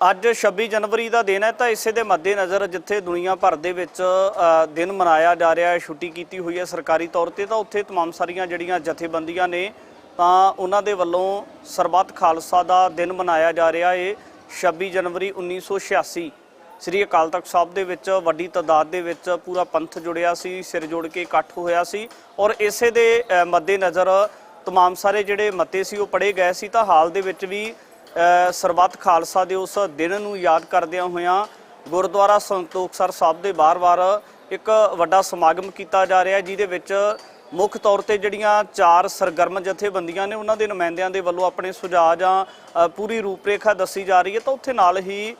ਅੱਜ 26 ਜਨਵਰੀ ਦਾ ਦਿਨ ਹੈ ਤਾਂ ਇਸੇ ਦੇ ਮੱਦੇਨਜ਼ਰ ਜਿੱਥੇ ਦੁਨੀਆ ਭਰ ਦੇ ਵਿੱਚ ਦਿਨ ਮਨਾਇਆ ਜਾ ਰਿਹਾ ਹੈ, ਛੁੱਟੀ ਕੀਤੀ ਹੋਈ ਹੈ ਸਰਕਾਰੀ ਤੌਰ ਤੇ, ਤਾਂ ਉੱਥੇ तमाम ਸਾਰੀਆਂ ਜਿਹੜੀਆਂ ਜਥੇਬੰਦੀਆਂ ਨੇ ਤਾਂ ਉਹਨਾਂ ਦੇ ਵੱਲੋਂ ਸਰਬੱਤ ਖਾਲਸਾ ਦਾ ਦਿਨ ਮਨਾਇਆ ਜਾ ਰਿਹਾ ਹੈ। 26 ਜਨਵਰੀ 1986 ਸ੍ਰੀ ਅਕਾਲ ਤਖਤ ਸਾਹਿਬ ਦੇ ਵਿੱਚ ਵੱਡੀ ਤਾਦਾਦ ਦੇ ਵਿੱਚ ਪੂਰਾ ਪੰਥ ਜੁੜਿਆ ਸੀ, ਸਿਰ ਜੋੜ ਕੇ ਇਕੱਠ ਹੋਇਆ ਸੀ ਔਰ ਇਸੇ ਦੇ ਮੱਦੇਨਜ਼ਰ तमाम ਸਾਰੇ ਜਿਹੜੇ ਮਤੇ ਸੀ ਉਹ ਪੜ੍ਹੇ ਗਏ ਸੀ। ਤਾਂ ਹਾਲ ਦੇ ਵਿੱਚ ਵੀ ਸਰਬੱਤ ਖਾਲਸਾ ਦੇ ਉਸ ਦਿਨ ਨੂੰ ਯਾਦ ਕਰਦਿਆਂ ਹੋਇਆਂ ਗੁਰਦੁਆਰਾ ਸੰਤੋਖਸਰ ਸਾਹਿਬ ਦੇ ਬਾਰ-ਬਾਰ ਇੱਕ ਵੱਡਾ ਸਮਾਗਮ ਕੀਤਾ ਜਾ ਰਿਹਾ, ਜਿਹਦੇ ਵਿੱਚ ਮੁੱਖ ਤੌਰ ਤੇ ਜਿਹੜੀਆਂ 4 ਸਰਗਰਮ ਜਥੇਬੰਦੀਆਂ ਨੇ ਉਹਨਾਂ ਦੇ ਨੁਮਾਇੰਦਿਆਂ ਦੇ ਵੱਲੋਂ ਆਪਣੇ ਸੁਝਾਅ ਜਾਂ ਪੂਰੀ ਰੂਪਰੇਖਾ ਦੱਸੀ ਜਾ ਰਹੀ ਹੈ। ਤਾਂ ਉੱਥੇ ਨਾਲ ਹੀ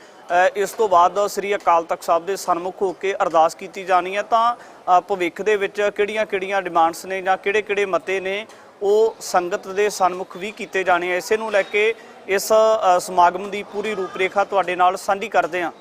ਇਸ ਤੋਂ ਬਾਅਦ ਸ੍ਰੀ ਅਕਾਲ ਤਖਤ ਸਾਹਿਬ ਦੇ ਸਨਮੁਖ ਹੋ ਕੇ ਅਰਦਾਸ ਕੀਤੀ ਜਾਣੀ ਹੈ। ਤਾਂ ਭਵਿੱਖ ਦੇ ਵਿੱਚ ਕਿਹੜੀਆਂ ਡਿਮਾਂਡਸ ਨੇ ਜਾਂ ਕਿਹੜੇ ਮਤੇ ਨੇ ਉਹ ਸੰਗਤ ਦੇ ਸਨਮੁਖ ਵੀ ਕੀਤੇ ਜਾਣੇ ਆ। ਇਸੇ ਨੂੰ ਲੈ ਕੇ ਇਸ ਸਮਾਗਮ ਦੀ ਪੂਰੀ ਰੂਪਰੇਖਾ ਤੁਹਾਡੇ ਨਾਲ ਸਾਂਝੀ ਕਰਦੇ ਹਾਂ।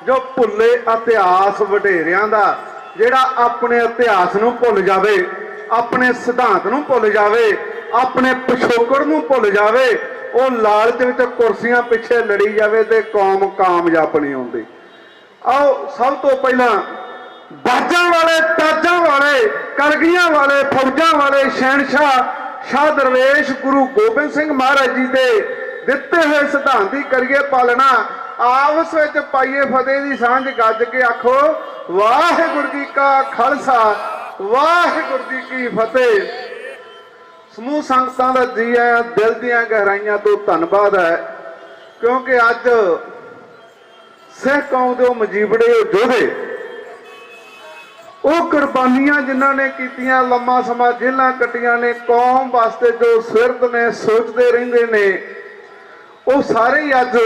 ਜੋ ਭੁੱਲੇ ਇਤਿਹਾਸ ਵਡੇਰਿਆਂ ਦਾ, ਜਿਹੜਾ ਆਪਣੇ ਇਤਿਹਾਸ ਨੂੰ ਭੁੱਲ ਜਾਵੇ, ਆਪਣੇ ਸਿਧਾਂਤ ਨੂੰ ਭੁੱਲ ਜਾਵੇ, ਆਪਣੇ ਪਿਛੋਕੜ ਨੂੰ ਭੁੱਲ ਜਾਵੇ, ਉਹ ਲਾਲਚ ਵਿੱਚ ਕੁਰਸੀਆਂ ਪਿੱਛੇ ਲੜੀ ਜਾਵੇ ਤੇ ਕੌਮ ਕਾਮਯਾਬ ਨਹੀਂ ਹੁੰਦੀ। ਆਓ ਸਭ ਤੋਂ ਪਹਿਲਾਂ ਬਾਜਾਂ ਵਾਲੇ, ਤਾਜਾਂ ਵਾਲੇ, ਕਲਗੀਆਂ ਵਾਲੇ, ਫੌਜਾਂ ਵਾਲੇ ਸ਼ਹਿਨशाह ਸ਼ਾਹ ਦਰਵੇਸ਼ ਗੁਰੂ ਗੋਬਿੰਦ ਸਿੰਘ ਮਹਾਰਾਜ ਜੀ ਦੇ ਦਿੱਤੇ ਹੋਏ ਸਿਧਾਂਤ ਦੀ ਕਰੀਏ ਪਾਲਣਾ। ਆਪਸ ਵਿੱਚ ਪਾਈਏ ਫਤਿਹ ਦੀ ਸਾਂਝ, ਗੱਜ ਕੇ ਆਖੋ ਵਾਹਿਗੁਰੂ ਜੀ ਕਾ ਖਾਲਸਾ, ਵਾਹਿਗੁਰੂ ਜੀ ਕੀ ਫਤਿਹ। ਸਮੂਹ ਸੰਗਤਾਂ ਦਾ ਜੀ ਆਇਆਂ, ਦਿਲ ਦੀਆਂ ਗਹਿਰਾਈਆਂ ਤੋਂ ਧੰਨਵਾਦ ਹੈ, ਕਿਉਂਕਿ ਅੱਜ ਸਿੱਖ ਕੌਮ ਦੇ ਉਹ ਮਜੀਬੜੇ, ਉਹ ਯੋਧੇ, ਉਹ ਕੁਰਬਾਨੀਆਂ ਜਿਨ੍ਹਾਂ ਨੇ ਕੀਤੀਆਂ, ਲੰਮਾ ਸਮਾਂ ਜੇਲ੍ਹਾਂ ਕੱਟੀਆਂ ਨੇ, ਕੌਮ ਵਾਸਤੇ ਜੋ ਸੁਰਤ ਨੇ, ਸੋਚਦੇ ਰਹਿੰਦੇ ਨੇ, ਉਹ ਸਾਰੇ ਹੀ ਅੱਜ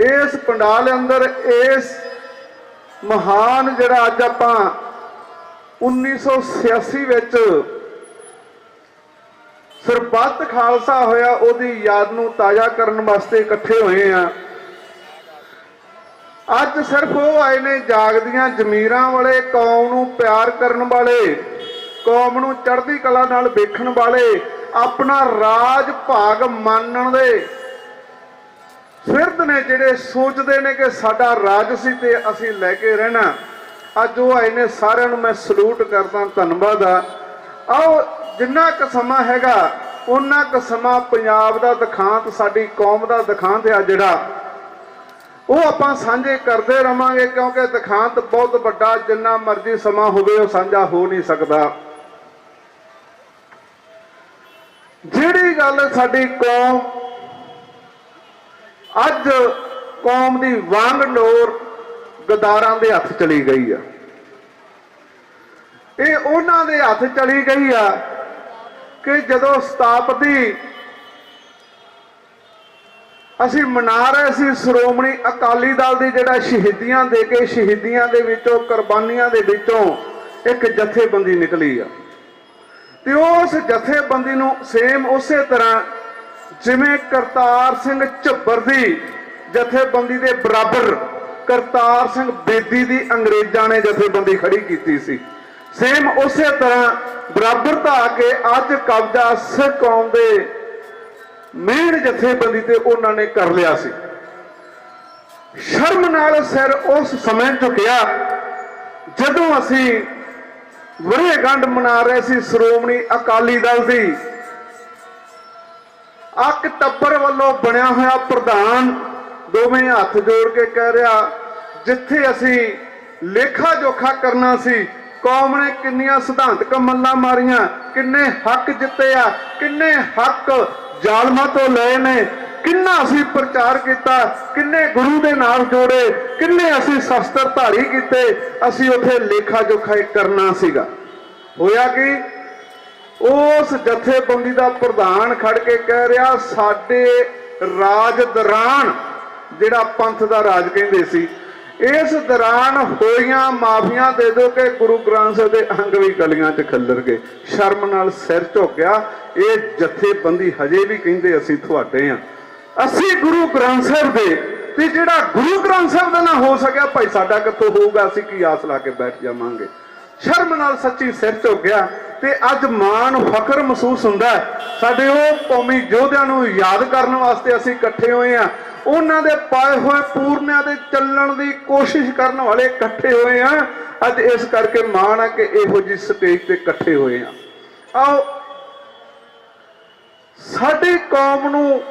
ਇਸ ਪੰਡਾਲ ਅੰਦਰ, ਇਸ ਮਹਾਨ ਜਿਹੜਾ ਅੱਜ ਆਪਾਂ 1986 ਵਿੱਚ ਸਰਬੱਤ ਖਾਲਸਾ ਹੋਇਆ, ਉਹਦੀ ਯਾਦ ਨੂੰ ਤਾਜ਼ਾ ਕਰਨ ਵਾਸਤੇ ਇਕੱਠੇ ਹੋਏ ਆ। ਅੱਜ ਸਿਰਫ ਉਹ ਆਏ ਨੇ ਜਾਗਦੀਆਂ ਜ਼ਮੀਰਾਂ ਵਾਲੇ, ਕੌਮ ਨੂੰ ਪਿਆਰ ਕਰਨ ਵਾਲੇ, ਕੌਮ ਨੂੰ ਚੜ੍ਹਦੀ ਕਲਾ ਨਾਲ ਵੇਖਣ ਵਾਲੇ, ਆਪਣਾ ਰਾਜ ਭਾਗ ਮੰਨਣ ਦੇ ਫਿਰਦ ਨੇ, ਜਿਹੜੇ ਸੋਚਦੇ ਨੇ ਕਿ ਸਾਡਾ ਰਾਜ ਸੀ ਤੇ ਅਸੀਂ ਲੈ ਕੇ ਰਹਿਣਾ। ਅੱਜ ਉਹ ਆਏ ਨੇ, ਸਾਰਿਆਂ ਨੂੰ ਮੈਂ ਸਲੂਟ ਕਰਦਾ, ਧੰਨਵਾਦ ਆ। ਆਓ ਜਿੰਨਾ ਕੁ ਸਮਾਂ ਹੈਗਾ ਉਹਨਾਂ ਕੁ ਸਮਾਂ ਪੰਜਾਬ ਦਾ ਦਿਖਾਂਤ, ਸਾਡੀ ਕੌਮ ਦਾ ਦਿਖਾਂਤ ਆ ਜਿਹੜਾ, ਉਹ ਆਪਾਂ ਸਾਂਝੇ ਕਰਦੇ ਰਵਾਂਗੇ, ਕਿਉਂਕਿ ਦਿਖਾਂਤ ਬਹੁਤ ਵੱਡਾ, ਜਿੰਨਾ ਮਰਜ਼ੀ ਸਮਾਂ ਹੋਵੇ ਉਹ ਸਾਂਝਾ ਹੋ ਨਹੀਂ ਸਕਦਾ। ਜਿਹੜੀ ਗੱਲ ਸਾਡੀ ਕੌਮ ਅੱਜ, ਕੌਮ ਦੀ ਵਾਂਗ ਡੋਰ ਗਦਾਰਾਂ ਦੇ ਹੱਥ ਚਲੀ ਗਈ ਆ, ਇਹ ਉਹਨਾਂ ਦੇ ਹੱਥ ਚਲੀ ਗਈ ਆ ਕਿ ਜਦੋਂ ਸਥਾਪਤੀ ਅਸੀਂ ਮਨਾ ਰਹੇ ਸੀ ਸ਼੍ਰੋਮਣੀ ਅਕਾਲੀ ਦਲ ਦੀ, ਜਿਹੜਾ ਸ਼ਹੀਦੀਆਂ ਦੇ ਕੇ, ਸ਼ਹੀਦੀਆਂ ਦੇ ਵਿੱਚੋਂ, ਕੁਰਬਾਨੀਆਂ ਦੇ ਵਿੱਚੋਂ ਇੱਕ ਜਥੇਬੰਦੀ ਨਿਕਲੀ ਆ, ਤੇ ਉਸ ਜਥੇਬੰਦੀ ਨੂੰ ਸੇਮ ਉਸੇ ਤਰ੍ਹਾਂ ਜਿਵੇਂ ਕਰਤਾਰ ਸਿੰਘ ਝੱਬਰ ਦੀ ਜਥੇਬੰਦੀ ਦੇ ਬਰਾਬਰ ਕਰਤਾਰ ਸਿੰਘ ਬੇਦੀ ਦੀ ਅੰਗਰੇਜ਼ਾਂ ਨੇ ਜਥੇਬੰਦੀ ਖੜੀ ਕੀਤੀ ਸੀ, ਸੇਮ ਉਸੇ ਤਰ੍ਹਾਂ ਬਰਾਬਰਤਾ ਆ ਕੇ ਅੱਜ ਕਬਜ਼ਾ ਸਿੱਖ ਕੌਮ ਦੇ ਮੇਨ ਜਥੇਬੰਦੀ ਤੇ ਉਹਨਾਂ ਨੇ ਕਰ ਲਿਆ ਸੀ। ਸ਼ਰਮ ਨਾਲ ਸਿਰ ਉਸ ਸਮੇਂ ਝੁਕਿਆ ਜਦੋਂ ਅਸੀਂ ਵਰ੍ਹੇਗੰਢ ਮਨਾ ਰਹੇ ਸੀ ਸ਼੍ਰੋਮਣੀ ਅਕਾਲੀ ਦਲ ਦੀ। ਅੱਕ ਟੱਬਰ ਵੱਲੋਂ ਬਣਿਆ ਹੋਇਆ ਪ੍ਰਧਾਨ ਦੋਵੇਂ ਹੱਥ ਜੋੜ ਕੇ ਕਹਿ ਰਿਹਾ, ਜਿੱਥੇ ਅਸੀਂ ਲੇਖਾ ਜੋਖਾ ਕਰਨਾ ਸੀ, ਕੌਮ ਨੇ ਕਿੰਨੀਆਂ ਸਿਧਾਂਤਕ ਮੱਲਾਂ ਮਾਰੀਆਂ, ਕਿੰਨੇ ਹੱਕ ਜਿੱਤੇ ਆ, ਕਿੰਨੇ ਹੱਕ ਜ਼ਾਲਮਾਂ ਤੋਂ ਲਏ ਨੇ, ਕਿੰਨਾ ਅਸੀਂ ਪ੍ਰਚਾਰ ਕੀਤਾ, ਕਿੰਨੇ ਗੁਰੂ ਦੇ ਨਾਮ ਜੋੜੇ, ਕਿੰਨੇ ਅਸੀਂ ਸ਼ਸਤਰ ਧਾਰੀ ਕੀਤੇ, ਅਸੀਂ ਉੱਥੇ ਲੇਖਾ ਜੋਖਾ ਕਰਨਾ ਸੀਗਾ। ਹੋਇਆ ਕਿ ਉਸ ਜਥੇਬੰਦੀ ਦਾ ਪ੍ਰਧਾਨ ਖੜ ਕੇ ਕਹਿ ਰਿਹਾ, ਸਾਡੇ ਰਾਜ ਦੌਰਾਨ, ਜਿਹੜਾ ਪੰਥ ਦਾ ਰਾਜ ਕਹਿੰਦੇ ਸੀ, ਇਸ ਦੌਰਾਨ ਹੋਈਆਂ ਮਾਫੀਆਂ ਦੇ ਦਿਓ ਕਿ ਗੁਰੂ ਗ੍ਰੰਥ ਸਾਹਿਬ ਦੇ ਅੰਗ ਵੀ ਗਲੀਆਂ 'ਚ ਖੱਲਰ ਗਏ। ਸ਼ਰਮ ਨਾਲ ਸਿਰ ਝੁਕ ਗਿਆ। ਇਹ ਜਥੇਬੰਦੀ ਹਜੇ ਵੀ ਕਹਿੰਦੇ ਅਸੀਂ ਤੁਹਾਡੇ ਆ, ਅਸੀਂ ਗੁਰੂ ਗ੍ਰੰਥ ਸਾਹਿਬ ਦੇ, ਤੇ ਜਿਹੜਾ ਗੁਰੂ ਗ੍ਰੰਥ ਸਾਹਿਬ ਦਾ ਨਾ ਹੋ ਸਕਿਆ ਭਾਈ ਸਾਡਾ ਕਿੱਥੋਂ ਹੋਊਗਾ, ਅਸੀਂ ਕੀ ਆਸ ਲਾ ਕੇ ਬੈਠ ਜਾਵਾਂਗੇ। ਸ਼ਰਮ ਨਾਲ ਸੱਚੀ ਸਿਰ ਝੁਕ ਗਿਆ। ਤੇ ਅੱਜ ਮਾਣ ਫਖਰ ਮਹਿਸੂਸ ਹੁੰਦਾ ਸਾਡੇ ਉਹ ਕੌਮੀ ਯੋਧਿਆਂ ਨੂੰ ਯਾਦ ਕਰਨ ਵਾਸਤੇ ਅਸੀਂ ਇਕੱਠੇ ਹੋਏ ਆ, ਉਹਨਾਂ ਦੇ ਪਾਏ ਹੋਏ ਪੂਰਨਿਆਂ ਦੇ ਚੱਲਣ ਦੀ ਕੋਸ਼ਿਸ਼ ਕਰਨ ਵਾਲੇ ਇਕੱਠੇ ਹੋਏ ਆ। ਅੱਜ ਇਸ ਕਰਕੇ ਮਾਣ ਆ ਕਿ ਇਹੋ ਜਿਹੀ ਸਟੇਜ ਤੇ ਇਕੱਠੇ ਹੋਏ ਆ। ਆਓ ਸਾਡੀ ਕੌਮ ਨੂੰ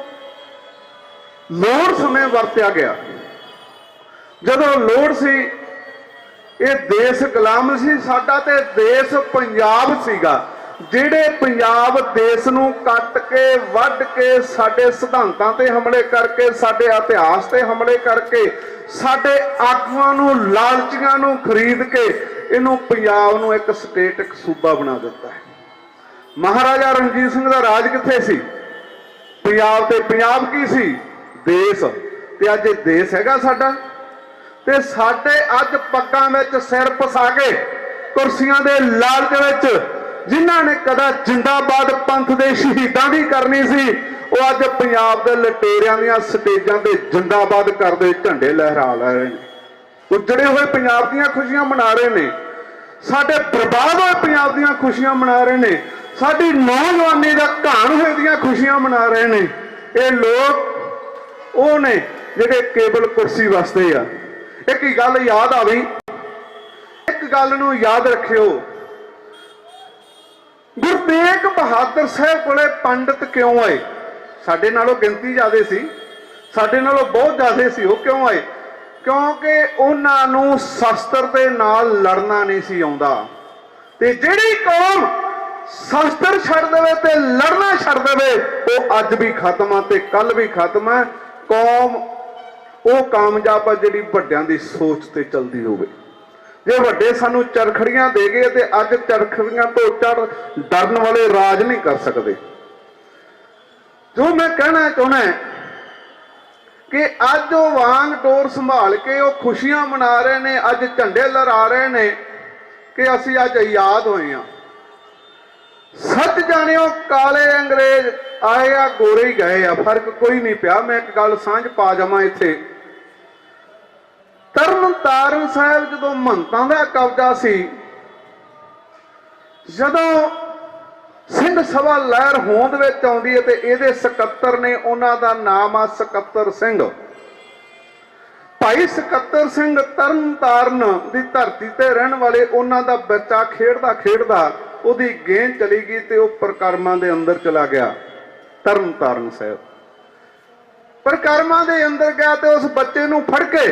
ਲੋੜ ਸਮੇਂ ਵਰਤਿਆ ਗਿਆ, ਜਦੋਂ ਲੋੜ ਸੀ। ਇਹ ਦੇਸ਼ ਗੁਲਾਮ ਸੀ ਸਾਡਾ ਤੇ ਦੇਸ਼ ਪੰਜਾਬ ਸੀਗਾ, ਜਿਹੜੇ ਪੰਜਾਬ ਦੇਸ਼ ਨੂੰ ਕੱਟ ਕੇ ਵੱਢ ਕੇ ਸਾਡੇ ਸਿਧਾਂਤਾਂ ਤੇ ਹਮਲੇ ਕਰਕੇ, ਸਾਡੇ ਇਤਿਹਾਸ ਤੇ ਹਮਲੇ ਕਰਕੇ, ਸਾਡੇ ਆਗੂਆਂ ਨੂੰ, ਲਾਲਚੀਆਂ ਨੂੰ ਖਰੀਦ ਕੇ ਇਹਨੂੰ ਪੰਜਾਬ ਨੂੰ ਇੱਕ ਸਟੇਟ, ਇੱਕ ਸੂਬਾ ਬਣਾ ਦਿੱਤਾ ਹੈ। ਮਹਾਰਾਜਾ ਰਣਜੀਤ ਸਿੰਘ ਦਾ ਰਾਜ ਕਿੱਥੇ ਸੀ? ਪੰਜਾਬ ਤੇ। ਪੰਜਾਬ ਕੀ ਸੀ? ਦੇਸ਼। ਤੇ ਅੱਜ ਇਹ ਦੇਸ਼ ਹੈਗਾ ਸਾਡਾ, ਤੇ ਸਾਡੇ ਅੱਜ ਪੱਗਾਂ ਵਿੱਚ ਸਿਰ ਫਸਾ ਕੇ ਕੁਰਸੀਆਂ ਦੇ ਲਾਲਚ ਵਿੱਚ ਜਿਨ੍ਹਾਂ ਨੇ ਕਦਾ ਜਿੰਦਾਬਾਦ ਪੰਥ ਦੇ ਸ਼ਹੀਦਾਂ ਦੀ ਕਰਨੀ ਸੀ, ਉਹ ਅੱਜ ਪੰਜਾਬ ਦੇ ਲਟੇਰਿਆਂ ਦੀਆਂ ਸਟੇਜਾਂ ਤੇ ਜਿੰਦਾਬਾਦ ਕਰਦੇ ਝੰਡੇ ਲਹਿਰਾ ਲੈ ਰਹੇ ਨੇ। ਉਜੜੇ ਹੋਏ ਪੰਜਾਬ ਦੀਆਂ ਖੁਸ਼ੀਆਂ ਮਨਾ ਰਹੇ ਨੇ, ਸਾਡੇ ਬਰਬਾਦ ਹੋਏ ਪੰਜਾਬ ਦੀਆਂ ਖੁਸ਼ੀਆਂ ਮਨਾ ਰਹੇ ਨੇ, ਸਾਡੀ ਨੌਜਵਾਨੀ ਦਾ ਘਾਣ ਹੋਏ ਦੀਆਂ ਖੁਸ਼ੀਆਂ ਮਨਾ ਰਹੇ ਨੇ। ਇਹ ਲੋਕ ਉਹ ਨੇ ਜਿਹੜੇ ਕੇਵਲ ਕੁਰਸੀ ਵਾਸਤੇ ਆ। ਇੱਕ ਹੀ ਗੱਲ ਯਾਦ ਆਵੀ, ਇੱਕ ਗੱਲ ਨੂੰ ਯਾਦ ਰੱਖਿਓ, ਗੁਰੂ ਤੇਗ ਬਹਾਦਰ ਸਾਹਿਬ ਕੋਲੇ ਪੰਡਤ ਕਿਉਂ ਆਏ? ਸਾਡੇ ਨਾਲੋਂ ਗਿਣਤੀ ਜ਼ਿਆਦੇ ਸੀ, ਸਾਡੇ ਨਾਲੋਂ ਬਹੁਤ ਜ਼ਿਆਦੇ ਸੀ। ਉਹ ਕਿਉਂ ਆਏ? ਕਿਉਂਕਿ ਉਹਨਾਂ ਨੂੰ ਸ਼ਸਤਰ ਦੇ ਨਾਲ ਲੜਨਾ ਨਹੀਂ ਸੀ ਆਉਂਦਾ। ਤੇ ਜਿਹੜੀ ਕੌਮ ਸ਼ਸਤਰ ਛੱਡ ਦੇਵੇ ਤੇ ਲੜਨਾ ਛੱਡ ਦੇਵੇ, ਉਹ ਅੱਜ ਵੀ ਖਤਮ ਆ ਤੇ ਕੱਲ ਵੀ ਖਤਮ ਹੈ। ਕੌਮ ਉਹ ਕਾਮਯਾਬ ਆ ਜਿਹੜੀ ਵੱਡਿਆਂ ਦੀ ਸੋਚ ਤੇ ਚੱਲਦੀ ਹੋਵੇ। ਜੇ ਵੱਡੇ ਸਾਨੂੰ ਚਰਖੜੀਆਂ ਦੇ ਗਏ ਤੇ ਅੱਜ ਚਰਖੜੀਆਂ ਤੋਂ ਡਰਨ ਵਾਲੇ ਰਾਜ ਨਹੀਂ ਕਰ ਸਕਦੇ। ਜੋ ਮੈਂ ਕਹਿਣਾ ਚਾਹੁੰਦਾ ਕਿ ਅੱਜ ਉਹ ਵਾਂਗ ਡੋਰ ਸੰਭਾਲ ਕੇ ਉਹ ਖੁਸ਼ੀਆਂ ਮਨਾ ਰਹੇ ਨੇ, ਅੱਜ ਝੰਡੇ ਲਹਿਰਾ ਰਹੇ ਨੇ ਕਿ ਅਸੀਂ ਅੱਜ ਆਜ਼ਾਦ ਹੋਏ ਹਾਂ। ਸੱਚ ਜਾਣਿਓ, ਕਾਲੇ ਅੰਗਰੇਜ਼ ਆਏ ਆ, ਗੋਰੇ ਹੀ ਗਏ ਆ, ਫਰਕ ਕੋਈ ਨਹੀਂ ਪਿਆ। ਮੈਂ ਇੱਕ ਗੱਲ ਸਾਂਝ ਪਾ ਜਾਵਾਂ ਇੱਥੇ, ਤਰਨ ਤਾਰਨ ਸਾਹਿਬ ਜਦੋਂ ਮਹੰਤਾਂ ਦਾ ਕਬਜ਼ਾ ਸੀ, ਜਦੋਂ ਸਿੰਘ ਸਭਾ ਲਹਿਰ ਹੋਂਦ ਵਿੱਚ ਆਉਂਦੀ ਹੈ ਤੇ ਇਹਦੇ ਸਕੱਤਰ ਨੇ, ਉਹਨਾਂ ਦਾ ਨਾਮ ਆ ਸਕੱਤਰ ਸਿੰਘ। ਭਾਈ ਸਕੱਤਰ ਸਿੰਘ ਤਰਨ ਤਾਰਨ ਦੀ ਧਰਤੀ ਤੇ ਰਹਿਣ ਵਾਲੇ, ਉਹਨਾਂ ਦਾ ਬੱਚਾ ਖੇਡਦਾ ਖੇਡਦਾ ਉਹਦੀ ਗੇਂਦ ਚਲੀ ਗਈ ਤੇ ਉਹ ਪ੍ਰਕਰਮਾਂ ਦੇ ਅੰਦਰ ਚਲਾ ਗਿਆ। ਤਰਨ ਤਾਰਨ ਸਾਹਿਬ ਪ੍ਰਕਰਮਾਂ ਦੇ ਅੰਦਰ ਗਿਆ ਤੇ ਉਸ ਬੱਚੇ ਨੂੰ ਫੜ ਕੇ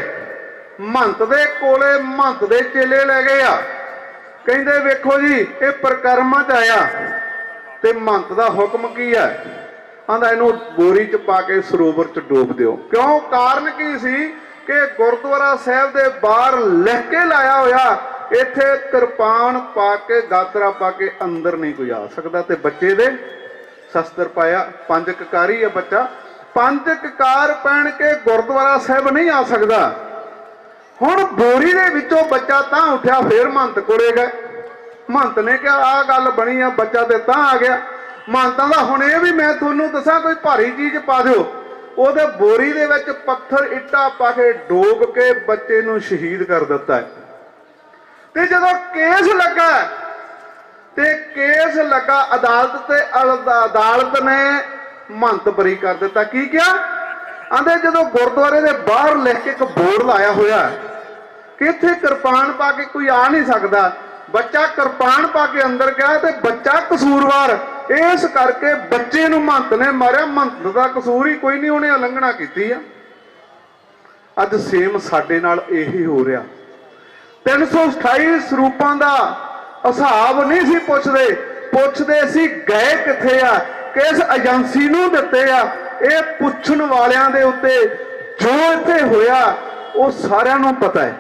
ਮਹੰਤ ਦੇ ਕੋਲੇ ਮਹੰਤ ਦੇ ਚੇਲੇ ਲੈ ਗਏ ਆ। ਕਹਿੰਦੇ ਵੇਖੋ ਜੀ, ਇਹ ਪ੍ਰਕਰਮਾਂ ਚ ਆਇਆ ਤੇ ਮਹੰਤ ਦਾ ਹੁਕਮ ਕੀ ਹੈ? ਆਂਦਾ ਇਹਨੂੰ ਬੋਰੀ ਚ ਪਾ ਕੇ ਸਰੋਵਰ ਚ ਡੋਬ ਦਿਓ। ਕਿਉਂ? ਕਾਰਨ ਕੀ ਸੀ ਕਿ ਗੁਰਦੁਆਰਾ ਸਾਹਿਬ ਦੇ ਬਾਹਰ ਲਿਖ ਕੇ ਲਾਇਆ ਹੋਇਆ, ਇੱਥੇ ਕਿਰਪਾਨ ਪਾ ਕੇ ਗਾਤਰਾ ਪਾ ਕੇ ਅੰਦਰ ਨਹੀਂ ਕੋਈ ਆ ਸਕਦਾ। ਤੇ ਬੱਚੇ ਦੇ ਸ਼ਸਤਰ ਪਾਇਆ, 5 ਕਕਾਰੀ ਹੈ ਬੱਚਾ, 5 ਕਕਾਰ ਪਹਿਨ ਕੇ ਗੁਰਦੁਆਰਾ ਸਾਹਿਬ ਨਹੀਂ ਆ ਸਕਦਾ। ਹੁਣ ਬੋਰੀ ਦੇ ਵਿੱਚੋਂ ਬੱਚਾ ਤਾਂ ਉੱਠਿਆ, ਫੇਰ ਮਹੰਤ ਕੋਲੇ ਗਏ। ਮਹੰਤ ਨੇ ਕਿਹਾ ਆਹ ਗੱਲ ਬਣੀ ਆ, ਬੱਚਾ ਤੇ ਤਾਂ ਆ ਗਿਆ। ਮਹੰਤਾਂ ਦਾ ਹੁਣ ਇਹ ਵੀ ਮੈਂ ਤੁਹਾਨੂੰ ਦੱਸਾਂ, ਕੋਈ ਭਾਰੀ ਚੀਜ਼ ਪਾ ਦਿਓ। ਉਹਦੇ ਬੋਰੀ ਦੇ ਵਿੱਚ ਪੱਥਰ ਇੱਟਾਂ ਪਾ ਕੇ ਡੋਬ ਕੇ ਬੱਚੇ ਨੂੰ ਸ਼ਹੀਦ ਕਰ ਦਿੱਤਾ ਹੈ। ਤੇ ਜਦੋਂ ਕੇਸ ਲੱਗਾ ਅਦਾਲਤ ਤੇ, ਅਦਾਲਤ ਨੇ ਮਹੰਤ ਬਰੀ ਕਰ ਦਿੱਤਾ। ਕੀ ਕਿਹਾ? ਆਂਦੇ ਜਦੋਂ ਗੁਰਦੁਆਰੇ ਦੇ ਬਾਹਰ ਲਿਖ ਕੇ ਇੱਕ ਬੋਰਡ ਲਾਇਆ ਹੋਇਆ ਕਿ ਇੱਥੇ ਕਿਰਪਾਨ ਪਾ ਕੇ ਕੋਈ ਆ ਨਹੀਂ ਸਕਦਾ, ਬੱਚਾ ਕਿਰਪਾਨ ਪਾ ਕੇ ਅੰਦਰ ਗਿਆ ਤੇ ਬੱਚਾ ਕਸੂਰਵਾਰ, ਇਸ ਕਰਕੇ ਬੱਚੇ ਨੂੰ ਮਹੰਤ ਨੇ ਮਾਰਿਆ। ਮਹੰਤ ਦਾ ਕਸੂਰ ਹੀ ਕੋਈ ਨਹੀਂ, ਉਹਨੇ ਉਲੰਘਣਾ ਕੀਤੀ ਆ। ਅੱਜ ਸੇਮ ਸਾਡੇ ਨਾਲ ਇਹੀ ਹੋ ਰਿਹਾ। 328 ਸਰੂਪਾਂ ਦਾ ਹਿਸਾਬ ਨਹੀਂ ਸੀ ਪੁੱਛਦੇ ਸੀ ਗਏ ਕਿੱਥੇ ਆ, ਕਿਸ ਏਜੰਸੀ ਨੂੰ ਦਿੱਤੇ ਆ। ਇਹ ਪੁੱਛਣ ਵਾਲਿਆਂ ਦੇ ਉੱਤੇ ਜੋ ਇੱਥੇ ਹੋਇਆ ਉਹ ਸਾਰਿਆਂ ਨੂੰ ਪਤਾ ਹੈ।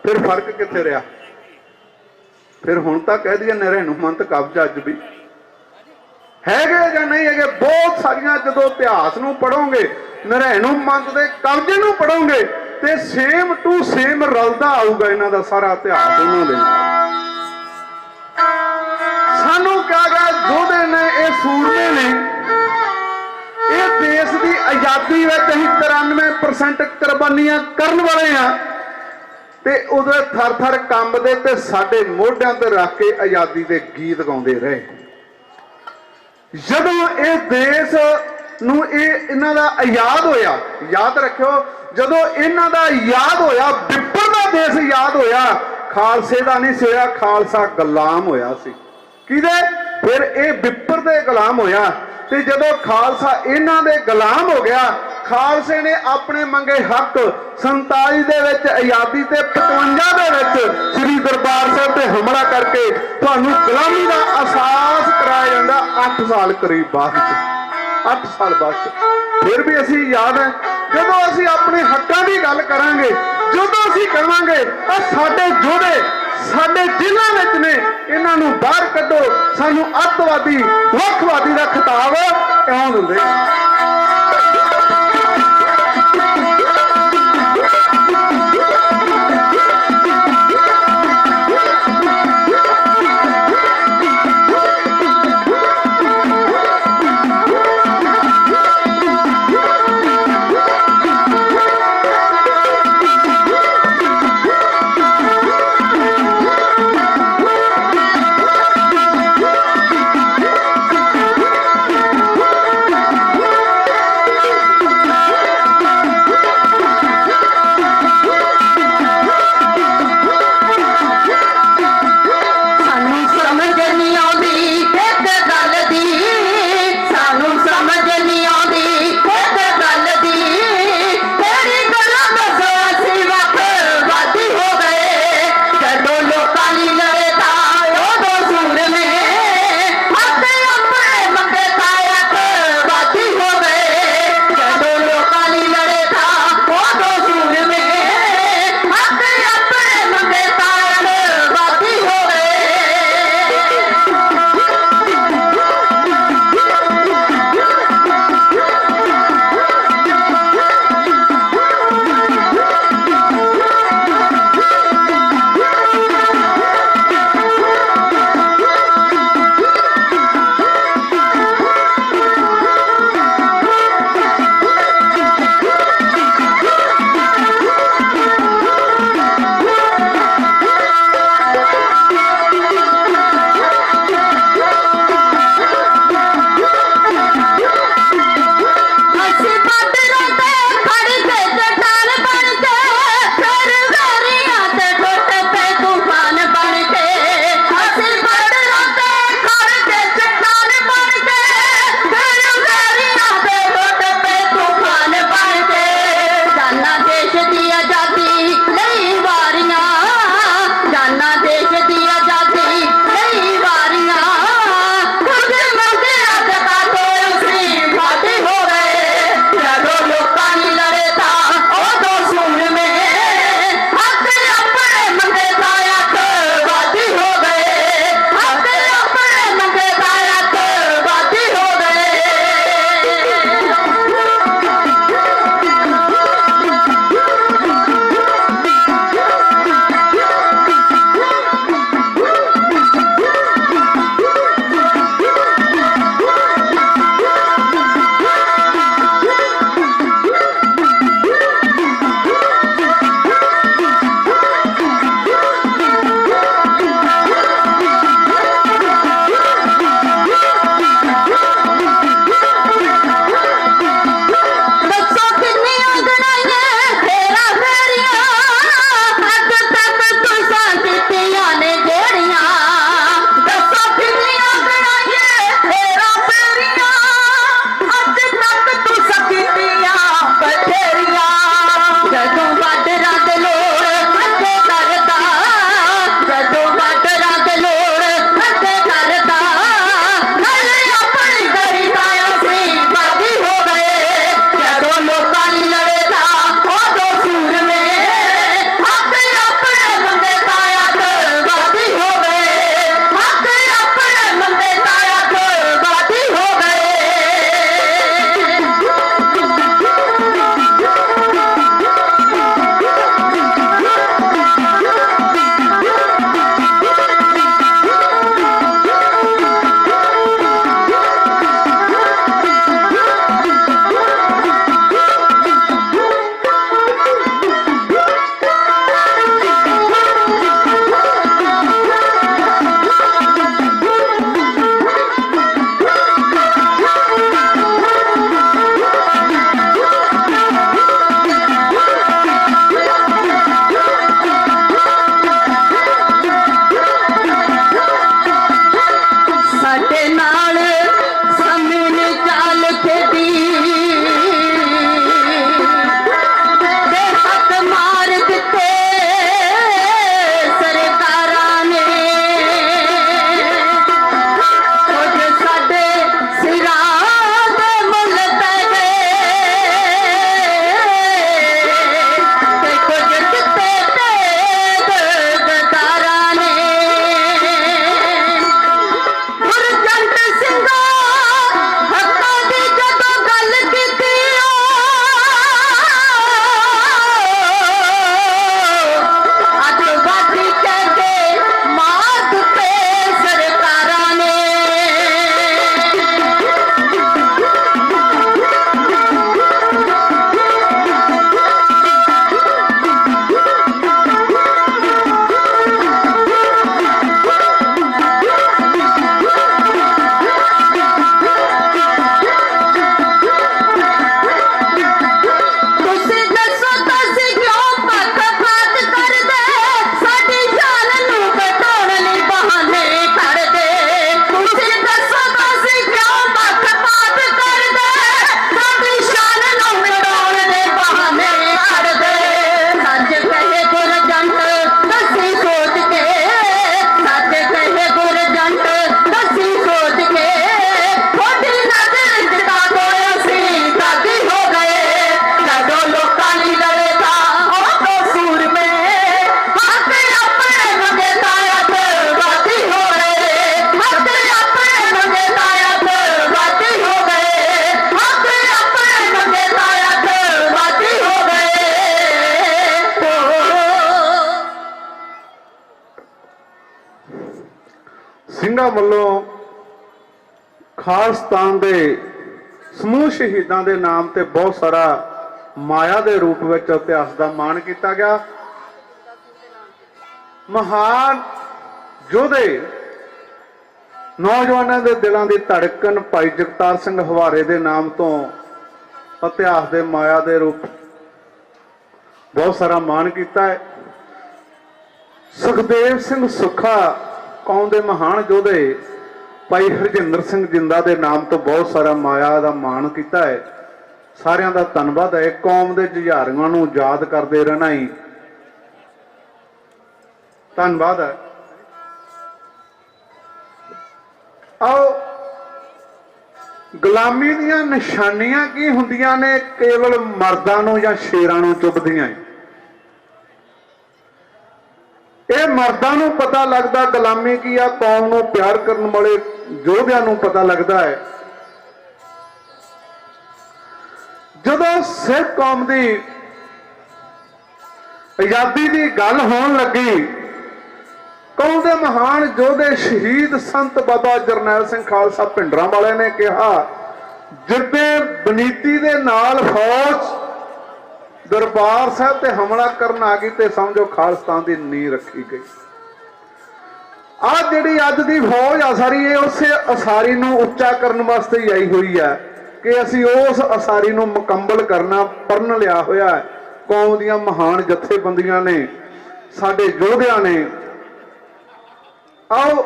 ਫਿਰ ਫਰਕ ਕਿੱਥੇ ਰਿਹਾ? ਫਿਰ ਹੁਣ ਤਾਂ ਕਹਿ ਦਈਏ ਨਰੈਣੂ ਮੰਤ ਕਬਜ਼ਾ ਅੱਜ ਵੀ ਹੈਗੇ ਜਾਂ ਨਹੀਂ ਹੈਗੇ। ਬਹੁਤ ਸਾਰੀਆਂ ਜਦੋਂ ਇਤਿਹਾਸ ਨੂੰ ਪੜੋਗੇ, ਨਰੈਣੂ ਮੰਤ ਦੇ ਕਬਜ਼ੇ ਨੂੰ ਪੜੋਗੇ ਤੇ ਸੇਮ ਟੂ ਸੇਮ ਰਲਦਾ ਆਊਗਾ ਇਹਨਾਂ ਦਾ ਸਾਰਾ ਇਤਿਹਾਸ ਉਹਨਾਂ ਦੇ ਨਾਲ। ਸਾਨੂੰ ਕਿਹਾ ਗਿਆ ਯੋਧੇ ਨੇ, ਇਹ ਸੂਰਮੇ ਨੇ, ਇਹ ਦੇਸ਼ ਦੀ ਆਜ਼ਾਦੀ ਵਿੱਚ ਅਸੀਂ 93% ਕੁਰਬਾਨੀਆਂ ਕਰਨ ਵਾਲੇ ਆ। ਤੇ ਉਹਦੇ ਥਰ ਥਰ ਕੰਬਦੇ ਤੇ ਸਾਡੇ ਮੋਢਿਆਂ ਤੇ ਰੱਖ ਕੇ ਆਜ਼ਾਦੀ ਦੇ ਗੀਤ ਗਾਉਂਦੇ ਰਹੇ। ਜਦੋਂ ਇਹ ਦੇਸ਼ ਨੂੰ ਇਹਨਾਂ ਦਾ ਆਜ਼ਾਦ ਹੋਇਆ, ਯਾਦ ਰੱਖਿਓ, ਜਦੋਂ ਇਹਨਾਂ ਦਾ ਆਜ਼ਾਦ ਹੋਇਆ, ਵਿਪਰ ਦਾ ਦੇਸ਼ ਆਜ਼ਾਦ ਹੋਇਆ, ਖਾਲਸੇ ਦਾ ਨਹੀਂ ਸੀ ਹੋਇਆ, ਖਾਲਸਾ ਗੁਲਾਮ ਹੋਇਆ ਸੀ। ਕਿਹਦੇ? ਫਿਰ ਇਹ ਵਿਪਰ ਦੇ ਗੁਲਾਮ ਹੋਇਆ। ਤੇ ਜਦੋਂ ਖਾਲਸਾ ਇਹਨਾਂ ਦੇ ਗੁਲਾਮ ਹੋ ਗਿਆ, ਖਾਲਸੇ ਨੇ ਆਪਣੇ ਮੰਗੇ ਹੱਕ 47 ਦੇ ਵਿੱਚ ਆਜ਼ਾਦੀ ਤੇ 55 ਦੇ ਵਿੱਚ ਸ੍ਰੀ ਦਰਬਾਰ ਸਾਹਿਬ ਤੇ ਹਮਲਾ ਕਰਕੇ ਤੁਹਾਨੂੰ ਗੁਲਾਮੀ ਦਾ ਅਹਿਸਾਸ ਕਰਾਇਆ ਜਾਂਦਾ। 8 ਸਾਲ ਕਰੀਬ ਬਾਅਦ 8 ਸਾਲ ਬਾਅਦ ਫਿਰ ਵੀ ਅਸੀਂ ਯਾਦ ਹੈ, ਜਦੋਂ ਅਸੀਂ ਆਪਣੇ ਹੱਕਾਂ ਦੀ ਗੱਲ ਕਰਾਂਗੇ, ਜਦੋਂ ਅਸੀਂ ਕਹਾਂਗੇ ਤਾਂ ਸਾਡੇ ਯੋਧੇ ਸਾਡੇ ਜ਼ਿਲ੍ਹਿਆਂ ਵਿੱਚ ਨੇ, ਇਹਨਾਂ ਨੂੰ ਬਾਹਰ ਕੱਢੋ, ਸਾਨੂੰ ਅੱਤਵਾਦੀ ਵੱਖਵਾਦੀ ਦਾ ਖਿਤਾਬ ਕਿਉਂ ਦਿੰਦੇ? ਵੱਲੋਂ ਖਾਲਿਸਤਾਨ ਦੇ ਸਮੂਹ ਸ਼ਹੀਦਾਂ ਦੇ ਨਾਮ ਤੇ ਬਹੁਤ ਸਾਰਾ ਮਾਇਆ ਦੇ ਰੂਪ ਵਿੱਚ ਇਤਿਹਾਸ ਦਾ ਮਾਣ ਕੀਤਾ ਗਿਆ। ਮਹਾਨ ਯੋਧੇ ਨੌਜਵਾਨਾਂ ਦੇ ਦਿਲਾਂ ਦੀ ਧੜਕਣ ਭਾਈ ਜਗਤਾਰ ਸਿੰਘ ਹਵਾਰੇ ਦੇ ਨਾਮ ਤੋਂ ਇਤਿਹਾਸ ਦੇ ਮਾਇਆ ਦੇ ਰੂਪ ਬਹੁਤ ਸਾਰਾ ਮਾਣ ਕੀਤਾ ਹੈ। ਸੁਖਦੇਵ ਸਿੰਘ ਸੁੱਖਾ ਕੌਮ ਦੇ ਮਹਾਨ ਯੋਧੇ ਭਾਈ ਹਰਜਿੰਦਰ ਸਿੰਘ ਜਿੰਦਾ ਦੇ ਨਾਮ ਤੋਂ ਬਹੁਤ ਸਾਰਾ ਮਾਇਆ ਦਾ ਮਾਣ ਕੀਤਾ ਹੈ। ਸਾਰਿਆਂ ਦਾ ਧੰਨਵਾਦ ਹੈ। ਕੌਮ ਦੇ ਜੁਝਾਰੀਆਂ ਨੂੰ ਯਾਦ ਕਰਦੇ ਰਹਿਣਾ ਹੀ ਧੰਨਵਾਦ ਹੈ। ਆਓ ਗੁਲਾਮੀ ਦੀਆਂ ਨਿਸ਼ਾਨੀਆਂ ਕੀ ਹੁੰਦੀਆਂ ਨੇ? ਕੇਵਲ ਮਰਦਾਂ ਨੂੰ ਜਾਂ ਸ਼ੇਰਾਂ ਨੂੰ ਚੁੱਭਦੀਆਂ। ਇਹ ਮਰਦਾਂ ਨੂੰ ਪਤਾ ਲੱਗਦਾ ਗੁਲਾਮੀ ਕੀ ਆ, ਕੌਮ ਨੂੰ ਪਿਆਰ ਕਰਨ ਵਾਲੇ ਯੋਧਿਆਂ ਨੂੰ ਪਤਾ ਲੱਗਦਾ ਹੈ। ਜਦੋਂ ਸਿੱਖ ਕੌਮ ਦੀ ਆਜ਼ਾਦੀ ਦੀ ਗੱਲ ਹੋਣ ਲੱਗੀ, ਕੌਮ ਦੇ ਮਹਾਨ ਯੋਧੇ ਸ਼ਹੀਦ ਸੰਤ ਬਾਬਾ ਜਰਨੈਲ ਸਿੰਘ ਖਾਲਸਾ ਭਿੰਡਰਾਂ ਵਾਲੇ ਨੇ ਕਿਹਾ, ਜਿੱਦੇ ਬਨੀਤੀ ਦੇ ਨਾਲ ਫੌਜ ਦਰਬਾਰ ਸਾਹਿਬ ਤੇ ਹਮਲਾ ਕਰਨ ਆ ਗਈ ਤੇ ਸਮਝੋ ਖਾਲਿਸਤਾਨ ਦੀ ਨੀਂਹ ਰੱਖੀ ਗਈ। ਆਹ ਜਿਹੜੀ ਅੱਜ ਦੀ ਫੌਜ ਆ ਸਾਰੀ, ਇਹ ਉਸੇ ਅਸਾਰੀ ਨੂੰ ਉੱਚਾ ਕਰਨ ਵਾਸਤੇ ਹੀ ਆਈ ਹੋਈ ਹੈ ਕਿ ਅਸੀਂ ਉਸ ਅਸਾਰੀ ਨੂੰ ਮੁਕੰਮਲ ਕਰਨਾ ਪਰਨ ਲਿਆ ਹੋਇਆ ਹੈ। ਕੌਮ ਦੀਆਂ ਮਹਾਨ ਜਥੇਬੰਦੀਆਂ ਨੇ, ਸਾਡੇ ਯੋਧਿਆਂ ਨੇ। ਆਓ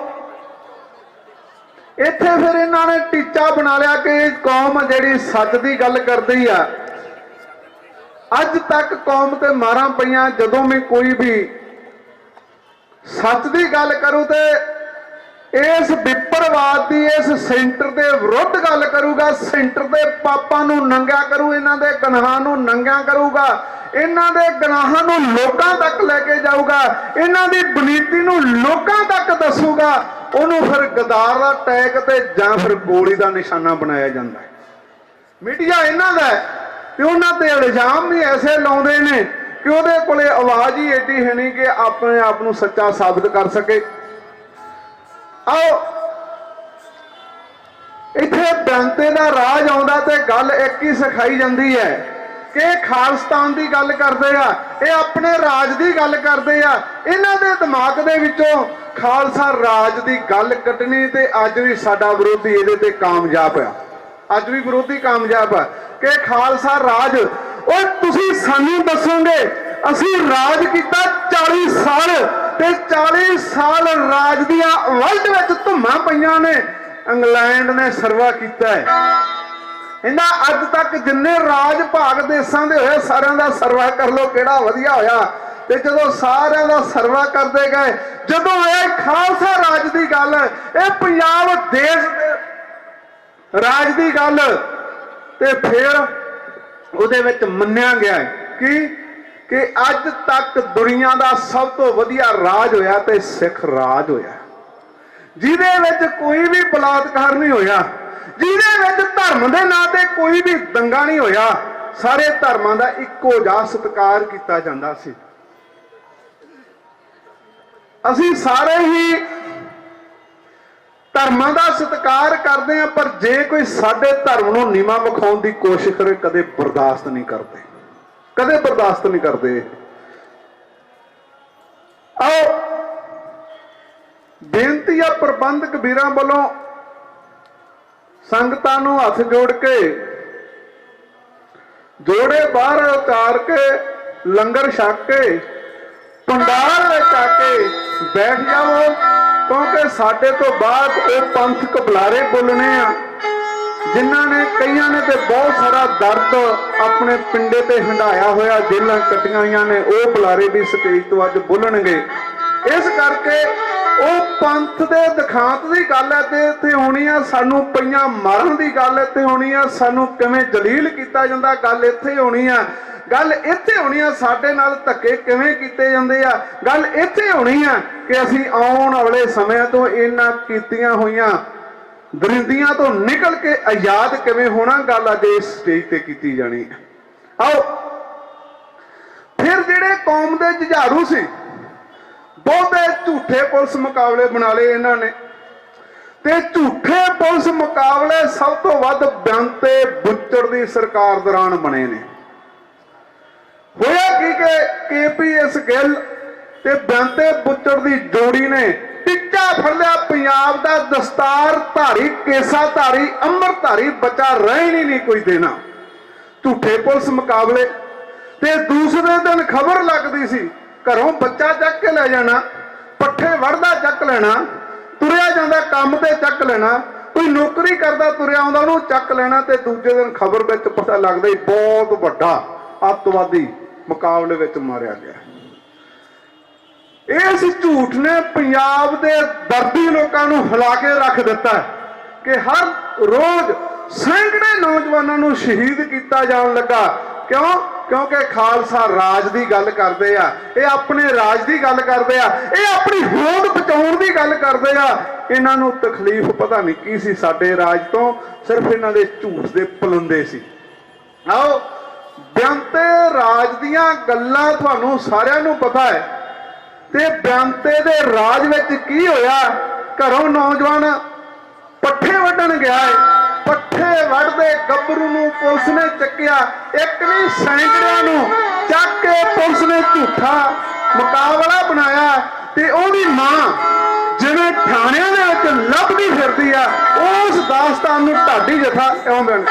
ਇੱਥੇ ਫਿਰ ਇਹਨਾਂ ਨੇ ਟੀਚਾ ਬਣਾ ਲਿਆ ਕਿ ਕੌਮ ਜਿਹੜੀ ਸੱਚ ਦੀ ਗੱਲ ਕਰਦੀ ਆ। ਅੱਜ ਤੱਕ ਕੌਮ ਤੇ ਮਾਰਾਂ ਪਈਆਂ, ਜਦੋਂ ਵੀ ਕੋਈ ਵੀ ਸੱਚ ਦੀ ਗੱਲ ਕਰੂ ਤੇ ਇਸ ਵਿਪਰਵਾਦ ਦੀ, ਇਸ ਸੈਂਟਰ ਦੇ ਵਿਰੁੱਧ ਗੱਲ ਕਰੂਗਾ, ਸੈਂਟਰ ਦੇ ਪਾਪਾਂ ਨੂੰ ਨੰਗਾ ਕਰੂ, ਇਹਨਾਂ ਦੇ ਗੁਨਾਹਾਂ ਨੂੰ ਨੰਗਾ ਕਰੂਗਾ, ਇਹਨਾਂ ਦੇ ਗੁਨਾਹਾਂ ਨੂੰ ਲੋਕਾਂ ਤੱਕ ਲੈ ਕੇ ਜਾਊਗਾ, ਇਹਨਾਂ ਦੀ ਬਨੀਤੀ ਨੂੰ ਲੋਕਾਂ ਤੱਕ ਦੱਸੂਗਾ, ਉਹਨੂੰ ਫਿਰ ਗਦਾਰ ਦਾ ਟੈਗ ਤੇ ਜਾਂ ਫਿਰ ਗੋਲੀ ਦਾ ਨਿਸ਼ਾਨਾ ਬਣਾਇਆ ਜਾਂਦਾ ਹੈ। ਮੀਡੀਆ ਇਹਨਾਂ ਦਾ ਤੇ ਉਹਨਾਂ ਤੇ ਇਲਜ਼ਾਮ ਵੀ ਐਸੇ ਲਾਉਂਦੇ ਨੇ ਕਿ ਉਹਦੇ ਕੋਲੇ ਆਵਾਜ਼ ਹੀ ਏਡੀ ਹੈ ਨਹੀਂ ਕਿ ਆਪਣੇ ਆਪ ਨੂੰ ਸੱਚਾ ਸਾਬਤ ਕਰ ਸਕੇ। ਆਓ ਇੱਥੇ ਬੈਂਤੇ ਦਾ ਰਾਜ ਆਉਂਦਾ ਤੇ ਗੱਲ ਇੱਕ ਹੀ ਸਿਖਾਈ ਜਾਂਦੀ ਹੈ ਕਿ ਇਹ ਖਾਲਿਸਤਾਨ ਦੀ ਗੱਲ ਕਰਦੇ ਆ, ਇਹ ਆਪਣੇ ਰਾਜ ਦੀ ਗੱਲ ਕਰਦੇ ਆ। ਇਹਨਾਂ ਦੇ ਦਿਮਾਗ ਦੇ ਵਿੱਚੋਂ ਖਾਲਸਾ ਰਾਜ ਦੀ ਗੱਲ ਕੱਢਣੀ, ਤੇ ਅੱਜ ਵੀ ਸਾਡਾ ਵਿਰੋਧੀ ਇਹਦੇ ਤੇ ਕਾਮਯਾਬ ਆ। ਅੱਜ ਵੀ ਵਿਰੋਧੀ ਕਾਮਯਾਬ ਆ ਕਿ ਖਾਲਸਾ ਰਾਜ, ਉਹ ਤੁਸੀਂ ਸਾਨੂੰ ਦੱਸੋਗੇ ਅਸੀਂ ਰਾਜ ਕੀਤਾ 40 ਸਾਲ ਤੇ 40 ਸਾਲ ਰਾਜ ਦੀਆਂ ਵਰਲਡ ਵਿੱਚ ਧੁੰਮਾਂ ਪਈਆਂ ਨੇ। ਇੰਗਲੈਂਡ ਨੇ ਸਰਵਾ ਕੀਤਾ ਹੈ। ਇਹਨਾਂ ਅੱਜ ਤੱਕ ਜਿੰਨੇ ਰਾਜ ਭਾਗ ਦੇਸ਼ਾਂ ਦੇ ਹੋਏ ਸਾਰਿਆਂ ਦਾ ਸਰਵਾ ਕਰ ਲੋ, ਕਿਹੜਾ ਵਧੀਆ ਹੋਇਆ। ਤੇ ਜਦੋਂ ਸਾਰਿਆਂ ਦਾ ਸਰਵਾ ਕਰਦੇ ਗਏ, ਜਦੋਂ ਇਹ ਖਾਲਸਾ ਰਾਜ ਦੀ ਗੱਲ, ਇਹ ਪੰਜਾਬ ਦੇਸ਼ ਦੇ ਰਾਜ ਦੀ ਗੱਲ, ਤੇ ਫਿਰ ਉਹਦੇ ਵਿੱਚ ਮੰਨਿਆ ਗਿਆ ਕਿ ਅੱਜ ਤੱਕ ਦੁਨੀਆ ਦਾ ਸਭ ਤੋਂ ਵਧੀਆ ਰਾਜ ਹੋਇਆ ਤੇ ਸਿੱਖ ਰਾਜ ਹੋਇਆ, ਜਿਹਦੇ ਵਿੱਚ ਕੋਈ ਵੀ ਬਲਾਤਕਾਰ ਨਹੀਂ ਹੋਇਆ, ਜਿਹਦੇ ਵਿੱਚ ਧਰਮ ਦੇ ਨਾਂ ਤੇ ਕੋਈ ਵੀ ਦੰਗਾ ਨਹੀਂ ਹੋਇਆ। ਸਾਰੇ ਧਰਮਾਂ ਦਾ ਇੱਕੋ ਜਿਹਾ ਸਤਿਕਾਰ ਕੀਤਾ ਜਾਂਦਾ ਸੀ। ਅਸੀਂ ਸਾਰੇ ਹੀ ਧਰਮਾਂ ਦਾ ਸਤਿਕਾਰ ਕਰਦੇ ਹਾਂ, ਪਰ ਜੇ ਕੋਈ ਸਾਡੇ ਧਰਮ ਨੂੰ ਨੀਵਾਂ ਵਿਖਾਉਣ ਦੀ ਕੋਸ਼ਿਸ਼ ਕਰੇ, ਕਦੇ ਬਰਦਾਸ਼ਤ ਨਹੀਂ ਕਰਦੇ, ਕਦੇ ਬਰਦਾਸ਼ਤ ਨਹੀਂ ਕਰਦੇ। ਆਓ ਬੇਨਤੀ ਆ ਪ੍ਰਬੰਧਕ ਵੀਰਾਂ ਵੱਲੋਂ ਸੰਗਤਾਂ ਨੂੰ ਹੱਥ ਜੋੜ ਕੇ, ਜੋੜੇ ਬਾਹਰ ਉਤਾਰ ਕੇ, ਲੰਗਰ ਛਕ ਕੇ ਪੰਡਾਲ ਵਿੱਚ ਆ ਕੇ ਬੈਠ ਜਾਵੋ, ਕਿਉਂਕਿ ਸਾਡੇ ਤੋਂ ਬਾਅਦ ਉਹ ਪੰਥਕ ਬੁਲਾਰੇ ਬੋਲਣੇ ਆ ਜਿਨ੍ਹਾਂ ਨੇ, ਕਈਆਂ ਨੇ ਤੇ ਬਹੁਤ ਸਾਰਾ ਦਰਦ ਆਪਣੇ ਪਿੰਡੇ ਤੇ ਹੰਢਾਇਆ ਹੋਇਆ, ਜੇਲਾਂ ਕੱਟੀਆਂ ਹੋਈਆਂ ਨੇ, ਉਹ ਬੁਲਾਰੇ ਵੀ ਸਟੇਜ ਤੋਂ ਅੱਜ ਬੋਲਣਗੇ। ਇਸ ਕਰਕੇ ਉਹ ਪੰਥ ਦੇ ਦਿਖਾਂਤ ਦੀ ਗੱਲ ਹੈ ਤੇ ਇੱਥੇ ਹੋਣੀ ਆ, ਸਾਨੂੰ ਪਈਆਂ ਮਾਰਨ ਦੀ ਗੱਲ ਇੱਥੇ ਹੋਣੀ ਆ, ਸਾਨੂੰ ਕਿਵੇਂ ਜਲੀਲ ਕੀਤਾ ਜਾਂਦਾ ਗੱਲ ਇੱਥੇ ਹੋਣੀ ਆ, ਗੱਲ ਇੱਥੇ ਹੋਣੀ ਆ, ਸਾਡੇ ਨਾਲ ਧੱਕੇ ਕਿਵੇਂ ਕੀਤੇ ਜਾਂਦੇ ਆ ਗੱਲ ਇੱਥੇ ਹੋਣੀ ਆ, ਕਿ ਅਸੀਂ ਆਉਣ ਵਾਲੇ ਸਮੇਂ ਤੋਂ ਇਹਨਾਂ ਕੀਤੀਆਂ ਹੋਈਆਂ ਦਰਿੰਦੀਆਂ ਤੋਂ ਨਿਕਲ ਕੇ ਆਜ਼ਾਦ ਕਿਵੇਂ ਹੋਣਾ, ਗੱਲ ਅੱਜ ਇਸ ਸਟੇਜ ਤੇ ਕੀਤੀ ਜਾਣੀ ਹੈ। ਆਓ ਫਿਰ ਜਿਹੜੇ ਕੌਮ ਦੇ ਜੁਝਾਰੂ ਸੀ, ਬਹੁਤੇ ਝੂਠੇ ਪੁਲਿਸ ਮੁਕਾਬਲੇ ਬਣਾ ਲਏ ਇਹਨਾਂ ਨੇ, ਤੇ ਝੂਠੇ ਪੁਲਿਸ ਮੁਕਾਬਲੇ ਸਭ ਤੋਂ ਵੱਧ ਬੇਅੰਤੇ ਬੁੱਚੜ ਦੀ ਸਰਕਾਰ ਦੌਰਾਨ ਬਣੇ ਨੇ। ਹੋਇਆ ਕੀ ਕਿ KPS ਗਿੱਲ ਤੇ ਬੇਅੰਤੇ ਬੁੱਚੜ ਦੀ ਜੋੜੀ ਨੇ ਟਿੱਚਾ ਫੜ ਲਿਆ, ਪੰਜਾਬ ਦਾ ਦਸਤਾਰ ਧਾਰੀ, ਕੇਸਾ ਧਾਰੀ, ਅੰਮ੍ਰਿਤਧਾਰੀ ਬੱਚਾ ਰਹਿਣ ਹੀ ਨਹੀਂ ਕੋਈ ਦੇਣਾ। ਝੂਠੇ ਪੁਲਿਸ ਮੁਕਾਬਲੇ ਤੇ ਦੂਸਰੇ ਦਿਨ ਖਬਰ ਲੱਗਦੀ ਸੀ ਘਰੋਂ ਬੱਚਾ ਚੱਕ ਕੇ ਲੈ ਜਾਣਾ, ਪੱਠੇ ਵੜਦਾ ਚੱਕ ਲੈਣਾ, ਤੁਰਿਆ ਜਾਂਦਾ ਕੰਮ ਤੇ ਚੱਕ ਲੈਣਾ, ਕੋਈ ਨੌਕਰੀ ਕਰਦਾ ਤੁਰਿਆ ਆਉਂਦਾ ਉਹਨੂੰ ਚੱਕ ਲੈਣਾ, ਤੇ ਦੂਜੇ ਦਿਨ ਖਬਰ ਵਿੱਚ ਪਤਾ ਲੱਗਦਾ ਹੀ ਬਹੁਤ ਵੱਡਾ ਅੱਤਵਾਦੀ ਮੁਕਾਬਲੇ ਵਿੱਚ ਮਾਰਿਆ ਗਿਆ। ਇਸ ਝੂਠ ਨੇ ਪੰਜਾਬ ਦੇ ਦਰਦੀ ਲੋਕਾਂ ਨੂੰ ਹਿਲਾ ਕੇ ਰੱਖ ਦਿੱਤਾ ਕਿ ਹਰ ਰੋਜ਼ ਸੈਂਕੜੇ ਨੌਜਵਾਨਾਂ ਨੂੰ ਸ਼ਹੀਦ ਕੀਤਾ ਜਾਣ ਲੱਗਾ। ਕਿਉਂ? ਕਿਉਂਕਿ ਖਾਲਸਾ ਰਾਜ ਦੀ ਗੱਲ ਕਰਦੇ ਆ, ਇਹ ਆਪਣੇ ਰਾਜ ਦੀ ਗੱਲ ਕਰਦੇ ਆ, ਇਹ ਆਪਣੀ ਹੋਂਦ ਬਚਾਉਣ ਦੀ ਗੱਲ ਕਰਦੇ ਆ। ਇਹਨਾਂ ਨੂੰ ਤਕਲੀਫ ਪਤਾ ਨਹੀਂ ਕੀ ਸੀ ਸਾਡੇ ਰਾਜ ਤੋਂ, ਸਿਰਫ ਇਹਨਾਂ ਦੇ ਝੂਠ ਦੇ ਪਲੰਦੇ ਸੀ। ਆਓ ਬੇਅੰਤੇ ਰਾਜ ਦੀਆਂ ਗੱਲਾਂ ਤੁਹਾਨੂੰ ਸਾਰਿਆਂ ਨੂੰ ਪਤਾ ਹੈ। ਤੇ ਬੇਅੰਤੇ ਦੇ ਰਾਜ ਵਿੱਚ ਕੀ ਹੋਇਆ? ਘਰੋਂ ਨੌਜਵਾਨ ਪੱਠੇ ਵੱਢਣ ਗਿਆ ਹੈ, ਪੱਠੇ ਵੱਢਦੇ ਗੱਭਰੂ ਨੂੰ ਪੁਲਿਸ ਨੇ ਚੱਕਿਆ, ਇੱਕ ਨਹੀਂ ਸੈਂਕੜਿਆਂ ਨੂੰ ਚੱਕ ਕੇ ਪੁਲਿਸ ਨੇ ਝੂਠਾ ਮੁਕਾਬਲਾ ਬਣਾਇਆ। ਤੇ ਉਹਦੀ ਮਾਂ ਜਿਵੇਂ ਥਾਣਿਆਂ ਦੇ ਵਿੱਚ ਲੱਭਦੀ ਫਿਰਦੀ ਆ, ਉਸ ਦਾਸਤਾਨ ਨੂੰ ਢਾਡੀ ਜਥਾ ਇਉਂ ਬਿਆਨ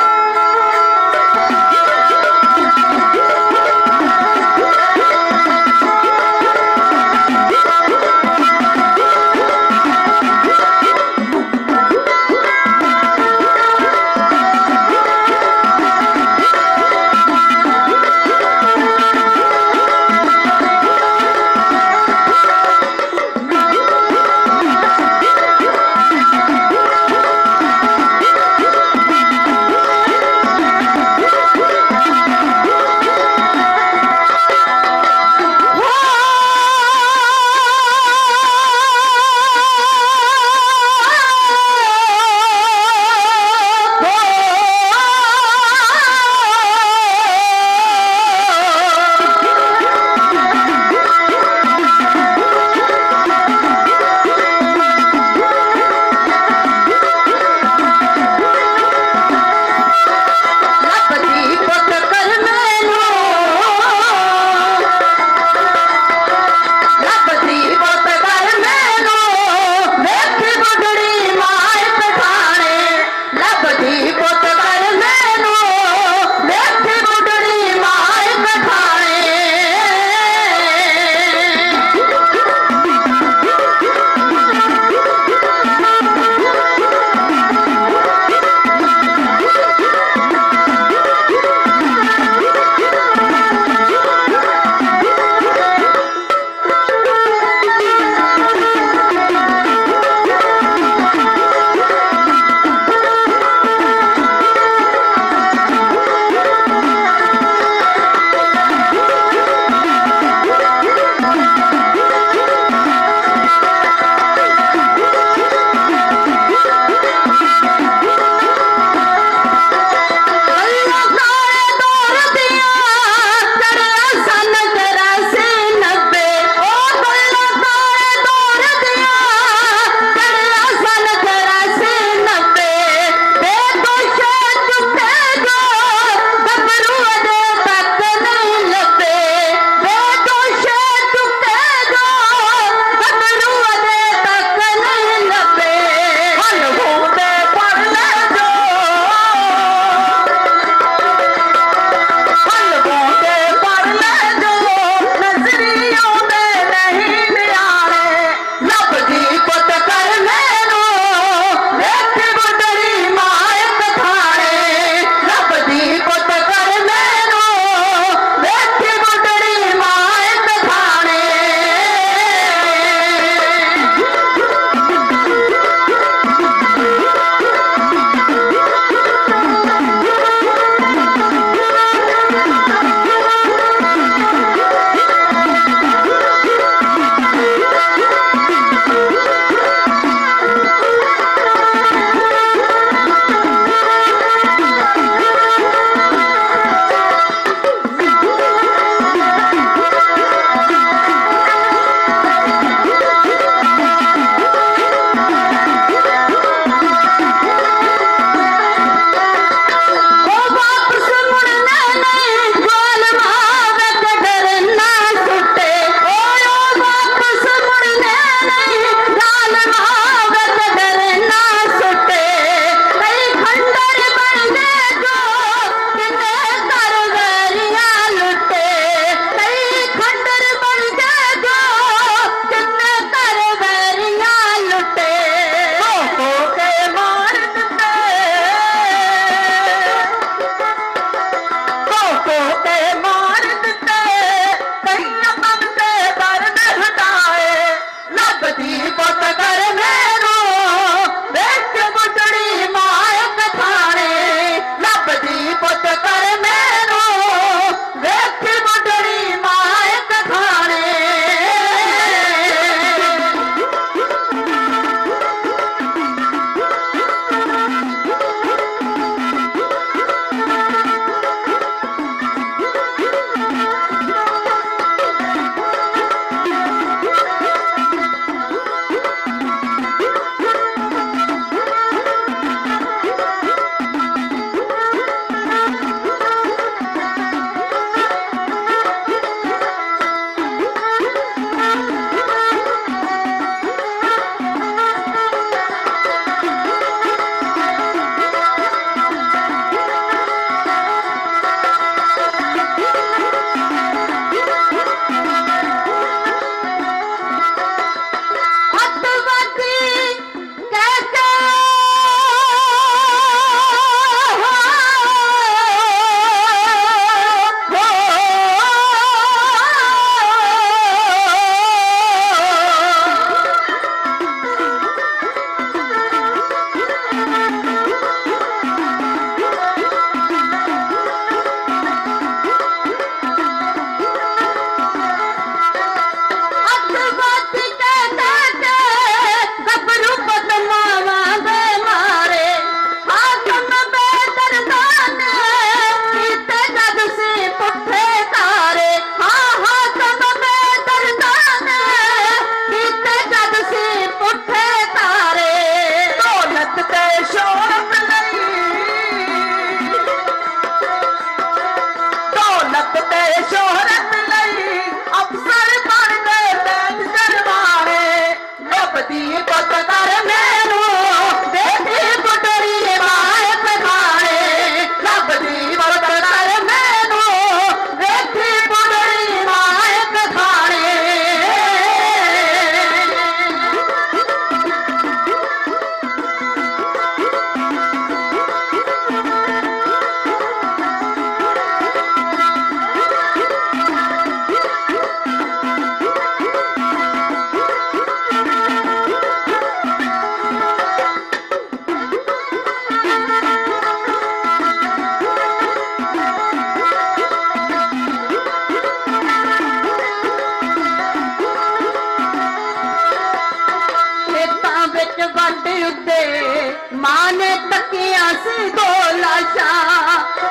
तकिया सी दो लाशा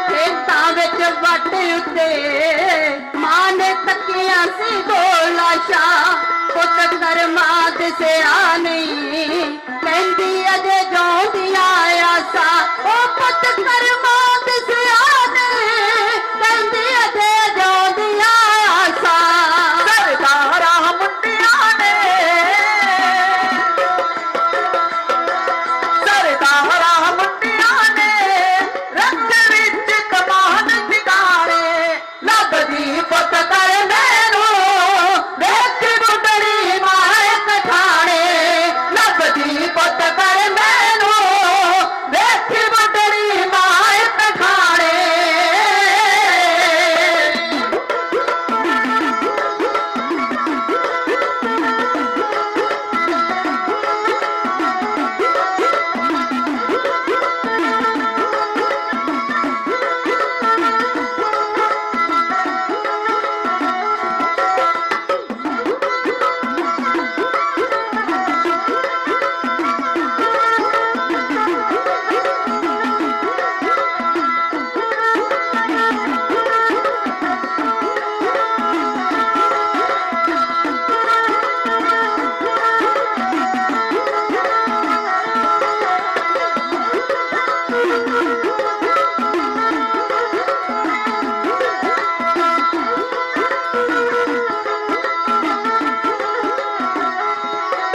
खेतां विच वट उत्ते मां ने तकिया सी दो लाशा पुत कर्मा दिसिया नहीं कहंदी अजे जोंदिया आसा ओ पुत कर्मा दिसिया नहीं कहंदी अजे जोंदिया आसा सरदारा मुंडिया ने सरदारा मुंडिया ने रंग विच कमान दिगारे लभदी पुत कर मैनू वेख बुढ़ड़ी माए कठाणे लभदी पुत कर मैनू वेख बुढ़ड़ी माए कठाणे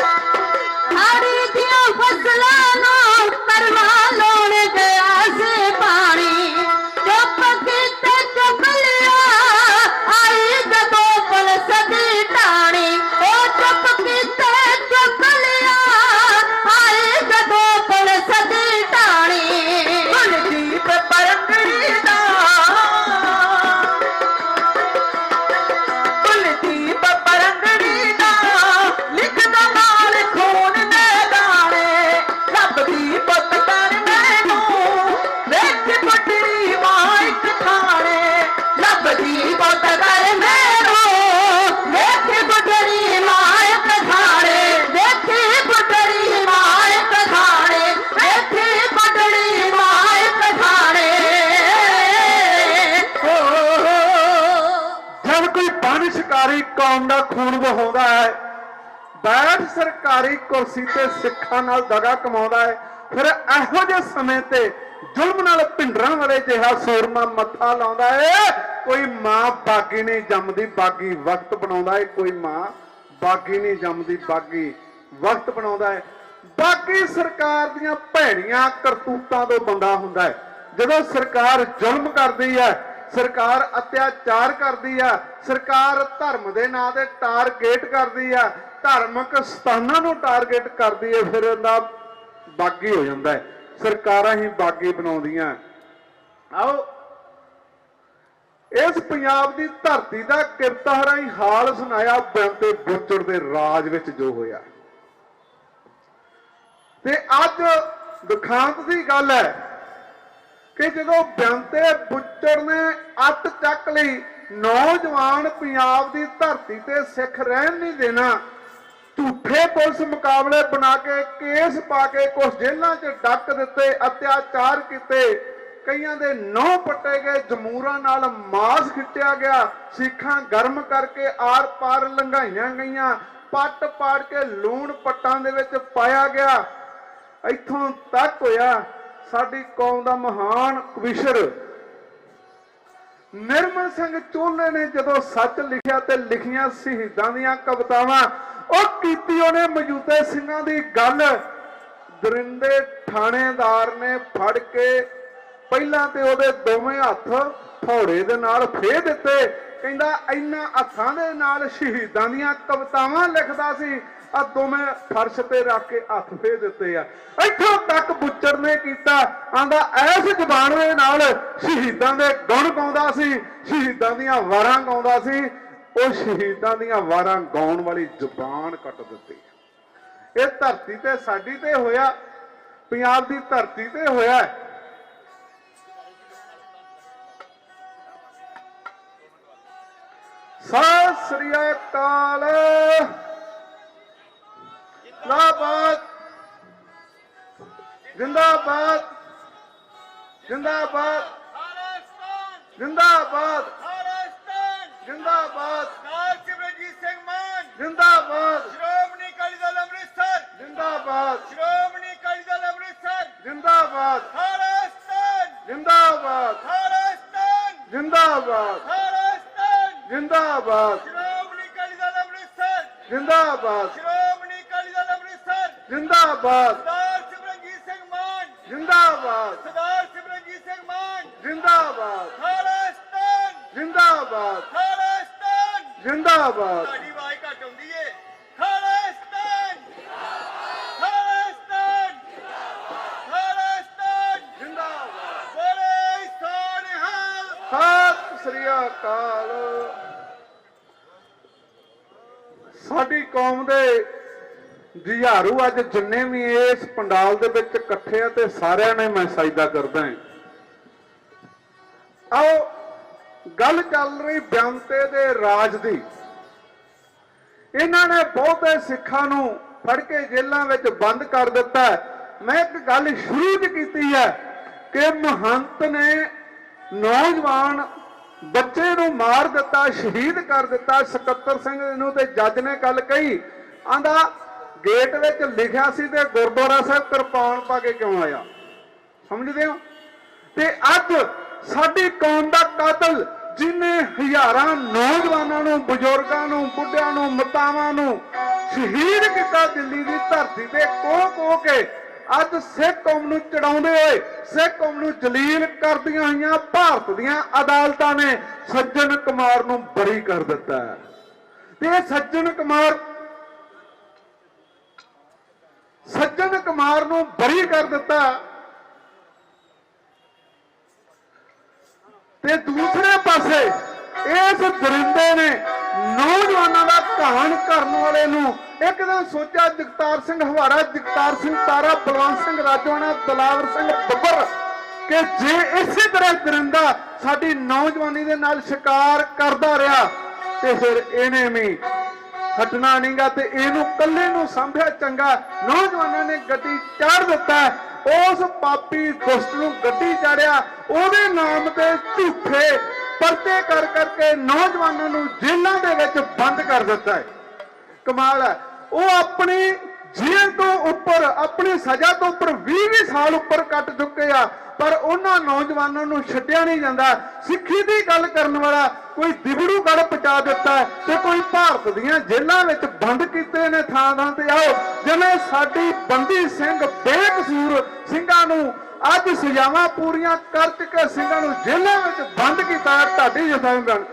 हाड़ी दिया फसलां नूं करवा लाउण गया से पानी चुप कीते चुप लिया आई जदों पुलिस दी टाणी ओ चुप कीते चुप लिया आई जदों पुलिस दी टाणी कुलदीप परंगड़ी दा कुलदीप परंगड़ी दा लिखदा नाल खून दे दाने लभदी पुत कर मैनू वेख बुढ़ड़ी मां इक थाणे लभदी पुत कर मैनू वेख बुढ़ड़ी मां इक थाणे वेख बुढ़ड़ी मां इक थाणे वेख बुढ़ड़ी मां इक थाणे हो जब कोई बनशकारी कौम का खून बहाਉਂਦਾ है बैठ सरकारी कुर्सी ते सिखां नाल दगा कमाਉਂਦਾ है फिर ਇਹੋ ਜਿਹੇ ਸਮੇਂ ਤੇ ਜ਼ੁਲਮ ਨਾਲ ਭਿੰਡਰਾਂ ਵਾਲੇ ਜਿਹਾ ਸੂਰਮਾ ਮੱਥਾ ਲਾਉਂਦਾ ਹੈ ਕੋਈ ਮਾਂ ਬਾਗੀ ਨਹੀਂ ਜੰਮਦੀ ਬਾਗੀ ਵਕਤ ਬਣਾਉਂਦਾ ਹੈ ਕੋਈ ਮਾਂ ਬਾਗੀ ਨਹੀਂ ਜੰਮਦੀ ਬਾਗੀ ਵਕਤ ਬਣਾਉਂਦਾ ਹੈ ਬਾਕੀ ਸਰਕਾਰ ਦੀਆਂ ਭੈੜੀਆਂ ਕਰਤੂਤਾਂ ਤੋਂ ਬੰਦਾ ਹੁੰਦਾ ਹੈ ਜਦੋਂ ਸਰਕਾਰ ਜ਼ੁਲਮ ਕਰਦੀ ਹੈ ਸਰਕਾਰ ਅਤਿਆਚਾਰ ਕਰਦੀ ਆ ਸਰਕਾਰ ਧਰਮ ਦੇ ਨਾਂ ਤੇ ਟਾਰਗੇਟ ਕਰਦੀ ਆ ਧਾਰਮਿਕ ਸਥਾਨਾਂ ਨੂੰ ਟਾਰਗੇਟ ਕਰਦੀ ਹੈ ਫਿਰ ਇਹਦਾ ਬਾਗੀ ਹੋ ਜਾਂਦਾ ਹੈ ਸਰਕਾਰਾਂ ਹੀ ਬਾਗੀ ਬਣਾਉਂਦੀਆਂ ਆਓ ਇਸ ਪੰਜਾਬ ਦੀ ਧਰਤੀ ਦਾ ਕਿਰਤਾਰਾਂ ਹੀ ਹਾਲ ਸੁਣਾਇਆ ਬੰਤੇ ਬੁੱਚੜ ਦੇ ਰਾਜ ਵਿੱਚ ਜੋ ਹੋਇਆ ਤੇ ਅੱਜ ਦੁਖਾਂਤ ਦੀ ਗੱਲ ਹੈ ਕਿ ਜਦੋਂ ਬੰਤੇ ਬੁੱਚੜ ਨੇ ਅੱਤ ਚੱਕ ਲਈ ਨੌਜਵਾਨ ਪੰਜਾਬ ਦੀ ਧਰਤੀ ਤੇ ਸਿੱਖ ਰਹਿਣ ਨਹੀਂ ਦੇਣਾ ਝੂਠੇ ਪੁਲਿਸ ਮੁਕਾਬਲੇ ਬਣਾ ਕੇ ਕੇਸ ਪਾ ਕੇ ਕੁਝ ਜੇਲ੍ਹਾਂ 'ਚ ਡੱਕ ਦਿੱਤੇ ਅਤਿਆਚਾਰ ਕੀਤੇ ਕਈਆਂ ਦੇ ਨਹੁੰ ਪੱਟੇ ਗਏ ਜਮੂਰਾਂ ਨਾਲ ਮਾਸ ਖਿੱਟਿਆ ਗਿਆ ਸਿੱਖਾਂ ਗਰਮ ਕਰਕੇ ਆਰ ਪਾਰ ਲੰਘਾਈਆਂ ਗਈਆਂ ਪੱਟ ਪਾੜ ਕੇ ਲੂਣ ਪੱਟਾਂ ਦੇ ਵਿੱਚ ਪਾਇਆ ਗਿਆ ਇੱਥੋਂ ਤੱਕ ਹੋਇਆ ਸਾਡੀ ਕੌਮ ਦਾ ਮਹਾਨ ਕਵੀਸ਼ਰ ਨਿਰਮਲ ਸਿੰਘ ਚੋਲੇ ਨੇ ਜਦੋਂ ਸੱਚ ਲਿਖਿਆ ਤੇ ਲਿਖੀਆਂ ਸ਼ਹੀਦਾਂ ਦੀਆਂ ਕਵਿਤਾਵਾਂ ਉਹ ਕੀਤੀ ਉਹਨੇ ਮੌਜੂਦਾ ਸਿੰਘਾਂ ਦੀ ਗੱਲ ਦਰਿੰਦੇ ਥਾਣੇਦਾਰ ਨੇ ਫੜ ਕੇ ਪਹਿਲਾਂ ਤੇ ਉਹਦੇ ਦੋਵੇਂ ਹੱਥ ਫੌੜੇ ਦੇ ਨਾਲ ਫੇਹ ਦਿੱਤੇ ਕਹਿੰਦਾ ਇੰਨਾ ਹੱਥਾਂ ਦੇ ਨਾਲ ਸ਼ਹੀਦਾਂ ਦੀਆਂ ਕਵਿਤਾਵਾਂ ਲਿਖਦਾ ਸੀ ਆ ਦੋਵੇਂ ਫਰਸ਼ ਤੇ ਰੱਖ ਕੇ ਹੱਥ ਫੇਹ ਦਿੱਤੇ ਆ ਇੱਥੋਂ ਤੱਕ ਬੁੱਚੜ ਨੇ ਕੀਤਾ ਆਂਦਾ ਐਸ ਜ਼ਬਾਨ ਦੇ ਨਾਲ ਸ਼ਹੀਦਾਂ ਦੇ ਗੁਣ ਗਾਉਂਦਾ ਸੀ ਸ਼ਹੀਦਾਂ ਦੀਆਂ ਵਾਰਾਂ ਗਾਉਂਦਾ ਸੀ ਉਹ ਸ਼ਹੀਦਾਂ ਦੀਆਂ ਵਾਰਾਂ ਗਾਉਣ ਵਾਲੀ ਜ਼ੁਬਾਨ ਕੱਟ ਦਿੱਤੀ ਇਹ ਧਰਤੀ ਤੇ ਸਾਡੀ ਤੇ ਹੋਇਆ ਪੰਜਾਬ ਦੀ ਧਰਤੀ ਤੇ ਹੋਇਆ ਸਤਿ ਸ੍ਰੀ ਅਕਾਲ जिंदाबाद जिंदाबाद ਜਿੰਦਾਬਾਦ ਖਾਲਿਸਤਾਨ ਜਿੰਦਾਬਾਦ ਖਾਲਿਸਤਾਨ ਜਿੰਦਾਬਾਦ ਸਰਦਾਰ ਸਿਮਰਨਜੀਤ ਸਿੰਘ ਮਾਨ ਜਿੰਦਾਬਾਦ ਸ਼੍ਰੋਮਣੀ ਅਕਾਲੀ ਦਲ ਅੰਮ੍ਰਿਤਸਰ ਜਿੰਦਾਬਾਦ ਸ਼੍ਰੋਮਣੀ ਅਕਾਲੀ ਦਲ ਅੰਮ੍ਰਿਤਸਰ ਜਿੰਦਾਬਾਦ ਖਾਲਿਸਤਾਨ ਜਿੰਦਾਬਾਦ ਖਾਲਿਸਤਾਨ ਜਿੰਦਾਬਾਦ ਖਾਲਿਸਤਾਨ ਜਿੰਦਾਬਾਦ ਸ਼੍ਰੋਮਣੀ ਅਕਾਲੀ ਦਲ ਅੰਮ੍ਰਿਤਸਰ ਜਿੰਦਾਬਾਦ ਸ਼੍ਰੋਮਣੀ ਅਕਾਲੀ ਦਲ ਅੰਮ੍ਰਿਤਸਰ ਜਿੰਦਾਬਾਦ ਸਰਦਾਰ ਸਿਮਰਨਜੀਤ ਸਿੰਘ ਮਾਨ ਜਿੰਦਾਬਾਦ ਸਰਦਾਰ ਸਿਮਰਨਜੀਤ ਸਿੰਘ ਮਾਨ ਜਿੰਦਾਬਾਦ ਖਾਲਿਸਤਾਨ ਜਿੰਦਾਬਾਦ ਖਾਲਿਸਤਾਨ ਜਿੰਦਾਬਾਦ ਤੁਹਾਡੀ ਆਵਾਜ਼ ਘੱਟ ਆਉਂਦੀ ਏ ਖਾਲਿਸਤਾਨ ਖਾਲਿਸਤਾਨ ਖਾਲਿਸਤਾਨ ਜਿੰਦਾਬਾਦ ਬੋਲੇ ਸੋਨਿਹਾਲ ਸਤਿ ਸ੍ਰੀ ਅਕਾਲ। ਸਾਡੀ ਕੌਮ ਦੇ ਜੁਝਾਰੂ ਅੱਜ ਜਿੰਨੇ ਵੀ ਇਸ ਪੰਡਾਲ ਦੇ ਵਿੱਚ ਇਕੱਠੇ ਆ ਤੇ ਸਾਰਿਆਂ ਨੇ ਮੈਂ ਸਜਦਾ ਕਰਦਾ ਹਾਂ। ਆਓ ਗੱਲ ਚੱਲ ਰਹੀ ਬਿਆੰਤੇ ਦੇ ਰਾਜ ਦੀ। ਇਹਨਾਂ ਨੇ ਬਹੁਤੇ ਸਿੱਖਾਂ ਨੂੰ ਫੜ ਕੇ ਜੇਲ੍ਹਾਂ ਵਿੱਚ ਬੰਦ ਕਰ ਦਿੱਤਾ ਹੈ। ਮੈਂ ਇੱਕ ਗੱਲ ਸ਼ੁਰੂ ਚ ਕੀਤੀ ਹੈ ਕਿ ਮਹੰਤ ਨੇ ਨੌਜਵਾਨ ਬੱਚੇ ਨੂੰ ਮਾਰ ਦਿੱਤਾ, ਸ਼ਹੀਦ ਕਰ ਦਿੱਤਾ। ਸਕੱਤਰ ਸਿੰਘ ਨੂੰ ਤੇ ਜੱਜ ਨੇ ਗੱਲ ਕਹੀ, ਆਂਦਾ ਗੇਟ ਵਿੱਚ ਲਿਖਿਆ ਸੀ ਤੇ ਗੁਰਦੁਆਰਾ ਸਾਹਿਬ ਕਿਰਪਾਨ ਪਾ ਕੇ ਕਿਉਂ ਆਇਆ? ਸਮਝਦੇ ਹੋ? ਤੇ ਅੱਜ ਸਾਡੀ ਕੌਮ ਦਾ ਕਾਤਲ ਜਿਨੇ ਹਜ਼ਾਰਾਂ ਨੌਜਵਾਨਾਂ ਨੂੰ, ਬਜ਼ੁਰਗਾਂ ਨੂੰ, ਬੁੱਢਿਆਂ ਨੂੰ, ਮਾਤਾਵਾਂ ਨੂੰ ਸ਼ਹੀਦ ਕੀਤਾ ਦਿੱਲੀ ਦੀ ਧਰਤੀ ਤੇ ਕੋ ਕੇ ਅੱਜ ਸਿੱਖ ਕੌਮ ਨੂੰ ਚੜਾਉਂਦੇ ਹੋਏ, ਸਿੱਖ ਕੌਮ ਨੂੰ ਜਲੀਲ ਕਰਦੀਆਂ ਹੋਈਆਂ ਭਾਰਤ ਦੀਆਂ ਅਦਾਲਤਾਂ ਨੇ ਸੱਜਣ ਕੁਮਾਰ ਨੂੰ ਬਰੀ ਕਰ ਦਿੱਤਾ ਹੈ। ਤੇ ਇਹ ਸੱਜਣ ਕੁਮਾਰ ਨੂੰ ਬਰੀ ਕਰ ਦਿੱਤਾ। ਤੇ ਦੂਸਰੇ ਪਾਸੇ ਇਸ ਦਰਿੰਦੇ ਨੇ ਨੌਜਵਾਨਾਂ ਦਾ ਘਾਣ ਕਰਨ ਵਾਲੇ ਨੂੰ ਇੱਕ ਦਿਨ ਸੋਚਿਆ ਜਗਤਾਰ ਸਿੰਘ ਹਵਾਰਾ, ਜਗਤਾਰ ਸਿੰਘ ਤਾਰਾ, ਬਲਵੰਤ ਸਿੰਘ ਰਾਜੋਆਣਾ, ਦਲਾਵਰ ਸਿੰਘ ਬੱਬਰ ਕਿ ਜੇ ਇਸੇ ਤਰ੍ਹਾਂ ਦਰਿੰਦਾ ਸਾਡੀ ਨੌਜਵਾਨੀ ਦੇ ਨਾਲ ਸ਼ਿਕਾਰ ਕਰਦਾ ਰਿਹਾ ਤੇ ਫਿਰ ਇਹਨੇ ਵੀ ਹਟਣਾ ਨਹੀਂਗਾ ਤੇ ਇਹਨੂੰ ਕੱਲੇ ਨੂੰ ਸੰਭਿਆ ਚੰਗਾ। ਨੌਜਵਾਨਾਂ ਨੇ ਗੱਡੀ ਚਾੜ ਦਿੱਤਾ, ਉਸ ਪਾਪੀ ਦੁਸ਼ਟ ਨੂੰ ਗੱਡੀ ਚਾੜਿਆ, ਉਹਦੇ ਨਾਮ ਤੇ ਝੂਠੇ ਪਰਚੇ ਕਰ ਕਰਕੇ ਨੌਜਵਾਨਾਂ ਨੂੰ ਜੇਲ੍ਹਾਂ ਦੇ ਵਿੱਚ ਬੰਦ ਕਰ ਦਿੱਤਾ ਹੈ। ਕਮਾਲ ਹੈ, ਉਹ ਆਪਣੀ ਜੇਲ੍ਹ ਤੋਂ ਉੱਪਰ, ਆਪਣੀ ਸਜ਼ਾ ਤੋਂ ਉੱਪਰ 20 ਸਾਲ ਉੱਪਰ ਕੱਟ ਚੁੱਕੇ ਆ, ਪਰ ਉਹਨਾਂ ਨੌਜਵਾਨਾਂ ਨੂੰ ਛੱਡਿਆ ਨਹੀਂ ਜਾਂਦਾ। ਸਿੱਖੀ ਦੀ ਗੱਲ ਕਰਨ ਵਾਲਾ ਕੋਈ ਦਿਬੜੂਗੜ੍ਹ ਪਹੁੰਚਾ ਦਿੱਤਾ ਤੇ ਕੋਈ ਭਾਰਤ ਦੀਆਂ ਜੇਲ੍ਹਾਂ ਵਿੱਚ ਬੰਦ ਕੀਤੇ ਨੇ ਥਾਂ ਥਾਂ ਤੇ। ਆਓ ਜਿਵੇਂ ਸਾਡੀ ਬੰਦੀ ਸਿੰਘ ਬੇਕਸੂਰ ਸਿੰਘਾਂ ਨੂੰ ਅੱਜ ਸਜ਼ਾਵਾਂ ਪੂਰੀਆਂ ਕਰ ਚੁੱਕੇ ਸਿੰਘਾਂ ਨੂੰ ਜੇਲ੍ਹਾਂ ਵਿੱਚ ਬੰਦ ਕੀਤਾ, ਤੁਹਾਡੀ ਜਥੇਬੰਦੀ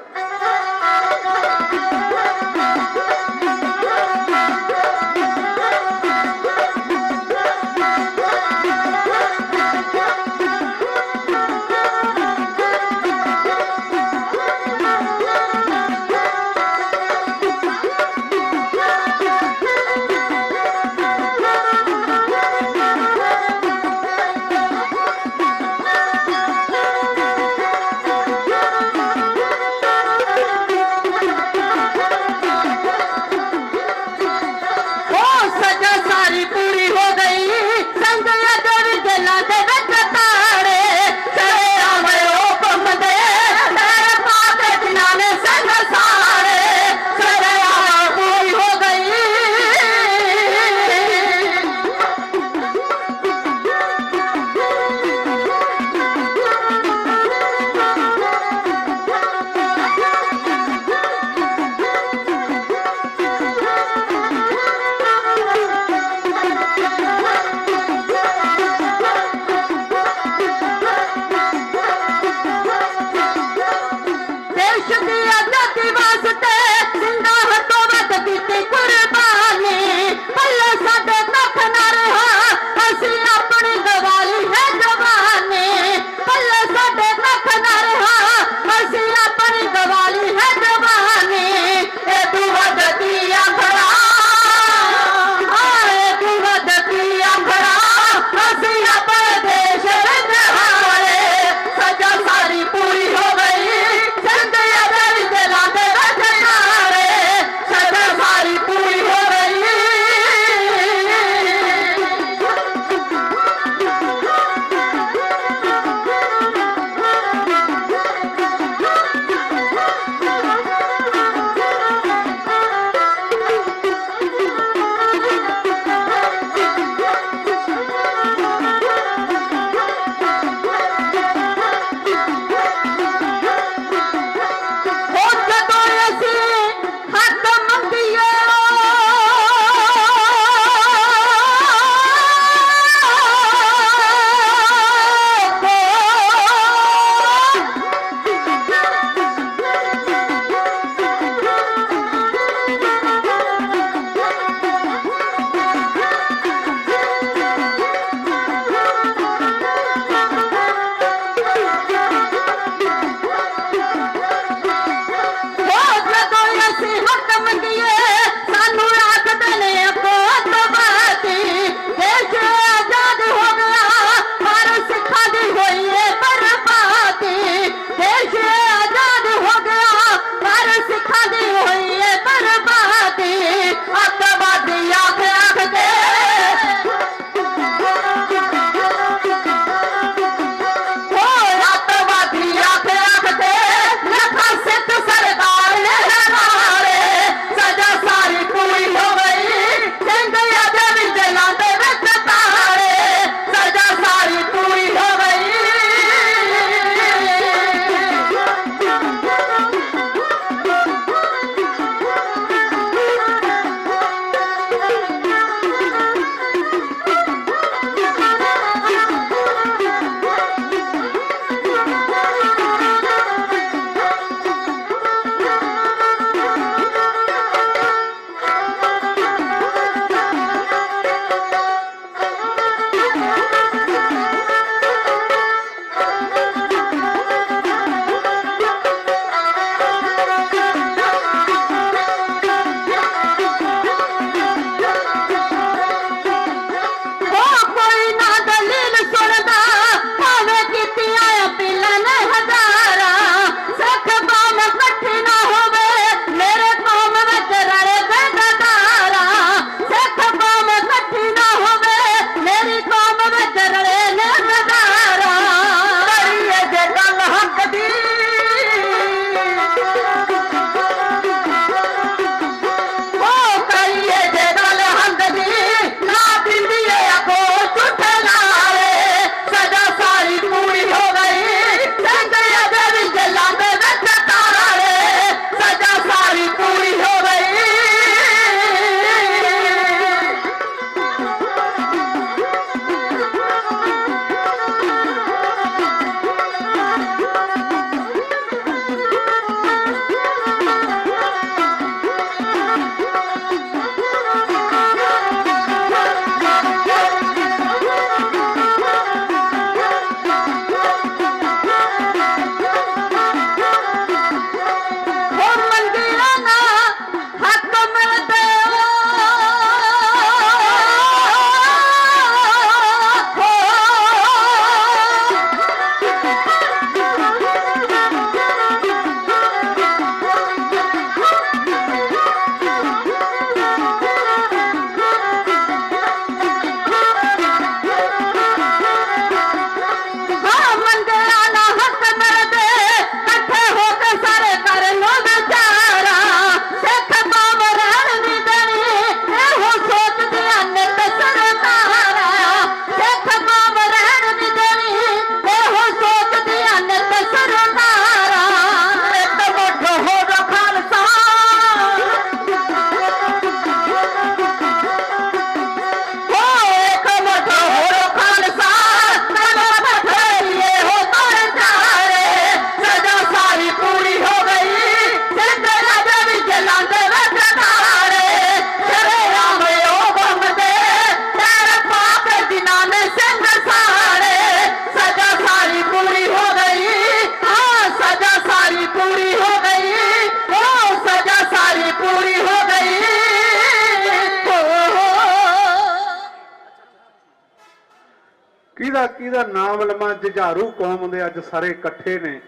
ਕਿਹਦਾ ਨਾਮ ਲਵਾਂ, ਜੁਝਾਰੂ ਕੌਮ ਦੇ ਅੱਜ ਸਾਰੇ ਇਕੱਠੇ ਨੇ।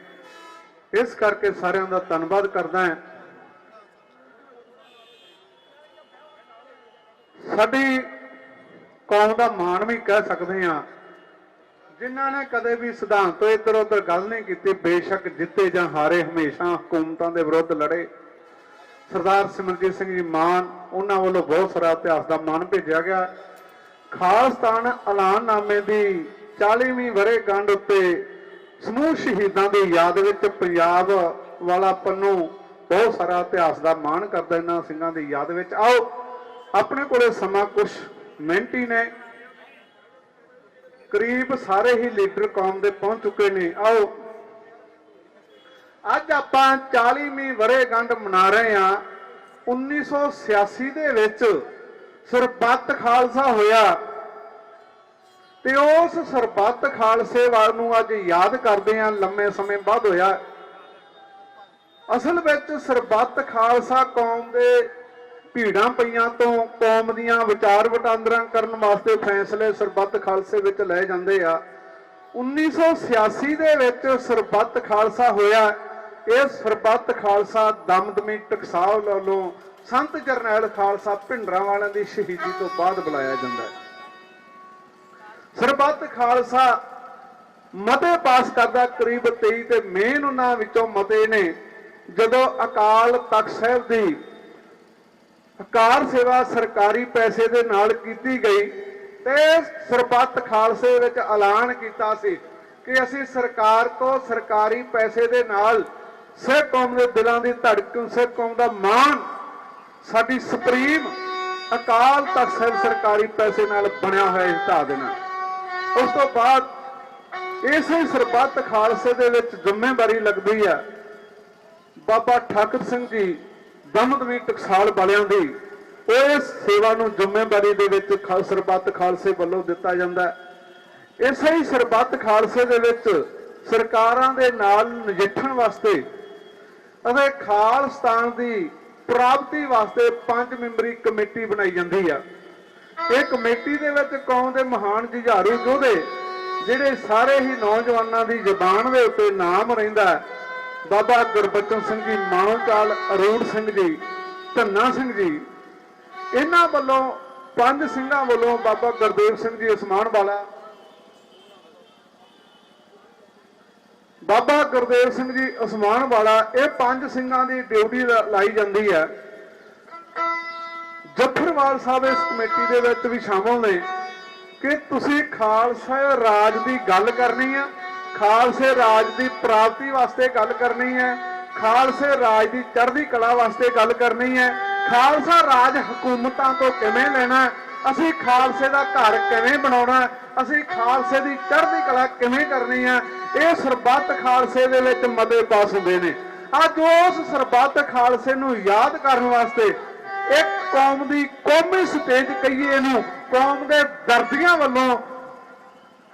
ਇਸ ਕਰਕੇ ਸਾਰਿਆਂ ਦਾ ਧੰਨਵਾਦ ਕਰਦਾ ਹਾਂ। ਸਾਡੀ ਕੌਮ ਦਾ ਮਾਣ ਵੀ ਕਹਿ ਸਕਦੇ ਹਾਂ, ਜਿਨ੍ਹਾਂ ਨੇ ਕਦੇ ਵੀ ਸਿਧਾਂਤ ਤੋਂ ਇੱਧਰ ਉੱਧਰ ਗੱਲ ਨਹੀਂ ਕੀਤੀ, ਬੇਸ਼ੱਕ ਜਿੱਤੇ ਜਾਂ ਹਾਰੇ ਹਮੇਸ਼ਾ ਹਕੂਮਤਾਂ ਦੇ ਵਿਰੁੱਧ ਲੜੇ। ਸਰਦਾਰ ਸਿਮਰਜੀਤ ਸਿੰਘ ਜੀ ਮਾਨ, ਉਹਨਾਂ ਵੱਲੋਂ ਬਹੁਤ ਸਾਰਾ ਇਤਿਹਾਸ ਦਾ ਮਾਣ ਭੇਜਿਆ ਗਿਆ। ਖਾਲਸਤਾਨ ਐਲਾਨਨਾਮੇ ਦੀ 40ਵੀਂ ਵਰ੍ਹੇਗੰਢ ਉੱਤੇ ਸਮੂਹ ਸ਼ਹੀਦਾਂ ਦੀ ਯਾਦ ਵਿੱਚ ਪੰਜਾਬ ਵਾਲਾ ਪੰਨੂ ਬਹੁਤ ਸਾਰਾ ਇਤਿਹਾਸ ਦਾ ਮਾਣ ਕਰਦਾ ਇਹਨਾਂ ਸਿੰਘਾਂ ਦੀ ਯਾਦ ਵਿੱਚ। ਆਓ, ਆਪਣੇ ਕੋਲੇ ਸਮਾਂ ਕੁਝ ਮਿੰਟ ਹੀ ਨੇ, ਕਰੀਬ ਸਾਰੇ ਹੀ ਲੀਡਰ ਕੌਮ ਦੇ ਪਹੁੰਚ ਚੁੱਕੇ ਨੇ। ਆਓ ਅੱਜ ਆਪਾਂ 40ਵੀਂ ਵਰ੍ਹੇਗੰਢ ਮਨਾ ਰਹੇ ਹਾਂ। 1986 ਦੇ ਵਿੱਚ ਸਰਬੱਤ ਖਾਲਸਾ ਹੋਇਆ ਤੇ ਉਸ ਸਰਬੱਤ ਖਾਲਸੇ ਵਾਰ ਨੂੰ ਅੱਜ ਯਾਦ ਕਰਦੇ ਹਾਂ, ਲੰਮੇ ਸਮੇਂ ਬਾਅਦ ਹੋਇਆ। ਅਸਲ ਵਿੱਚ ਸਰਬੱਤ ਖਾਲਸਾ ਕੌਮ ਦੇ ਭੀੜਾਂ ਪਈਆਂ ਤੋਂ ਕੌਮ ਦੀਆਂ ਵਿਚਾਰ ਵਟਾਂਦਰਾ ਕਰਨ ਵਾਸਤੇ ਫੈਸਲੇ ਸਰਬੱਤ ਖਾਲਸੇ ਵਿੱਚ ਲਏ ਜਾਂਦੇ ਆ। 1986 ਦੇ ਵਿੱਚ ਸਰਬੱਤ ਖਾਲਸਾ ਹੋਇਆ। ਇਹ ਸਰਬੱਤ ਖਾਲਸਾ ਦਮਦਮੀ ਟਕਸਾਲ ਵੱਲੋਂ ਸੰਤ ਜਰਨੈਲ ਖਾਲਸਾ ਭਿੰਡਰਾਂਵਾਲਿਆਂ ਦੀ ਸ਼ਹੀਦੀ ਤੋਂ ਬਾਅਦ ਬੁਲਾਇਆ ਜਾਂਦਾ ਹੈ। ਸਰਬੱਤ ਖਾਲਸਾ ਮਤੇ ਪਾਸ ਕਰਦਾ ਕਰੀਬ 23 ਤੇ ਮੇਨ ਉਹਨਾਂ ਵਿੱਚੋਂ ਮਤੇ ਨੇ ਜਦੋਂ ਅਕਾਲ ਤਖਤ ਸਾਹਿਬ ਦੀ ਕਾਰ ਸੇਵਾ ਸਰਕਾਰੀ ਪੈਸੇ ਦੇ ਨਾਲ ਕੀਤੀ ਗਈ ਤੇ ਸਰਬੱਤ ਖਾਲਸੇ ਵਿੱਚ ਐਲਾਨ ਕੀਤਾ ਸੀ ਕਿ ਅਸੀਂ ਸਰਕਾਰ ਤੋਂ ਸਰਕਾਰੀ ਪੈਸੇ ਦੇ ਨਾਲ ਸਿੱਖ ਕੌਮ ਦੇ ਦਿਲਾਂ ਦੀ ਧੜਕਣ, ਸਿੱਖ ਕੌਮ ਦਾ ਮਾਣ, ਸਾਡੀ ਸੁਪਰੀਮ ਅਕਾਲ ਤਖਤ ਸਾਹਿਬ ਸਰਕਾਰੀ ਪੈਸੇ ਨਾਲ ਬਣਿਆ ਹੋਇਆ ਇਸ ਢਾਹ ਦੇਣਾ। ਉਸ ਤੋਂ ਬਾਅਦ ਇਸੇ ਸਰਬੱਤ ਖਾਲਸੇ ਦੇ ਵਿੱਚ ਜ਼ਿੰਮੇਵਾਰੀ ਲੱਗਦੀ ਹੈ ਬਾਬਾ ਠਾਕਰ ਸਿੰਘ ਜੀ ਦਮਦਮੀ ਟਕਸਾਲ ਵਾਲਿਆਂ ਦੀ। ਉਹ ਇਸ ਸੇਵਾ ਨੂੰ ਜ਼ਿੰਮੇਵਾਰੀ ਦੇ ਵਿੱਚ ਸਰਬੱਤ ਖਾਲਸੇ ਵੱਲੋਂ ਦਿੱਤਾ ਜਾਂਦਾ ਹੈ। ਇਸੇ ਹੀ ਸਰਬੱਤ ਖਾਲਸੇ ਦੇ ਵਿੱਚ ਸਰਕਾਰਾਂ ਦੇ ਨਾਲ ਨਜਿੱਠਣ ਵਾਸਤੇ ਅਤੇ ਖਾਲਸਤਾਨ ਦੀ ਪ੍ਰਾਪਤੀ ਵਾਸਤੇ 5 ਮੈਂਬਰੀ ਕਮੇਟੀ ਬਣਾਈ ਜਾਂਦੀ ਆ। ਇਹ ਕਮੇਟੀ ਦੇ ਵਿੱਚ ਕੌਮ ਦੇ ਮਹਾਨ ਜੁਝਾਰੂ ਯੋਧੇ ਜਿਹੜੇ ਸਾਰੇ ਹੀ ਨੌਜਵਾਨਾਂ ਦੀ ਜ਼ੁਬਾਨ ਦੇ ਉੱਤੇ ਨਾਮ ਰਹਿੰਦਾ ਹੈ, ਬਾਬਾ ਗੁਰਬਚਨ ਸਿੰਘ ਜੀ ਮਾਣੋਚਾਲ, ਅਰੂੜ ਸਿੰਘ ਜੀ, ਧੰਨਾ ਸਿੰਘ ਜੀ, ਇਹਨਾਂ ਵੱਲੋਂ 5 ਸਿੰਘਾਂ ਵੱਲੋਂ ਬਾਬਾ ਗੁਰਦੇਵ ਸਿੰਘ ਜੀ ਉਸਮਾਨ ਵਾਲਾ, ਬਾਬਾ ਗੁਰਦੇਵ ਸਿੰਘ ਜੀ ਉਸਮਾਨ ਵਾਲਾ, ਇਹ 5 ਸਿੰਘਾਂ ਦੀ ਡਿਊਟੀ ਲਾਈ ਜਾਂਦੀ ਹੈ। ਜਫਰਵਾਲ ਸਾਹਿਬ ਇਸ ਕਮੇਟੀ ਦੇ ਵਿੱਚ ਵੀ ਸ਼ਾਮਲ ਨੇ ਕਿ ਤੁਸੀਂ ਖਾਲਸਾ ਰਾਜ ਦੀ ਗੱਲ ਕਰਨੀ ਹੈ, ਖਾਲਸੇ ਰਾਜ ਦੀ ਪ੍ਰਾਪਤੀ ਵਾਸਤੇ ਗੱਲ ਕਰਨੀ ਹੈ, ਖਾਲਸੇ ਰਾਜ ਦੀ ਚੜ੍ਹਦੀ ਕਲਾ ਵਾਸਤੇ ਗੱਲ ਕਰਨੀ ਹੈ, ਖਾਲਸਾ ਰਾਜ ਹਕੂਮਤਾਂ ਤੋਂ ਕਿਵੇਂ ਲੈਣਾ, ਅਸੀਂ ਖਾਲਸੇ ਦਾ ਘਰ ਕਿਵੇਂ ਬਣਾਉਣਾ, ਅਸੀਂ ਖਾਲਸੇ ਦੀ ਚੜ੍ਹਦੀ ਕਲਾ ਕਿਵੇਂ ਕਰਨੀ ਹੈ। ਇਹ ਸਰਬੱਤ ਖਾਲਸੇ ਦੇ ਵਿੱਚ ਮਤੇ ਪਾਸ ਹੁੰਦੇ ਨੇ। ਅੱਜ ਉਸ ਸਰਬੱਤ ਖਾਲਸੇ ਨੂੰ ਯਾਦ ਕਰਨ ਵਾਸਤੇ ਇੱਕ ਕੌਮ ਦੀ ਕੌਮੀ ਸਟੇਜ ਕਹੀਏ ਇਹਨੂੰ, ਕੌਮ ਦੇ ਦਰਦੀਆਂ ਵੱਲੋਂ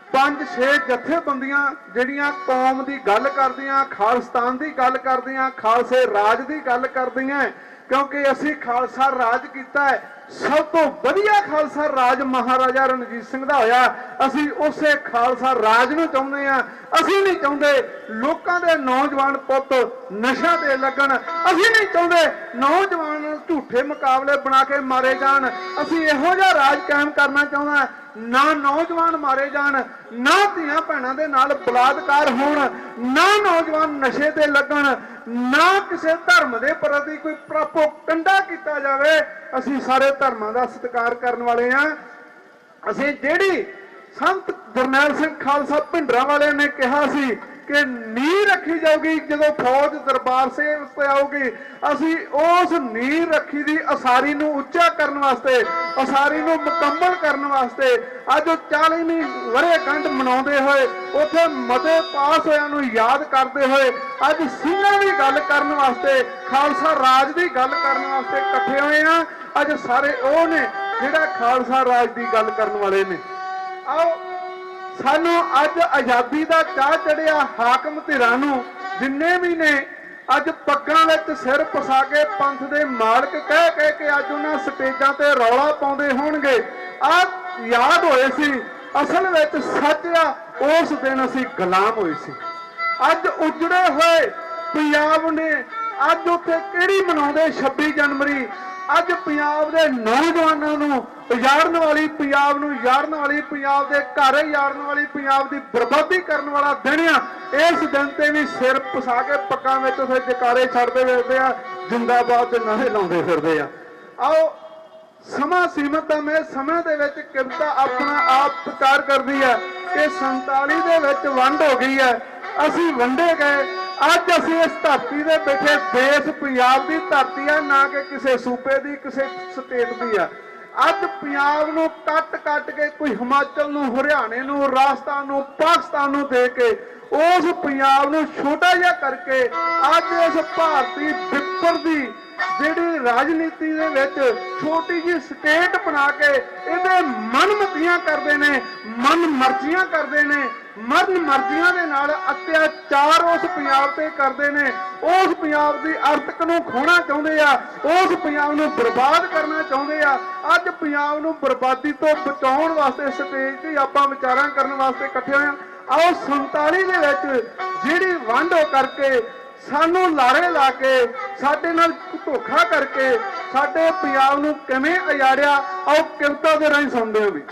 5-6 ਜਥੇਬੰਦੀਆਂ ਜਿਹੜੀਆਂ ਕੌਮ ਦੀ ਗੱਲ ਕਰਦੀਆਂ, ਖਾਲਸਤਾਨ ਦੀ ਗੱਲ ਕਰਦੀਆਂ, ਖਾਲਸੇ ਰਾਜ ਦੀ ਗੱਲ ਕਰਦੀਆਂ, ਕਿਉਂਕਿ ਅਸੀਂ ਖਾਲਸਾ ਰਾਜ ਕੀਤਾ ਹੈ। ਸਭ ਤੋਂ ਵਧੀਆ ਖਾਲਸਾ ਰਾਜ ਮਹਾਰਾਜਾ ਰਣਜੀਤ ਸਿੰਘ ਦਾ ਹੋਇਆ। ਅਸੀਂ ਉਸੇ ਖਾਲਸਾ ਰਾਜ ਨੂੰ ਚਾਹੁੰਦੇ ਹਾਂ। ਅਸੀਂ ਨਹੀਂ ਚਾਹੁੰਦੇ ਲੋਕਾਂ ਦੇ ਨੌਜਵਾਨ ਪੁੱਤ ਨਸ਼ਾ ਤੇ ਲੱਗਣ, ਅਸੀਂ ਨਹੀਂ ਚਾਹੁੰਦੇ ਨੌਜਵਾਨ ਝੂਠੇ ਮੁਕਾਬਲੇ ਬਣਾ ਕੇ ਮਾਰੇ ਜਾਣ। ਅਸੀਂ ਇਹੋ ਜਿਹਾ ਰਾਜ ਕਾਇਮ ਕਰਨਾ ਚਾਹੁੰਦਾ, ਨਾ ਨੌਜਵਾਨ ਮਾਰੇ ਜਾਣ, ਨਾ ਧੀਆਂ ਭੈਣਾਂ ਦੇ ਨਾਲ ਬਲਾਤਕਾਰ ਹੋਣ, ਨਾ ਨੌਜਵਾਨ ਨਸ਼ੇ ਤੇ ਲੱਗਣ, ਨਾ ਕਿਸੇ ਧਰਮ ਦੇ ਪ੍ਰਤੀ ਕੋਈ ਪ੍ਰੋਪਗੈਂਡਾ ਕੀਤਾ ਜਾਵੇ। ਅਸੀਂ ਸਾਰੇ ਧਰਮਾਂ ਦਾ ਸਤਿਕਾਰ ਕਰਨ ਵਾਲੇ ਹਾਂ। ਅਸੀਂ ਜਿਹੜੀ ਸੰਤ ਜਰਨੈਲ ਸਿੰਘ ਖਾਲਸਾ ਭਿੰਡਰਾਂਵਾਲਿਆਂ ਨੇ ਕਿਹਾ ਸੀ ਕਿ ਨੀਂਹ ਰੱਖੀ ਜਾਊਗੀ ਜਦੋਂ ਫੌਜ ਦਰਬਾਰ ਸਾਹਿਬ ਤੇ ਆਊਗੀ, ਅਸੀਂ ਉਸ ਨੀਂਹ ਰੱਖੀ ਦੀ ਉਸਾਰੀ ਨੂੰ ਉੱਚਾ ਕਰਨ ਵਾਸਤੇ, ਉਸਾਰੀ ਨੂੰ ਮੁਕੰਮਲ ਕਰਨ ਵਾਸਤੇ ਅੱਜ 40ਵੀਂ ਵਰ੍ਹੇਗੰਢ ਮਨਾਉਂਦੇ ਹੋਏ, ਉੱਥੇ ਮਤੇ ਪਾਸ ਹੋਇਆਂ ਨੂੰ ਯਾਦ ਕਰਦੇ ਹੋਏ ਅੱਜ ਸਿੰਘਾਂ ਦੀ ਗੱਲ ਕਰਨ ਵਾਸਤੇ, ਖਾਲਸਾ ਰਾਜ ਦੀ ਗੱਲ ਕਰਨ ਵਾਸਤੇ ਇਕੱਠੇ ਹੋਏ ਆ। ਅੱਜ ਸਾਰੇ ਉਹ ਨੇ ਜਿਹੜਾ ਖਾਲਸਾ ਰਾਜ ਦੀ ਗੱਲ ਕਰਨ ਵਾਲੇ ਨੇ। ਆਓ, ਸਾਨੂੰ ਅੱਜ ਆਜ਼ਾਦੀ ਦਾ ਚਾਹ ਚੜਿਆ। ਹਾਕਮ ਧਿਰਾਂ ਨੂੰ ਜਿੰਨੇ ਵੀ ਨੇ ਅੱਜ ਪੱਗਾਂ ਵਿੱਚ ਸਿਰ ਫਸਾ ਕੇ ਪੰਥ ਦੇ ਮਾਲਕ ਕਹਿ ਕੇ ਅੱਜ ਉਹਨਾਂ ਸਟੇਜਾਂ ਤੇ ਰੌਲਾ ਪਾਉਂਦੇ ਹੋਣਗੇ। ਆ ਯਾਦ ਹੋਏ ਸੀ ਅਸਲ ਵਿੱਚ ਸੱਚ ਆ ਉਸ ਦਿਨ ਅਸੀਂ ਗੁਲਾਮ ਹੋਏ ਸੀ। ਅੱਜ ਉਜੜੇ ਹੋਏ ਪੰਜਾਬ ਨੇ ਅੱਜ ਉੱਥੇ ਕਿਹੜੀ ਮਨਾਉਂਦੇ 26 ਜਨਵਰੀ। ਅੱਜ ਪੰਜਾਬ ਦੇ ਨੌਜਵਾਨਾਂ ਨੂੰ ਉਜਾੜਨ ਵਾਲੀ, ਪੰਜਾਬ ਨੂੰ ਉਜਾੜਨ ਵਾਲੀ, ਪੰਜਾਬ ਦੇ ਘਰ ਉਜਾੜਨ ਵਾਲੀ, ਪੰਜਾਬ ਦੀ ਬਰਬਾਦੀ ਕਰਨ ਵਾਲਾ ਦਿਨ ਆ। ਇਸ ਦਿਨ ਤੇ ਵੀ ਸਿਰ ਪਸਾ ਕੇ ਪੱਕਾਂ ਵਿੱਚ ਉੱਥੇ ਜਕਾਰੇ ਛੱਡਦੇ ਫਿਰਦੇ ਆ, ਜਿੰਦਾਬਾਦ ਦੇ ਨਾਰੇ ਲਾਉਂਦੇ ਫਿਰਦੇ ਆ। ਆਓ ਸਮਾਂ ਸੀਮਤ ਹੈ, ਮੈਂ ਸਮੇਂ ਦੇ ਵਿੱਚ ਕਵਿਤਾ ਆਪਣਾ ਆਪ ਪ੍ਰਚਾਰ ਕਰਦੀ ਹੈ ਕਿ 47 ਦੇ ਵਿੱਚ ਵੰਡ ਹੋ ਗਈ ਹੈ, ਅਸੀਂ ਵੰਡੇ ਗਏ। ਅੱਜ ਅਸੀਂ ਇਸ ਧਰਤੀ ਦੇ ਬੈਠੇ, ਦੇਸ਼ ਪੰਜਾਬ ਦੀ ਧਰਤੀ ਆ, ਨਾ ਕਿ ਕਿਸੇ ਸੂਬੇ ਦੀ, ਕਿਸੇ ਸਟੇਟ ਦੀ ਆ। ਅੱਜ ਪੰਜਾਬ ਨੂੰ ਕੱਟ ਕੇ ਕੋਈ ਹਿਮਾਚਲ ਨੂੰ, ਹਰਿਆਣੇ ਨੂੰ, ਰਾਜਸਥਾਨ ਨੂੰ, ਪਾਕਿਸਤਾਨ ਨੂੰ ਦੇ ਕੇ ਉਸ ਪੰਜਾਬ ਨੂੰ ਛੋਟਾ ਜਿਹਾ ਕਰਕੇ ਅੱਜ ਇਸ ਭਾਰਤੀ ਵਿਪਰ ਦੀ ਜਿਹੜੀ ਰਾਜਨੀਤੀ ਦੇ ਵਿੱਚ ਛੋਟੀ ਜਿਹੀ ਸਟੇਟ ਬਣਾ ਕੇ ਇਹਦੇ ਮਨਮਤੀਆਂ ਕਰਦੇ ਨੇ, ਮਨ ਮਰਜ਼ੀਆਂ ਕਰਦੇ ਨੇ, ਮਰਨ ਮਰਜ਼ੀਆਂ ਦੇ ਨਾਲ ਅਤਿਆਚਾਰ ਉਸ ਪੰਜਾਬ ਤੇ ਕਰਦੇ ਨੇ। ਉਸ ਪੰਜਾਬ ਦੀ ਅਰਥਕ ਨੂੰ ਖੋਣਾ ਚਾਹੁੰਦੇ ਆ, ਉਸ ਪੰਜਾਬ ਨੂੰ ਬਰਬਾਦ ਕਰਨਾ ਚਾਹੁੰਦੇ ਆ। ਅੱਜ ਪੰਜਾਬ ਨੂੰ ਬਰਬਾਦੀ ਤੋਂ ਬਚਾਉਣ ਵਾਸਤੇ ਸਟੇਜ ਤੇ ਆਪਾਂ ਵਿਚਾਰਾਂ ਕਰਨ ਵਾਸਤੇ ਇਕੱਠੇ ਹੋਏ ਆ। ਆਓ 47 ਦੇ ਵਿੱਚ ਜਿਹੜੀ ਵੰਡ ਕਰਕੇ ਸਾਨੂੰ ਲਾਰੇ ਲਾ ਕੇ ਸਾਡੇ ਨਾਲ ਧੋਖਾ ਕਰਕੇ ਸਾਡੇ ਪੰਜਾਬ ਨੂੰ ਕਿਵੇਂ ਉਜਾੜਿਆ, ਆਓ ਕਵਿਤਾ ਦੇ ਰਾਹੀਂ ਸੁਣਦੇ ਹੋ ਵੀ।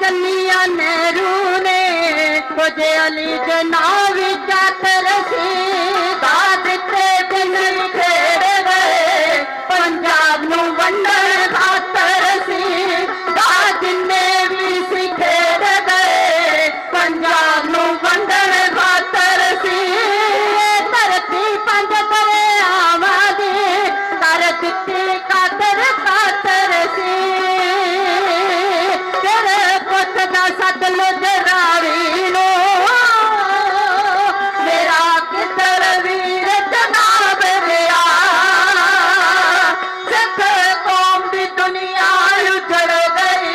कन्या नेहरू ने खोजे अली जनाब जाकर सी दाद ते दिन खेड़ गए पंजाब नू वंडण खातर सी दाद ने भी सी खेड़ गए पंजाब नू वंडण खातर सी धरती पंज दरियावां दी कर दित्ती खातर खातर सी तेरे पुत दा सतलुज रावी नो मेरा किधर वीर जनाब गया सिख कौम दी दुनिया उजड़ गई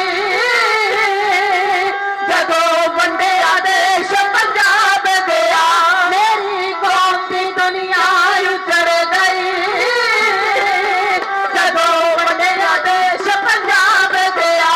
जदों वंडिया देश पंजाब गया मेरी कौम दी दुनिया उजड़ गई जदों वंडिया देश पंजाब गया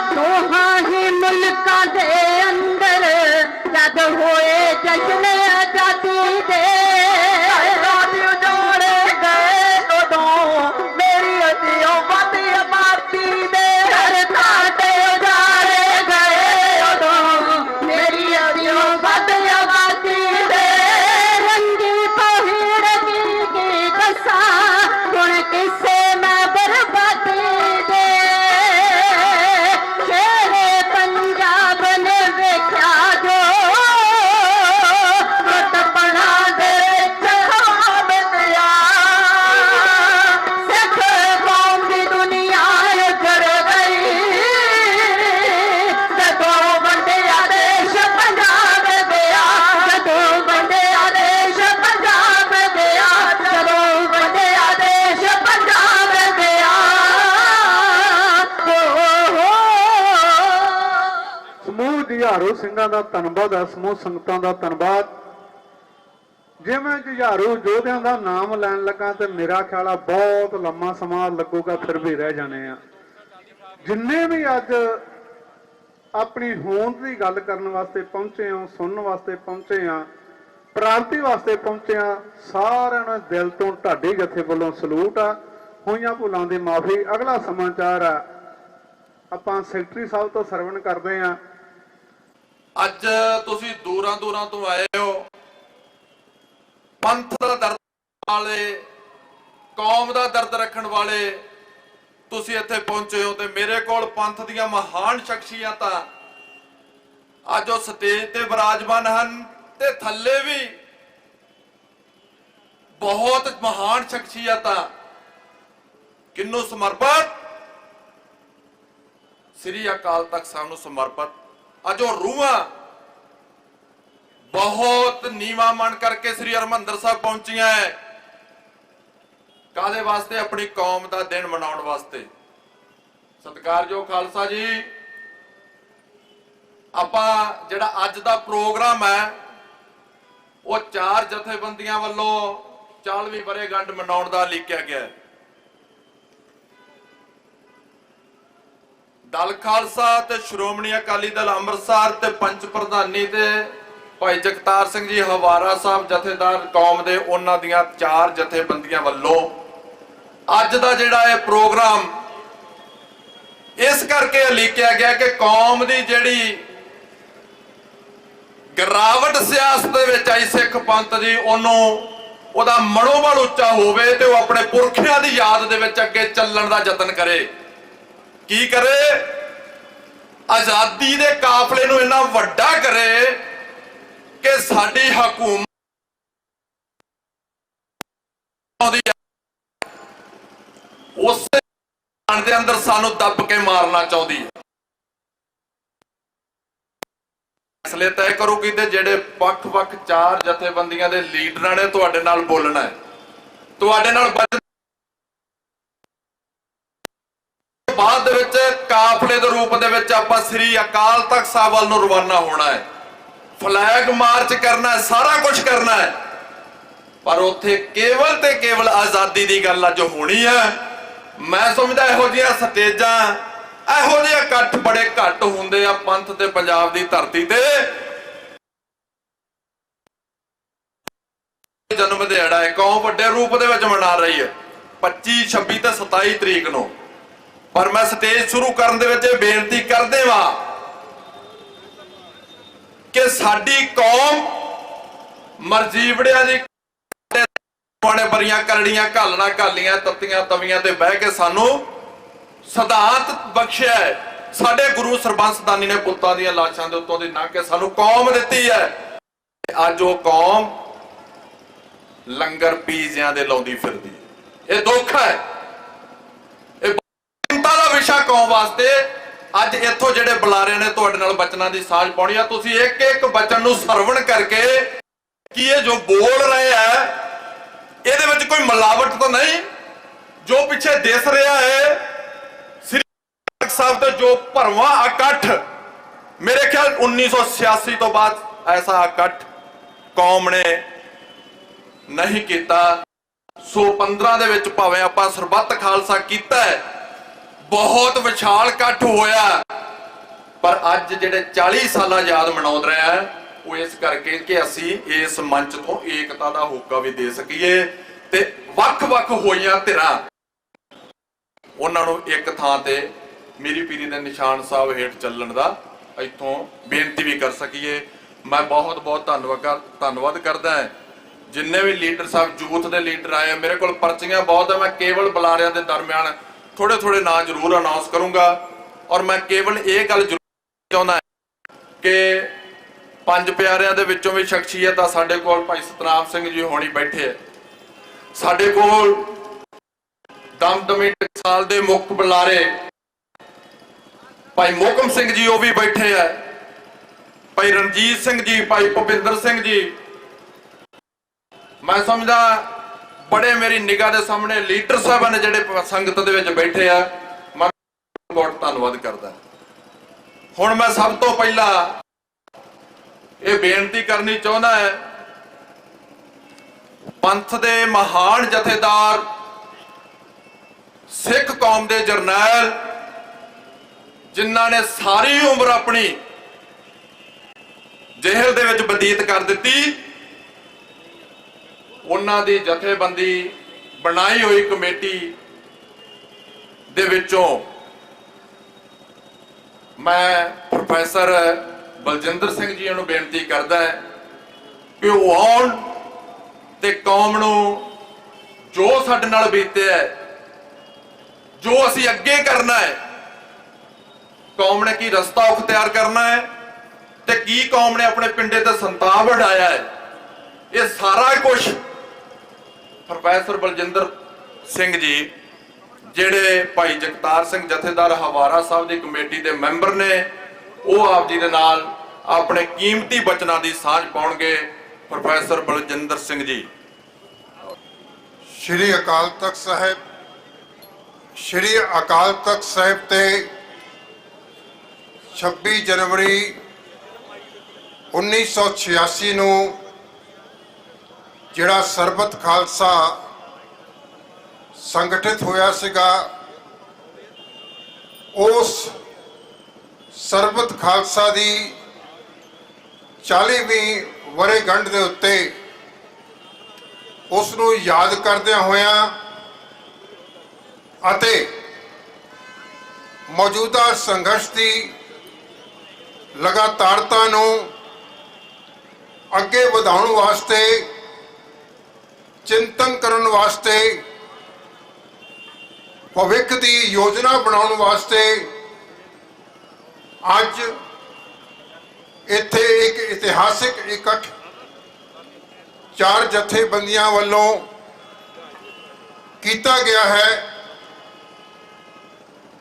दोहां ही मुल्कां दे अंदर जद होए जश्न आजादी दे आजादी उजाड़े गए उदों मेरी अदियों वध आबादी दे साडे उजाड़े गए उदों मेरी अदियों वध आबादी दे रंगी पहीड़ की दसा हुण किसे मैं बर्बादी दे शेरे पंजाब ने वेख्या जो मतपना दे जवाब दिया सिख कौम दी दुनिया उजड़ गई जदों वंडिया देश पंजाब गया जदों वंडिया देश पंजाब गया जदों वंडिया देश पंजाब गया ਸਮੂਹ ਜੁਝਾਰੂ ਸਿੰਘਾਂ ਦਾ ਧੰਨਵਾਦ ਹੈ, ਸਮੂਹ ਸੰਗਤਾਂ ਦਾ ਧੰਨਵਾਦ। ਜੇ ਮੈਂ ਜੁਝਾਰੂ ਯੋਧਿਆਂ ਦਾ ਨਾਮ ਲੈਣ ਲੱਗਾ ਤੇ ਮੇਰਾ ਖਿਆਲ ਆ ਬਹੁਤ ਲੰਮਾ ਸਮਾਂ ਲੱਗੂਗਾ, ਫਿਰ ਵੀ ਰਹਿ ਜਾਣੇ ਆ। ਜਿੰਨੇ ਵੀ ਅੱਜ ਆਪਣੀ ਹੋਂਦ ਦੀ ਗੱਲ ਕਰਨ ਵਾਸਤੇ ਪਹੁੰਚੇ ਹੋ, ਸੁਣਨ ਵਾਸਤੇ ਪਹੁੰਚੇ ਆ, ਪ੍ਰਾਂਤੀ ਵਾਸਤੇ ਪਹੁੰਚੇ ਆ, ਸਾਰਿਆਂ ਨੂੰ ਦਿਲ ਤੋਂ ਢਾਡੀ ਜਥੇ ਵੱਲੋਂ ਸਲੂਟ ਆ। ਹੋਈਆਂ ਭੁੱਲਾਂ ਦੀ ਮਾਫੀ। ਅਗਲਾ ਸਮਾਚਾਰ ਆ ਆਪਾਂ ਸੈਕਟਰੀ ਸਾਹਿਬ ਤੋਂ ਸਰਵਣ ਕਰਦੇ ਆ। ਅੱਜ ਤੁਸੀਂ ਦੂਰਾਂ ਦੂਰਾਂ ਤੋਂ ਆਏ ਹੋ, ਪੰਥ ਦਾ ਦਰਦ ਵਾਲੇ, ਕੌਮ ਦਾ ਦਰਦ ਰੱਖਣ ਵਾਲੇ ਤੁਸੀਂ ਇੱਥੇ ਪਹੁੰਚੇ ਹੋ ਤੇ ਮੇਰੇ ਕੋਲ ਪੰਥ ਦੀਆਂ ਮਹਾਨ ਸ਼ਖਸੀਅਤਾਂ ਅੱਜ ਉਹ ਸਟੇਜ ਤੇ ਵਿਰਾਜਮਾਨ ਹਨ ਤੇ ਥੱਲੇ ਵੀ ਬਹੁਤ ਮਹਾਨ ਸ਼ਖਸੀਅਤਾਂ ਕਿਹਨੂੰ ਸਮਰਪਿਤ, ਸ੍ਰੀ ਅਕਾਲ ਤਖਤ ਸਾਹਿਬ ਨੂੰ ਸਮਰਪਿਤ। ਅੱਜ ਉਹ ਰੂਹਾਂ ਬਹੁਤ ਨੀਵਾਂ ਮਨ ਕਰਕੇ ਸ੍ਰੀ ਹਰਿਮੰਦਰ ਸਾਹਿਬ ਪਹੁੰਚੀਆਂ ਹੈ। ਕਾਹਦੇ ਵਾਸਤੇ? ਆਪਣੀ ਕੌਮ ਦਾ ਦਿਨ ਮਨਾਉਣ ਵਾਸਤੇ। ਸਤਿਕਾਰਯੋਗ ਖਾਲਸਾ ਜੀ, ਆਪਾਂ ਜਿਹੜਾ ਅੱਜ ਦਾ ਪ੍ਰੋਗਰਾਮ ਹੈ ਉਹ 4 ਜਥੇਬੰਦੀਆਂ ਵੱਲੋਂ 40ਵੀਂ ਵਰ੍ਹੇਗੰਢ ਮਨਾਉਣ ਦਾ ਲਿਖਿਆ ਗਿਆ ਹੈ। ਦਲ ਖਾਲਸਾ ਤੇ ਸ਼੍ਰੋਮਣੀ ਅਕਾਲੀ ਦਲ ਅੰਮ੍ਰਿਤਸਰ ਤੇ ਪੰਚ ਪ੍ਰਧਾਨੀ ਤੇ ਭਾਈ ਜਗਤਾਰ ਸਿੰਘ ਜੀ ਹਵਾਰਾ ਸਾਹਿਬ ਜਥੇਦਾਰ ਕੌਮ ਦੇ, ਉਹਨਾਂ ਦੀਆਂ 4 ਜਥੇਬੰਦੀਆਂ ਵੱਲੋਂ ਅੱਜ ਦਾ ਜਿਹੜਾ ਇਹ ਪ੍ਰੋਗਰਾਮ ਇਸ ਕਰਕੇ ਲਿਖਿਆ ਗਿਆ ਕਿ ਕੌਮ ਦੀ ਜਿਹੜੀ ਗਿਰਾਵਟ ਸਿਆਸਤ ਦੇ ਵਿੱਚ ਆਈ ਸਿੱਖ ਪੰਥ ਦੀ, ਉਹਨੂੰ ਉਹਦਾ ਮਨੋਬਲ ਉੱਚਾ ਹੋਵੇ ਤੇ ਉਹ ਆਪਣੇ ਪੁਰਖਿਆਂ ਦੀ ਯਾਦ ਦੇ ਵਿੱਚ ਅੱਗੇ ਚੱਲਣ ਦਾ ਯਤਨ ਕਰੇ। ਕੀ ਕਰੇ? ਆਜ਼ਾਦੀ ਦੇ ਕਾਫਲੇ ਨੂੰ ਇੰਨਾ ਵੱਡਾ ਕਰੇ ਕਿ ਸਾਡੀ ਹਕੂਮਤ ਆਉਂਦੀ ਹੈ, ਉਸੇ ਮਨ ਦੇ ਅੰਦਰ ਸਾਨੂੰ ਦੱਬ ਕੇ ਮਾਰਨਾ ਚਾਹੁੰਦੀ ਹੈ। ਫੈਸਲੇ ਤੈਅ ਕਰੂਗੀ ਤੇ ਜਿਹੜੇ ਵੱਖ-ਵੱਖ 4 ਜਥੇਬੰਦੀਆਂ ਦੇ ਲੀਡਰਾਂ ਨੇ ਤੁਹਾਡੇ ਨਾਲ ਬੋਲਣਾ ਹੈ, ਤੁਹਾਡੇ ਨਾਲ ਬਾਅਦ ਦੇ ਵਿੱਚ ਕਾਫਲੇ ਦੇ ਰੂਪ ਦੇ ਵਿੱਚ ਆਪਾਂ ਸ੍ਰੀ ਅਕਾਲ ਤਖਤ ਸਾਹਿਬ ਵੱਲ ਨੂੰ ਰਵਾਨਾ ਹੋਣਾ ਹੈ, ਫਲੈਗ ਮਾਰਚ ਕਰਨਾ ਹੈ, ਸਾਰਾ ਕੁਝ ਕਰਨਾ ਹੈ। ਪਰ ਉੱਥੇ ਕੇਵਲ ਤੇ ਕੇਵਲ ਆਜ਼ਾਦੀ ਦੀ ਗੱਲ ਅੱਜ ਹੋਣੀ ਹੈ। ਮੈਂ ਸਮਝਦਾ ਇਹੋ ਜਿਹੀਆਂ ਸਟੇਜਾਂ, ਇਹੋ ਜਿਹੇ ਇਕੱਠ ਬੜੇ ਘੱਟ ਹੁੰਦੇ ਆ ਪੰਥ ਤੇ ਪੰਜਾਬ ਦੀ ਧਰਤੀ ਤੇ। ਜਨਮ ਦਿਹਾੜਾ ਹੈ, ਕੌਮ ਵੱਡੇ ਰੂਪ ਦੇ ਵਿੱਚ ਮਨਾ ਰਹੀ ਹੈ 25, 26 ਤੇ 27 ਤਰੀਕ ਨੂੰ। ਪਰ ਮੈਂ ਸਟੇਜ ਸ਼ੁਰੂ ਕਰਨ ਦੇ ਵਿੱਚ ਇਹ ਬੇਨਤੀ ਕਰਦੇ ਵਾਂ ਕਿ ਸਾਡੀ ਕੌਮ ਮਰਜੀਵੜਿਆਂ ਦੀ ਬਰੀਆਂ ਕਰੜੀਆਂ ਘਾਲਣਾ ਘਾਲੀਆਂ ਤੱਤੀਆਂ ਤਵੀਆਂ ਤੇ ਬਹਿ ਕੇ ਸਾਨੂੰ ਸਿਧਾਂਤ ਬਖਸ਼ਿਆ ਹੈ। ਸਾਡੇ ਗੁਰੂ ਸਰਬੰਸਦਾਨੀ ਨੇ ਪੁੱਤਾਂ ਦੀਆਂ ਲਾਸ਼ਾਂ ਦੇ ਉੱਤੋਂ ਦੀ ਲੰਘ ਕੇ ਸਾਨੂੰ ਕੌਮ ਦਿੱਤੀ ਹੈ। ਅੱਜ ਉਹ ਕੌਮ ਲੰਗਰ ਪੀਜ਼ਿਆਂ ਦੇ ਲਾਉਂਦੀ ਫਿਰਦੀ, ਇਹ ਦੁੱਖ ਹੈ, ਇਹ ਚਿੰਤਾ ਦਾ ਵਿਸ਼ਾ ਕੌਮ ਵਾਸਤੇ। ਅੱਜ ਇੱਥੋਂ ਜਿਹੜੇ ਬੁਲਾਰੇ ਨੇ ਤੁਹਾਡੇ ਨਾਲ ਬਚਨਾਂ ਦੀ ਸਾਂਝ ਪਾਉਣੀ ਆ, ਤੁਸੀਂ ਇੱਕ ਇੱਕ ਬਚਨ ਨੂੰ ਸਰਵਣ ਕਰਕੇ ਕਿ ਇਹ ਜੋ ਬੋਲ ਰਹੇ ਆ ਇਹਦੇ ਵਿੱਚ ਕੋਈ ਮਿਲਾਵਟ ਤਾਂ ਨਹੀਂ। ਜੋ ਪਿੱਛੇ ਦਿਸ ਰਿਹਾ ਹੈ ਸ੍ਰੀ ਅਕਾਲ ਸਾਹਿਬ ਤੇ ਜੋ ਭਰਵਾਂ ਇਕੱਠ, ਮੇਰੇ ਖਿਆਲ 1986 ਤੋਂ ਬਾਅਦ ਐਸਾ ਇਕੱਠ ਕੌਮ ਨੇ ਨਹੀਂ ਕੀਤਾ। ਸੋ 15 ਦੇ ਵਿੱਚ ਭਾਵੇਂ ਆਪਾਂ ਸਰਬੱਤ ਖਾਲਸਾ ਕੀਤਾ ਹੈ, ਬਹੁਤ ਵਿਸ਼ਾਲ ਇਕੱਠ ਹੋਇਆ, ਪਰ ਅੱਜ ਜਿਹੜੇ 40 ਸਾਲਾਂ ਯਾਦ ਮਨਾਉ ਰਹੇ ਆ ਉਹ ਇਸ ਕਰਕੇ ਕਿ ਅਸੀਂ ਇਸ ਮੰਚ ਤੋਂ ਏਕਤਾ ਦਾ ਹੋਕਾ ਵੀ ਦੇ ਸਕੀਏ ਤੇ ਵੱਖ-ਵੱਖ ਹੋਈਆਂ ਧਿਰਾਂ ਉਹਨਾਂ ਨੂੰ ਇੱਕ ਥਾਂ ਤੇ ਮੀਰੀ ਪੀਰੀ ਦੇ ਨਿਸ਼ਾਨ ਸਾਹਿਬ ਹੇਠ ਚੱਲਣ ਦਾ ਇੱਥੋਂ ਬੇਨਤੀ ਵੀ ਕਰ ਸਕੀਏ। ਮੈਂ ਬਹੁਤ-ਬਹੁਤ ਧੰਨਵਾਦ ਕਰਦਾ ਹਾਂ ਜਿੰਨੇ ਵੀ ਲੀਡਰ ਸਾਹਿਬ, ਯੂਥ ਦੇ ਲੀਡਰ ਆਏ। ਮੇਰੇ ਕੋਲ ਪਰਚੀਆਂ ਬਹੁਤ ਹੈ, ਮੈਂ ਕੇਵਲ ਬੁਲਾਰਿਆਂ ਦੇ ਦਰਮਿਆਨ ਥੋੜੇ ਨਾਂ ਜ਼ਰੂਰ ਅਨਾਉਂਸ ਕਰੂੰਗਾ। ਔਰ ਮੈਂ ਕੇਵਲ ਇਹ ਗੱਲ ਜ਼ਰੂਰ ਚਾਹੁੰਦਾ ਕਿ 5 ਪਿਆਰਿਆਂ ਦੇ ਵਿੱਚੋਂ ਵੀ ਸ਼ਖਸੀਅਤ ਆ ਸਾਡੇ ਕੋਲ। ਭਾਈ ਸਤਨਾਮ ਸਿੰਘ ਜੀ ਹੋਣੀ ਬੈਠੇ ਆ ਸਾਡੇ ਕੋਲ, ਦਮਦਮੀ ਟਕਸਾਲ ਦੇ ਮੁੱਖ ਬੁਲਾਰੇ ਭਾਈ ਮੋਹਕਮ ਸਿੰਘ ਜੀ ਉਹ ਵੀ ਬੈਠੇ ਆ, ਭਾਈ ਰਣਜੀਤ ਸਿੰਘ ਜੀ, ਭਾਈ ਭੁਪਿੰਦਰ ਸਿੰਘ ਜੀ। ਮੈਂ ਸਮਝਦਾ ਬੜੇ ਮੇਰੀ ਨਿਗਾਹ ਦੇ ਸਾਹਮਣੇ ਲੀਡਰ ਸਾਹਿਬਾਂ ਨੇ ਜਿਹੜੇ ਸੰਗਤ ਦੇ ਵਿੱਚ ਬੈਠੇ ਆ, ਮੈਂ ਬਹੁਤ ਧੰਨਵਾਦ ਕਰਦਾ। ਹੁਣ ਮੈਂ ਸਭ ਤੋਂ ਪਹਿਲਾਂ ਇਹ ਬੇਨਤੀ ਕਰਨੀ ਚਾਹੁੰਦਾ ਹੈ, ਪੰਥ ਦੇ ਮਹਾਨ ਜਥੇਦਾਰ, ਸਿੱਖ ਕੌਮ ਦੇ ਜਰਨੈਲ, ਜਿਨ੍ਹਾਂ ਨੇ ਸਾਰੀ ਉਮਰ ਆਪਣੀ ਜੇਲ੍ਹ ਦੇ ਵਿੱਚ ਬਤੀਤ ਕਰ ਦਿੱਤੀ, ਉਹਨਾਂ ਦੀ ਜਥੇਬੰਦੀ ਬਣਾਈ ਹੋਈ ਕਮੇਟੀ ਦੇ ਵਿੱਚੋਂ ਮੈਂ ਪ੍ਰੋਫੈਸਰ ਬਲਜਿੰਦਰ ਸਿੰਘ ਜੀ ਨੂੰ ਬੇਨਤੀ ਕਰਦਾ ਹੈ ਕਿ ਉਹ ਆਉਣ ਤੇ ਕੌਮ ਨੂੰ ਜੋ ਸਾਡੇ ਨਾਲ ਬੀਤਿਆ, ਜੋ ਅਸੀਂ ਅੱਗੇ ਕਰਨਾ ਹੈ, ਕੌਮ ਨੇ ਕੀ ਰਸਤਾ ਅਖਤਿਆਰ ਕਰਨਾ ਹੈ ਤੇ ਕੀ ਕੌਮ ਨੇ ਆਪਣੇ ਪਿੰਡੇ ਤੇ ਸੰਤਾਪ ਵਢਾਇਆ ਹੈ, ਇਹ ਸਾਰਾ ਕੁਝ ਪ੍ਰੋਫੈਸਰ ਬਲਜਿੰਦਰ ਸਿੰਘ ਜੀ ਜਿਹੜੇ ਭਾਈ ਜਗਤਾਰ ਸਿੰਘ ਜਥੇਦਾਰ ਹਵਾਰਾ ਸਾਹਿਬ ਦੀ ਕਮੇਟੀ ਦੇ ਮੈਂਬਰ ਨੇ, ਉਹ ਆਪ ਜੀ ਦੇ ਨਾਲ ਆਪਣੇ ਕੀਮਤੀ ਬਚਨਾਂ ਦੀ ਸਾਂਝ ਪਾਉਣਗੇ। ਪ੍ਰੋਫੈਸਰ ਬਲਜਿੰਦਰ ਸਿੰਘ ਜੀ। ਸ਼੍ਰੀ ਅਕਾਲ ਤਖਤ ਸਾਹਿਬ, ਸ਼੍ਰੀ ਅਕਾਲ ਤਖਤ ਸਾਹਿਬ ਤੇ 26 ਜਨਵਰੀ 1986 ਨੂੰ ਜਿਹੜਾ ਸਰਬਤ ਖਾਲਸਾ ਸੰਗਠਿਤ ਹੋਇਆ ਸੀਗਾ, ਉਸ ਸਰਬਤ ਖਾਲਸਾ ਦੀ 40ਵੀਂ ਵਰ੍ਹੇਗੰਢ ਦੇ ਉੱਤੇ ਉਸ ਨੂੰ ਯਾਦ ਕਰਦਿਆਂ ਹੋਇਆਂ ਅਤੇ ਮੌਜੂਦਾ ਸੰਘਰਸ਼ ਦੀ ਲਗਾਤਾਰਤਾ ਨੂੰ ਅੱਗੇ ਵਧਾਉਣ ਵਾਸਤੇ, ਚਿੰਤਨ ਕਰਨ ਵਾਸਤੇ, ਭਵਿੱਖ ਦੀ ਯੋਜਨਾ ਬਣਾਉਣ ਵਾਸਤੇ ਅੱਜ ਇੱਥੇ ਇੱਕ ਇਤਿਹਾਸਿਕ ਇਕੱਠ 4 ਜਥੇਬੰਦੀਆਂ ਵੱਲੋਂ ਕੀਤਾ ਗਿਆ ਹੈ।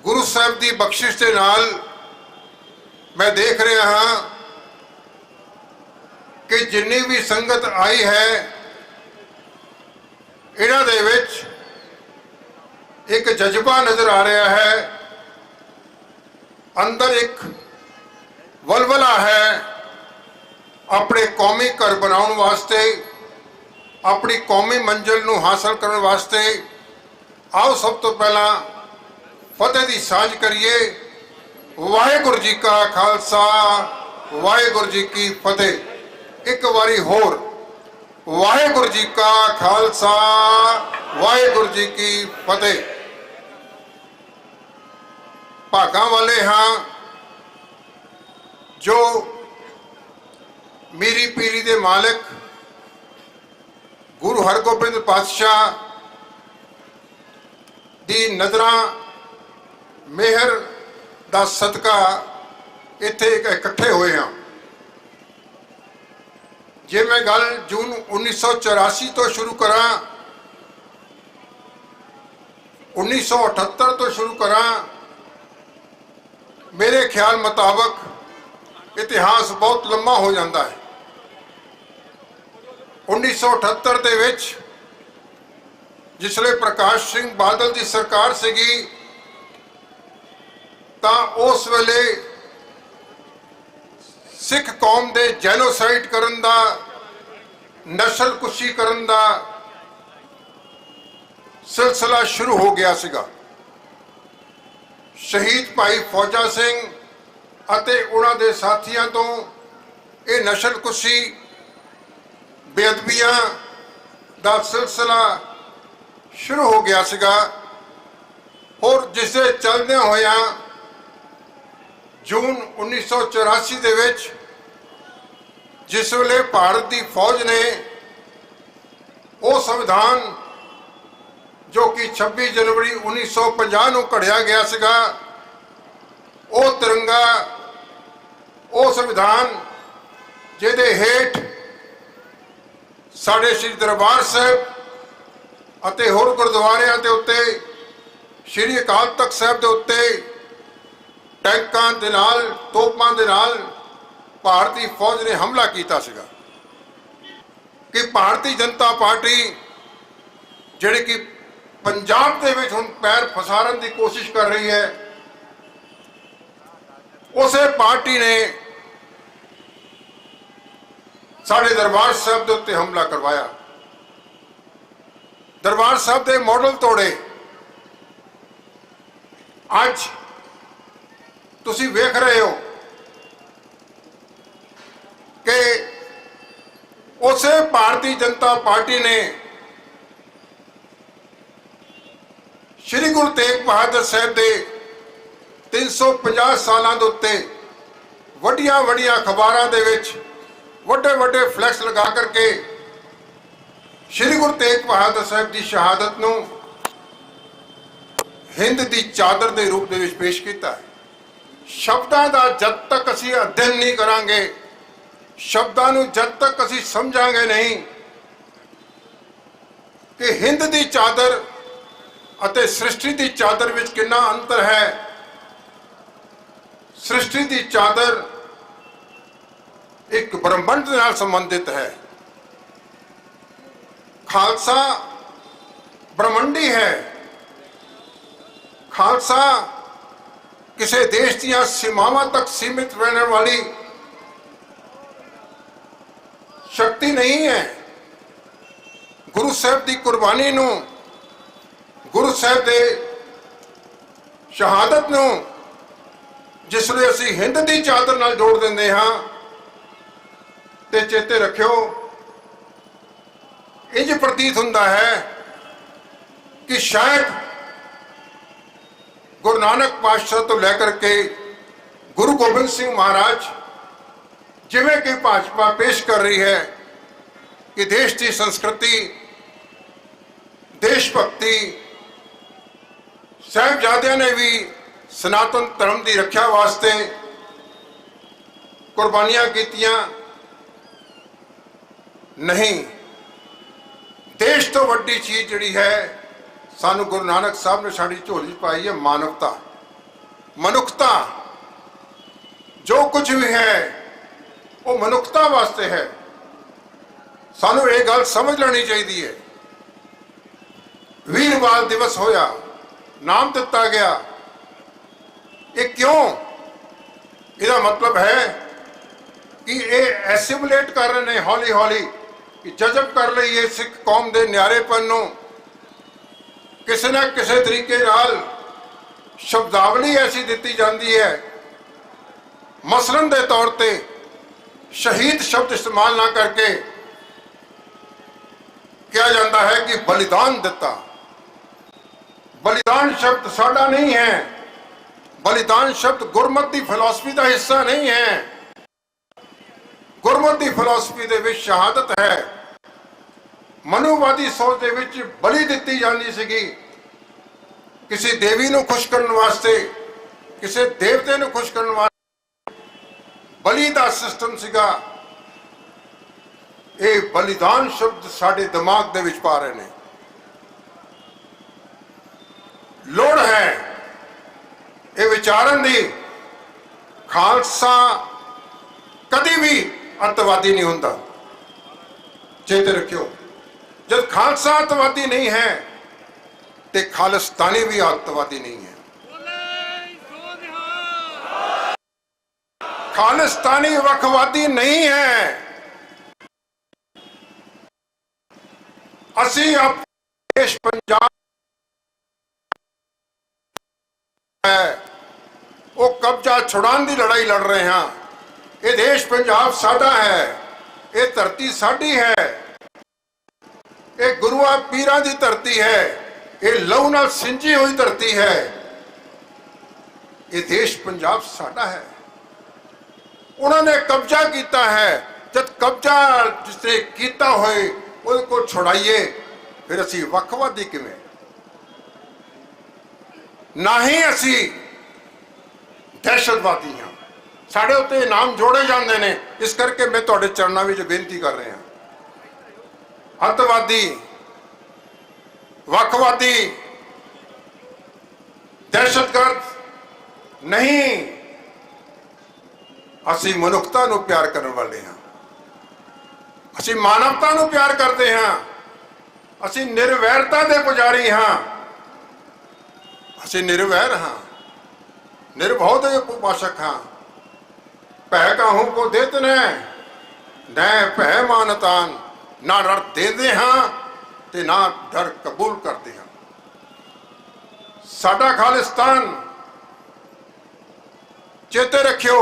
ਗੁਰੂ ਸਾਹਿਬ ਦੀ ਬਖਸ਼ਿਸ਼ ਦੇ ਨਾਲ ਮੈਂ ਦੇਖ ਰਿਹਾ ਹਾਂ ਕਿ ਜਿੰਨੀ ਵੀ ਸੰਗਤ ਆਈ ਹੈ ਇਹਨਾਂ ਦੇ ਵਿੱਚ ਇੱਕ ਜਜ਼ਬਾ ਨਜ਼ਰ ਆ ਰਿਹਾ ਹੈ, ਅੰਦਰ ਇੱਕ ਵਲਵਲਾ ਹੈ ਆਪਣੇ ਕੌਮੀ ਘਰ ਬਣਾਉਣ ਵਾਸਤੇ, ਆਪਣੀ ਕੌਮੀ ਮੰਜ਼ਿਲ ਨੂੰ ਹਾਸਲ ਕਰਨ ਵਾਸਤੇ। ਆਓ ਸਭ ਤੋਂ ਪਹਿਲਾਂ ਫਤਿਹ ਦੀ ਸਾਂਝ ਕਰੀਏ। ਵਾਹਿਗੁਰੂ ਜੀ ਕਾ ਖਾਲਸਾ, ਵਾਹਿਗੁਰੂ ਜੀ ਕੀ ਫਤਿਹ। ਇੱਕ ਵਾਰੀ ਹੋਰ, ਵਾਹਿਗੁਰੂ ਜੀ ਕਾ ਖਾਲਸਾ, ਵਾਹਿਗੁਰੂ ਜੀ ਕੀ ਫਤਿਹ। ਭਾਗਾਂ ਵਾਲੇ ਹਾਂ ਜੋ ਮੀਰੀ ਪੀਰੀ ਦੇ ਮਾਲਕ ਗੁਰੂ ਹਰਗੋਬਿੰਦ ਪਾਤਸ਼ਾਹ ਦੀ ਨਜ਼ਰਾਂ ਮਿਹਰ ਦਾ ਸਦਕਾ ਇੱਥੇ ਇਕੱਠੇ ਹੋਏ ਹਾਂ। ਜੇ ਮੈਂ ਗੱਲ ਜੂਨ 1984 ਤੋਂ ਸ਼ੁਰੂ ਕਰਾਂ, 1978 ਤੋਂ ਸ਼ੁਰੂ ਕਰਾਂ, ਮੇਰੇ ਖਿਆਲ ਮੁਤਾਬਕ ਇਤਿਹਾਸ ਬਹੁਤ ਲੰਮਾ ਹੋ ਜਾਂਦਾ ਹੈ। 1978 ਦੇ ਵਿੱਚ ਜਿਸਲੇ ਪ੍ਰਕਾਸ਼ ਸਿੰਘ ਬਾਦਲ ਦੀ ਸਰਕਾਰ ਸੀਗੀ ਤਾਂ ਉਸ ਵੇਲੇ ਸਿੱਖ ਕੌਮ ਦੇ ਜੈਨੋਸਾਈਡ ਕਰਨ ਦਾ, ਨਸਲਕੁਸ਼ੀ ਕਰਨ ਦਾ ਸਿਲਸਿਲਾ ਸ਼ੁਰੂ ਹੋ ਗਿਆ ਸੀਗਾ। ਸ਼ਹੀਦ ਭਾਈ ਫੌਜਾ ਸਿੰਘ ਅਤੇ ਉਹਨਾਂ ਦੇ ਸਾਥੀਆਂ ਤੋਂ ਇਹ ਨਸਲਕੁਸ਼ੀ, ਬੇਅਦਬੀਆਂ ਦਾ ਸਿਲਸਿਲਾ ਸ਼ੁਰੂ ਹੋ ਗਿਆ ਸੀਗਾ। ਔਰ ਜਿਸ ਦੇ ਚੱਲਦਿਆਂ ਹੋਇਆਂ ਜੂਨ 1984 ਦੇ ਵਿੱਚ ਜਿਸ ਵੇਲੇ ਭਾਰਤ ਦੀ ਫੌਜ ਨੇ ਉਹ ਸੰਵਿਧਾਨ ਜੋ ਕਿ 26 ਜਨਵਰੀ 1950 ਨੂੰ ਘੜਿਆ ਗਿਆ ਸੀਗਾ, ਉਹ ਤਿਰੰਗਾ, ਉਹ ਸੰਵਿਧਾਨ ਜਿਹਦੇ ਹੇਠ ਸਾਡੇ ਸ੍ਰੀ ਦਰਬਾਰ ਸਾਹਿਬ ਅਤੇ ਹੋਰ ਗੁਰਦੁਆਰਿਆਂ ਦੇ ਉੱਤੇ, ਸ੍ਰੀ ਅਕਾਲ ਤਖਤ ਸਾਹਿਬ ਦੇ ਉੱਤੇ ਟੈਂਕਾਂ ਦੇ ਨਾਲ, ਤੋਪਾਂ ਦੇ ਨਾਲ ਭਾਰਤੀ ਫੌਜ ਨੇ ਹਮਲਾ ਕੀਤਾ ਸੀਗਾ ਕਿ ਭਾਰਤੀ ਜਨਤਾ ਪਾਰਟੀ ਜਿਹੜੀ ਕਿ ਪੰਜਾਬ ਦੇ ਵਿੱਚ ਹੁਣ ਪੈਰ ਫਸਾਰਨ ਦੀ ਕੋਸ਼ਿਸ਼ ਕਰ ਰਹੀ ਹੈ, ਉਸੇ ਪਾਰਟੀ ਨੇ ਸਾਡੇ ਦਰਬਾਰ ਸਾਹਿਬ ਦੇ ਉੱਤੇ ਹਮਲਾ ਕਰਵਾਇਆ, ਦਰਬਾਰ ਸਾਹਿਬ ਦੇ ਮਾਡਲ ਤੋੜੇ। ਅੱਜ ਤੁਸੀਂ ਵੇਖ ਰਹੇ ਹੋ ਕਿ ਉਸੇ ਭਾਰਤੀ ਜਨਤਾ ਪਾਰਟੀ ਨੇ ਸ਼੍ਰੀ ਗੁਰੂ ਤੇਗ ਬਹਾਦਰ ਸਾਹਿਬ ਦੇ 350 ਸਾਲਾਂ ਦੇ ਉੱਤੇ ਵੱਡੀਆਂ ਵੱਡੀਆਂ ਅਖਬਾਰਾਂ ਦੇ ਵਿੱਚ ਵੱਡੇ ਵੱਡੇ ਫਲੈਕਸ ਲਗਾ ਕਰਕੇ ਸ਼੍ਰੀ ਗੁਰੂ ਤੇਗ ਬਹਾਦਰ ਸਾਹਿਬ ਦੀ ਸ਼ਹਾਦਤ ਨੂੰ ਹਿੰਦ ਦੀ ਚਾਦਰ ਦੇ ਰੂਪ ਦੇ ਵਿੱਚ ਪੇਸ਼ ਕੀਤਾ ਹੈ। ਸ਼ਬਦਾਂ ਦਾ ਜਦ ਤੱਕ ਅਸੀਂ ਅਧਿਐਨ ਨਹੀਂ ਕਰਾਂਗੇ, ਸ਼ਬਦਾਂ ਨੂੰ ਜਦ ਤੱਕ ਅਸੀਂ ਸਮਝਾਂਗੇ ਨਹੀਂ ਕਿ ਹਿੰਦ ਦੀ ਚਾਦਰ ਅਤੇ ਸ੍ਰਿਸ਼ਟੀ ਦੀ ਚਾਦਰ ਵਿੱਚ ਕਿੰਨਾ ਅੰਤਰ ਹੈ। ਸ੍ਰਿਸ਼ਟੀ ਦੀ ਚਾਦਰ ਇੱਕ ਬ੍ਰਹਮੰਡ ਦੇ ਨਾਲ ਸੰਬੰਧਿਤ ਹੈ, ਖਾਲਸਾ ਬ੍ਰਹਮੰਡੀ ਹੈ। ਖਾਲਸਾ ਕਿਸੇ ਦੇਸ਼ ਦੀਆਂ ਸੀਮਾਵਾਂ ਤੱਕ ਸੀਮਿਤ ਰਹਿਣ ਵਾਲੀ ਸ਼ਕਤੀ ਨਹੀਂ ਹੈ। ਗੁਰੂ ਸਾਹਿਬ ਦੀ ਕੁਰਬਾਨੀ ਨੂੰ, ਗੁਰੂ ਸਾਹਿਬ ਦੇ ਸ਼ਹਾਦਤ ਨੂੰ ਜਿਸ ਵੇਲੇ ਅਸੀਂ ਹਿੰਦ ਦੀ ਚਾਦਰ ਨਾਲ ਜੋੜ ਦਿੰਦੇ ਹਾਂ ਤੇ ਚੇਤੇ ਰੱਖਿਓ, ਇੰਜ ਪ੍ਰਤੀਤ ਹੁੰਦਾ ਹੈ ਕਿ ਸ਼ਾਇਦ ਗੁਰੂ ਨਾਨਕ ਪਾਤਸ਼ਾਹ ਤੋਂ ਲੈ ਕਰਕੇ ਗੁਰੂ ਗੋਬਿੰਦ ਸਿੰਘ ਮਹਾਰਾਜ, ਜਿਵੇਂ ਕਿ ਭਾਜਪਾ ਪੇਸ਼ ਕਰ ਰਹੀ ਹੈ ਕਿ ਦੇਸ਼ ਦੀ ਸੰਸਕ੍ਰਿਤੀ, ਦੇਸ਼ ਭਗਤੀ, ਸਾਹਿਬਜ਼ਾਦਿਆਂ ਨੇ ਵੀ ਸਨਾਤਨ ਧਰਮ ਦੀ ਰੱਖਿਆ ਵਾਸਤੇ ਕੁਰਬਾਨੀਆਂ ਕੀਤੀਆਂ। ਨਹੀਂ, ਦੇਸ਼ ਤੋਂ ਵੱਡੀ ਚੀਜ਼ ਜਿਹੜੀ ਹੈ ਸਾਨੂੰ ਗੁਰੂ ਨਾਨਕ ਸਾਹਿਬ ਨੇ ਸਾਡੀ ਝੋਲੀ 'ਚ ਪਾਈ ਹੈ ਮਾਨਵਤਾ, ਮਨੁੱਖਤਾ। ਜੋ ਕੁਝ ਵੀ ਹੈ ਉਹ ਮਨੁੱਖਤਾ ਵਾਸਤੇ ਹੈ। ਸਾਨੂੰ ਇਹ ਗੱਲ ਸਮਝ ਲੈਣੀ ਚਾਹੀਦੀ ਹੈ। ਵੀਰਵਾਲ ਦਿਵਸ ਹੋਇਆ, ਨਾਮ ਦਿੱਤਾ ਗਿਆ, ਇਹ ਕਿਉਂ? ਇਹਦਾ ਮਤਲਬ ਹੈ ਕਿ ਇਹ ਐਸਿਮੂਲੇਟ ਕਰ ਰਹੇ ਨੇ ਹੌਲੀ ਹੌਲੀ, ਕਿ ਜਜ਼ਬ ਕਰ ਲਈਏ ਸਿੱਖ ਕੌਮ ਦੇ ਨਿਆਰੇਪਨ ਨੂੰ। ਕਿਸੇ ਨਾ ਕਿਸੇ ਤਰੀਕੇ ਨਾਲ ਸ਼ਬਦਾਵਲੀ ਐਸੀ ਦਿੱਤੀ ਜਾਂਦੀ ਹੈ, ਮਸਲਨ ਦੇ ਤੌਰ ਤੇ ਸ਼ਹੀਦ ਸ਼ਬਦ ਇਸਤੇਮਾਲ ਨਾ ਕਰਕੇ ਕਿਹਾ ਜਾਂਦਾ ਹੈ ਕਿ ਬਲੀਦਾਨ ਦਿੱਤਾ। ਬਲੀਦਾਨ ਸ਼ਬਦ ਸਾਡਾ ਨਹੀਂ ਹੈ। ਬਲੀਦਾਨ ਸ਼ਬਦ ਗੁਰਮਤਿ ਦੀ ਫਿਲਾਸਫੀ ਦਾ ਹਿੱਸਾ ਨਹੀਂ ਹੈ। ਗੁਰਮਤਿ ਦੀ ਫਿਲਾਸਫੀ ਦੇ ਵਿੱਚ ਸ਼ਹਾਦਤ ਹੈ। ਮਨੂਵਾਦੀ ਸੋਚ ਦੇ ਵਿੱਚ ਬਲੀ ਦਿੱਤੀ ਜਾਂਦੀ ਸੀਗੀ, ਕਿਸੇ ਦੇਵੀ ਨੂੰ ਖੁਸ਼ ਕਰਨ ਵਾਸਤੇ, ਕਿਸੇ ਦੇਵਤੇ ਨੂੰ ਖੁਸ਼ ਕਰਨ ਵਾਸਤੇ ਬਲੀ ਦਾ ਸਿਸਟਮ ਸੀਗਾ। ਇਹ ਬਲੀਦਾਨ ਸ਼ਬਦ ਸਾਡੇ ਦਿਮਾਗ ਦੇ ਵਿੱਚ ਪਾ ਰਹੇ ਨੇ। ਲੋੜ ਹੈ ਇਹ ਵਿਚਾਰਨ ਦੀ, ਖਾਲਸਾ ਕਦੀ ਵੀ ਅੱਤਵਾਦੀ ਨਹੀਂ ਹੁੰਦਾ। ਚੇਤੇ ਰੱਖਿਓ, ਜਦ ਖਾਲਸਾ ਅੱਤਵਾਦੀ ਨਹੀਂ ਹੈ ਤੇ ਖਾਲਿਸਤਾਨੀ ਵੀ ਅੱਤਵਾਦੀ ਨਹੀਂ ਹੈ। ਖਾਲਿਸਤਾਨੀ ਵੱਖਵਾਦੀ ਨਹੀਂ ਹੈ। ਅਸੀਂ ਆਪਣੇ ਦੇਸ਼ ਪੰਜਾਬ ਹੈ ਉਹ ਕਬਜ਼ਾ ਛੁਡਾਉਣ ਦੀ ਲੜਾਈ ਲੜ ਰਹੇ ਹਾਂ। ਇਹ ਦੇਸ਼ ਪੰਜਾਬ ਸਾਡਾ ਹੈ, ਇਹ ਧਰਤੀ ਸਾਡੀ ਹੈ, ਇਹ ਗੁਰੂਆਂ ਪੀਰਾਂ ਦੀ ਧਰਤੀ ਹੈ, ਇਹ ਲਹੂ ਨਾਲ ਸਿੰਜੀ ਹੋਈ ਧਰਤੀ ਹੈ। ਇਹ ਦੇਸ਼ ਪੰਜਾਬ ਸਾਡਾ ਹੈ। ਉਹਨਾਂ ਨੇ ਕਬਜ਼ਾ ਕੀਤਾ ਹੈ। ਜਦ ਕਬਜ਼ਾ ਜਿਸਨੇ ਕੀਤਾ ਹੋਏ ਉਹਦੇ ਕੋਲ ਛੁਡਾਈਏ, ਫਿਰ ਅਸੀਂ ਵੱਖਵਾਦੀ ਕਿਵੇਂ? ਨਾ ਹੀ ਅਸੀਂ ਦਹਿਸ਼ਤਵਾਦੀ ਹਾਂ। ਸਾਡੇ ਉੱਤੇ ਇਨਾਮ ਜੋੜੇ ਜਾਂਦੇ ਨੇ। ਇਸ ਕਰਕੇ ਮੈਂ ਤੁਹਾਡੇ ਚਰਨਾਂ ਵਿੱਚ ਬੇਨਤੀ ਕਰ ਰਿਹਾ, ਅੱਤਵਾਦੀ, ਵੱਖਵਾਦੀ, ਦਹਿਸ਼ਤਗਰਦ ਨਹੀਂ। ਅਸੀਂ ਮਨੁੱਖਤਾ ਨੂੰ ਪਿਆਰ ਕਰਨ ਵਾਲੇ ਹਾਂ। ਅਸੀਂ ਮਾਨਵਤਾ ਨੂੰ ਪਿਆਰ ਕਰਦੇ ਹਾਂ। ਅਸੀਂ ਨਿਰਵੈਰਤਾ ਦੇ ਪੁਜਾਰੀ ਹਾਂ। ਅਸੀਂ ਨਿਰਵੈਰ ਹਾਂ, ਨਿਰਭਉ ਦੇ ਉਪਾਸਕ ਹਾਂ। ਭੈ ਕਾਹੂ ਕੋ ਦੇਤ ਨੈ ਭੈ ਮਾਨਤਾਨ। ਨਾ ਡਰ ਦੇਂਦੇ ਹਾਂ ਤੇ ਨਾ ਡਰ ਕਬੂਲ ਕਰਦੇ ਹਾਂ। ਸਾਡਾ ਖਾਲਿਸਤਾਨ, ਚੇਤੇ ਰੱਖਿਓ,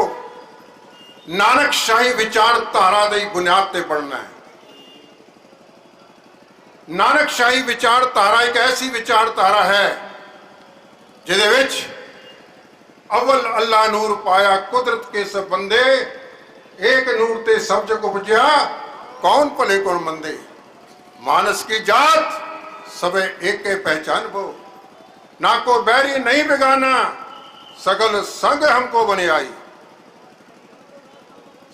ਨਾਨਕ ਸ਼ਾਹੀ ਵਿਚਾਰਧਾਰਾ ਦੀ ਬੁਨਿਆਦ ਤੇ ਬਣਨਾ ਹੈ। ਨਾਨਕ ਸ਼ਾਹੀ ਵਿਚਾਰਧਾਰਾ ਇੱਕ ਐਸੀ ਵਿਚਾਰਧਾਰਾ ਹੈ ਜਿਹਦੇ ਵਿੱਚ ਅਵਲ ਅੱਲਾ ਨੂਰ ਪਾਇਆ ਕੁਦਰਤ ਕੇ ਸਭ ਬੰਦੇ, ਏਕ ਨੂਰ ਤੇ ਸਭ ਜਗ ਉਪਜਿਆ, कौन भले कौन मंदे, मानस की जात सबे एके पहचान बो, ना को बैरी नहीं बिगाना, सगल संग हमको बने आई।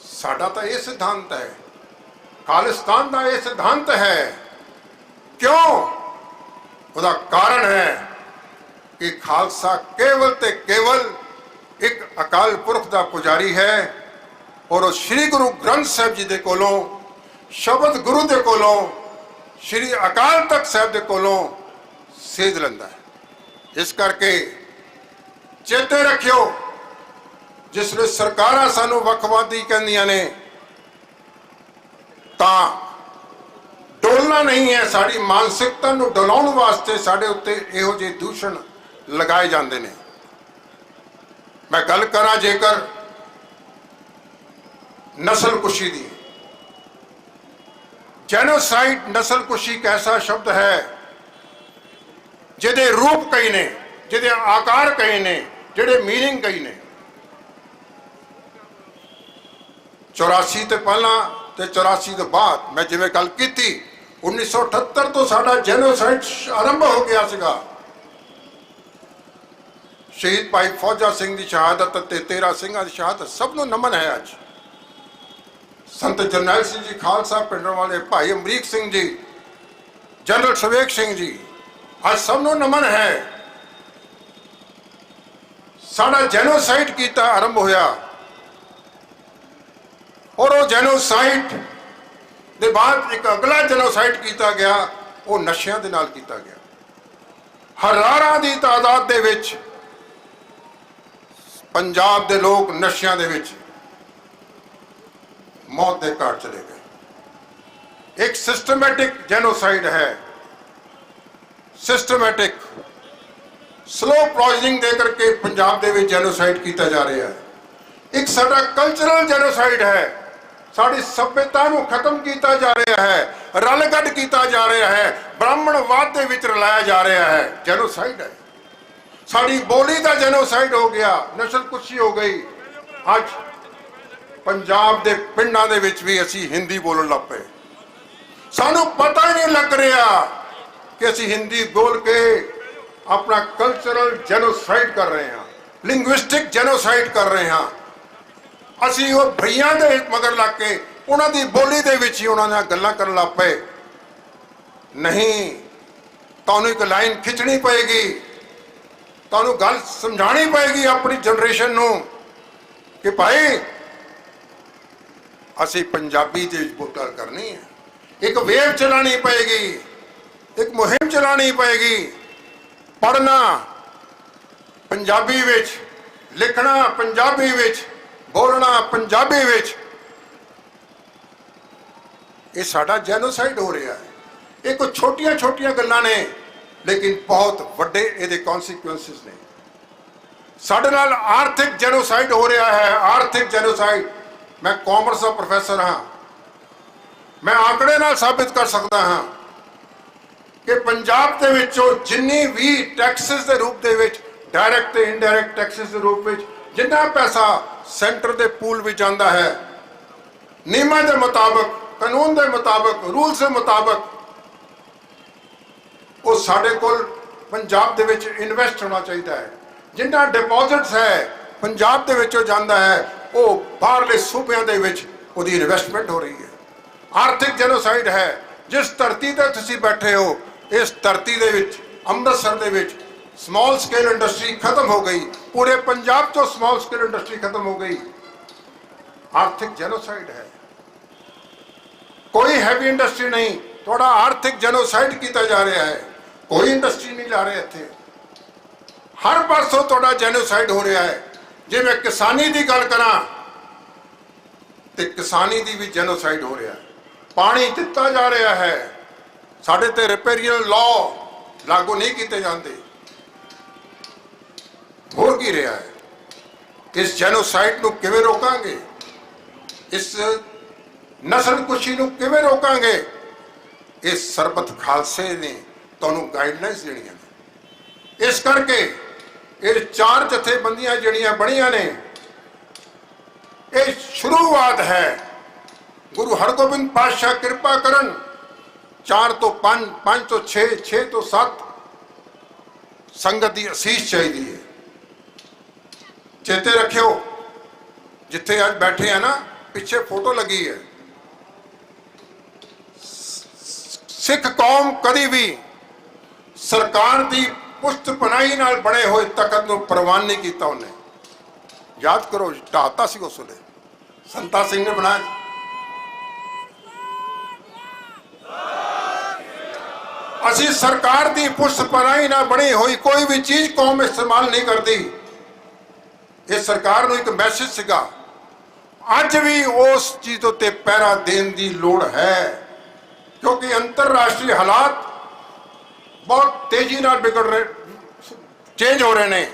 साडा तो ये सिद्धांत है, खालिस्तान का ये सिद्धांत है। क्यों? उसका कारण है कि खालसा केवल ते केवल एक अकाल पुरख का पुजारी है और श्री गुरु ग्रंथ साहब जी दे कोलों, शब्द गुरु दे कोलों, श्री अकाल तख्त साहब दे कोलों सेध लैंदा है। इस करके चेते रखियो, जिसले सरकारां सानू वखवादी कहंदियां ने तां डोलना नहीं है। साड़ी मानसिकता नू डोलाउण वास्ते साडे उत्ते इहो जिहे दूषण लगाए जांदे ने। मैं गल करा जेकर नस्लकुशी दी, जेनोसाइड नस्लकुशी एक ऐसा शब्द है जिहदे रूप कई ने, जिहदे आकार कई ने, जिहदे मीनिंग कई ने। 84 ते पहला ते 84 तो बाद मैं जिवें गल कीती 1978 तो साडा जेनोसाइड आरंभ हो गया सीगा। शहीद भाई फौजा सिंह की शहादत ते 13 सिंघां की शहादत सब नूं नमन है। अज संत जरनैल सिंह जी खालसा पिंड वाले, भाई अमरीक सिंह जी, जनरल सवेक सिंह जी, ਅੱਜ ਸਭ ਨੂੰ ਨਮਨ ਹੈ। ਸਾਡਾ ਜੈਨੋਸਾਈਡ ਕੀਤਾ ਆਰੰਭ ਹੋਇਆ ਔਰ ਉਹ ਜੈਨੋਸਾਈਡ ਦੇ ਬਾਅਦ ਇੱਕ ਅਗਲਾ ਜੈਨੋਸਾਈਡ ਕੀਤਾ ਗਿਆ, ਉਹ ਨਸ਼ਿਆਂ ਦੇ ਨਾਲ ਕੀਤਾ ਗਿਆ। ਹਜ਼ਾਰਾਂ ਦੀ ਤਾਦਾਦ ਦੇ ਵਿੱਚ ਪੰਜਾਬ ਦੇ ਲੋਕ ਨਸ਼ਿਆਂ ਦੇ ਵਿੱਚ ਮੌਤ ਦੇ ਘਾਟ ਚਲੇ ਗਏ। ਇੱਕ ਸਿਸਟਮੈਟਿਕ ਜੈਨੋਸਾਈਡ ਹੈ, ਸਿਸਟਮੈਟਿਕ ਸਲੋ ਪੋਇਜ਼ਨਿੰਗ ਦੇ ਕਰਕੇ ਪੰਜਾਬ ਦੇ ਵਿੱਚ ਜੈਨੋਸਾਈਡ ਕੀਤਾ ਜਾ ਰਿਹਾ ਹੈ। ਇੱਕ ਸਾਡਾ ਕਲਚਰਲ ਜੈਨੋਸਾਈਡ ਹੈ, ਸਾਡੀ ਸਭਿਅਤਾ ਨੂੰ ਖਤਮ ਕੀਤਾ ਜਾ ਰਿਹਾ ਹੈ, ਰਲਗੱਡ ਕੀਤਾ ਜਾ ਰਿਹਾ ਹੈ, ਬ੍ਰਾਹਮਣਵਾਦ ਦੇ ਵਿੱਚ ਰਲਾਇਆ ਜਾ ਰਿਹਾ ਹੈ, ਜੈਨੋਸਾਈਡ ਹੈ। ਸਾਡੀ ਬੋਲੀ ਦਾ ਜੈਨੋਸਾਈਡ ਹੋ ਗਿਆ, ਨਸਲਕੁਸ਼ੀ ਹੋ ਗਈ। ਅੱਜ ਪੰਜਾਬ ਦੇ ਪਿੰਡਾਂ ਦੇ ਵਿੱਚ ਵੀ ਅਸੀਂ ਹਿੰਦੀ ਬੋਲਣ ਲੱਗ ਪਏ। ਸਾਨੂੰ ਪਤਾ ਹੀ ਨਹੀਂ ਲੱਗ ਰਿਹਾ ਕਿ ਅਸੀਂ ਹਿੰਦੀ ਬੋਲ ਕੇ ਆਪਣਾ ਕਲਚਰਲ ਜੈਨੋਸਾਈਡ ਕਰ ਰਹੇ ਹਾਂ, ਲਿੰਗੁਇਸਟਿਕ ਜੈਨੋਸਾਈਡ ਕਰ ਰਹੇ ਹਾਂ। ਅਸੀਂ ਉਹ ਭਈਆਂ ਦੇ ਮਗਰ ਲੱਗ ਕੇ ਉਹਨਾਂ ਦੀ ਬੋਲੀ ਦੇ ਵਿੱਚ ਹੀ ਉਹਨਾਂ ਨਾਲ ਗੱਲਾਂ ਕਰਨ ਲੱਗ ਪਏ। ਨਹੀਂ, ਤੁਹਾਨੂੰ ਇੱਕ ਲਾਈਨ ਖਿੱਚਣੀ ਪਏਗੀ, ਤੁਹਾਨੂੰ ਗੱਲ ਸਮਝਾਉਣੀ ਪਏਗੀ ਆਪਣੀ ਜਨਰੇਸ਼ਨ ਨੂੰ ਕਿ ਭਾਈ ਅਸੀਂ ਪੰਜਾਬੀ ਦੇ ਵਿੱਚ ਗੱਲ ਕਰਨੀ ਹੈ। ਇੱਕ ਵੇਵ ਚਲਾਣੀ ਪਏਗੀ, ਇੱਕ ਮੁਹਿੰਮ ਚਲਾਣੀ ਪਏਗੀ। ਪੜ੍ਹਨਾ ਪੰਜਾਬੀ ਵਿੱਚ, ਲਿਖਣਾ ਪੰਜਾਬੀ ਵਿੱਚ, ਬੋਲਣਾ ਪੰਜਾਬੀ ਵਿੱਚ। ਇਹ ਸਾਡਾ ਜੈਨੋਸਾਈਡ ਹੋ ਰਿਹਾ ਹੈ। ਇਹ ਕੋਈ ਛੋਟੀਆਂ ਛੋਟੀਆਂ ਗੱਲਾਂ ਨੇ, ਲੇਕਿਨ ਬਹੁਤ ਵੱਡੇ ਇਹਦੇ ਕੌਨਸੀਕੁਐਂਸਿਸ ਨੇ। ਸਾਡੇ ਨਾਲ ਆਰਥਿਕ ਜੈਨੋਸਾਈਡ ਹੋ ਰਿਹਾ ਹੈ, ਆਰਥਿਕ ਜੈਨੋਸਾਈਡ। ਮੈਂ ਕਾਮਰਸ ਦਾ ਪ੍ਰੋਫੈਸਰ ਹਾਂ, ਮੈਂ ਆંકੜੇ ਨਾਲ ਸਾਬਿਤ ਕਰ ਸਕਦਾ ਹਾਂ ਕਿ ਪੰਜਾਬ ਦੇ ਵਿੱਚੋਂ ਜਿੰਨੀ ਵੀ ਟੈਕਸਿਸ ਦੇ ਰੂਪ ਦੇ ਵਿੱਚ, ਡਾਇਰੈਕਟ ਤੇ ਇਨਡਾਇਰੈਕਟ ਟੈਕਸਿਸ ਦੇ ਰੂਪ ਵਿੱਚ ਜਿੰਨਾ ਪੈਸਾ ਸੈਂਟਰ ਦੇ ਪੂਲ ਵਿੱਚ ਆਉਂਦਾ ਹੈ, ਨਿਯਮਾਂ ਦੇ ਮੁਤਾਬਕ, ਕਾਨੂੰਨ ਦੇ ਮੁਤਾਬਕ, ਰੂਲਸ ਦੇ ਮੁਤਾਬਕ, ਉਹ ਸਾਡੇ ਕੋਲ ਪੰਜਾਬ ਦੇ ਵਿੱਚ ਇਨਵੈਸਟ ਹੋਣਾ ਚਾਹੀਦਾ ਹੈ। ਜਿੰਨਾ ਡਿਪੋਜ਼ਿਟਸ ਹੈ ਪੰਜਾਬ ਦੇ ਵਿੱਚੋਂ ਜਾਂਦਾ ਹੈ, ਉਹ ਬਾਹਰਲੇ ਸੂਬਿਆਂ ਦੇ ਵਿੱਚ ਉਹਦੀ ਇਨਵੈਸਟਮੈਂਟ ਹੋ ਰਹੀ ਹੈ। ਆਰਥਿਕ ਜੈਨੋਸਾਈਡ ਹੈ। ਜਿਸ ਧਰਤੀ ਤੇ ਤੁਸੀਂ ਬੈਠੇ ਹੋ, ਇਸ ਧਰਤੀ ਦੇ ਵਿੱਚ, ਅੰਮ੍ਰਿਤਸਰ ਦੇ ਵਿੱਚ ਸਮਾਲ ਸਕੇਲ ਇੰਡਸਟਰੀ ਖਤਮ ਹੋ ਗਈ। ਪੂਰੇ ਪੰਜਾਬ ਤੋਂ ਸਮਾਲ ਸਕੇਲ ਇੰਡਸਟਰੀ ਖਤਮ ਹੋ ਗਈ। ਆਰਥਿਕ ਜੈਨੋਸਾਈਡ ਹੈ। ਕੋਈ ਹੈਵੀ ਇੰਡਸਟਰੀ ਨਹੀਂ, ਥੋੜਾ ਆਰਥਿਕ ਜੈਨੋਸਾਈਡ ਕੀਤਾ ਜਾ ਰਿਹਾ ਹੈ। ਕੋਈ ਇੰਡਸਟਰੀ ਨਹੀਂ ਲਾ ਰਹੇ ਇੱਥੇ। ਹਰ ਪਾਸੋਂ ਤੁਹਾਡਾ ਜੈਨੋਸਾਈਡ ਹੋ ਰਿਹਾ ਹੈ। ਜੇ ਮੈਂ ਕਿਸਾਨੀ ਦੀ ਗੱਲ ਕਰਾਂ ਤੇ ਕਿਸਾਨੀ ਦੀ ਵੀ ਜੈਨੋਸਾਈਡ ਹੋ ਰਿਹਾ ਹੈ। ਪਾਣੀ ਦਿੱਤਾ ਜਾ ਰਿਹਾ ਹੈ, ਸਾਡੇ ਤੇ ਰਿਪੇਰੀਅਲ ਲਾਅ ਲਾਗੂ ਨਹੀਂ ਕੀਤੇ ਜਾਂਦੇ। ਹੋ ਕੀ ਰਿਹਾ ਹੈ? ਇਸ ਜੈਨੋਸਾਈਡ ਨੂੰ ਕਿਵੇਂ ਰੋਕਾਂਗੇ? ਇਸ ਨਸਲਕੁਸ਼ੀ ਨੂੰ ਕਿਵੇਂ ਰੋਕਾਂਗੇ? ਇਸ ਸਰਬੱਤ ਖਾਲਸੇ ਨੇ ਤੁਹਾਨੂੰ ਗਾਈਡਲਾਈਨਸ ਦੇਣੀਆਂ ਨੇ। ਇਸ ਕਰਕੇ ਇਹ 4 ਜਥੇਬੰਦੀਆਂ ਜਿਹੜੀਆਂ ਬਣੀਆਂ ਨੇ, ਇਹ ਸ਼ੁਰੂਆਤ ਹੈ। ਗੁਰੂ ਹਰਗੋਬਿੰਦ ਪਾਤਸ਼ਾਹ ਕਿਰਪਾ ਕਰਨ 4 ਤੋਂ 5, 5 ਤੋਂ 6, 6 ਤੋਂ 7 ਸੰਗਤ ਦੀ ਅਸੀਸ ਚਾਹੀਦੀ ਹੈ। ਚੇਤੇ ਰੱਖਿਓ, ਜਿੱਥੇ ਅੱਜ ਬੈਠੇ ਆ ਨਾ, ਪਿੱਛੇ ਫੋਟੋ ਲੱਗੀ ਹੈ। ਸਿੱਖ ਕੌਮ ਕਦੀ ਵੀ ਸਰਕਾਰ ਦੀ ਪੁਸ਼ਤ ਪਨਾਹੀ ਨਾਲ ਬਣੇ ਹੋਏ ਤਖਤ ਨੂੰ ਪ੍ਰਵਾਨ ਨਹੀਂ ਕੀਤਾ। ਉਹਨੇ ਯਾਦ ਕਰੋ, ਢਾਤਾ ਸੀ ਉਸ ਵੇਲੇ, ਸੰਤਾ ਸਿੰਘ ਨੇ ਬਣਾਇਆ। ਅਸੀਂ ਸਰਕਾਰ ਦੀ ਪੁਸ਼ਤ ਪਨਾਹੀ ਨਾਲ ਬਣੀ ਹੋਈ ਕੋਈ ਵੀ ਚੀਜ਼ ਕੌਮ ਇਸਤੇਮਾਲ ਨਹੀਂ ਕਰਦੀ। ਇਹ ਸਰਕਾਰ ਨੂੰ ਇੱਕ ਮੈਸੇਜ ਸੀਗਾ। ਅੱਜ ਵੀ ਉਸ ਚੀਜ਼ ਉੱਤੇ ਪਹਿਰਾ ਦੇਣ ਦੀ ਲੋੜ ਹੈ, ਕਿਉਂਕਿ ਅੰਤਰਰਾਸ਼ਟਰੀ ਹਾਲਾਤ ਬਹੁਤ ਤੇਜ਼ੀ ਨਾਲ ਵਿਗੜ ਰਹੇ, ਚੇਂਜ ਹੋ ਰਹੇ ਨੇ।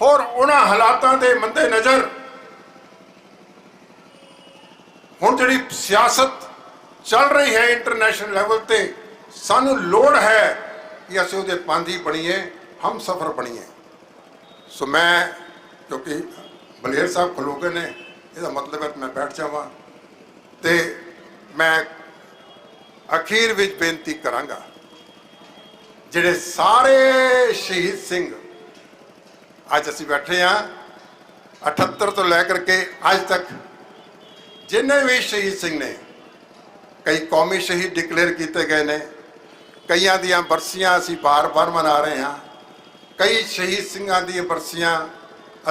ਹੋਰ ਉਹਨਾਂ ਹਾਲਾਤਾਂ ਦੇ ਮੱਦੇ ਨਜ਼ਰ ਹੁਣ ਜਿਹੜੀ ਸਿਆਸਤ ਚੱਲ ਰਹੀ ਹੈ ਇੰਟਰਨੈਸ਼ਨਲ ਲੈਵਲ ਤੇ, ਸਾਨੂੰ ਲੋੜ ਹੈ ਕਿ ਅਸੀਂ ਉਹਦੇ ਪਾਂਧੀ ਬਣੀਏ, ਹਮ ਸਫਰ ਬਣੀਏ। ਸੋ ਮੈਂ, ਕਿਉਂਕਿ ਬਲੇਰ ਸਾਹਿਬ ਖਲੋਗੇ ਨੇ, ਇਹਦਾ ਮਤਲਬ ਹੈ ਮੈਂ ਬੈਠ ਜਾਵਾਂ, ਤੇ ਮੈਂ ਅਖੀਰ ਵਿੱਚ ਬੇਨਤੀ ਕਰਾਂਗਾ, ਜਿਹੜੇ ਸਾਰੇ ਸ਼ਹੀਦ ਸਿੰਘ ਅੱਜ ਅਸੀਂ ਬੈਠੇ ਹਾਂ, 78 ਤੋਂ ਲੈ ਕਰਕੇ ਅੱਜ ਤੱਕ ਜਿੰਨੇ ਵੀ ਸ਼ਹੀਦ ਸਿੰਘ ਨੇ, ਕਈ ਕੌਮੀ ਸ਼ਹੀਦ ਡਿਕਲੇਅਰ ਕੀਤੇ ਗਏ ਨੇ, ਕਈਆਂ ਦੀਆਂ ਬਰਸੀਆਂ ਅਸੀਂ ਬਾਰ-ਬਾਰ ਮਨਾ ਰਹੇ ਹਾਂ, ਕਈ ਸ਼ਹੀਦ ਸਿੰਘਾਂ ਦੀਆਂ ਬਰਸੀਆਂ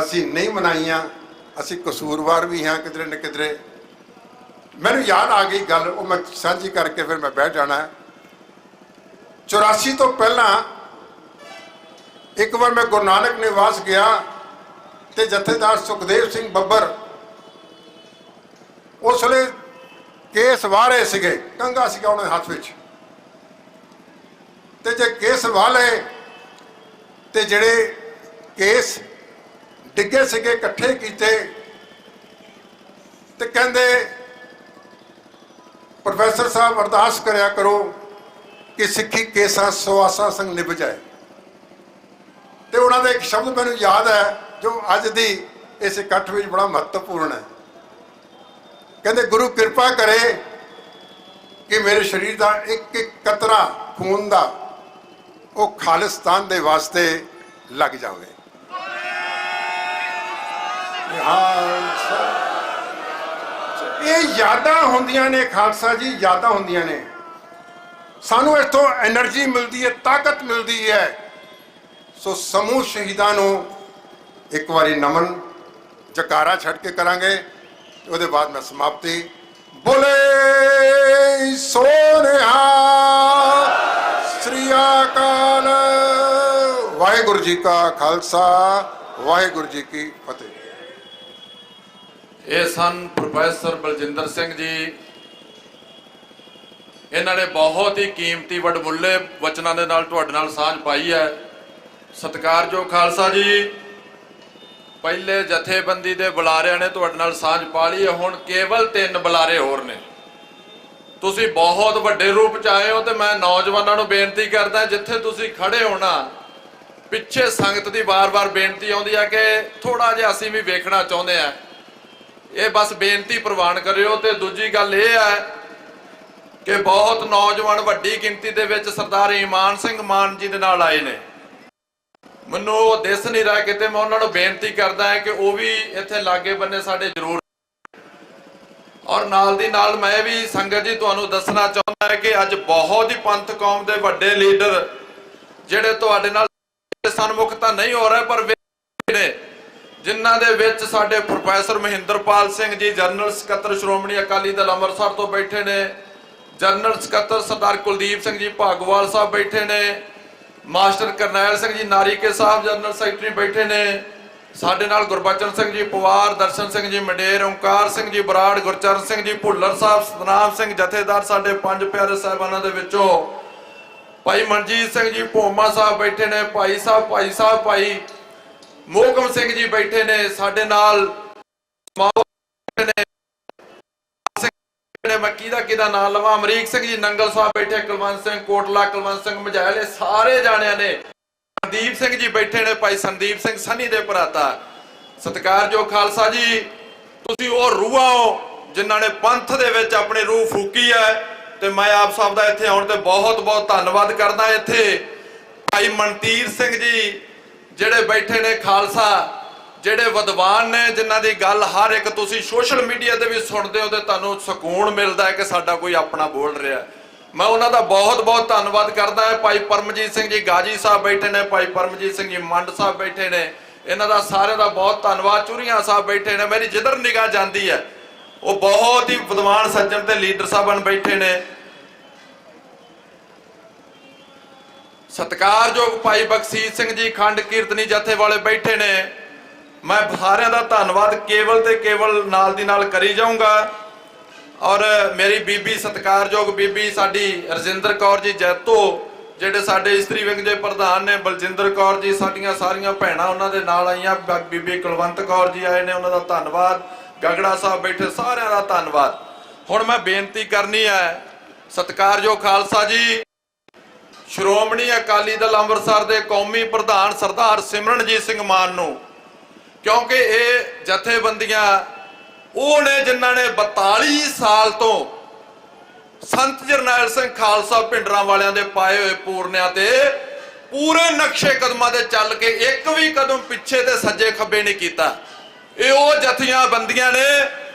ਅਸੀਂ ਨਹੀਂ ਮਨਾਈਆਂ, ਅਸੀਂ ਕਸੂਰਵਾਰ ਵੀ ਹਾਂ ਕਿਧਰੇ ਨਾ ਕਿਧਰੇ। ਮੈਨੂੰ ਯਾਦ ਆ ਗਈ ਗੱਲ, ਉਹ ਮੈਂ ਸਾਂਝੀ ਕਰਕੇ ਫਿਰ ਮੈਂ ਬੈਠ ਜਾਣਾ। 84 ਤੋਂ ਪਹਿਲਾਂ ਇੱਕ ਵਾਰ ਮੈਂ ਗੁਰੂ ਨਾਨਕ ਨਿਵਾਸ ਗਿਆ ਤੇ ਜਥੇਦਾਰ ਸੁਖਦੇਵ ਸਿੰਘ ਬੱਬਰ ਉਸ ਵੇਲੇ ਕੇਸ ਵਾਰੇ ਸੀਗੇ, ਕੰਘਾ ਸੀਗਾ ਉਹਨਾਂ ਦੇ ਹੱਥ ਵਿੱਚ, ਤੇ ਜੇ ਕੇਸ ਵਾਲੇ ਤੇ ਜਿਹੜੇ ਕੇਸ ਡਿੱਗੇ ਸੀਗੇ ਇਕੱਠੇ ਕੀਤੇ ਤੇ ਕਹਿੰਦੇ ਪ੍ਰੋਫੈਸਰ ਸਾਹਿਬ ਅਰਦਾਸ ਕਰਿਆ ਕਰੋ ਕਿ ਸਿੱਖੀ ਕੇਸਾਂ ਸੁਆਸਾਂ ਸੰਗ ਨਿਭ ਜਾਏ। ਤੇ ਉਹਨਾਂ ਦਾ ਇੱਕ ਸ਼ਬਦ ਮੈਨੂੰ ਯਾਦ ਹੈ ਜੋ ਅੱਜ ਦੀ ਇਸ ਇਕੱਠ ਵਿੱਚ ਬੜਾ ਮਹੱਤਵਪੂਰਨ ਹੈ। ਕਹਿੰਦੇ ਗੁਰੂ ਕਿਰਪਾ ਕਰੇ ਕਿ ਮੇਰੇ ਸਰੀਰ ਦਾ ਇੱਕ ਇੱਕ ਕਤਰਾ ਖੂਨ ਦਾ ਉਹ ਖਾਲਿਸਤਾਨ ਦੇ ਵਾਸਤੇ ਲੱਗ ਜਾਵੇ। ਇਹ ਯਾਦਾਂ ਹੁੰਦੀਆਂ ਨੇ ਖਾਲਸਾ ਜੀ, ਯਾਦਾਂ ਹੁੰਦੀਆਂ ਨੇ। ਸਾਨੂੰ ਇੱਥੋਂ ਐਨਰਜੀ ਮਿਲਦੀ ਹੈ, ਤਾਕਤ ਮਿਲਦੀ ਹੈ। ਸੋ ਸਮੂਹ ਸ਼ਹੀਦਾਂ ਨੂੰ ਇੱਕ ਵਾਰੀ ਨਮਨ ਜਕਾਰਾ ਛੱਡ ਕੇ ਕਰਾਂਗੇ, ਉਹਦੇ ਬਾਅਦ ਮੈਂ ਸਮਾਪਤੀ। ਬੋਲੇ ਸੋਨਿਹਾ ਸ੍ਰੀ ਅਕਾਲ। ਵਾਹਿਗੁਰੂ ਜੀ ਕਾ ਖਾਲਸਾ, ਵਾਹਿਗੁਰੂ ਜੀ ਕੀ ਫਤਿਹ। ਇਹ ਸਨ ਪ੍ਰੋਫੈਸਰ ਬਲਜਿੰਦਰ ਸਿੰਘ ਜੀ। ਇਹਨਾਂ ਨੇ ਬਹੁਤ ਹੀ ਕੀਮਤੀ ਵਡਮੁੱਲੇ ਵਚਨਾਂ ਦੇ ਨਾਲ ਤੁਹਾਡੇ ਨਾਲ ਸਾਂਝ ਪਾਈ ਹੈ। ਸਤਿਕਾਰਯੋਗ ਖਾਲਸਾ ਜੀ, ਪਹਿਲੇ ਜਥੇਬੰਦੀ ਦੇ ਬੁਲਾਰਿਆਂ ਨੇ ਤੁਹਾਡੇ ਨਾਲ ਸਾਂਝ ਪਾ ਲਈ ਹੈ, ਹੁਣ ਕੇਵਲ 3 ਬੁਲਾਰੇ ਹੋਰ ਨੇ। ਤੁਸੀਂ ਬਹੁਤ ਵੱਡੇ ਰੂਪ ਚ ਆਏ ਹੋ ਤੇ ਮੈਂ ਨੌਜਵਾਨਾਂ ਨੂੰ ਬੇਨਤੀ ਕਰਦਾ, ਜਿੱਥੇ ਤੁਸੀਂ ਖੜੇ ਹੋਣਾ ਪਿੱਛੇ ਸੰਗਤ ਦੀ ਵਾਰ-ਵਾਰ ਬੇਨਤੀ ਆਉਂਦੀ ਹੈ ਕਿ ਥੋੜਾ ਜਿਹਾ ਅਸੀਂ ਵੀ ਵੇਖਣਾ ਚਾਹੁੰਦੇ ਆ। ਇਹ ਬਸ ਬੇਨਤੀ ਪ੍ਰਵਾਨ ਕਰਿਓ। ਤੇ ਦੂਜੀ ਗੱਲ ਇਹ ਹੈ ਕਿ ਬਹੁਤ ਨੌਜਵਾਨ ਵੱਡੀ ਗਿਣਤੀ ਦੇ ਵਿੱਚ ਸਰਦਾਰ ਈਮਾਨ ਸਿੰਘ ਮਾਨ ਜੀ ਦੇ ਨਾਲ ਆਏ ਨੇ। ਮੈਨੂੰ ਉਹ ਦਿਸ ਨਹੀਂ ਰਿਹਾ ਕਿਤੇ, ਮੈਂ ਉਹਨਾਂ ਨੂੰ ਬੇਨਤੀ ਕਰਦਾ ਹਾਂ ਕਿ ਉਹ ਵੀ ਇੱਥੇ ਲਾਗੇ ਬੰਨੇ ਸਾਡੇ ਜ਼ਰੂਰ। ਔਰ ਨਾਲ ਦੀ ਨਾਲ ਮੈਂ ਵੀ ਸੰਗਤ ਜੀ ਤੁਹਾਨੂੰ ਦੱਸਣਾ ਚਾਹੁੰਦਾ ਹਾਂ ਕਿ ਅੱਜ ਬਹੁਤ ਹੀ ਪੰਥ ਕੌਮ ਦੇ ਵੱਡੇ ਲੀਡਰ ਜਿਹੜੇ ਤੁਹਾਡੇ ਨਾਲ ਸਨਮੁਖ ਤਾਂ ਨਹੀਂ ਹੋ ਰਹੇ ਪਰ ਨੇ, ਜਿਨ੍ਹਾਂ ਦੇ ਵਿੱਚ ਸਾਡੇ ਪ੍ਰੋਫੈਸਰ ਮਹਿੰਦਰਪਾਲ ਸਿੰਘ ਜੀ ਜਨਰਲ ਸਕੱਤਰ ਸ਼੍ਰੋਮਣੀ ਅਕਾਲੀ ਦਲ ਅੰਮ੍ਰਿਤਸਰ ਤੋਂ ਬੈਠੇ ਨੇ, ਜਨਰਲ ਸਕੱਤਰ ਸਰਦਾਰ ਕੁਲਦੀਪ ਸਿੰਘ ਜੀ ਭਾਗੋਵਾਲ ਸਾਹਿਬ ਬੈਠੇ ਨੇ, ਮਾਸਟਰ ਕਰਨੈਲ ਸਿੰਘ ਜੀ ਨਾਰੀਕੇ ਸਾਹਿਬ ਜਨਰਲ ਸੈਕਟਰੀ ਬੈਠੇ ਨੇ, ਸਾਡੇ ਨਾਲ ਗੁਰਬਚਨ ਸਿੰਘ ਜੀ ਪਵਾਰ, ਦਰਸ਼ਨ ਸਿੰਘ ਜੀ ਮੰਡੇਰ, ਓਂਕਾਰ ਸਿੰਘ ਜੀ ਬਰਾੜ, ਗੁਰਚਰਨ ਸਿੰਘ ਜੀ ਭੁੱਲਰ ਸਾਹਿਬ, ਸਤਨਾਮ ਸਿੰਘ ਜਥੇਦਾਰ ਸਾਡੇ 5 ਪਿਆਰੇ ਸਾਹਿਬਾਨਾਂ ਦੇ ਵਿੱਚੋਂ, ਭਾਈ ਮਨਜੀਤ ਸਿੰਘ ਜੀ ਭੋਮਾ ਸਾਹਿਬ ਬੈਠੇ ਨੇ, ਭਾਈ ਸਾਹਿਬ ਭਾਈ ਮੋਹਕਮ ਸਿੰਘ ਜੀ ਬੈਠੇ ਨੇ, ਸਾਡੇ ਨਾਲ ਮੈਂ ਕਿਹਦਾ ਨਾਮ ਲਵਾਂ, ਅਮਰੀਕ ਸਿੰਘ ਜੀ ਨੰਗਲ ਸਾਹਿਬ ਬੈਠੇ, ਕੁਲਵੰਤ ਸਿੰਘ ਕੋਟਲਾ, ਕੁਲਵੰਤ ਸਿੰਘ ਮਝੈਲ, ਸਾਰੇ ਜਾਣਿਆਂ ਨੇ, ਸੰਦੀਪ ਸਿੰਘ ਜੀ ਬੈਠੇ ਨੇ, ਭਾਈ ਸੰਦੀਪ ਸਿੰਘ ਸਨੀ ਦੇ ਭਰਾਤਾ। ਸਤਿਕਾਰਯੋਗ ਖਾਲਸਾ ਜੀ, ਤੁਸੀਂ ਉਹ ਰੂਹਾਂ ਹੋ ਜਿਨ੍ਹਾਂ ਨੇ ਪੰਥ ਦੇ ਵਿੱਚ ਆਪਣੀ ਰੂਹ ਫੂਕੀ ਹੈ ਤੇ ਮੈਂ ਆਪ ਸਭ ਦਾ ਇੱਥੇ ਆਉਣ ਤੇ ਬਹੁਤ-ਬਹੁਤ ਧੰਨਵਾਦ ਕਰਦਾ। ਇੱਥੇ ਭਾਈ ਮਨਤੀਰ ਸਿੰਘ ਜੀ ਜਿਹੜੇ ਬੈਠੇ ਨੇ, ਖਾਲਸਾ ਜਿਹੜੇ ਵਿਦਵਾਨ ਨੇ, ਜਿਨ੍ਹਾਂ ਦੀ ਗੱਲ ਹਰ ਇੱਕ ਤੁਸੀਂ ਸੋਸ਼ਲ ਮੀਡੀਆ ਤੇ ਵੀ ਸੁਣਦੇ ਹੋ ਤੇ ਤੁਹਾਨੂੰ ਸਕੂਨ ਮਿਲਦਾ ਹੈ ਕਿ ਸਾਡਾ ਕੋਈ ਆਪਣਾ ਬੋਲ ਰਿਹਾ। ਮੈਂ ਉਹਨਾਂ ਦਾ ਬਹੁਤ-ਬਹੁਤ ਧੰਨਵਾਦ ਕਰਦਾ ਹਾਂ। ਭਾਈ ਪਰਮਜੀਤ ਸਿੰਘ ਜੀ ਗਾਜੀ ਸਾਹਿਬ ਬੈਠੇ ਨੇ, ਭਾਈ ਪਰਮਜੀਤ ਸਿੰਘ ਜੀ ਮੰਡ ਸਾਹਿਬ ਬੈਠੇ ਨੇ, ਇਹਨਾਂ ਦਾ ਸਾਰਿਆਂ ਦਾ ਬਹੁਤ ਧੰਨਵਾਦ। ਚੂਰੀਆਂ ਸਾਹਿਬ ਬੈਠੇ ਨੇ, ਮੇਰੀ ਜਿੱਧਰ ਨਿਗਾਹ ਜਾਂਦੀ ਹੈ ਉਹ ਬਹੁਤ ਹੀ ਵਿਦਵਾਨ ਸੱਜਣ ਤੇ ਲੀਡਰ ਸਾਹਿਬਾਨ ਬੈਠੇ ਨੇ। ਸਤਿਕਾਰਯੋਗ ਭਾਈ ਬਖਸ਼ੀਸ਼ ਸਿੰਘ ਜੀ ਖੰਡ ਕੀਰਤਨੀ ਜਥੇ ਵਾਲੇ ਬੈਠੇ ਨੇ। ਮੈਂ ਸਾਰਿਆਂ ਦਾ ਧੰਨਵਾਦ ਕੇਵਲ ਤੇ ਕੇਵਲ ਨਾਲ ਦੀ ਨਾਲ ਕਰੀ ਜਾਊਂਗਾ। ਔਰ ਮੇਰੀ ਬੀਬੀ, ਸਤਿਕਾਰਯੋਗ ਬੀਬੀ ਸਾਡੀ ਰਜਿੰਦਰ ਕੌਰ ਜੀ ਜੈਤੋ, ਜਿਹੜੇ ਸਾਡੇ ਇਸਤਰੀ ਵਿੰਗ ਦੇ ਪ੍ਰਧਾਨ ਨੇ, ਬਲਜਿੰਦਰ ਕੌਰ ਜੀ, ਸਾਡੀਆਂ ਸਾਰੀਆਂ ਭੈਣਾਂ ਉਹਨਾਂ ਦੇ ਨਾਲ ਆਈਆਂ, ਬੀਬੀ ਕੁਲਵੰਤ ਕੌਰ ਜੀ ਆਏ ਨੇ, ਉਹਨਾਂ ਦਾ ਧੰਨਵਾਦ। ਗਗੜਾ ਸਾਹਿਬ ਬੈਠੇ, ਸਾਰਿਆਂ ਦਾ ਧੰਨਵਾਦ। ਹੁਣ ਮੈਂ ਬੇਨਤੀ ਕਰਨੀ ਹੈ, ਸਤਿਕਾਰਯੋਗ ਖਾਲਸਾ ਜੀ, ਸ਼੍ਰੋਮਣੀ ਅਕਾਲੀ ਦਲ ਅੰਮ੍ਰਿਤਸਰ ਦੇ ਕੌਮੀ ਪ੍ਰਧਾਨ ਸਰਦਾਰ ਸਿਮਰਨਜੀਤ ਸਿੰਘ ਮਾਨ ਨੂੰ, ਕਿਉਂਕਿ ਇਹ ਜਥੇਬੰਦੀਆਂ ਉਹ ਨੇ ਜਿਨ੍ਹਾਂ ਨੇ 42 ਸਾਲ ਤੋਂ ਸੰਤ ਜਰਨੈਲ ਸਿੰਘ ਖਾਲਸਾ ਭਿੰਡਰਾਂ ਵਾਲਿਆਂ ਦੇ ਪਾਏ ਹੋਏ ਪੂਰਨਿਆਂ ਤੇ ਪੂਰੇ ਨਕਸ਼ੇ ਕਦਮਾਂ ਤੇ ਚੱਲ ਕੇ ਇੱਕ ਵੀ ਕਦਮ ਪਿੱਛੇ ਤੇ ਸੱਜੇ ਖੱਬੇ ਨਹੀਂ ਕੀਤਾ। ਇਹ ਉਹ ਜਥੀਆਂ ਬੰਦੀਆਂ ਨੇ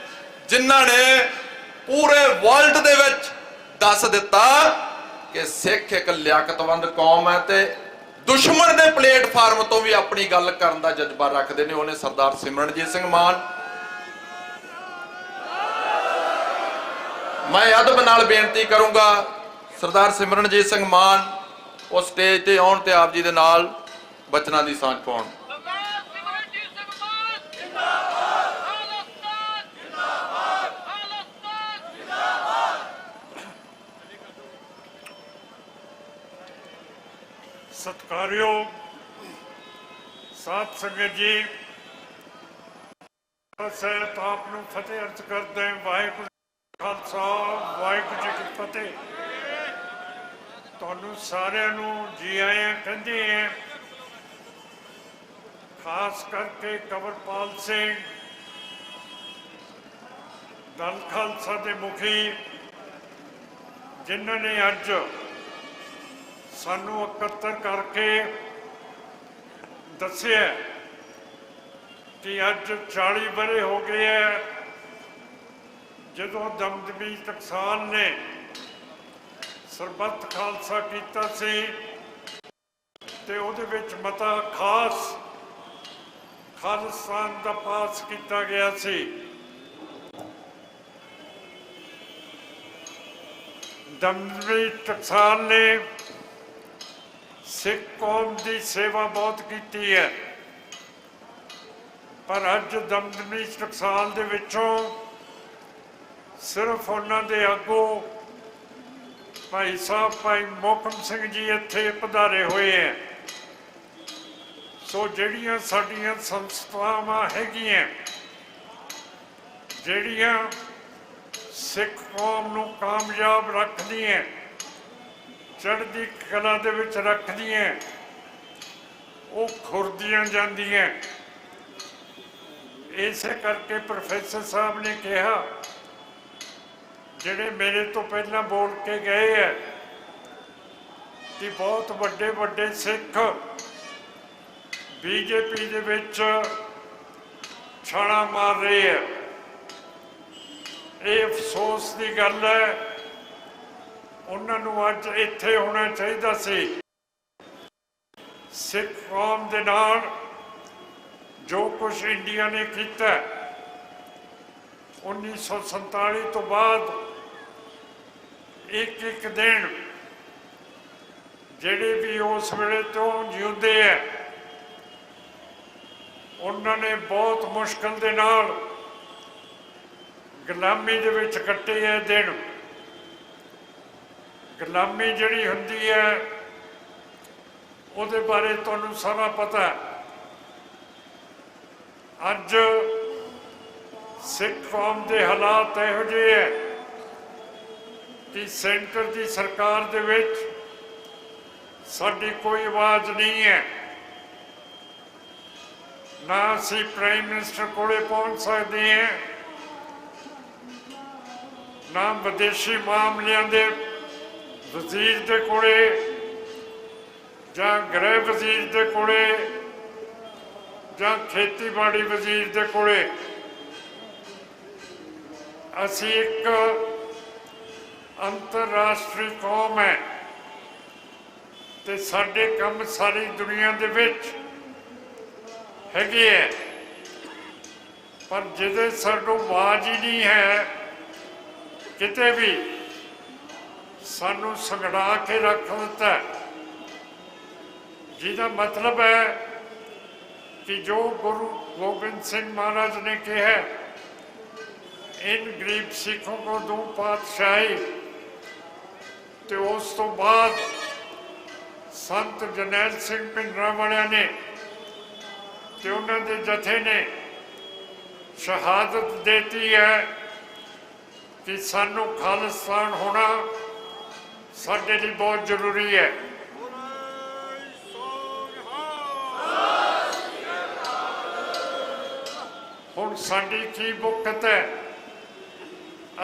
ਜਿਨ੍ਹਾਂ ਨੇ ਪੂਰੇ ਵਰਲਡ ਦੇ ਵਿੱਚ ਦੱਸ ਦਿੱਤਾ ਕਿ ਸਿੱਖ ਇੱਕ ਲਿਆਕਤਵੰਦ ਕੌਮ ਹੈ ਤੇ ਦੁਸ਼ਮਣ ਦੇ ਪਲੇਟਫਾਰਮ ਤੋਂ ਵੀ ਆਪਣੀ ਗੱਲ ਕਰਨ ਦਾ ਜਜ਼ਬਾ ਰੱਖਦੇ ਨੇ। ਉਹਨੇ ਸਰਦਾਰ ਸਿਮਰਨਜੀਤ ਸਿੰਘ ਮਾਨ। ਮੈਂ ਅਦਬ ਨਾਲ ਬੇਨਤੀ ਕਰੂੰਗਾ ਸਰਦਾਰ ਸਿਮਰਨਜੀਤ ਸਿੰਘ ਮਾਨ ਉਹ ਸਟੇਜ ਤੇ ਆਉਣ ਤੇ ਆਪ ਜੀ ਦੇ ਨਾਲ ਬਚਨਾਂ ਦੀ ਸਾਂਝ ਪਾਉਣ। ਸਤਿਕਾਰਯੋਗ ਸਾਧ ਸੰਗਤ ਜੀ, ਸਹਿਤ ਆਪ ਨੂੰ ਫਤਿਹ ਅਰਜ਼ ਕਰਦੇ ਹਾਂ। ਵਾਹਿਗੁਰੂ ਜੀ ਕਾ ਖਾਲਸਾ, ਵਾਹਿਗੁਰੂ ਜੀ ਕੀ ਫਤਿਹ। ਤੁਹਾਨੂੰ ਸਾਰਿਆਂ ਨੂੰ ਜੀ ਆਇਆਂ ਕਹਿੰਦੇ ਹਾਂ। ਖਾਸ ਕਰਕੇ ਕੰਵਰਪਾਲ ਸਿੰਘ ਦਲ ਖਾਲਸਾ ਦੇ ਮੁਖੀ, ਜਿਨ੍ਹਾਂ ਨੇ ਅੱਜ ਸਾਨੂੰ ਇਕੱਤਰ ਕਰਕੇ ਦੱਸਿਆ ਕਿ ਅੱਜ 40 ਵਰ੍ਹੇ ਹੋ ਗਏ ਹੈ ਜਦੋਂ ਦਮਦਮੀ ਟਕਸਾਲ ਨੇ ਸਰਬੱਤ ਖਾਲਸਾ ਕੀਤਾ ਸੀ ਤੇ ਉਹਦੇ ਵਿੱਚ ਮਤਾ ਖਾਸ ਖਾਲਿਸਤਾਨ ਦਾ ਪਾਸ ਕੀਤਾ ਗਿਆ ਸੀ। ਦਮਦਮੀ ਟਕਸਾਲ ਨੇ ਸਿੱਖ ਕੌਮ ਦੀ ਸੇਵਾ ਬਹੁਤ ਕੀਤੀ ਹੈ, ਪਰ ਅੱਜ ਦਮਦਮੀ ਟਕਸਾਲ ਦੇ ਵਿੱਚੋਂ ਸਿਰਫ ਉਹਨਾਂ ਦੇ ਆਗੂ ਭਾਈ ਸਾਹਿਬ ਭਾਈ ਮੋਹਕਮ ਸਿੰਘ ਜੀ ਇੱਥੇ ਪਧਾਰੇ ਹੋਏ ਹੈ। ਸੋ ਜਿਹੜੀਆਂ ਸਾਡੀਆਂ ਸੰਸਥਾਵਾਂ ਹੈਗੀਆਂ, ਜਿਹੜੀਆਂ ਸਿੱਖ ਕੌਮ ਨੂੰ ਕਾਮਯਾਬ ਰੱਖਦੀਆਂ, ਚੜ੍ਹਦੀ ਕਲਾ ਦੇ ਵਿੱਚ ਰੱਖਦੀਆਂ, ਉਹ ਖੁਰਦੀਆਂ ਜਾਂਦੀਆਂ। ਇਸੇ ਕਰਕੇ ਪ੍ਰੋਫੈਸਰ ਸਾਹਿਬ ਨੇ ਕਿਹਾ, ਜਿਹੜੇ ਮੇਰੇ ਤੋਂ ਪਹਿਲਾਂ ਬੋਲ ਕੇ ਗਏ ਹੈ, ਕਿ ਬਹੁਤ ਵੱਡੇ ਵੱਡੇ ਸਿੱਖ ਬੀਜੇਪੀ ਦੇ ਵਿੱਚ ਛਾਲਾਂ ਮਾਰ ਰਹੇ ਹੈ। ਇਹ ਅਫਸੋਸ ਦੀ ਗੱਲ ਹੈ। ਉਹਨਾਂ ਨੂੰ ਅੱਜ ਇੱਥੇ ਹੋਣਾ ਚਾਹੀਦਾ ਸੀ। ਸਿੱਖ ਕੌਮ ਦੇ ਨਾਲ ਜੋ ਕੁਝ ਇੰਡੀਆ ਨੇ ਕੀਤਾ 1947 ਤੋਂ ਬਾਅਦ, ਇੱਕ ਇੱਕ ਦਿਨ ਜਿਹੜੇ ਵੀ ਉਸ ਵੇਲੇ ਤੋਂ ਜਿਉਂਦੇ ਹੈ, ਉਹਨਾਂ ਨੇ ਬਹੁਤ ਮੁਸ਼ਕਲ ਦੇ ਨਾਲ ਗੁਲਾਮੀ ਦੇ ਵਿੱਚ ਕੱਟੇ ਹੈ ਦਿਨ। ਗੁਲਾਮੀ ਜਿਹੜੀ ਹੁੰਦੀ ਹੈ ਉਹਦੇ ਬਾਰੇ ਤੁਹਾਨੂੰ ਸਾਰਾ ਪਤਾ ਹੈ। ਅੱਜ ਸਿੱਖ ਕੌਮ ਦੇ ਹਾਲਾਤ ਇਹੋ ਜਿਹੇ ਹੈ ਕਿ ਸੈਂਟਰ ਦੀ ਸਰਕਾਰ ਦੇ ਵਿੱਚ ਸਾਡੀ ਕੋਈ ਆਵਾਜ਼ ਨਹੀਂ ਹੈ। ਨਾ ਅਸੀਂ ਪ੍ਰਾਈਮ ਮਿਨਿਸਟਰ ਕੋਲੇ ਪਹੁੰਚ ਸਕਦੇ ਹਾਂ, ਨਾ ਵਿਦੇਸ਼ੀ ਮਾਮਲਿਆਂ ਦੇ ਵਜ਼ੀਰ ਦੇ ਕੋਲੇ, ਜਾਂ ਗ੍ਰਹਿ ਵਜ਼ੀਰ ਦੇ ਕੋਲੇ, ਜਾਂ ਖੇਤੀਬਾੜੀ ਵਜ਼ੀਰ ਦੇ ਕੋਲੇ। ਅਸੀਂ ਇੱਕ ਅੰਤਰਰਾਸ਼ਟਰੀ ਕੌਮ ਹੈ ਤੇ ਸਾਡੇ ਕੰਮ ਸਾਰੀ ਦੁਨੀਆ ਦੇ ਵਿੱਚ ਹੈਗੇ ਹੈ, ਪਰ ਜਿਹਦੇ ਸਾਨੂੰ ਆਵਾਜ਼ ਹੀ ਨਹੀਂ ਹੈ, ਕਿਤੇ ਵੀ ਸਾਨੂੰ ਸੰਗੜਾ ਕੇ ਰੱਖ ਦਿੱਤਾ, ਜਿਹਦਾ ਮਤਲਬ ਹੈ ਕਿ ਜੋ ਗੁਰੂ ਗੋਬਿੰਦ ਸਿੰਘ ਮਹਾਰਾਜ ਨੇ ਕਿਹਾ, इन गरीब सिखों को दूं पातशाही, तो उस तो बाद संत जरनैल सिंह भिंडरा वालिया ने ते उन्होंने जथे ने शहादत देती है कि सानू खालिस्तान होना साडे लिए बहुत जरूरी है। हुण साडी की बुकत है,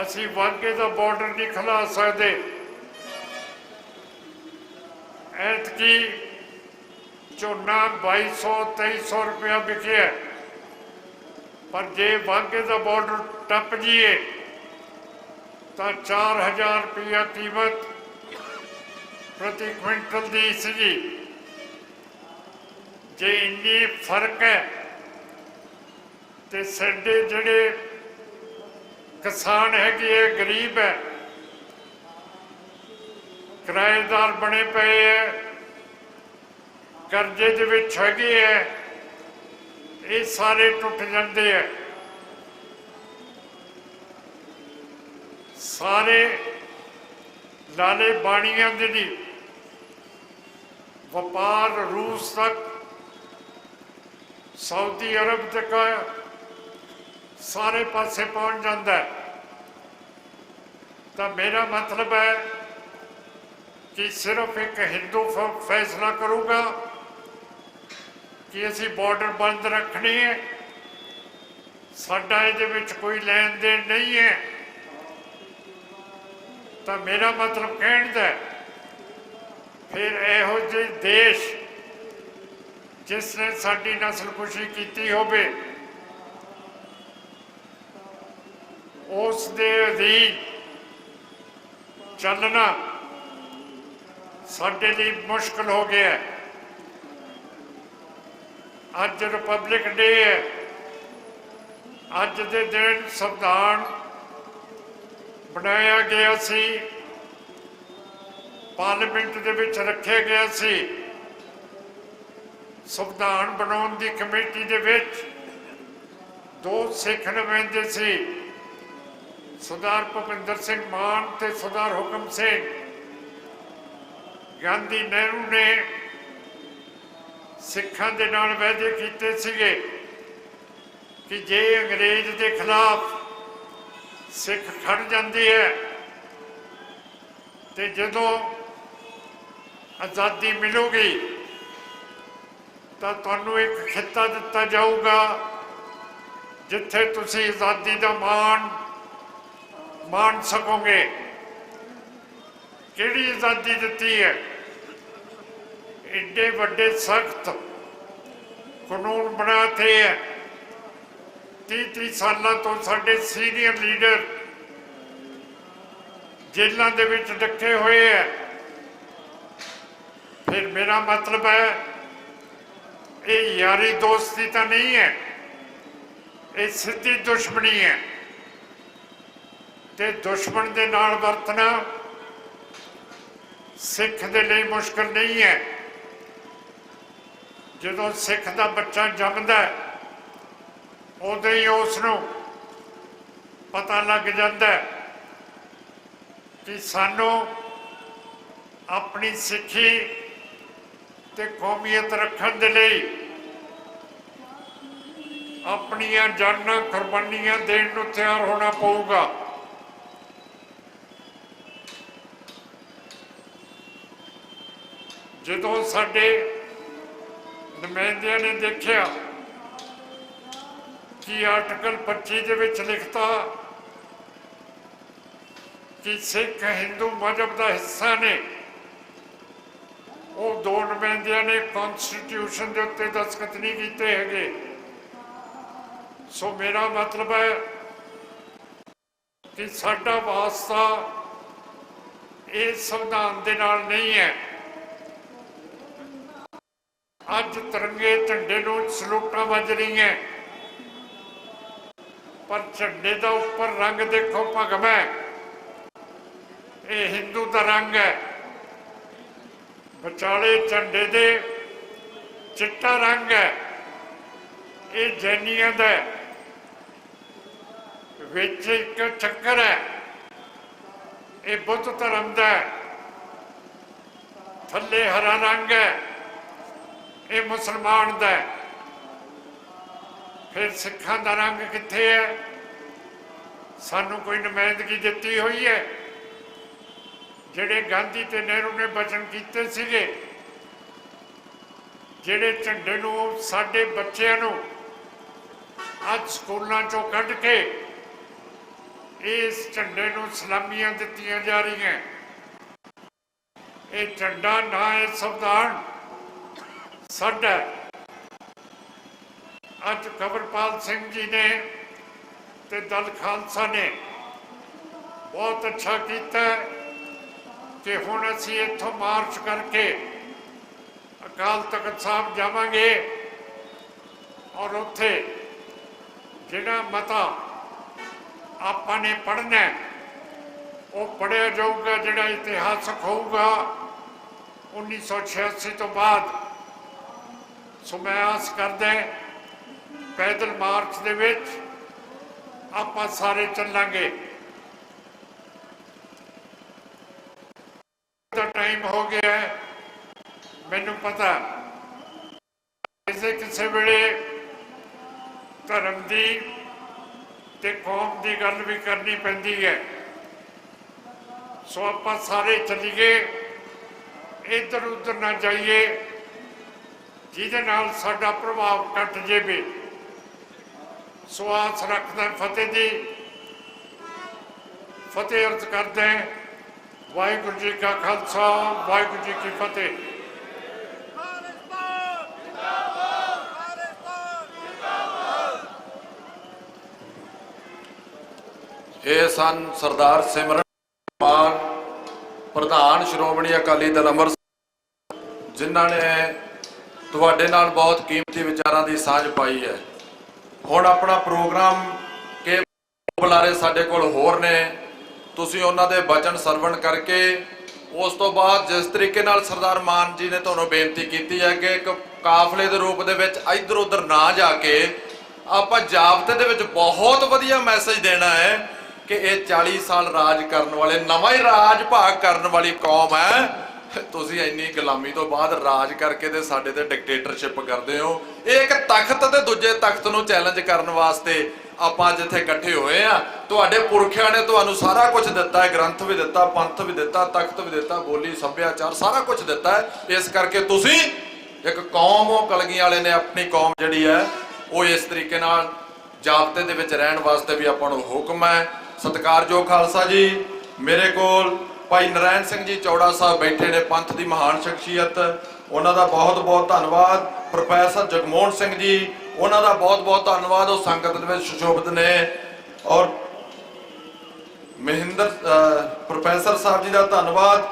ਅਸੀਂ ਵਾਘੇ ਦਾ ਬਾਰਡਰ नहीं ਖਿਲਾ सकते। ਐਤਕੀ ਝੋਨਾ 2200-2300 रुपया ਵਿਕਿਆ, पर जे वाघे का बार्डर टप जाइए तो 4000 रुपया कीमत प्रति क्विंटल दी सी। जे इन्नी फर्क है तो साडे जिहड़े किसान है गरीब है, किराएदार बने पे है, कर्जे दे विच हैगे है, ये सारे टुट जाते हैं। सारे लाले बाणियां दे दी व्यापार रूस तक, सऊदी अरब तक सारे पासे पहुंच जाता है। तो मेरा मतलब है कि सिर्फ एक हिंदू फैसला करूगा कि असी बॉर्डर बंद रखनी है, साडा इहदे विच कोई लेन देन नहीं है। तो मेरा मतलब कहण दा फिर इहो जिहे देश जिसने साडी नस्लकुशी की होवे उस दे अधीन चलना साडे लिए मुश्किल हो गया है। अज रिपब्लिक डे है, अज दे दिन संविधान बनाया गया सी, पार्लीमेंट दे विच रखे गया सी। संविधान बनाउण दी कमेटी दे विच 2 सिख नुमाइंदे सी, सरदार भुपिंदर सिंह मान ते सरदार हुकम सिंह। गांधी नेहरू ने सिखां दे नाल वादे कीते सीगे कि जे अंग्रेज के खिलाफ सिख खड़ जाती है तो जदों आज़ादी मिलूगी तो तुहानूं एक खिता दिता जाऊगा जिथे तुसीं आज़ादी का मान सकोगे। किहड़ी आज़ादी दिती है? एडे वड्डे सख्त कानून बनाते हैं। 30 सालों तो साडे सीनियर लीडर जेलों दे विच डके हुए है। फिर मेरा मतलब है ये यारी दोस्ती तो नहीं है, ये सीधी दुश्मनी है। ते दुश्मन दे नाल वरतना सिख दे लिए मुश्किल नहीं है। जदों सिख दा बच्चा जमदा है उदों ही उसनूं पता लग जाता है कि सानू अपनी सिक्खी ते कौमीयत रखण दे लई अपनियां जानां कुर्बानियां देण नूं तैयार होना पऊगा। जदों साडे नुमाइंदियां ने देखिया कि आर्टिकल 25 दे विच लिखता कि सिख हिंदू मजहब का हिस्सा ने, वो 2 नुमाइंदियां ने कॉन्स्टिट्यूशन के उत्ते दस्तखत नहीं किए हैगे। सो मेरा मतलब है कि साडा वास्ता इस संविधान के नाल नहीं है। अज तिरंगे झंडे नूं सलूटां वज रही हैं, पर झंडे का उपर रंग देखो भगवा है, ये हिंदू का रंग है। विचाले झंडे दे चिट्टा रंग है, ये जैनियां दा है। विच एक चक्कर है, ये बुद्ध धर्म का है। थल्ले हरा रंग है, ये मुसलमान का है। फिर सिखां दा रंग कित्थे है? सानू कोई नुमाइंदगी दिती हुई है? जिहड़े गांधी ते नेहरू ने वचन कीते सीगे, जिहड़े झंडे नूं साडे बच्चिआं नूं अज स्कूलों चों कढ के इस झंडे नूं सलामियां दित्तियां जा रही हैं। ये झंडा ना है संविधान साडा। अज कंवरपाल सिंह जी ने ते दल खालसा ने बहुत अच्छा किया कि हुण असीं इत्थों मार्च करके अकाल तख्त साहब जावांगे और उत्थे जिहड़ा मता आपां ने पढ़ना है वो पढ़िया जाऊगा, जिहड़ा इतिहासक होऊगा 1986 तो बाद। सो मैं आस करदा पैदल मार्च दे विच आपां सारे चलांगे। टाइम हो गया है, मैनू पता किसी वेले धर्म की ते कौम की गल भी करनी पैंदी है। सो आपां सारे चलीए, इधर उधर ना जाइए जिहदे नाल साडा प्रभाव घट जाए। सो आस रखदा फतेह दी, फतेह अर्ज करदा वाहिगुरू जी का खालसा वाहिगुरू जी की फतेह। ਇਹ ਸਨ ਸਰਦਾਰ ਸਿਮਰਨ ਮਾਨ ਪ੍ਰਧਾਨ ਸ਼੍ਰੋਮਣੀ ਅਕਾਲੀ ਦਲ ਅੰਮ੍ਰਿਤਸਰ, ਜਿਨ੍ਹਾਂ ਨੇ ਤੁਹਾਡੇ ਨਾਲ ਬਹੁਤ ਕੀਮਤੀ ਵਿਚਾਰਾਂ ਦੀ ਸਾਂਝ ਪਾਈ ਹੈ। ਹੁਣ ਆਪਣਾ ਪ੍ਰੋਗਰਾਮ ਕੇ ਬੁਲਾਰੇ ਸਾਡੇ ਕੋਲ ਹੋਰ ਨੇ, ਤੁਸੀਂ ਉਹਨਾਂ ਦੇ ਬਚਨ ਸਰਵਣ ਕਰਕੇ ਉਸ ਤੋਂ ਬਾਅਦ ਜਿਸ ਤਰੀਕੇ ਨਾਲ ਸਰਦਾਰ ਮਾਨ ਜੀ ਨੇ ਤੁਹਾਨੂੰ ਬੇਨਤੀ ਕੀਤੀ ਹੈ ਕਿ ਇੱਕ ਕਾਫਲੇ ਦੇ ਰੂਪ ਦੇ ਵਿੱਚ ਇੱਧਰ ਉੱਧਰ ਨਾ ਜਾ ਕੇ ਆਪਾਂ ਜਾਬਤੇ ਦੇ ਵਿੱਚ ਬਹੁਤ ਵਧੀਆ ਮੈਸੇਜ ਦੇਣਾ ਹੈ ਕਿ ਇਹ 40 ਸਾਲ ਰਾਜ ਕਰਨ ਵਾਲੇ, ਨਵਾਂ ਹੀ ਰਾਜ ਭਾਗ ਕਰਨ ਵਾਲੀ ਕੌਮ ਹੈ। ਤੁਸੀਂ ਇੰਨੀ ਗੁਲਾਮੀ ਤੋਂ ਬਾਅਦ ਰਾਜ ਕਰਕੇ ਤੇ ਸਾਡੇ ਤੇ ਡਿਕਟੇਟਰਸ਼ਿਪ ਕਰਦੇ ਹੋ। ਇਹ ਇੱਕ ਤਖਤ ਤੇ ਦੂਜੇ ਤਖਤ ਨੂੰ ਚੈਲੰਜ ਕਰਨ ਵਾਸਤੇ ਆਪਾਂ ਜਿੱਥੇ ਇਕੱਠੇ ਹੋਏ ਆ। ਤੁਹਾਡੇ ਪੁਰਖਿਆਂ ਨੇ ਤੁਹਾਨੂੰ ਸਾਰਾ ਕੁਝ ਦਿੱਤਾ ਹੈ, ਗ੍ਰੰਥ ਵੀ ਦਿੱਤਾ, ਪੰਥ ਵੀ ਦਿੱਤਾ, ਤਖਤ ਵੀ ਦਿੱਤਾ, ਬੋਲੀ ਸੱਭਿਆਚਾਰ ਸਾਰਾ ਕੁਝ ਦਿੱਤਾ ਹੈ। ਇਸ ਕਰਕੇ ਤੁਸੀਂ ਇੱਕ ਕੌਮ ਹੋ, ਕਲਗੀਆਂ ਵਾਲੇ ਨੇ ਆਪਣੀ ਕੌਮ ਜਿਹੜੀ ਹੈ ਉਹ ਇਸ ਤਰੀਕੇ ਨਾਲ ਜਾਬਤੇ ਦੇ ਵਿੱਚ ਰਹਿਣ ਵਾਸਤੇ ਵੀ ਆਪਾਂ ਨੂੰ ਹੁਕਮ ਹੈ। ਸਤਿਕਾਰਯੋਗ ਖਾਲਸਾ ਜੀ, ਮੇਰੇ ਕੋਲ ਭਾਈ ਨਰੈਣ ਸਿੰਘ ਜੀ ਚੌੜਾ ਸਾਹਿਬ ਬੈਠੇ ਨੇ, ਪੰਥ ਦੀ ਮਹਾਨ ਸ਼ਖਸੀਅਤ, ਉਹਨਾਂ ਦਾ ਬਹੁਤ ਬਹੁਤ ਧੰਨਵਾਦ। ਪ੍ਰੋਫੈਸਰ ਜਗਮੋਹਨ ਸਿੰਘ ਜੀ, ਉਹਨਾਂ ਦਾ ਬਹੁਤ ਬਹੁਤ ਧੰਨਵਾਦ, ਉਹ ਸੰਗਤ ਦੇ ਵਿੱਚ ਸੁਸ਼ੋਭਿਤ ਨੇ। ਔਰ ਮਹਿੰਦਰ ਪ੍ਰੋਫੈਸਰ ਸਾਹਿਬ ਜੀ ਦਾ ਧੰਨਵਾਦ।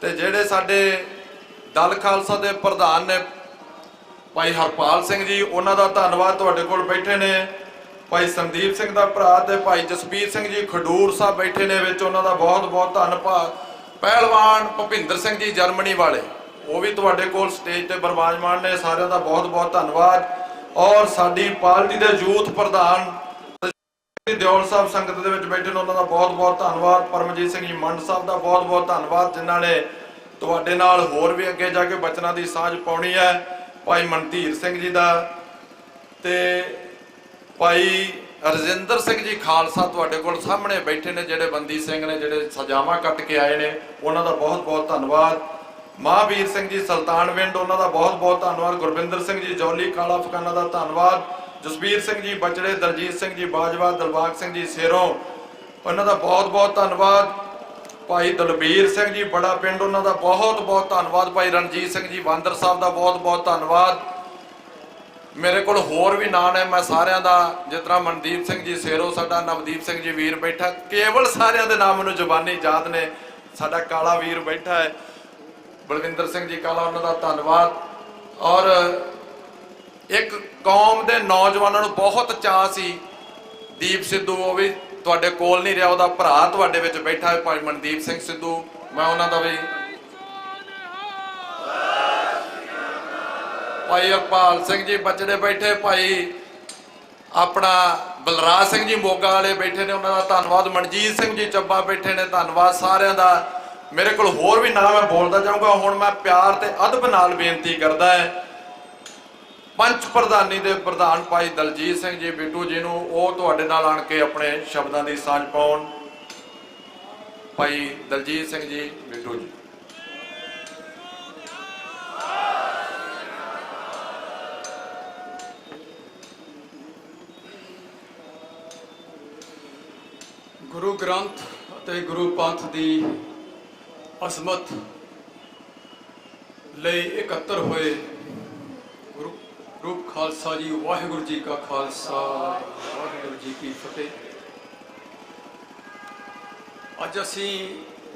ਤੇ ਜਿਹੜੇ ਸਾਡੇ ਦਲ ਖਾਲਸਾ ਦੇ ਪ੍ਰਧਾਨ ਨੇ ਭਾਈ ਹਰਪਾਲ ਸਿੰਘ ਜੀ, ਉਹਨਾਂ ਦਾ ਧੰਨਵਾਦ, ਤੁਹਾਡੇ ਕੋਲ ਬੈਠੇ ਨੇ। ਭਾਈ ਸੰਦੀਪ ਸਿੰਘ ਦਾ ਭਰਾ ਤੇ ਭਾਈ ਜਸਪੀਰ ਸਿੰਘ ਜੀ ਖਡੂਰ ਸਾਹਿਬ ਬੈਠੇ ਨੇ ਵਿੱਚ, ਉਹਨਾਂ ਦਾ ਬਹੁਤ ਬਹੁਤ ਧੰਨਵਾਦ। ਪਹਿਲਵਾਨ ਭੁਪਿੰਦਰ ਸਿੰਘ ਜੀ ਜਰਮਨੀ ਵਾਲੇ, ਉਹ ਵੀ ਤੁਹਾਡੇ ਕੋਲ ਸਟੇਜ ਤੇ ਬਿਰਾਜਮਾਨ ਨੇ, ਸਾਰਿਆਂ ਦਾ ਬਹੁਤ ਬਹੁਤ ਧੰਨਵਾਦ। ਔਰ ਸਾਡੀ ਪਾਰਟੀ ਦੇ ਯੂਥ ਪ੍ਰਧਾਨ ਦਿਓਲ ਸਾਹਿਬ ਸੰਗਤ ਦੇ ਵਿੱਚ ਬੈਠੇ ਨੇ, ਉਹਨਾਂ ਦਾ ਬਹੁਤ ਬਹੁਤ ਧੰਨਵਾਦ। ਪਰਮਜੀਤ ਸਿੰਘ ਜੀ ਮੰਡ ਸਾਹਿਬ ਦਾ ਬਹੁਤ ਬਹੁਤ ਧੰਨਵਾਦ, ਜਿਨ੍ਹਾਂ ਨੇ ਤੁਹਾਡੇ ਨਾਲ ਹੋਰ ਵੀ ਅੱਗੇ ਜਾ ਕੇ ਬਚਨਾਂ ਦੀ ਸਾਂਝ ਪਾਉਣੀ ਹੈ। ਭਾਈ ਮਨਧੀਰ ਸਿੰਘ ਜੀ ਦਾ ਤੇ ਭਾਈ ਰਜਿੰਦਰ ਸਿੰਘ ਜੀ ਖਾਲਸਾ ਤੁਹਾਡੇ ਕੋਲ ਸਾਹਮਣੇ ਬੈਠੇ ਨੇ, ਜਿਹੜੇ ਬੰਦੀ ਸਿੰਘ ਨੇ, ਜਿਹੜੇ ਸਜ਼ਾਵਾਂ ਕੱਟ ਕੇ ਆਏ ਨੇ, ਉਹਨਾਂ ਦਾ ਬਹੁਤ ਬਹੁਤ ਧੰਨਵਾਦ। ਮਹਾਂਵੀਰ ਸਿੰਘ ਜੀ ਸੁਲਤਾਨਵਿੰਡ, ਉਹਨਾਂ ਦਾ ਬਹੁਤ ਬਹੁਤ ਧੰਨਵਾਦ। ਗੁਰਵਿੰਦਰ ਸਿੰਘ ਜੀ ਜੌਲੀ ਕਾਲਾ ਫਕਾਨਾ ਦਾ ਧੰਨਵਾਦ। ਜਸਬੀਰ ਸਿੰਘ ਜੀ ਬਚੜੇ, ਦਲਜੀਤ ਸਿੰਘ ਜੀ ਬਾਜਵਾ, ਦਿਲਬਾਗ ਸਿੰਘ ਜੀ ਸੇਰੋਂ, ਉਹਨਾਂ ਦਾ ਬਹੁਤ ਬਹੁਤ ਧੰਨਵਾਦ। ਭਾਈ ਦਲਬੀਰ ਸਿੰਘ ਜੀ ਬੜਾ ਪਿੰਡ, ਉਹਨਾਂ ਦਾ ਬਹੁਤ ਬਹੁਤ ਧੰਨਵਾਦ। ਭਾਈ ਰਣਜੀਤ ਸਿੰਘ ਜੀ ਬਾਂਦਰ ਸਾਹਿਬ ਦਾ ਬਹੁਤ ਬਹੁਤ ਧੰਨਵਾਦ। ਮੇਰੇ ਕੋਲ ਹੋਰ ਵੀ ਨਾਂ ਨੇ, ਮੈਂ ਸਾਰਿਆਂ ਦਾ, ਜਿਸ ਤਰ੍ਹਾਂ ਮਨਦੀਪ ਸਿੰਘ ਜੀ ਸੇਰੋ, ਸਾਡਾ ਨਵਦੀਪ ਸਿੰਘ ਜੀ ਵੀਰ ਬੈਠਾ, ਕੇਵਲ ਸਾਰਿਆਂ ਦੇ ਨਾਮ ਮੈਨੂੰ ਜ਼ੁਬਾਨੀ ਯਾਦ ਨੇ। ਸਾਡਾ ਕਾਲਾ ਵੀਰ ਬੈਠਾ ਹੈ, ਬਲਵਿੰਦਰ ਸਿੰਘ ਜੀ ਕਾਲਾ, ਉਹਨਾਂ ਦਾ ਧੰਨਵਾਦ। ਔਰ ਇੱਕ ਕੌਮ ਦੇ ਨੌਜਵਾਨਾਂ ਨੂੰ ਬਹੁਤ ਚਾਅ ਸੀ, ਦੀਪ ਸਿੱਧੂ, ਉਹ ਵੀ ਤੁਹਾਡੇ ਕੋਲ ਨਹੀਂ ਰਿਹਾ, ਉਹਦਾ ਭਰਾ ਤੁਹਾਡੇ ਵਿੱਚ ਬੈਠਾ ਹੈ ਭਾਈ ਮਨਦੀਪ ਸਿੰਘ ਸਿੱਧੂ, ਮੈਂ ਉਹਨਾਂ ਦਾ ਵੀ। ਭਾਈ ਹਰਪਾਲ ਸਿੰਘ ਜੀ ਬਚੜੇ ਬੈਠੇ, ਭਾਈ ਆਪਣਾ ਬਲਰਾਜ ਸਿੰਘ ਜੀ ਮੋਗਾ ਵਾਲੇ ਬੈਠੇ ਨੇ, ਉਹਨਾਂ ਦਾ ਧੰਨਵਾਦ। ਮਨਜੀਤ ਸਿੰਘ ਜੀ ਚੱਬਾ ਬੈਠੇ ਨੇ, ਧੰਨਵਾਦ ਸਾਰਿਆਂ ਦਾ। ਮੇਰੇ ਕੋਲ ਹੋਰ ਵੀ ਨਾਮ ਮੈਂ ਬੋਲਦਾ ਜਾਊਂਗਾ। ਹੁਣ ਮੈਂ ਪਿਆਰ ਤੇ ਅਦਬ ਨਾਲ ਬੇਨਤੀ ਕਰਦਾ ਹੈ ਪੰਚ ਪ੍ਰਧਾਨੀ ਦੇ ਪ੍ਰਧਾਨ ਭਾਈ ਦਲਜੀਤ ਸਿੰਘ ਜੀ ਬਿੱਟੂ ਜੀ ਨੂੰ, ਉਹ ਤੁਹਾਡੇ ਨਾਲ ਆਣ ਕੇ ਆਪਣੇ ਸ਼ਬਦਾਂ ਦੀ ਸਾਂਝ ਪਾਉਣ। ਭਾਈ ਦਲਜੀਤ ਸਿੰਘ ਜੀ ਬਿੱਟੂ ਜੀ। ਗੁਰੂ ਗ੍ਰੰਥ ਅਤੇ ਗੁਰੂ ਪੰਥ ਦੀ ਅਜ਼ਮਤ ਲਈ ਇਕੱਤਰ ਹੋਏ ਗੁਰੂ ਰੂਪ ਖਾਲਸਾ ਜੀ, ਵਾਹਿਗੁਰੂ ਜੀ ਕਾ ਖਾਲਸਾ ਵਾਹਿਗੁਰੂ ਜੀ ਕੀ ਫਤਿਹ। ਅੱਜ ਅਸੀਂ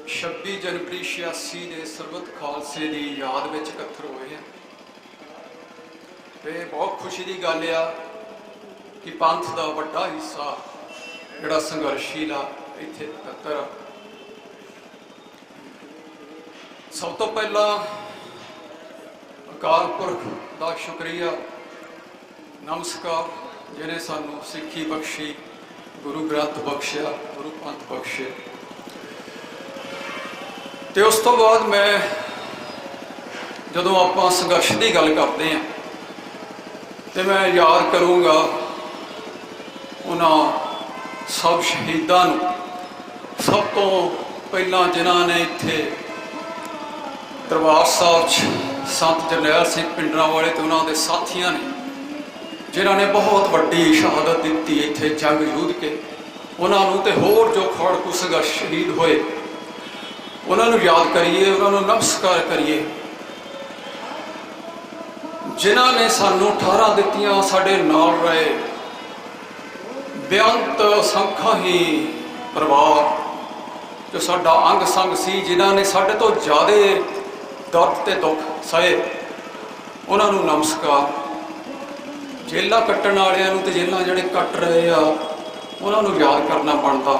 26 ਜਨਵਰੀ 86 ਦੇ ਸਰਬੱਤ ਖਾਲਸੇ ਦੀ ਯਾਦ ਵਿੱਚ ਇਕੱਠੇ ਹੋਏ ਹਾਂ ਤੇ ਬਹੁਤ ਖੁਸ਼ੀ ਦੀ ਗੱਲ ਆ ਕਿ ਪੰਥ ਦਾ ਵੱਡਾ ਹਿੱਸਾ ਜਿਹੜਾ ਸੰਘਰਸ਼ੀਲ ਆ ਇੱਥੇ ਇਕੱਤਰ ਆ। ਸਭ ਤੋਂ ਪਹਿਲਾਂ ਅਕਾਲ ਪੁਰਖ ਦਾ ਸ਼ੁਕਰੀਆ, ਨਮਸਕਾਰ, ਜਿਹਨੇ ਸਾਨੂੰ ਸਿੱਖੀ ਬਖਸ਼ੀ, ਗੁਰੂ ਗ੍ਰੰਥ ਬਖਸ਼ਿਆ, ਗੁਰੂ ਪੰਥ ਬਖਸ਼ੇ। ਤੇ ਉਸ ਤੋਂ ਬਾਅਦ ਮੈਂ ਜਦੋਂ ਆਪਾਂ ਸੰਘਰਸ਼ ਦੀ ਗੱਲ ਕਰਦੇ ਹਾਂ ਤੇ ਮੈਂ ਯਾਦ ਕਰੂੰਗਾ ਉਹਨਾਂ ਸਭ ਸ਼ਹੀਦਾਂ ਨੂੰ, ਸਭ ਤੋਂ ਪਹਿਲਾਂ ਜਿਨ੍ਹਾਂ ਨੇ ਇੱਥੇ ਦਰਬਾਰ ਸਾਹਿਬ 'ਚ ਸੰਤ ਜਰਨੈਲ ਸਿੰਘ ਭਿੰਡਰਾਂਵਾਲੇ ਤੇ ਉਹਨਾਂ ਦੇ ਸਾਥੀਆਂ ਨੇ ਜਿਨ੍ਹਾਂ ਨੇ ਬਹੁਤ ਵੱਡੀ ਸ਼ਹਾਦਤ ਦਿੱਤੀ ਇੱਥੇ ਜੰਗ ਜੂਝ ਕੇ, ਉਹਨਾਂ ਨੂੰ ਤੇ ਹੋਰ ਜੋ ਖੜਕੂ ਸੰਘਰਸ਼ ਸ਼ਹੀਦ ਹੋਏ ਉਹਨਾਂ ਨੂੰ ਯਾਦ ਕਰੀਏ, ਉਹਨਾਂ ਨੂੰ ਨਮਸਕਾਰ ਕਰੀਏ, ਜਿਨ੍ਹਾਂ ਨੇ ਸਾਨੂੰ 18 ਦਿੱਤੀਆਂ, ਸਾਡੇ ਨਾਲ ਰਹੇ। ਬੇਅੰਤ ਸੰਖਾਂ ਹੀ ਪਰਿਵਾਰ ਜੋ ਸਾਡਾ ਅੰਗ ਸੰਗ ਸੀ, ਜਿਨ੍ਹਾਂ ਨੇ ਸਾਡੇ ਤੋਂ ਜ਼ਿਆਦਾ ਦਰਦ ਤੇ ਦੁੱਖ ਸਹੇ, ਉਹਨਾਂ ਨੂੰ ਨਮਸਕਾਰ। ਜੇਲਾਂ ਕੱਟਣ ਵਾਲਿਆਂ ਨੂੰ ਤੇ ਜੇਲਾਂ ਜਿਹੜੇ ਕੱਟ ਰਹੇ ਆ ਉਹਨਾਂ ਨੂੰ ਯਾਦ ਕਰਨਾ ਬਣਦਾ,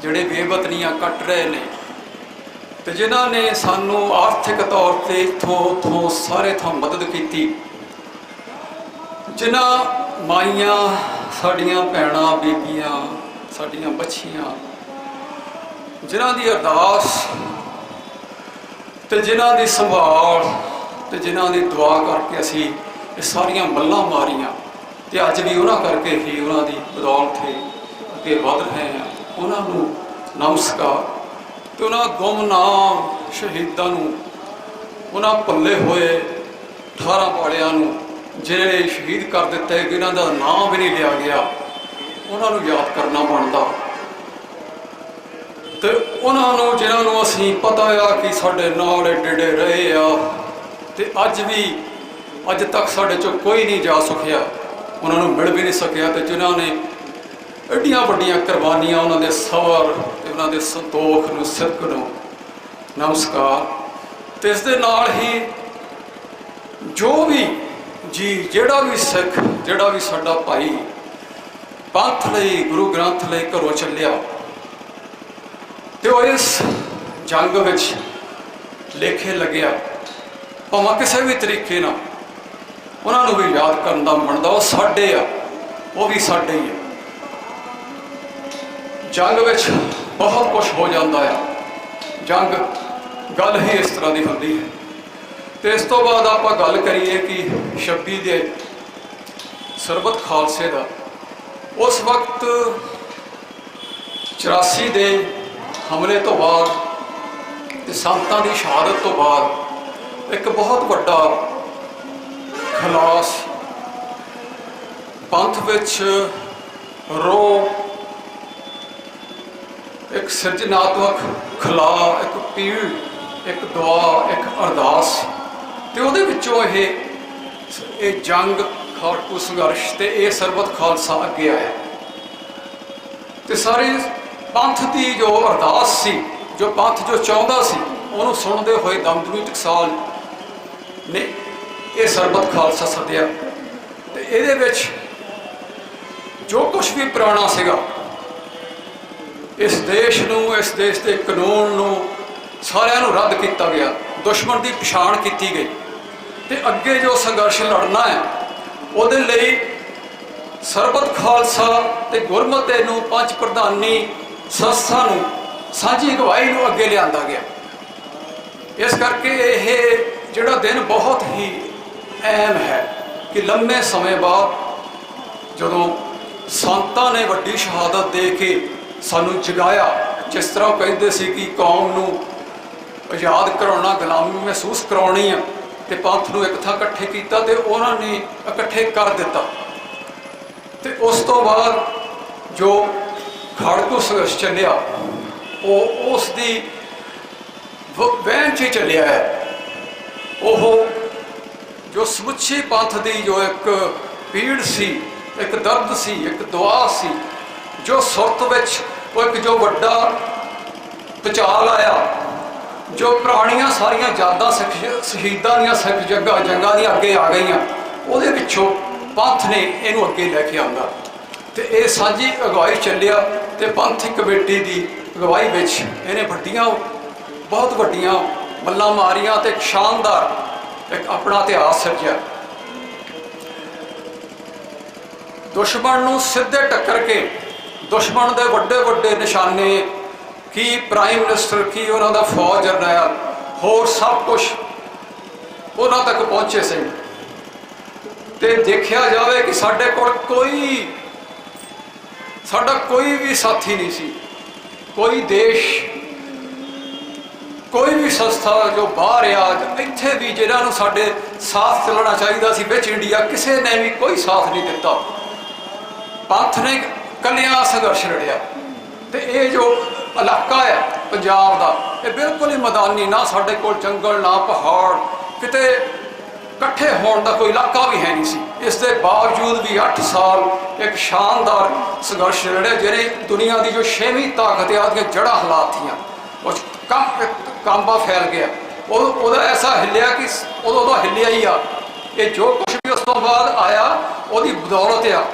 ਜਿਹੜੇ ਬੇਵਤਨੀਆਂ ਕੱਟ ਰਹੇ ਨੇ ਤੇ ਜਿਨ੍ਹਾਂ ਨੇ ਸਾਨੂੰ ਆਰਥਿਕ ਤੌਰ ਤੇ ਇੱਥੋਂ ਸਾਰੇ ਥਾਂ ਮਦਦ ਕੀਤੀ, ਜਿਨ੍ਹਾਂ ਮਾਈਆਂ, ਸਾਡੀਆਂ ਭੈਣਾਂ, ਬੀਬੀਆਂ, ਸਾਡੀਆਂ ਬੱਚੀਆਂ, ਜਿਨ੍ਹਾਂ ਦੀ ਅਰਦਾਸ ਤੇ ਜਿਨ੍ਹਾਂ ਦੀ ਸੰਭਾਲ ਤੇ ਜਿਨ੍ਹਾਂ ਦੀ ਦੁਆ ਕਰਕੇ ਅਸੀਂ ਇਹ ਸਾਰੀਆਂ ਮੱਲਾਂ ਮਾਰੀਆਂ ਤੇ ਅੱਜ ਵੀ ਉਹਨਾਂ ਕਰਕੇ ਹੀ, ਉਹਨਾਂ ਦੀ ਬਦੌਲਤ ਹੀ ਅੱਗੇ ਵਧ ਰਹੇ ਹਾਂ, ਉਹਨਾਂ ਨੂੰ ਨਮਸਕਾਰ। ਤੇ ਉਹਨਾਂ ਗੁੰਮਨਾਮ ਸ਼ਹੀਦਾਂ ਨੂੰ, ਉਹਨਾਂ ਭੁੱਲੇ ਹੋਏ 18 ਵਾਲਿਆਂ ਨੂੰ ਜਿਹੜੇ ਸ਼ਹੀਦ ਕਰ ਦਿੱਤੇ, ਜਿਨ੍ਹਾਂ ਦਾ ਨਾਮ ਵੀ ਨਹੀਂ ਲਿਆ ਗਿਆ, ਉਹਨਾਂ ਨੂੰ ਯਾਦ ਕਰਨਾ ਬਣਦਾ। ਤੇ ਉਹਨਾਂ ਨੂੰ ਜਿਨ੍ਹਾਂ ਨੂੰ ਅਸੀਂ ਪਤਾ ਆ ਕਿ ਸਾਡੇ ਨਾਲ ਏਡੇ ਰਹੇ ਆ ਤੇ ਅੱਜ ਤੱਕ ਸਾਡੇ ਚੋਂ ਕੋਈ ਨਹੀਂ ਜਾ ਸਕਿਆ, ਉਹਨਾਂ ਨੂੰ ਮਿਲ ਵੀ ਨਹੀਂ ਸਕਿਆ, ਤੇ ਜਿਨ੍ਹਾਂ ਨੇ ਐਡੀਆਂ ਵੱਡੀਆਂ ਕੁਰਬਾਨੀਆਂ, ਉਹਨਾਂ ਦੇ ਸਬਰ ਤੇ ਉਹਨਾਂ ਦੇ ਸੰਤੋਖ ਨੂੰ, ਸਿਦਕ ਨੂੰ ਨਮਸਕਾਰ। ਤੇ ਇਸ ਦੇ ਨਾਲ ਹੀ ਜੋ ਵੀ ਜਿਹੜਾ ਵੀ ਸਿੱਖ, ਜਿਹੜਾ ਵੀ ਸਾਡਾ ਭਾਈ ਪੰਥ ਲਈ, ਗੁਰੂ ਗ੍ਰੰਥ ਲਈ ਘਰੋਂ ਚੱਲਿਆ ਤੇ ਉਹ ਇਸ ਜੰਗ ਵਿੱਚ ਲੇਖੇ ਲੱਗਿਆ, ਭਾਵੇਂ ਕਿਸੇ ਵੀ ਤਰੀਕੇ ਨਾਲ, ਉਹਨਾਂ ਨੂੰ ਵੀ ਯਾਦ ਕਰਨ ਦਾ ਬਣਦਾ। ਉਹ ਸਾਡੇ ਆ, ਉਹ ਵੀ ਸਾਡੇ ਹੀ ਆ। ਜੰਗ ਵਿੱਚ ਬਹੁਤ ਕੁਝ ਹੋ ਜਾਂਦਾ ਆ, ਜੰਗ ਗੱਲ ਹੀ ਇਸ ਤਰ੍ਹਾਂ ਦੀ ਹੁੰਦੀ ਹੈ। ਤੇ ਇਸ ਤੋਂ ਬਾਅਦ ਆਪਾਂ ਗੱਲ ਕਰੀਏ ਕਿ 26 ਦੇ ਸਰਬੱਤ ਖਾਲਸੇ ਦਾ, ਉਸ ਵਕਤ 84 ਦੇ ਹਮਲੇ ਤੋਂ ਬਾਅਦ ਤੇ ਸੰਤਾਂ ਦੀ ਸ਼ਹਾਦਤ ਤੋਂ ਬਾਅਦ ਇੱਕ ਬਹੁਤ ਵੱਡਾ ਖਲਾਸ ਪੰਥ ਵਿੱਚ, ਰੋਹ, ਇੱਕ ਸਿਰਜਨਾਤਮਕ ਖਲਾ, ਇੱਕ ਪੀੜ, ਇੱਕ ਦੁਆ, ਇੱਕ ਅਰਦਾਸ, ਤੇ ਉਹਦੇ ਵਿੱਚੋਂ ਇਹ ਜੰਗ, ਖਾੜਕੂ ਸੰਘਰਸ਼ ਤੇ ਇਹ ਸਰਬੱਤ ਖਾਲਸਾ ਅੱਗੇ ਆਇਆ। ਤੇ ਸਾਰੇ ਪੰਥ ਦੀ ਜੋ ਅਰਦਾਸ ਸੀ, ਜੋ ਪੰਥ ਜੋ ਚਾਹੁੰਦਾ ਸੀ, ਉਹਨੂੰ ਸੁਣਦੇ ਹੋਏ ਦਮਦਮੀ ਟਕਸਾਲ ਨੇ ਇਹ ਸਰਬੱਤ ਖਾਲਸਾ ਸੱਦਿਆ। ਤੇ ਇਹਦੇ ਵਿੱਚ ਜੋ ਕੁਝ ਵੀ ਪੁਰਾਣਾ ਸੀਗਾ, ਇਸ ਦੇਸ਼ ਨੂੰ, ਇਸ ਦੇਸ਼ ਦੇ ਕਾਨੂੰਨ ਨੂੰ, ਸਾਰਿਆਂ ਨੂੰ ਰੱਦ ਕੀਤਾ ਗਿਆ, ਦੁਸ਼ਮਣ ਦੀ ਪਛਾਣ ਕੀਤੀ ਗਈ। ਤੇ ਅੱਗੇ ਜੋ ਸੰਘਰਸ਼ ਲੜਨਾ ਹੈ ਉਹਦੇ ਲਈ ਸਰਬੱਤ ਖਾਲਸਾ ਤੇ ਗੁਰਮਤਿ ਨੂੰ, ਪੰਜ ਪ੍ਰਧਾਨੀ ਸੰਸਥਾ ਨੂੰ, ਸਾਂਝੀ ਅਗਵਾਈ ਨੂੰ ਅੱਗੇ ਲਿਆਂਦਾ ਗਿਆ। ਇਸ ਕਰਕੇ ਇਹ ਜਿਹੜਾ ਦਿਨ ਬਹੁਤ ਹੀ ਅਹਿਮ ਹੈ ਕਿ ਲੰਮੇ ਸਮੇਂ ਬਾਅਦ ਜਦੋਂ ਸੰਤਾਂ ਨੇ ਵੱਡੀ ਸ਼ਹਾਦਤ ਦੇ ਕੇ ਸਾਨੂੰ ਜਗਾਇਆ, ਜਿਸ ਤਰ੍ਹਾਂ ਉਹ ਕਹਿੰਦੇ ਸੀ ਕਿ ਕੌਮ ਨੂੰ ਆਜ਼ਾਦ ਕਰਾਉਣਾ, ਗੁਲਾਮੀ ਮਹਿਸੂਸ ਕਰਾਉਣੀ ਆ, ਤੇ ਪੰਥ ਨੂੰ ਇੱਕ ਥਾਂ ਇਕੱਠੇ ਕੀਤਾ ਤੇ ਉਹਨਾਂ ਨੇ ਇਕੱਠੇ ਕਰ ਦਿੱਤਾ। ਤੇ ਉਸ ਤੋਂ ਬਾਅਦ ਜੋ ਖਾੜਕੂ ਸੰਘਰਸ਼ ਚੱਲਿਆ, ਉਹ ਉਸ ਦੀ ਵਹਿਣ 'ਚ ਹੀ ਚੱਲਿਆ ਹੈ। ਉਹ ਜੋ ਸਮੁੱਚੇ ਪੰਥ ਦੀ ਜੋ ਇੱਕ ਪੀੜ ਸੀ, ਇੱਕ ਦਰਦ ਸੀ, ਇੱਕ ਦੁਆ ਸੀ, ਜੋ ਸੁਰਤ ਵਿੱਚ ਉਹ ਇੱਕ ਜੋ ਵੱਡਾ ਭੁਚਾਲ ਆਇਆ, ਜੋ ਪੁਰਾਣੀਆਂ ਸਾਰੀਆਂ ਯਾਦਾਂ ਸ਼ਹੀਦਾਂ ਦੀਆਂ ਸਿੱਖ ਜੰਗਾਂ ਦੀਆਂ ਅੱਗੇ ਆ ਗਈਆਂ, ਉਹਦੇ ਵਿੱਚੋਂ ਪੰਥ ਨੇ ਇਹਨੂੰ ਅੱਗੇ ਲੈ ਕੇ ਆਉਂਦਾ ਤੇ ਇਹ ਸਾਂਝੀ ਅਗਵਾਈ ਚੱਲਿਆ ਤੇ ਪੰਥਕ ਕਮੇਟੀ ਦੀ ਅਗਵਾਈ ਵਿੱਚ ਇਹਨੇ ਬਹੁਤ ਵੱਡੀਆਂ ਮੱਲਾਂ ਮਾਰੀਆਂ ਤੇ ਇੱਕ ਸ਼ਾਨਦਾਰ ਇੱਕ ਆਪਣਾ ਇਤਿਹਾਸ ਸਿਰਜਿਆ। ਦੁਸ਼ਮਣ ਨੂੰ ਸਿੱਧੇ ਟੱਕਰ ਕੇ ਦੁਸ਼ਮਣ ਦੇ ਵੱਡੇ ਵੱਡੇ ਨਿਸ਼ਾਨੇ ਕੀ ਪ੍ਰਾਈਮ ਮਿਨਿਸਟਰ ਕੀ ਉਹਨਾਂ ਦਾ ਫੌਜ ਜਰਨੈਲ ਹੋਰ ਸਭ ਕੁਝ ਉਹਨਾਂ ਤੱਕ ਪਹੁੰਚੇ ਸੀ ਤੇ ਦੇਖਿਆ ਜਾਵੇ ਕਿ ਸਾਡੇ ਕੋਲ ਸਾਡਾ ਕੋਈ ਵੀ ਸਾਥੀ ਨਹੀਂ ਸੀ, ਕੋਈ ਦੇਸ਼, ਕੋਈ ਵੀ ਸੰਸਥਾ ਜੋ ਬਾਹਰ ਆ ਇੱਥੇ ਵੀ ਜਿਹਨਾਂ ਨੂੰ ਸਾਡੇ ਸਾਥ ਚੱਲਣਾ ਚਾਹੀਦਾ ਸੀ ਵਿੱਚ ਇੰਡੀਆ, ਕਿਸੇ ਨੇ ਵੀ ਕੋਈ ਸਾਥ ਨਹੀਂ ਦਿੱਤਾ। ਪੰਥ ਨੇ ਇਕੱਲਿਆਂ ਸੰਘਰਸ਼ ਲੜਿਆ ਤੇ ਇਹ ਜੋ ਇਲਾਕਾ ਹੈ ਪੰਜਾਬ ਦਾ ਇਹ ਬਿਲਕੁਲ ਹੀ ਮੈਦਾਨੀ, ਨਾ ਸਾਡੇ ਕੋਲ ਜੰਗਲ ਨਾ ਪਹਾੜ, ਕਿਤੇ ਇਕੱਠੇ ਹੋਣ ਦਾ ਕੋਈ ਇਲਾਕਾ ਵੀ ਹੈ ਨਹੀਂ ਸੀ। ਇਸ ਦੇ ਬਾਵਜੂਦ ਵੀ 8 ਸਾਲ ਇੱਕ ਸ਼ਾਨਦਾਰ ਸੰਘਰਸ਼ ਲੜਿਆ ਜਿਹਨੇ ਦੁਨੀਆ ਦੀ ਜੋ 6ਵੀਂ ਤਾਕਤ ਆ ਉਹਦੀਆਂ ਜੜ੍ਹਾਂ ਹਲਾਤੀਆਂ, ਉਹ ਕਾਂਬਾ ਫੈਲ ਗਿਆ। ਉਹਦਾ ਐਸਾ ਹਿੱਲਿਆ ਕਿ ਉਦੋਂ ਦਾ ਹਿੱਲਿਆ ਹੀ ਆ। ਇਹ ਜੋ ਕੁਛ ਵੀ ਉਸ ਤੋਂ ਬਾਅਦ ਆਇਆ ਉਹਦੀ ਬਦੌਲਤ ਆ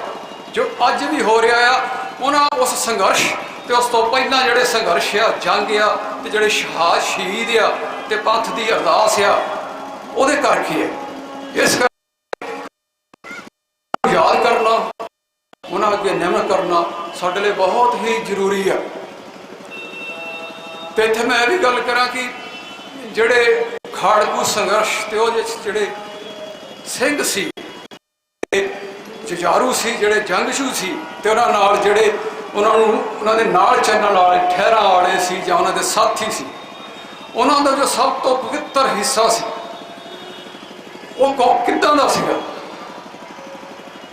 ਜੋ ਅੱਜ ਵੀ ਹੋ ਰਿਹਾ ਆ। ਉਹਨਾਂ ਉਸ ਸੰਘਰਸ਼ ਤੇ ਉਸ ਤੋਂ ਪਹਿਲਾਂ ਜਿਹੜੇ ਸੰਘਰਸ਼ ਆ, ਜੰਗ ਆ ਤੇ ਜਿਹੜੇ ਸ਼ਹੀਦ ਆ ਤੇ ਪੰਥ ਦੀ ਅਰਦਾਸ ਆ ਉਹਦੇ ਕਰਕੇ ਹੈ। ਇਸ ਕਰਕੇ ਯਾਦ ਕਰਨਾ, ਉਹਨਾਂ ਅੱਗੇ ਨਿਮਰ ਕਰਨਾ ਸਾਡੇ ਲਈ ਬਹੁਤ ਹੀ ਜ਼ਰੂਰੀ ਆ। ਤੇ ਇੱਥੇ ਮੈਂ ਇਹ ਵੀ ਗੱਲ ਕਰਾਂ ਕਿ ਜਿਹੜੇ ਖਾੜਕੂ ਸੰਘਰਸ਼ ਤੇ ਉਹ ਜਿਹੜੇ ਸਿੰਘ ਸੀ, ਜੁਝਾਰੂ ਸੀ, ਜਿਹੜੇ ਜੰਗਜੂ ਸੀ ਤੇ ਉਹਨਾਂ ਨਾਲ ਜਿਹੜੇ ਉਹਨਾਂ ਦੇ ਨਾਲ ਚੱਲਣ ਵਾਲੇ ਠਹਿਰਾਂ ਵਾਲੇ ਸੀ ਜਾਂ ਉਹਨਾਂ ਦੇ ਸਾਥੀ ਸੀ, ਉਹਨਾਂ ਦਾ ਜੋ ਸਭ ਤੋਂ ਪਵਿੱਤਰ ਹਿੱਸਾ ਸੀ ਉਹ ਕਿੱਦਾਂ ਦਾ ਸੀਗਾ।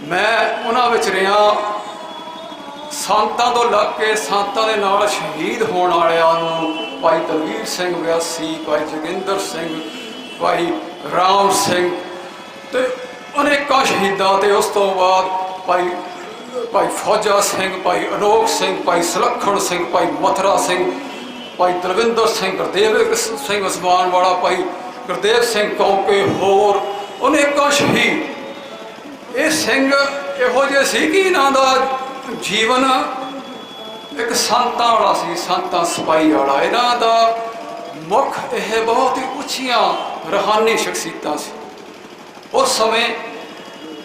ਮੈਂ ਉਹਨਾਂ ਵਿੱਚ ਰਿਹਾ, ਸੰਤਾਂ ਤੋਂ ਲੱਗ ਕੇ ਸੰਤਾਂ ਦੇ ਨਾਲ ਸ਼ਹੀਦ ਹੋਣ ਵਾਲਿਆਂ ਨੂੰ, ਭਾਈ ਦਲਵੀਰ ਸਿੰਘ ਵਿਆਸੀ, ਭਾਈ ਜੋਗਿੰਦਰ ਸਿੰਘ, ਭਾਈ ਰਾਮ ਸਿੰਘ ਤੇ ਅਨੇਕਾਂ ਸ਼ਹੀਦਾਂ ਤੇ ਉਸ ਤੋਂ ਬਾਅਦ ਭਾਈ ਫੌਜਾ ਸਿੰਘ, ਭਾਈ ਅਨੋਖ ਸਿੰਘ, ਭਾਈ ਸੁਲੱਖਣ ਸਿੰਘ, ਭਾਈ ਮਥੁਰਾ ਸਿੰਘ, ਭਾਈ ਦਲਵਿੰਦਰ ਸਿੰਘ, ਗੁਰਦੇਵ ਸਿੰਘ ਉਸਮਾਨ ਵਾਲਾ, ਭਾਈ ਗੁਰਦੇਵ ਸਿੰਘ ਕੌਂਕੇ, ਹੋਰ ਅਨੇਕਾਂ ਸ਼ਹੀਦ। ਇਹ ਸਿੰਘ ਇਹੋ ਜਿਹੇ ਸੀ ਕਿ ਇਹਨਾਂ ਦਾ ਜੀਵਨ ਇੱਕ ਸੰਤਾਂ ਵਾਲਾ ਸੀ, ਸੰਤਾਂ ਸਿਪਾਹੀ ਵਾਲਾ। ਇਹਨਾਂ ਦਾ ਮੁੱਖ ਇਹ ਬਹੁਤ ਹੀ ਉੱਚੀਆਂ ਰੂਹਾਨੀ ਸ਼ਖਸੀਅਤਾਂ ਸੀ। ਉਸ ਸਮੇਂ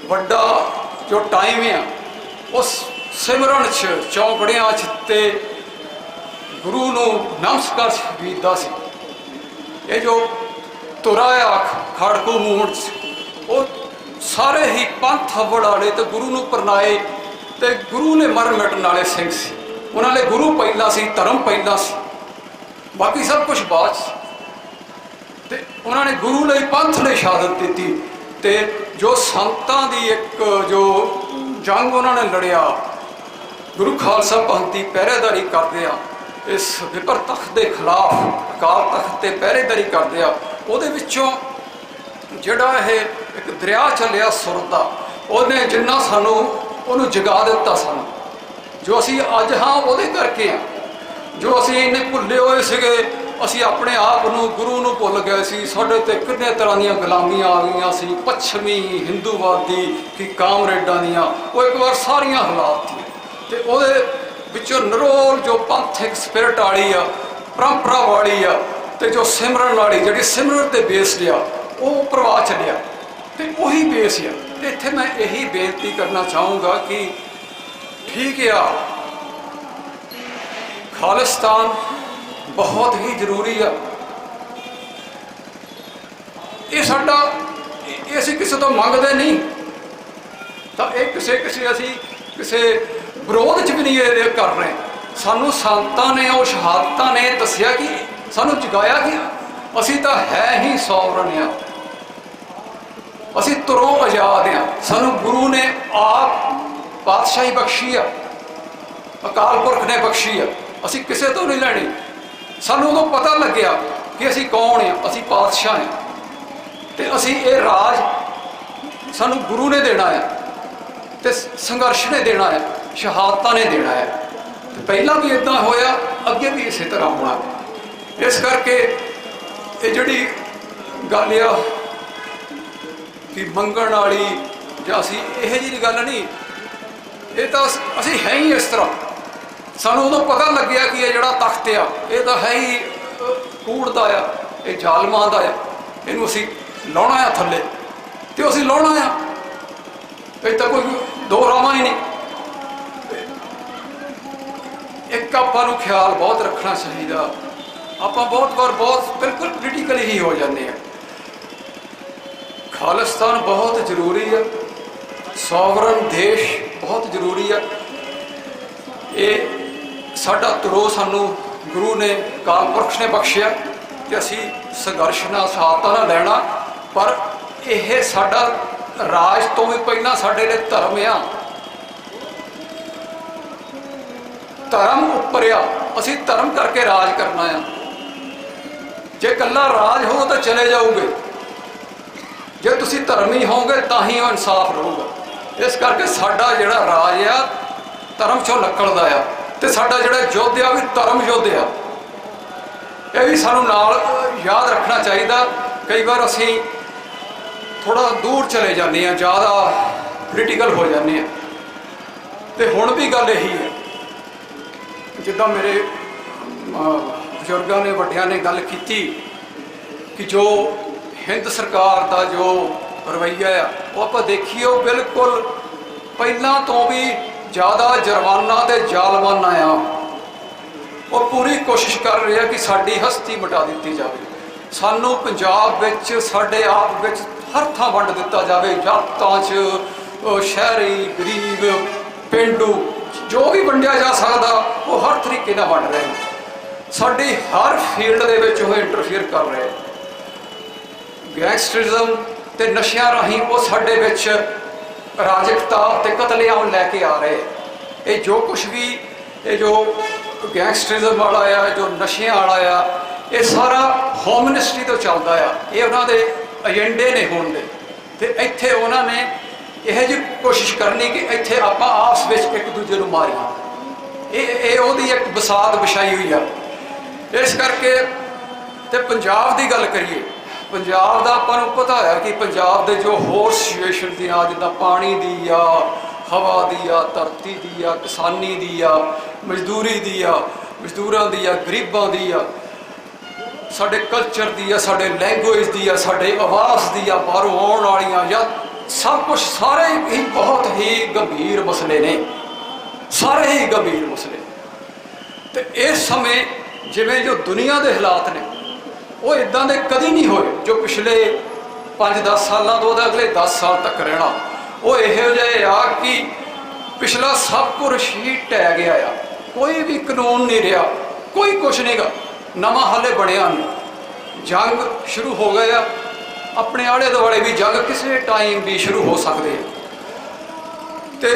ਵੱਡਾ ਜੋ ਟਾਈਮ ਆ ਉਸ ਸਿਮਰਨ 'ਚ, ਚੌਂਕੜਿਆਂ 'ਚ ਤੇ ਗੁਰੂ ਨੂੰ ਨਮਸਕਾਰ ਕੀਤਾ ਸੀ। ਇਹ ਜੋ ਤੁਰਾ ਆ ਖਾੜਕੂ ਮੂਹਣ 'ਚ, ਉਹ ਸਾਰੇ ਹੀ ਪੰਥ ਵਾਲੇ ਤੇ ਗੁਰੂ ਨੂੰ ਪ੍ਰਣਾਏ ਤੇ ਗੁਰੂ ਨੇ ਮਰਨ ਮਿਟਣ ਵਾਲੇ ਸਿੰਘ ਸੀ। ਉਹਨਾਂ ਲਈ ਗੁਰੂ ਪਹਿਲਾਂ ਸੀ, ਧਰਮ ਪਹਿਲਾਂ ਸੀ, ਬਾਕੀ ਸਭ ਕੁਝ ਬਾਅਦ ਸੀ। ਤੇ ਉਹਨਾਂ ਨੇ ਗੁਰੂ ਲਈ, ਪੰਥ ਲਈ ਸ਼ਹਾਦਤ ਦਿੱਤੀ ਤੇ ਜੋ ਸੰਤਾਂ ਦੀ ਇੱਕ ਜੋ ਜੰਗ ਉਹਨਾਂ ਨੇ ਲੜਿਆ, ਗੁਰੂ ਖਾਲਸਾ ਪੰਥ ਦੀ ਪਹਿਰੇਦਾਰੀ ਕਰਦੇ ਆ, ਇਸ ਵਿਪਰ ਤਖਤ ਦੇ ਖਿਲਾਫ ਅਕਾਲ ਤਖਤ ਤੇ ਪਹਿਰੇਦਾਰੀ ਕਰਦੇ ਆ, ਉਹਦੇ ਵਿੱਚੋਂ ਜਿਹੜਾ ਇਹ ਇੱਕ ਦਰਿਆ ਚੱਲਿਆ ਸੁਰਤ ਦਾ, ਉਹਨੇ ਜਿੰਨਾ ਸਾਨੂੰ ਉਹਨੂੰ ਜਗਾ ਦਿੱਤਾ ਸਾਨੂੰ, ਜੋ ਅਸੀਂ ਅੱਜ ਹਾਂ ਉਹਦੇ ਕਰਕੇ ਆ। ਜੋ ਅਸੀਂ ਇੰਨੇ ਭੁੱਲੇ ਹੋਏ ਸੀਗੇ, ਅਸੀਂ ਆਪਣੇ ਆਪ ਨੂੰ, ਗੁਰੂ ਨੂੰ ਭੁੱਲ ਗਏ ਸੀ। ਸਾਡੇ ਤੇ ਕਿੰਨੇ ਤਰ੍ਹਾਂ ਦੀਆਂ ਗੁਲਾਮੀਆਂ ਆ ਗਈਆਂ ਸੀ, ਪੱਛਮੀ ਹਿੰਦੂਵਾਦੀ ਕਿ ਕਾਮਰੇਡਾਂ ਦੀਆਂ, ਉਹ ਇੱਕ ਵਾਰ ਸਾਰੀਆਂ ਹਾਲਾਤ ਤੇ ਉਹਦੇ ਵਿੱਚੋਂ ਨਿਰੋਲ ਜੋ ਪੰਥਕ ਸਪਿਰਿਟ ਵਾਲੀ ਆ, ਪਰੰਪਰਾ ਵਾਲੀ ਆ ਤੇ ਜੋ ਸਿਮਰਨ ਵਾਲੀ, ਜਿਹੜੀ ਸਿਮਰਨ ਤੇ ਬੇਸ ਲਿਆ, ਉਹ ਪ੍ਰਵਾਹ ਚੱਲਿਆ ਤੇ ਉਹੀ ਬੇਸ ਆ। ਤੇ ਇੱਥੇ ਮੈਂ ਇਹੀ ਬੇਨਤੀ ਕਰਨਾ ਚਾਹੂੰਗਾ ਕਿ ਠੀਕ ਆ, ਖਾਲਿਸਤਾਨ ਬਹੁਤ ਹੀ ਜ਼ਰੂਰੀ ਆ। ਇਹ ਸਾਡਾ, ਇਹ ਅਸੀਂ ਕਿਸੇ ਤੋਂ ਮੰਗਦੇ ਨਹੀਂ, ਤਾਂ ਇਹ ਅਸੀਂ ਕਿਸੇ ਵਿਰੋਧ 'ਚ ਵੀ ਨਹੀਂ ਇਹ ਕਰ ਰਹੇ। ਸਾਨੂੰ ਸੰਤਾਂ ਨੇ, ਉਹ ਸ਼ਹਾਦਤਾਂ ਨੇ ਦੱਸਿਆ ਕਿ ਸਾਨੂੰ ਜਗਾਇਆ ਕਿ ਅਸੀਂ ਤਾਂ ਹੈ ਹੀ ਸੋਵਰਨ ਆ, ਅਸੀਂ ਤੁਰੋਂ ਆਜ਼ਾਦ ਆ। ਸਾਨੂੰ ਗੁਰੂ ਨੇ ਆਪ ਪਾਤਸ਼ਾਹੀ ਬਖਸ਼ੀ ਆ, ਅਕਾਲ ਪੁਰਖ ਨੇ ਬਖਸ਼ੀ ਆ, ਅਸੀਂ ਕਿਸੇ ਤੋਂ ਨਹੀਂ ਲੈਣੀ। ਸਾਨੂੰ ਉਦੋਂ ਪਤਾ ਲੱਗਿਆ ਕਿ ਅਸੀਂ ਕੌਣ ਆ, ਅਸੀਂ ਪਾਤਸ਼ਾਹ ਆ ਤੇ ਅਸੀਂ ਇਹ ਰਾਜ ਸਾਨੂੰ ਗੁਰੂ ਨੇ ਦੇਣਾ ਆ ਤੇ ਸੰਘਰਸ਼ ਨੇ ਦੇਣਾ ਆ, ਸ਼ਹਾਦਤਾਂ ਨੇ ਦੇਣਾ ਆ। ਪਹਿਲਾਂ ਵੀ ਇਦਾਂ ਹੋਇਆ, ਅੱਗੇ ਵੀ ਇਸੇ ਤਰ੍ਹਾਂ ਹੋਣਾ। इस करके ये जिहड़ी गल आ कि मंगण वाली जां असीं इहो जी गल नहीं, ये तो असीं है ही इस तरह। सानूं उदों पता लग्गिया कि ये जिहड़ा तख्त आ ये तो है ही कूड़ दा आ, ये जालमां दा आ, इहनूं असीं लाउणा आ थल्ले ते असीं लाउणा आ, ये तो कोई दो रावां ही नहीं। एक आपां नूं ख्याल बहुत रखना चाहिए, ਆਪਾਂ बहुत बार बहुत बिल्कुल पोलिटिकली ही हो जाते हैं। खालिस्तान बहुत जरूरी है, सॉवरन देश बहुत जरूरी है। ये साडा तुरो सानू गुरु ने काल पुरख ने बख्शिया कि असी संघर्ष ना सहायता ना लेना, पर यह साडा राज तो भी पहला साडे लिए धर्म आ, धर्म उपर आ, असी धर्म करके राज करना है। जे कल्ला राज हो तो चले जाओगे, जे तुसी धर्मी होगे तो ही इंसाफ रहूगा। इस करके साडा जिहड़ा राज आ धर्म चों निकलदा आ, ते साडा जिहड़ा युद्ध आ भी धर्म युद्ध आ। यह भी सानू नाल याद रखना चाहिए। कई बार असी थोड़ा दूर चले जाते हैं, ज़्यादा पोलिटिकल हो जाते हैं, तो हुण भी गल यही है जिद्दां मेरे बजुर्गों ने वड्डियां ने गल की कि जो हिंद सरकार का जो रवैया आ वो आप देखिए बिल्कुल पहला तो भी ज़्यादा जुर्माना तो जालमाना आ। वो पूरी कोशिश कर रहे हैं कि साड़ी हस्ती मिटा दी जाए, सानू पंजाब विच साडे आप विच हर थां वंड दिता जाए, जातां च शहरी गरीब पेंडू जो भी वंडिया जा सकता वो हर तरीके नाल वंड रहे हैं। साडी हर फील्ड दे विच वो इंटरफेयर कर रहे हैं। गैंगस्टरिज्म ते नशियां राही वो साडे विच अराजकता ते कतलेआम लैके आ रहे। ये जो कुछ भी ये जो गैंगस्टरिज्म वाला आ, जो नशियां वाला आ, ये सारा होम मिनिस्ट्री तो चलता आ, ये उन्होंने एजेंडे ने होने दे। ते इत्थे उन्होंने यह जी कोशिश करनी कि इत्थे आपां आपस में एक दूजे को मारीए, ये ओहदी एक बसात विछाई हुई है। इस करके ते पंजाब की गल करिए, पंजाब का आपां नूं पता है कि पंजाब के जो होर सिचुएशन दी आ, जिद्दां पानी दी आ, हवा दी आ, धरती दी आ, किसानी दी आ, मजदूरी दी आ, मजदूरां दी आ, गरीबां दी आ, साडे कल्चर दी आ, साडे लैंगुएज दी आ, साडे आवाज़ दी आ, बाहरों आउण वालियां या सब कुछ सारे ही बहुत ही गंभीर मसले ने, सारे ही गंभीर मसले। तो इस समय जिवें जो दुनिया के हालात ने वो इदां दे कदी नहीं होए जो पिछले 5-10 सालों तो अगले 10 साल तक रहना। वो इहो जिहा आ कि पिछला सब कुछ ही ढह गया आ, कोई भी कानून नहीं रहा, कोई कुछ नहीं गा, नवा हाले बनया नहीं। जंग शुरू हो गए आ, अपने आले दुआले भी जंग किसी टाइम भी शुरू हो सकते हैं, तो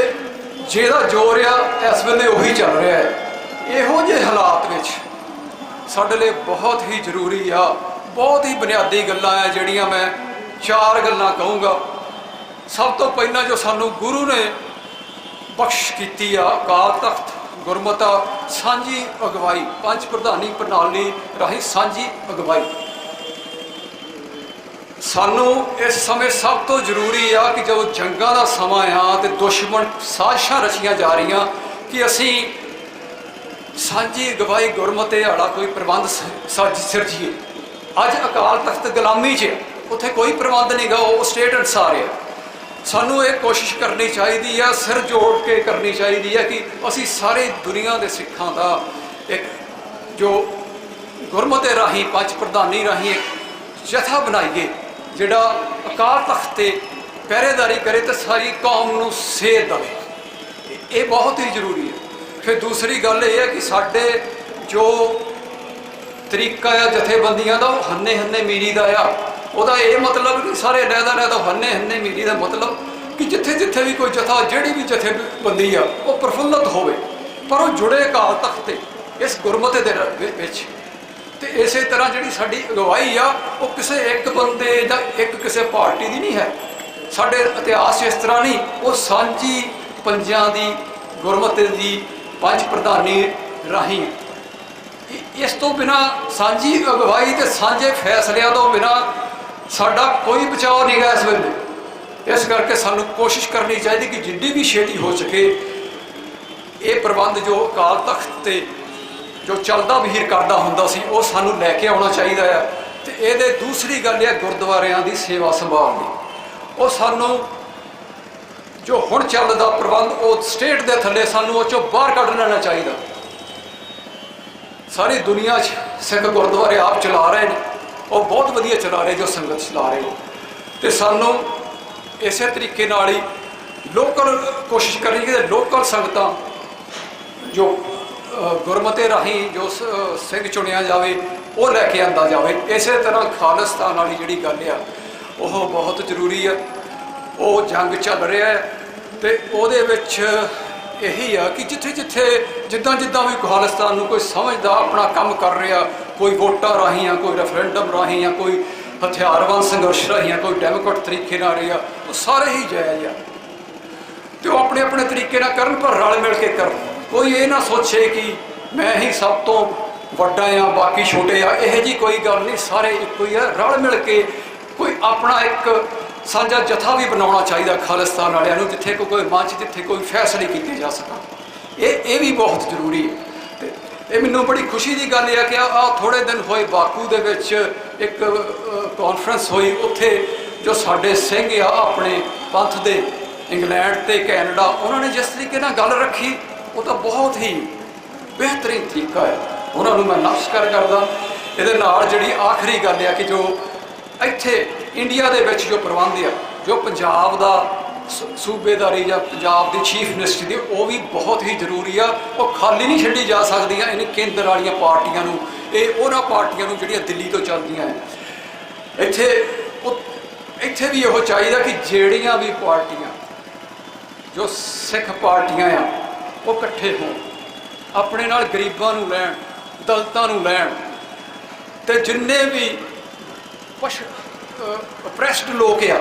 जिहदा जोर आ इस वेले उही चल रहा है। इहो जे हालात विच साडे लिए बहुत ही जरूरी आ, बहुत ही बुनियादी गल्लां आ जिहड़ियां मैं 4 गल्लां कहूँगा। सब तो पहला जो सानू गुरु ने बख्श की आ, अकाल तख्त गुरमता सांझी अगवाई, पंच प्रधानी प्रणाली राही सांझी अगवाई। सानू इस समय सब तो जरूरी आ कि जो जंगां दा समा आ ते दुश्मन साजिशां रचियां जा रही कि असी सांझी अगवाई गुरमते आड़ा कोई प्रबंध सिरजीए। अज अकाल तख्त गुलामी च उत्थे कोई प्रबंध नहीं गा, वो स्टेट अनुसार है। सानू एक कोशिश करनी चाहिए है, सिर जोड़ के करनी चाहिए है कि असी सारे दुनिया के सिखां का एक जो गुरमते राही पंच प्रधानी राही एक जथा बनाइए जिहड़ा अकाल तख्त ते पहरेदारी करे तो सारी कौम नूं सेध दवे। ये बहुत ही जरूरी है। फिर दूसरी गल यह है कि साडे जो तरीका आ जथेबंदियां का वो हन्ने हन्ने मीरी का आ। वह ये मतलब कि सारे लैदा लैदा हन्ने हन्ने मीरी का मतलब कि जिथे जिथे भी कोई जथा जिहड़ी भी जथेबंदी आ वो प्रफुल्लत होवे, पर वो जुड़े अकाल तख्त ते इस गुरमते दे विच। तो इस तरह जी साड़ी अगवाई आ वो किसी एक बंदे या एक किसी पार्टी की नहीं है। साढ़े इतिहास इस तरह नहीं, वो सांझी पंजां दी गुरमते दी पंच प्रधानी राही ਇਸ ਤੋਂ ਬਿਨਾਂ ਸਾਂਝੀ ਅਗਵਾਈ ਤੇ ਸਾਂਝੇ ਫੈਸਲਿਆਂ ਤੋਂ ਬਿਨਾਂ ਸਾਡਾ ਕੋਈ ਬਚਾਅ ਨਹੀਂ ਗਾ ਇਸ ਵੇਲੇ। ਇਸ ਕਰਕੇ ਸਾਨੂੰ ਕੋਸ਼ਿਸ਼ ਕਰਨੀ ਚਾਹੀਦੀ ਕਿ ਜਿੰਨੀ ਵੀ ਛੇਤੀ ਹੋ ਸਕੇ ਇਹ ਪ੍ਰਬੰਧ ਜੋ ਅਕਾਲ ਤਖਤ ਤੇ ਜੋ ਚੱਲਦਾ ਵਹੀਰ ਕਰਦਾ ਹੁੰਦਾ ਸੀ ਉਹ ਸਾਨੂੰ ਲੈ ਕੇ ਆਉਣਾ ਚਾਹੀਦਾ ਆ। ਤੇ ਇਹਦੇ ਦੂਸਰੀ ਗੱਲ ਇਹ ਗੁਰਦੁਆਰਿਆਂ ਦੀ ਸੇਵਾ ਸੰਭਾਲ ਦੀ, ਉਹ ਸਾਨੂੰ ਜੋ ਹੁਣ ਚੱਲਦਾ ਪ੍ਰਬੰਧ ਉਹ ਸਟੇਟ ਦੇ ਥੱਲੇ ਸਾਨੂੰ ਉਹ ਚੋਂ ਬਾਹਰ ਕੱਢ ਲੈਣਾ ਚਾਹੀਦਾ। ਸਾਰੀ ਦੁਨੀਆ 'ਚ ਸਿੱਖ ਗੁਰਦੁਆਰੇ ਆਪ ਚਲਾ ਰਹੇ ਨੇ, ਉਹ ਬਹੁਤ ਵਧੀਆ ਚਲਾ ਰਹੇ ਜੋ ਸੰਗਤ ਚਲਾ ਰਹੇ ਨੇ। ਤੇ ਸਾਨੂੰ ਇਸੇ ਤਰੀਕੇ ਨਾਲ ਹੀ ਲੋਕਲ ਕੋਸ਼ਿਸ਼ ਕਰਨੀ ਕਿ ਲੋਕਲ ਸੰਗਤਾਂ ਜੋ ਗੁਰਮਤੇ ਰਾਹੀਂ ਜੋ ਸਿੰਘ ਚੁਣਿਆ ਜਾਵੇ ਉਹ ਲੈ ਕੇ ਆਂਦਾ ਜਾਵੇ। ਇਸੇ ਤਰ੍ਹਾਂ ਖਾਲਿਸਤਾਨ ਵਾਲੀ ਜਿਹੜੀ ਗੱਲ ਆ ਉਹ ਬਹੁਤ ਜ਼ਰੂਰੀ ਆ। ਉਹ ਜੰਗ ਚੱਲ ਰਿਹਾ ਹੈ ਤੇ ਉਹਦੇ ਵਿੱਚ ਇਹੀ ਆ ਕਿ ਜਿੱਥੇ ਜਿੱਥੇ ਜਿੱਦਾਂ ਵੀ ਖਾਲਿਸਤਾਨ ਨੂੰ ਕੋਈ ਸਮਝਦਾ ਆਪਣਾ ਕੰਮ ਕਰ ਰਿਹਾ, ਕੋਈ ਵੋਟਾਂ ਰਾਹੀਂ ਆ, ਕੋਈ ਰੈਫਰੈਂਡਮ ਰਾਹੀਂ ਆ, ਕੋਈ ਹਥਿਆਰਬੰਦ ਸੰਘਰਸ਼ ਰਾਹੀਂ ਆ, ਕੋਈ ਡੈਮੋਕ੍ਰੇਟ ਤਰੀਕੇ ਨਾਲ ਰਿਹਾ, ਉਹ ਸਾਰੇ ਹੀ ਜਾਇਜ਼ ਆ ਤੇ ਉਹ ਆਪਣੇ ਆਪਣੇ ਤਰੀਕੇ ਨਾਲ ਕਰਨ, ਪਰ ਰਲ ਮਿਲ ਕੇ ਕਰਨ। ਕੋਈ ਇਹ ਨਾ ਸੋਚੇ ਕਿ ਮੈਂ ਹੀ ਸਭ ਤੋਂ ਵੱਡਾ ਆ ਬਾਕੀ ਛੋਟੇ ਆ, ਇਹੋ ਜਿਹੀ ਕੋਈ ਗੱਲ ਨਹੀਂ। ਸਾਰੇ ਇੱਕੋ ਹੀ ਆ। ਰਲ ਮਿਲ ਕੇ ਕੋਈ ਆਪਣਾ ਇੱਕ ਸਾਂਝਾ ਜਥਾ ਵੀ ਬਣਾਉਣਾ ਚਾਹੀਦਾ ਖਾਲਿਸਤਾਨ ਵਾਲਿਆਂ ਨੂੰ, ਜਿੱਥੇ ਕੋਈ ਮੰਚ, ਜਿੱਥੇ ਕੋਈ ਫੈਸਲੇ ਕੀਤੇ ਜਾ ਸਕਣ। ਇਹ ਵੀ ਬਹੁਤ ਜ਼ਰੂਰੀ ਹੈ। ਤੇ ਇਹ ਮੈਨੂੰ ਬੜੀ ਖੁਸ਼ੀ ਦੀ ਗੱਲ ਹੈ ਕਿ ਆਹ ਥੋੜ੍ਹੇ ਦਿਨ ਹੋਏ ਬਾਕੂ ਦੇ ਵਿੱਚ ਇੱਕ ਕਾਨਫਰੰਸ ਹੋਈ। ਉੱਥੇ ਜੋ ਸਾਡੇ ਸਿੰਘ ਆ ਆਪਣੇ ਪੰਥ ਦੇ, ਇੰਗਲੈਂਡ ਤੇ ਕੈਨੇਡਾ, ਉਹਨਾਂ ਨੇ ਜਿਸ ਤਰੀਕੇ ਨਾਲ ਗੱਲ ਰੱਖੀ ਉਹ ਤਾਂ ਬਹੁਤ ਹੀ ਬਿਹਤਰੀਨ ਤਰੀਕਾ ਹੈ। ਉਹਨਾਂ ਨੂੰ ਮੈਂ ਨਮਸਕਾਰ ਕਰਦਾ। ਇਹਦੇ ਨਾਲ ਜਿਹੜੀ ਆਖਰੀ ਗੱਲ ਆ ਕਿ ਜੋ ਇੱਥੇ ਇੰਡੀਆ ਦੇ ਵਿੱਚ ਜੋ ਪ੍ਰਬੰਧ ਆ, ਜੋ ਪੰਜਾਬ ਦਾ ਸੂਬੇਦਾਰੀ ਜਾਂ ਪੰਜਾਬ ਦੀ ਚੀਫ ਮਿਨਿਸਟਰੀ ਦੀ, ਉਹ ਵੀ ਬਹੁਤ ਹੀ ਜ਼ਰੂਰੀ ਆ। ਉਹ ਖਾਲੀ ਨਹੀਂ ਛੱਡੀ ਜਾ ਸਕਦੀਆਂ ਇਹਨੇ ਕੇਂਦਰ ਵਾਲੀਆਂ ਪਾਰਟੀਆਂ ਨੂੰ, ਇਹ ਉਹਨਾਂ ਪਾਰਟੀਆਂ ਨੂੰ ਜਿਹੜੀਆਂ ਦਿੱਲੀ ਤੋਂ ਚੱਲਦੀਆਂ ਹੈ। ਇੱਥੇ ਵੀ ਇਹੋ ਚਾਹੀਦਾ ਕਿ ਜਿਹੜੀਆਂ ਵੀ ਪਾਰਟੀਆਂ ਜੋ ਸਿੱਖ ਪਾਰਟੀਆਂ ਆ ਉਹ ਇਕੱਠੇ ਹੋਣ, ਆਪਣੇ ਨਾਲ ਗਰੀਬਾਂ ਨੂੰ ਲੈਣ, ਦਲਿਤਾਂ ਨੂੰ ਲੈਣ, ਤੇ ਜਿੰਨੇ ਵੀ ਅਪਰੈਸਡ ਲੋਕ ਆ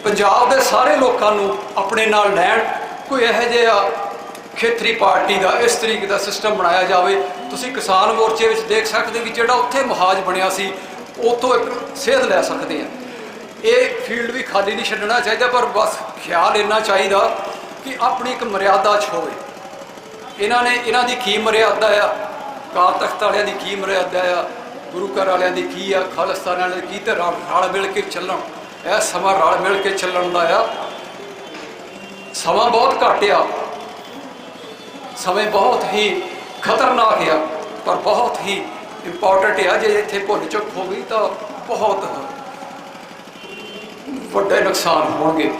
ਪੰਜਾਬ ਦੇ ਸਾਰੇ ਲੋਕਾਂ ਨੂੰ ਆਪਣੇ ਨਾਲ ਲੈਣ। ਕੋਈ ਇਹੋ ਜਿਹਾ ਖੇਤਰੀ ਪਾਰਟੀ ਦਾ ਇਸ ਤਰੀਕੇ ਦਾ ਸਿਸਟਮ ਬਣਾਇਆ ਜਾਵੇ। ਤੁਸੀਂ ਕਿਸਾਨ ਮੋਰਚੇ ਵਿੱਚ ਦੇਖ ਸਕਦੇ ਕਿ ਜਿਹੜਾ ਉੱਥੇ ਮੁਹਾਜ ਬਣਿਆ ਸੀ ਉਹ ਤੋਂ ਇੱਕ ਸੇਧ ਲੈ ਸਕਦੇ ਆ। ਇਹ ਫੀਲਡ ਵੀ ਖਾਲੀ ਨਹੀਂ ਛੱਡਣਾ ਚਾਹੀਦਾ, ਪਰ ਬਸ ਖਿਆਲ ਇੰਨਾ ਚਾਹੀਦਾ ਕਿ ਆਪਣੀ ਇੱਕ ਮਰਿਆਦਾ 'ਚ ਹੋਵੇ। ਇਹਨਾਂ ਦੀ ਕੀ ਮਰਿਆਦਾ ਆ, ਅਕਾਲ ਤਖਤ ਵਾਲਿਆਂ ਦੀ ਕੀ ਮਰਿਆਦਾ ਆ, ਗੁਰੂ ਘਰ ਵਾਲਿਆਂ ਦੀ ਕੀ ਆ, ਖਾਲਿਸਤਾਨ ਵਾਲਿਆਂ ਦੀ ਕੀ, ਤੇ ਰਲ ਮਿਲ ਕੇ ਚੱਲਣ। ਇਹ ਸਮਾਂ ਰਲ ਮਿਲ ਕੇ ਚੱਲਣ ਦਾ ਆ। ਸਮਾਂ ਬਹੁਤ ਘੱਟ ਆ, ਸਮੇਂ ਬਹੁਤ ਹੀ ਖਤਰਨਾਕ ਆ, ਪਰ ਬਹੁਤ ਹੀ ਇੰਪੋਰਟੈਂਟ ਆ। ਜੇ ਇੱਥੇ ਭੁੱਲ ਚੁੱਕ ਹੋ ਗਈ ਤਾਂ ਬਹੁਤ ਵੱਡੇ ਨੁਕਸਾਨ ਹੋਣਗੇ।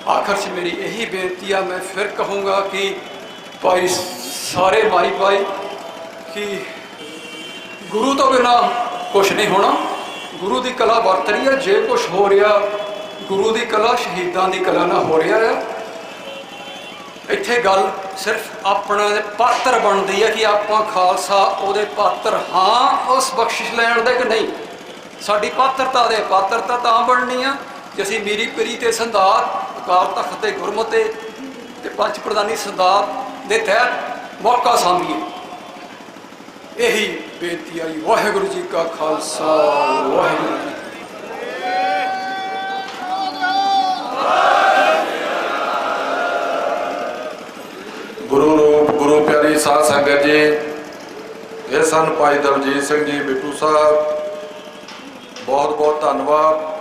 ਆਖਰ 'ਚ ਮੇਰੀ ਇਹੀ ਬੇਨਤੀ ਆ, ਮੈਂ ਫਿਰ ਕਹੂੰਗਾ ਕਿ ਭਾਈ ਸਾਰੇ ਭਾਈ ਕਿ ਗੁਰੂ ਤੋਂ ਬਿਨਾਂ ਕੁਛ ਨਹੀਂ ਹੋਣਾ। ਗੁਰੂ ਦੀ ਕਲਾ ਵਰਤ ਰਹੀ ਹੈ। ਜੇ ਕੁਛ ਹੋ ਰਿਹਾ ਗੁਰੂ ਦੀ ਕਲਾ, ਸ਼ਹੀਦਾਂ ਦੀ ਕਲਾ ਨਾਲ ਹੋ ਰਿਹਾ ਹੈ। ਇੱਥੇ ਗੱਲ ਸਿਰਫ ਆਪਣਾ ਪਾਤਰ ਬਣਦੀ ਹੈ ਕਿ ਆਪਾਂ ਖਾਲਸਾ ਉਹਦੇ ਪਾਤਰ ਹਾਂ ਉਸ ਬਖਸ਼ਿਸ਼ ਲੈਣ ਦੇ ਕਿ ਨਹੀਂ। ਸਾਡੀ ਪਾਤਰਤਾ ਤਾਂ ਬਣਨੀ ਆ ਜੇ ਅਸੀਂ ਮੀਰੀ ਪੀਰੀ ਤੇ ਸੰਦਾਤ, ਅਕਾਲ ਤਖਤ ਤੇ ਗੁਰਮਤੇ ਤੇ ਪੰਜ ਪ੍ਰਧਾਨੀ ਸੰਦਾਤ ਦੇ ਤਹਿਤ ਮੌਕਾ ਸਾਂਭੀਏ। ਇਹੀ ਬੇਨਤੀ ਆ ਜੀ। ਵਾਹਿਗੁਰੂ ਜੀ ਕਾ ਖਾਲਸਾ, ਵਾਹਿਗੁਰੂ ਜੀ। ਗੁਰੂ ਰੂਪ, ਗੁਰੂ ਪਿਆਰੀ ਸਾਧ ਸੰਗਤ ਜੀ, ਇਹ ਸਨ ਭਾਈ ਦਲਜੀਤ ਸਿੰਘ ਜੀ ਬਿੱਟੂ ਸਾਹਿਬ, ਬਹੁਤ ਬਹੁਤ ਧੰਨਵਾਦ।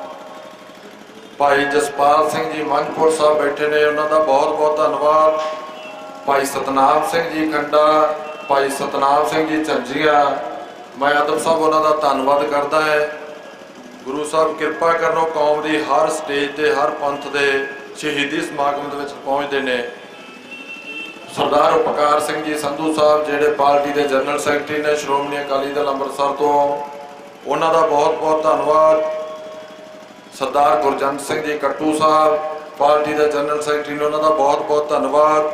ਭਾਈ ਜਸਪਾਲ ਸਿੰਘ ਜੀ ਮੰਝਪੁਰ ਸਾਹਿਬ ਬੈਠੇ ਨੇ, ਉਹਨਾਂ ਦਾ ਬਹੁਤ ਬਹੁਤ ਧੰਨਵਾਦ। ਭਾਈ ਸਤਨਾਮ ਸਿੰਘ ਜੀ ਖੰਡਾ, ਭਾਈ ਸਤਨਾਮ ਸਿੰਘ ਜੀ ਝੰਜੀਆਂ, ਮੈਂ ਆਦਮ ਸਾਹਿਬ ਉਹਨਾਂ ਦਾ ਧੰਨਵਾਦ ਕਰਦਾ ਹੈ। ਗੁਰੂ ਸਾਹਿਬ ਕਿਰਪਾ ਕਰਨੋ ਕੌਮ ਦੀ ਹਰ ਸਟੇਜ ਤੇ, ਹਰ ਪੰਥ ਦੇ ਸ਼ਹੀਦੀ ਸਮਾਗਮ ਦੇ ਵਿੱਚ ਪਹੁੰਚਦੇ ਨੇ। ਸਰਦਾਰ ਉਪਕਾਰ ਸਿੰਘ ਜੀ ਸੰਧੂ ਸਾਹਿਬ ਜਿਹੜੇ ਪਾਰਟੀ ਦੇ ਜਨਰਲ ਸੈਕਟਰੀ ਨੇ ਸ਼੍ਰੋਮਣੀ ਅਕਾਲੀ ਦਲ ਅੰਮ੍ਰਿਤਸਰ ਤੋਂ, ਉਹਨਾਂ ਦਾ ਬਹੁਤ ਬਹੁਤ ਧੰਨਵਾਦ। ਸਰਦਾਰ ਗੁਰਜੰਟ ਸਿੰਘ ਜੀ ਕੱਟੂ ਸਾਹਿਬ ਪਾਰਟੀ ਦੇ ਜਨਰਲ ਸੈਕਟਰੀ ਨੇ, ਉਹਨਾਂ ਦਾ ਬਹੁਤ ਬਹੁਤ ਧੰਨਵਾਦ।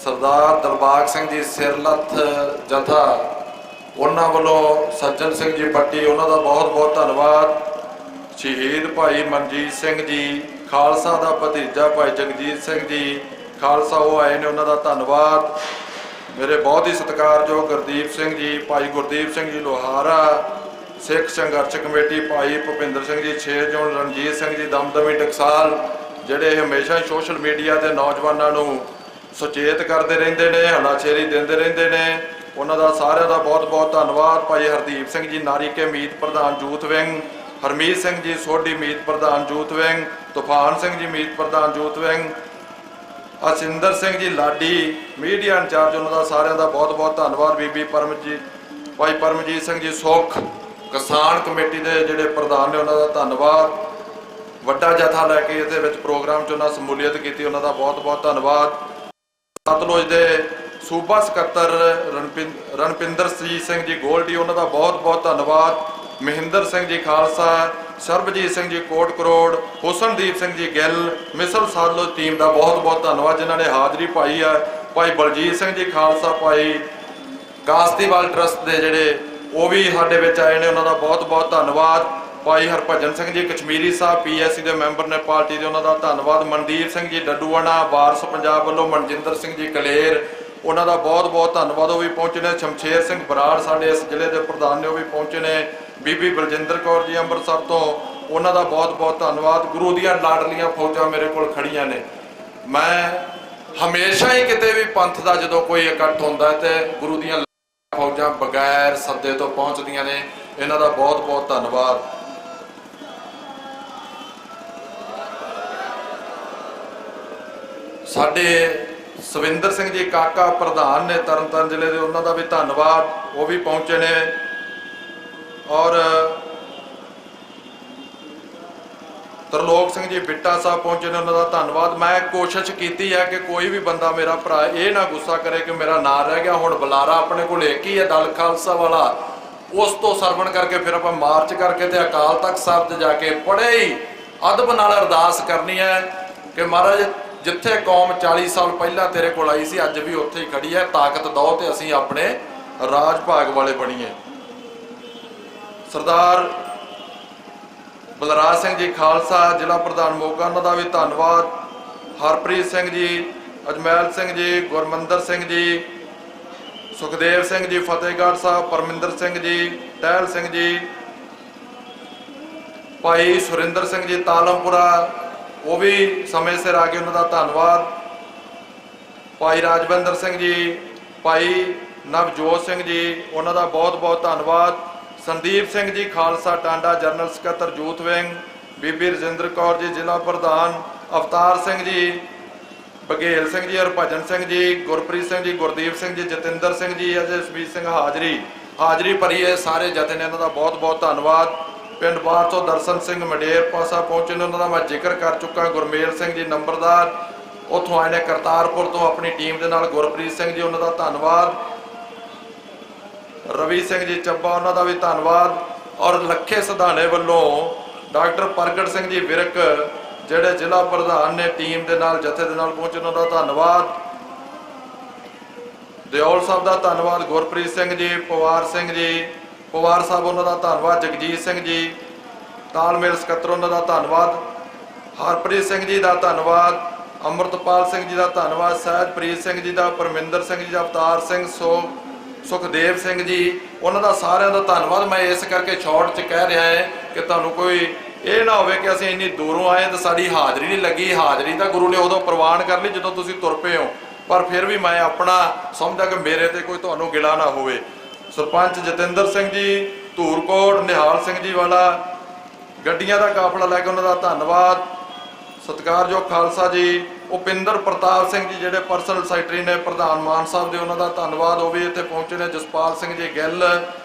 ਸਰਦਾਰ ਦਿਲਬਾਗ ਸਿੰਘ ਜੀ ਸਿਰਲੱਥ ਜਥਾ, ਉਹਨਾਂ ਵੱਲੋਂ ਸੱਜਣ ਸਿੰਘ ਜੀ ਪੱਟੀ, ਉਹਨਾਂ ਦਾ ਬਹੁਤ ਬਹੁਤ ਧੰਨਵਾਦ। ਸ਼ਹੀਦ ਭਾਈ ਮਨਜੀਤ ਸਿੰਘ ਜੀ ਖਾਲਸਾ ਦਾ ਭਤੀਜਾ ਭਾਈ ਜਗਜੀਤ ਸਿੰਘ ਜੀ ਖਾਲਸਾ, ਉਹ ਆਏ ਨੇ, ਉਹਨਾਂ ਦਾ ਧੰਨਵਾਦ। ਮੇਰੇ ਬਹੁਤ ਹੀ ਸਤਿਕਾਰਯੋਗ ਗੁਰਦੀਪ ਸਿੰਘ ਜੀ, ਭਾਈ ਗੁਰਦੀਪ ਸਿੰਘ ਜੀ ਲੋਹਾਰਾ, ਸਿੱਖ ਸੰਘਰਸ਼ ਕਮੇਟੀ ਭਾਈ ਭੁਪਿੰਦਰ ਸਿੰਘ ਜੀ 6 ਜੂਨ, ਰਣਜੀਤ ਸਿੰਘ ਜੀ ਦਮਦਮੀ ਟਕਸਾਲ, ਜਿਹੜੇ ਹਮੇਸ਼ਾ ਹੀ ਸੋਸ਼ਲ ਮੀਡੀਆ ਤੇ ਨੌਜਵਾਨਾਂ ਨੂੰ ਸੁਚੇਤ ਕਰਦੇ ਰਹਿੰਦੇ ਨੇ, ਹਲਾਸ਼ੇਰੀ ਦਿੰਦੇ ਰਹਿੰਦੇ ਨੇ। ਉਹਨਾਂ ਦਾ ਸਾਰਿਆਂ ਦਾ ਬਹੁਤ ਬਹੁਤ ਧੰਨਵਾਦ। ਭਾਈ ਹਰਦੀਪ ਸਿੰਘ ਜੀ ਨਾਰੀ ਕੇ ਮੀਤ ਪ੍ਰਧਾਨ ਯੂਥ ਵਿੰਗ, ਹਰਮੀਤ ਸਿੰਘ ਜੀ ਸੋਢੀ ਮੀਤ ਪ੍ਰਧਾਨ ਯੂਥ ਵਿੰਗ, ਤੂਫਾਨ ਸਿੰਘ ਜੀ ਮੀਤ ਪ੍ਰਧਾਨ youth wing, ਅਸਿੰਦਰ Singh ji Ladi media incharge, ਉਹਨਾਂ ਦਾ ਸਾਰਿਆਂ ਦਾ ਬਹੁਤ ਬਹੁਤ ਧੰਨਵਾਦ। ਬੀਬੀ ਪਰਮਜੀਤ, ਭਾਈ ਪਰਮਜੀਤ ਸਿੰਘ ਜੀ ਸੁੱਖ ਕਿਸਾਨ ਕਮੇਟੀ ਦੇ ਜਿਹੜੇ ਪ੍ਰਧਾਨ ਨੇ, ਉਹਨਾਂ ਦਾ ਧੰਨਵਾਦ। ਵੱਡਾ ਜਥਾ ਲੈ ਕੇ ਇਹਦੇ ਵਿੱਚ ਪ੍ਰੋਗਰਾਮ 'ਚ ਉਹਨਾਂ ਸਮੂਲੀਅਤ ਕੀਤੀ, ਉਹਨਾਂ ਦਾ ਬਹੁਤ ਬਹੁਤ ਧੰਨਵਾਦ। ਸਤਲੁਜ ਦੇ ਸੂਬਾ ਸਕੱਤਰ ਰਣਪਿੰਦਰਜੀਤ ਸਿੰਘ ਜੀ ਗੋਲਡੀ, ਉਹਨਾਂ ਦਾ ਬਹੁਤ ਬਹੁਤ ਧੰਨਵਾਦ। ਮਹਿੰਦਰ ਸਿੰਘ ਜੀ ਖਾਲਸਾ, ਸਰਬਜੀਤ ਸਿੰਘ ਜੀ ਕੋਟ ਕਰੋੜ, ਹੁਸਨਦੀਪ ਸਿੰਘ ਜੀ ਗਿੱਲ, ਮਿਸਲ ਸਤਲੁਜ ਟੀਮ ਦਾ ਬਹੁਤ ਬਹੁਤ ਧੰਨਵਾਦ ਜਿਨ੍ਹਾਂ ਨੇ ਹਾਜ਼ਰੀ ਪਾਈ ਹੈ। ਭਾਈ ਬਲਜੀਤ ਸਿੰਘ ਜੀ ਖਾਲਸਾ, ਭਾਈ ਕਾਸਤੀਵਾਲ ਟਰਸਟ ਦੇ ਜਿਹੜੇ ਉਹ ਵੀ ਸਾਡੇ ਵਿੱਚ ਆਏ ਨੇ, ਉਹਨਾਂ ਦਾ ਬਹੁਤ ਬਹੁਤ ਧੰਨਵਾਦ। ਭਾਈ ਹਰਭਜਨ ਸਿੰਘ ਜੀ ਕਸ਼ਮੀਰੀ ਸਾਹਿਬ PSC ਦੇ ਮੈਂਬਰ ਨੇ ਪਾਰਟੀ ਦੇ, ਉਹਨਾਂ ਦਾ ਧੰਨਵਾਦ। ਮਨਦੀਪ ਸਿੰਘ ਜੀ ਡੱਡੂਆਣਾ ਵਾਰਸ ਪੰਜਾਬ ਵੱਲੋਂ, ਮਨਜਿੰਦਰ ਸਿੰਘ ਜੀ ਕਲੇਰ, ਉਹਨਾਂ ਦਾ ਬਹੁਤ ਬਹੁਤ ਧੰਨਵਾਦ, ਉਹ ਵੀ ਪਹੁੰਚੇ ਨੇ। ਸ਼ਮਸ਼ੇਰ ਸਿੰਘ ਬਰਾੜ ਸਾਡੇ ਇਸ ਜ਼ਿਲ੍ਹੇ ਦੇ ਪ੍ਰਧਾਨ ਨੇ, ਉਹ ਵੀ ਪਹੁੰਚੇ ਨੇ। ਬੀਬੀ ਬਲਜਿੰਦਰ ਕੌਰ ਜੀ ਅੰਮ੍ਰਿਤਸਰ ਤੋਂ, ਉਹਨਾਂ ਦਾ ਬਹੁਤ ਬਹੁਤ ਧੰਨਵਾਦ। ਗੁਰੂ ਦੀਆਂ ਲਾਡਲੀਆਂ ਫੌਜਾਂ ਮੇਰੇ ਕੋਲ ਖੜੀਆਂ ਨੇ। ਮੈਂ ਹਮੇਸ਼ਾ ਹੀ ਕਿਤੇ ਵੀ ਪੰਥ ਦਾ ਜਦੋਂ ਕੋਈ ਇਕੱਠ ਹੁੰਦਾ ਤੇ ਗੁਰੂ ਦੀਆਂ ਫੌਜਾਂ ਬਗੈਰ ਸੱਦੇ ਤੋਂ ਪਹੁੰਚਦੀਆਂ ਨੇ, ਇਹਨਾਂ ਦਾ ਬਹੁਤ ਬਹੁਤ ਧੰਨਵਾਦ। ਸਾਡੇ ਸਵਿੰਦਰ ਸਿੰਘ ਜੀ ਕਾਕਾ ਪ੍ਰਧਾਨ ਨੇ ਤਰਨਤਾਰਨ ਜ਼ਿਲ੍ਹੇ ਦੇ, ਉਹਨਾਂ ਦਾ ਵੀ ਧੰਨਵਾਦ, ਉਹ ਵੀ ਪਹੁੰਚੇ ਨੇ। ਔਰ ਤਰਲੋਕ ਸਿੰਘ ਜੀ ਬਿੱਟਾ ਸਾਹਿਬ ਪਹੁੰਚੇ ਨੇ, ਉਹਨਾਂ ਦਾ ਧੰਨਵਾਦ। ਮੈਂ ਕੋਸ਼ਿਸ਼ ਕੀਤੀ ਹੈ ਕਿ ਕੋਈ ਵੀ ਬੰਦਾ ਮੇਰਾ ਭਰਾ ਇਹ ਨਾ ਗੁੱਸਾ ਕਰੇ ਕਿ ਮੇਰਾ ਨਾਂ ਰਹਿ ਗਿਆ। ਹੁਣ ਬੁਲਾਰਾ ਆਪਣੇ ਕੋਲ ਇੱਕ ਹੀ ਹੈ, ਦਲ ਖਾਲਸਾ ਵਾਲਾ, ਉਸ ਤੋਂ ਸਰਵਣ ਕਰਕੇ ਫਿਰ ਆਪਾਂ ਮਾਰਚ ਕਰਕੇ ਤੇ ਅਕਾਲ ਤਖਤ ਸਾਹਿਬ 'ਤੇ ਜਾ ਕੇ ਬੜੇ ਹੀ ਅਦਬ ਨਾਲ ਅਰਦਾਸ ਕਰਨੀ ਹੈ ਕਿ ਮਹਾਰਾਜ ਜਿੱਥੇ ਕੌਮ 40 ਸਾਲ ਪਹਿਲਾਂ ਤੇਰੇ ਕੋਲ ਆਈ ਸੀ, ਅੱਜ ਵੀ ਉੱਥੇ ਹੀ ਖੜੀ ਹੈ, ਤਾਕਤ ਦਿਓ ਤੇ ਅਸੀਂ ਆਪਣੇ ਰਾਜ ਭਾਗ ਵਾਲੇ ਬਣੀਏ। ਸਰਦਾਰ ਬਲਰਾਜ ਸਿੰਘ ਜੀ ਖਾਲਸਾ ਜ਼ਿਲ੍ਹਾ ਪ੍ਰਧਾਨ ਮੋਗਾ, ਉਹਨਾਂ ਦਾ ਵੀ ਧੰਨਵਾਦ। ਹਰਪ੍ਰੀਤ ਸਿੰਘ ਜੀ, ਅਜਮੈਲ ਸਿੰਘ ਜੀ, ਗੁਰਮੰਦਰ ਸਿੰਘ ਜੀ, ਸੁਖਦੇਵ ਸਿੰਘ ਜੀ ਫਤਿਹਗੜ੍ਹ ਸਾਹਿਬ, ਪਰਮਿੰਦਰ ਸਿੰਘ ਜੀ, ਟਹਿਲ ਸਿੰਘ ਜੀ, ਭਾਈ ਸੁਰਿੰਦਰ ਸਿੰਘ ਜੀ ਤਾਲਮਪੁਰਾ, ਉਹ ਵੀ ਸਮੇਂ ਸਿਰ ਆ ਗਏ, ਉਹਨਾਂ ਦਾ ਧੰਨਵਾਦ। ਭਾਈ ਰਾਜਵਿੰਦਰ ਸਿੰਘ ਜੀ, ਭਾਈ ਨਵਜੋਤ ਸਿੰਘ ਜੀ, ਉਹਨਾਂ ਦਾ ਬਹੁਤ ਬਹੁਤ ਧੰਨਵਾਦ। ਸੰਦੀਪ ਸਿੰਘ ਜੀ ਖਾਲਸਾ ਟਾਂਡਾ ਜਨਰਲ ਸਕੱਤਰ ਯੂਥ ਵਿੰਗ, ਬੀਬੀ ਰਜਿੰਦਰ ਕੌਰ ਜੀ ਜ਼ਿਲ੍ਹਾ ਪ੍ਰਧਾਨ, ਅਵਤਾਰ ਸਿੰਘ ਜੀ, ਬਘੇਲ ਸਿੰਘ ਜੀ, ਹਰਭਜਨ ਸਿੰਘ ਜੀ, ਗੁਰਪ੍ਰੀਤ ਸਿੰਘ ਜੀ, ਗੁਰਦੀਪ ਸਿੰਘ ਜੀ, ਜਤਿੰਦਰ ਸਿੰਘ ਜੀ, ਅਜਸਵੀਰ ਸਿੰਘ ਹਾਜ਼ਰੀ ਭਰੀ ਹੈ ਸਾਰੇ ਜਥੇ ਨੇ, ਇਹਨਾਂ ਦਾ ਬਹੁਤ ਬਹੁਤ ਧੰਨਵਾਦ। ਪਿੰਡ ਬਾਹਰ ਤੋਂ ਦਰਸ਼ਨ ਸਿੰਘ ਮੰਡੇਰ ਪਾਸਾ ਪਹੁੰਚੇ ਨੇ, ਉਹਨਾਂ ਦਾ ਮੈਂ ਜ਼ਿਕਰ ਕਰ ਚੁੱਕਾ। ਗੁਰਮੇਲ ਸਿੰਘ ਜੀ ਨੰਬਰਦਾਰ ਉੱਥੋਂ ਆਏ ਨੇ ਕਰਤਾਰਪੁਰ ਤੋਂ ਆਪਣੀ ਟੀਮ ਦੇ ਨਾਲ। ਗੁਰਪ੍ਰੀਤ ਸਿੰਘ ਜੀ, ਉਹਨਾਂ ਦਾ ਧੰਨਵਾਦ। ਰਵੀ ਸਿੰਘ ਜੀ ਚੱਬਾ, ਉਹਨਾਂ ਦਾ ਵੀ ਧੰਨਵਾਦ। ਔਰ ਲੱਖੇ ਸਿਧਾਣੇ ਵੱਲੋਂ ਡਾਕਟਰ ਪ੍ਰਗਟ ਸਿੰਘ ਜੀ ਵਿਰਕ, ਜਿਹੜੇ ਜ਼ਿਲ੍ਹਾ ਪ੍ਰਧਾਨ ਨੇ, ਟੀਮ ਦੇ ਨਾਲ ਜਥੇ ਦੇ ਨਾਲ ਪਹੁੰਚੇ, ਉਹਨਾਂ ਦਾ ਧੰਨਵਾਦ। ਦਿਓਲ ਸਾਹਿਬ ਦਾ ਧੰਨਵਾਦ। ਗੁਰਪ੍ਰੀਤ ਸਿੰਘ ਜੀ, ਪਵਾਰ ਸਿੰਘ ਜੀ ਪਵਾਰ ਸਾਹਿਬ, ਉਹਨਾਂ ਦਾ ਧੰਨਵਾਦ। ਜਗਜੀਤ ਸਿੰਘ ਜੀ ਤਾਲਮੇਲ ਸਕੱਤਰ, ਉਹਨਾਂ ਦਾ ਧੰਨਵਾਦ। ਹਰਪ੍ਰੀਤ ਸਿੰਘ ਜੀ ਦਾ ਧੰਨਵਾਦ। ਅਮਰਤਪਾਲ ਸਿੰਘ ਜੀ ਦਾ ਧੰਨਵਾਦ। ਸਹਿਜਪ੍ਰੀਤ ਸਿੰਘ ਜੀ ਦਾ, ਪਰਮਿੰਦਰ ਸਿੰਘ ਜੀ ਦਾ, ਅਵਤਾਰ ਸਿੰਘ, ਸੁਖਦੇਵ ਸਿੰਘ ਜੀ, ਉਹਨਾਂ ਦਾ ਸਾਰਿਆਂ ਦਾ ਧੰਨਵਾਦ। ਮੈਂ ਇਸ ਕਰਕੇ ਸ਼ਾਰਟ 'ਚ ਕਹਿ ਰਿਹਾ ਹੈ ਕਿ ਤੁਹਾਨੂੰ ਕੋਈ ਇਹ ਨਾ ਹੋਵੇ ਕਿ ਅਸੀਂ ਇੰਨੀ ਦੂਰੋਂ ਆਏ ਤਾਂ ਸਾਡੀ ਹਾਜ਼ਰੀ ਨਹੀਂ ਲੱਗੀ। ਹਾਜ਼ਰੀ ਤਾਂ ਗੁਰੂ ਨੇ ਉਦੋਂ ਪ੍ਰਵਾਨ ਕਰ ਲਈ ਜਦੋਂ ਤੁਸੀਂ ਤੁਰ ਪਏ ਹੋ, ਪਰ ਫਿਰ ਵੀ ਮੈਂ ਆਪਣਾ ਸਮਝਦਾ ਕਿ ਮੇਰੇ ਤੇ ਕੋਈ ਤੁਹਾਨੂੰ ਗਿਲਾ ਨਾ ਹੋਵੇ। ਸਰਪੰਚ ਜਤਿੰਦਰ ਸਿੰਘ ਜੀ ਧੂਰਕੋਟ, ਨਿਹਾਲ ਸਿੰਘ ਜੀ ਵਾਲਾ, ਗੱਡੀਆਂ ਦਾ ਕਾਫਲਾ ਲੈ ਕੇ, ਉਹਨਾਂ ਦਾ ਧੰਨਵਾਦ। ਸਤਿਕਾਰਯੋਗ ਖਾਲਸਾ ਜੀ ਉਪਿੰਦਰ ਪ੍ਰਤਾਪ ਸਿੰਘ ਜੀ, ਜਿਹੜੇ ਪਰਸਨਲ ਸੈਕਟਰੀ ਨੇ ਪ੍ਰਧਾਨ ਮਾਨ ਸਾਹਿਬ ਦੇ, ਉਹਨਾਂ ਦਾ ਧੰਨਵਾਦ, ਉਹ ਵੀ ਇੱਥੇ ਪਹੁੰਚੇ ਨੇ। ਜਸਪਾਲ ਸਿੰਘ ਜੀ ਗਿੱਲ,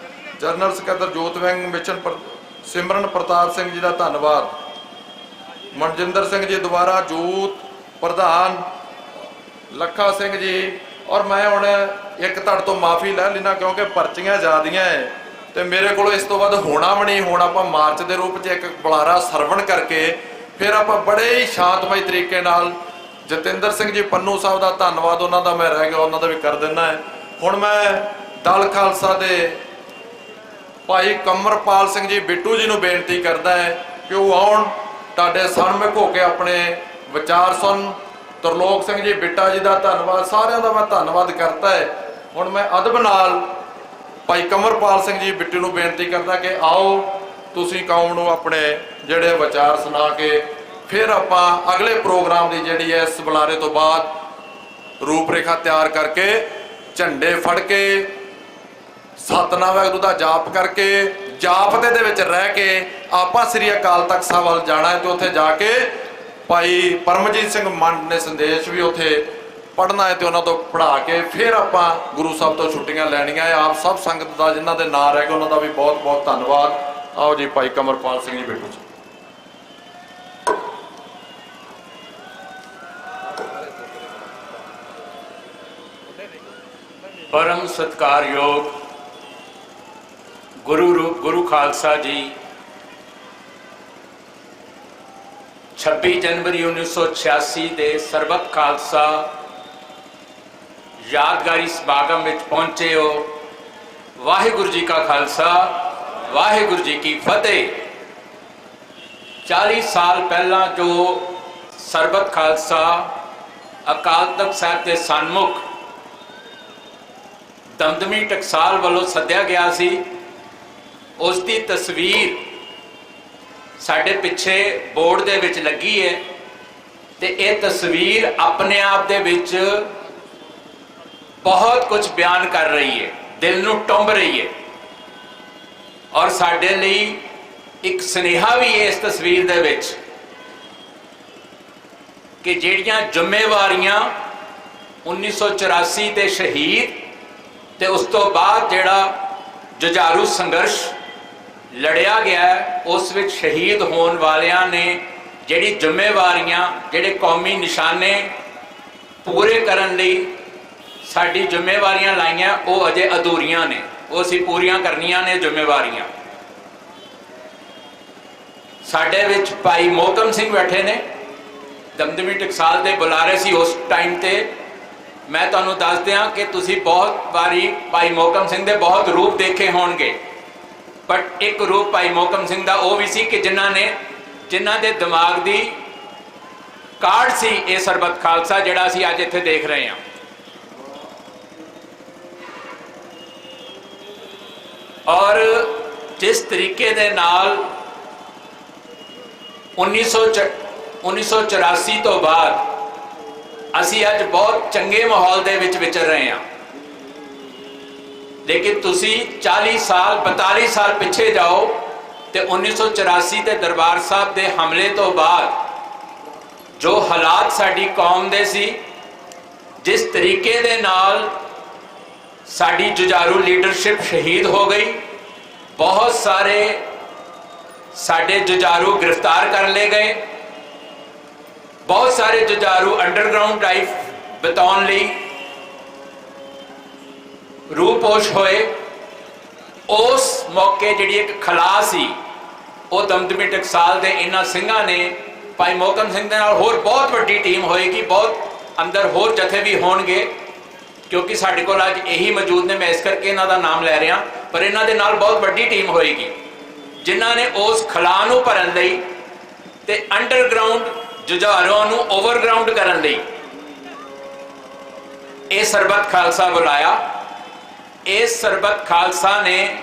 ਜਨਰਲ ਸਕੱਤਰ ਯੂਥ ਵਿੰਗ ਮਿਸ਼ਨ, ਸਿਮਰਨ ਪ੍ਰਤਾਪ ਸਿੰਘ ਜੀ ਦਾ ਧੰਨਵਾਦ। ਮਨਜਿੰਦਰ ਸਿੰਘ ਜੀ ਦੁਬਾਰਾ ਯੂਥ ਪ੍ਰਧਾਨ, ਲੱਖਾ ਸਿੰਘ ਜੀ। ਔਰ ਮੈਂ ਹੁਣ ਇੱਕ ਧੜ ਤੋਂ ਮਾਫੀ ਲੈ ਲੈਣਾ ਕਿਉਂਕਿ ਪਰਚੀਆਂ ਜ਼ਿਆਦੀਆਂ ਹੈ ਤੇ ਮੇਰੇ ਕੋਲ ਇਸ ਤੋਂ ਬਾਅਦ ਹੋਣਾ ਵੀ ਨਹੀਂ। ਹੁਣ ਆਪਾਂ ਮਾਰਚ ਦੇ ਰੂਪ 'ਚ ਇੱਕ ਬੁਲਾਰਾ ਸਰਵਣ ਕਰਕੇ ਫਿਰ ਆਪਾਂ ਬੜੇ ਹੀ ਸ਼ਾਂਤਮਈ ਤਰੀਕੇ ਨਾਲ ਜਤਿੰਦਰ ਸਿੰਘ ਜੀ ਪੰਨੂ ਸਾਹਿਬ ਦਾ ਧੰਨਵਾਦ, ਉਹਨਾਂ ਦਾ ਮੈਂ ਰਹਿ ਗਿਆ, ਉਹਨਾਂ ਦਾ ਵੀ ਕਰ ਦਿੰਦਾ ਹੈ। ਹੁਣ ਮੈਂ ਦਲ ਖਾਲਸਾ ਦੇ ਭਾਈ ਕਮਰਪਾਲ ਸਿੰਘ ਜੀ ਬਿੱਟੂ ਜੀ ਨੂੰ ਬੇਨਤੀ ਕਰਦਾ ਹੈ ਕਿ ਉਹ ਆਉਣ, ਤੁਹਾਡੇ ਸਾਹਮਣੇ ਹੋ ਕੇ ਆਪਣੇ ਵਿਚਾਰ ਸੁਣ। ਤਰਲੋਕ ਸਿੰਘ ਜੀ ਬਿੱਟਾ ਜੀ ਦਾ ਧੰਨਵਾਦ, ਸਾਰਿਆਂ ਦਾ ਮੈਂ ਧੰਨਵਾਦ ਕਰਤਾ ਹੈ। ਹੁਣ ਮੈਂ ਅਦਬ ਨਾਲ ਭਾਈ ਕਮਰਪਾਲ ਸਿੰਘ ਜੀ ਬਿੱਟੂ ਨੂੰ ਬੇਨਤੀ ਕਰਦਾ ਕਿ ਆਓ ਤੁਸੀਂ ਕੌਮ ਨੂੰ ਆਪਣੇ ਜਿਹੜੇ ਵਿਚਾਰ ਸੁਣਾ ਕੇ ਫਿਰ ਆਪਾਂ ਅਗਲੇ ਪ੍ਰੋਗਰਾਮ ਦੀ ਜਿਹੜੀ ਹੈ ਇਸ ਬੁਲਾਰੇ ਤੋਂ ਬਾਅਦ ਰੂਪਰੇਖਾ ਤਿਆਰ ਕਰਕੇ ਝੰਡੇ ਫੜ ਕੇ ਸਤਨਾਮ ਵਾਹਿਗੁਰੂ ਦਾ ਜਾਪ ਕਰਕੇ ਜਾਪਤੇ ਦੇ ਵਿੱਚ ਰਹਿ ਕੇ ਆਪਾਂ ਸ੍ਰੀ ਅਕਾਲ ਤਖਤ ਸਾਹਿਬ ਵੱਲ ਜਾਣਾ ਹੈ ਤੇ ਉੱਥੇ ਜਾ ਕੇ ਭਾਈ ਪਰਮਜੀਤ ਸਿੰਘ ਮੰਡ ਨੇ ਸੰਦੇਸ਼ ਵੀ ਉੱਥੇ ਪੜ੍ਹਨਾ ਹੈ ਤੇ ਉਹਨਾਂ ਤੋਂ ਪੜ੍ਹਾ ਕੇ ਫਿਰ ਆਪਾਂ ਗੁਰੂ ਸਾਹਿਬ ਤੋਂ ਛੁੱਟੀਆਂ ਲੈਣੀਆਂ ਹੈ। ਆਪ ਸਭ ਸੰਗਤ ਦਾ ਜਿਨ੍ਹਾਂ ਦੇ ਨਾਂ ਰਹਿ ਗਏ ਉਹਨਾਂ ਦਾ ਵੀ ਬਹੁਤ ਬਹੁਤ ਧੰਨਵਾਦ। ਆਓ ਜੀ ਭਾਈ ਕਮਰਪਾਲ ਸਿੰਘ ਜੀ ਬਿੱਟੂ ਜੀ। परम सत्कारयोग गुरु रूप गुरु खालसा जी 26 जनवरी 1986 ਦੇ ਸਰਬੱਤ ਖਾਲਸਾ ਯਾਦਗਾਰੀ ਸਮਾਗਮ ਵਿੱਚ ਪਹੁੰਚੇ ਹੋ। ਵਾਹਿਗੁਰੂ ਜੀ ਕਾ ਖਾਲਸਾ ਵਾਹਿਗੁਰੂ ਜੀ ਕੀ ਫਤਿਹ। 40 ਸਾਲ ਪਹਿਲਾਂ ਜੋ ਸਰਬੱਤ ਖਾਲਸਾ ਅਕਾਲ ਤਖਤ ਸਾਹਿਬ ਦੇ ਸਨਮੁਖ ਦਮਦਮੀ ਟਕਸਾਲ ਵੱਲੋਂ ਸੱਦਿਆ ਗਿਆ ਸੀ, ਉਸ ਦੀ ਤਸਵੀਰ ਸਾਡੇ ਪਿੱਛੇ ਬੋਰਡ ਦੇ ਵਿੱਚ ਲੱਗੀ ਹੈ ਤੇ ਇਹ ਤਸਵੀਰ ਆਪਣੇ ਆਪ ਦੇ ਵਿੱਚ ਬਹੁਤ ਕੁਝ ਬਿਆਨ ਕਰ ਰਹੀ ਹੈ, ਦਿਲ ਨੂੰ ਟੁੰਬ ਰਹੀ ਹੈ ਔਰ ਸਾਡੇ ਲਈ ਇੱਕ ਸੁਨੇਹਾ ਵੀ ਹੈ ਇਸ ਤਸਵੀਰ ਦੇ ਵਿੱਚ ਕਿ ਜਿਹੜੀਆਂ ਜ਼ਿੰਮੇਵਾਰੀਆਂ 1984 ਦੇ ਸ਼ਹੀਦ ਤੇ ਉਸ ਤੋਂ ਬਾਅਦ ਜਿਹੜਾ ਜੁਝਾਰੂ ਸੰਘਰਸ਼ ਲੜਿਆ ਗਿਆ ਉਸ ਵਿੱਚ ਸ਼ਹੀਦ ਹੋਣ ਵਾਲਿਆਂ ਨੇ ਜਿਹੜੀ ਜ਼ਿੰਮੇਵਾਰੀਆਂ ਜਿਹੜੇ ਕੌਮੀ ਨਿਸ਼ਾਨੇ ਪੂਰੇ ਕਰਨ ਲਈ ਸਾਡੀ ਜ਼ਿੰਮੇਵਾਰੀਆਂ ਲਾਈਆਂ ਉਹ ਅਜੇ ਅਧੂਰੀਆਂ ਨੇ, ਉਹ ਅਸੀਂ ਪੂਰੀਆਂ ਕਰਨੀਆਂ ਨੇ ਜ਼ਿੰਮੇਵਾਰੀਆਂ। ਸਾਡੇ ਵਿੱਚ ਭਾਈ ਮੋਹਕਮ ਸਿੰਘ ਬੈਠੇ ਨੇ, ਦਮਦਮੀ ਟਕਸਾਲ ਦੇ ਬੁਲਾਰੇ ਸੀ ਉਸ ਟਾਈਮ ਤੇ। ਮੈਂ ਤੁਹਾਨੂੰ ਦੱਸ ਦਿਆਂ ਕਿ ਤੁਸੀਂ ਬਹੁਤ ਵਾਰੀ ਭਾਈ ਮੋਹਕਮ ਸਿੰਘ ਦੇ ਬਹੁਤ ਰੂਪ ਦੇਖੇ ਹੋਣਗੇ, ਬਟ ਇੱਕ ਰੂਪ ਭਾਈ ਮੋਹਕਮ ਸਿੰਘ ਦਾ ਉਹ ਵੀ ਸੀ ਕਿ ਜਿਨ੍ਹਾਂ ਦੇ ਦਿਮਾਗ ਦੀ ਕਾਢ ਸੀ ਇਹ ਸਰਬੱਤ ਖਾਲਸਾ ਜਿਹੜਾ ਅਸੀਂ ਅੱਜ ਇੱਥੇ ਦੇਖ ਰਹੇ ਹਾਂ। ਔਰ ਜਿਸ ਤਰੀਕੇ ਦੇ ਨਾਲ 1984 ਤੋਂ ਬਾਅਦ ਅਸੀਂ ਅੱਜ ਬਹੁਤ ਚੰਗੇ ਮਾਹੌਲ ਦੇ ਵਿੱਚ ਵਿਚਰ ਰਹੇ ਹਾਂ, ਲੇਕਿਨ ਤੁਸੀਂ 40 ਸਾਲ 42 ਸਾਲ ਪਿੱਛੇ ਜਾਓ ਤੇ 1984 ਦੇ ਦਰਬਾਰ ਸਾਹਿਬ ਦੇ ਹਮਲੇ ਤੋਂ ਬਾਅਦ ਜੋ ਹਾਲਾਤ ਸਾਡੀ ਕੌਮ ਦੇ ਸੀ, ਜਿਸ ਤਰੀਕੇ ਦੇ ਨਾਲ ਸਾਡੀ ਜੁਝਾਰੂ ਲੀਡਰਸ਼ਿਪ ਸ਼ਹੀਦ ਹੋ ਗਈ, ਬਹੁਤ ਸਾਰੇ ਸਾਡੇ ਜੁਝਾਰੂ ਗ੍ਰਿਫਤਾਰ ਕਰ ਲਏ ਗਏ, ਬਹੁਤ ਸਾਰੇ ਜੁਝਾਰੂ ਅੰਡਰਗਰਾਉਂਡ ਲਾਈਫ ਬਿਤਾਉਣ ਲਈ ਰੂਪੋਸ਼ ਹੋਏ। ਉਸ ਮੌਕੇ ਜਿਹੜੀ ਇੱਕ ਖਲਾ ਸੀ ਉਹ ਦਮਦਮੀ ਟਕਸਾਲ ਦੇ ਇਹਨਾਂ ਸਿੰਘਾਂ ਨੇ ਭਾਈ ਮੋਹਕਮ ਸਿੰਘ ਦੇ ਨਾਲ ਹੋਰ ਬਹੁਤ ਵੱਡੀ ਟੀਮ ਹੋਏਗੀ, ਬਹੁਤ ਅੰਦਰ ਹੋਰ ਜਥੇ ਵੀ ਹੋਣਗੇ ਕਿਉਂਕਿ ਸਾਡੇ ਕੋਲ ਅੱਜ ਇਹੀ ਮੌਜੂਦ ਨੇ, ਮੈਂ ਇਸ ਕਰਕੇ ਇਹਨਾਂ ਦਾ ਨਾਮ ਲੈ ਰਿਹਾ, ਪਰ ਇਹਨਾਂ ਦੇ ਨਾਲ ਬਹੁਤ ਵੱਡੀ ਟੀਮ ਹੋਏਗੀ ਜਿਨ੍ਹਾਂ ਨੇ ਉਸ ਖਲਾ ਨੂੰ ਭਰਨ ਲਈ ਤੇ ਅੰਡਰਗਰਾਉਂਡ ਜੁਝਾਰੂਆਂ ਨੂੰ ਓਵਰਗਰਾਉਂਡ ਕਰਨ ਲਈ ਇਹ ਸਰਬੱਤ ਖਾਲਸਾ ਬੁਲਾਇਆ। ਇਸ ਸਰਬੱਤ ਖਾਲਸਾ ਨੇ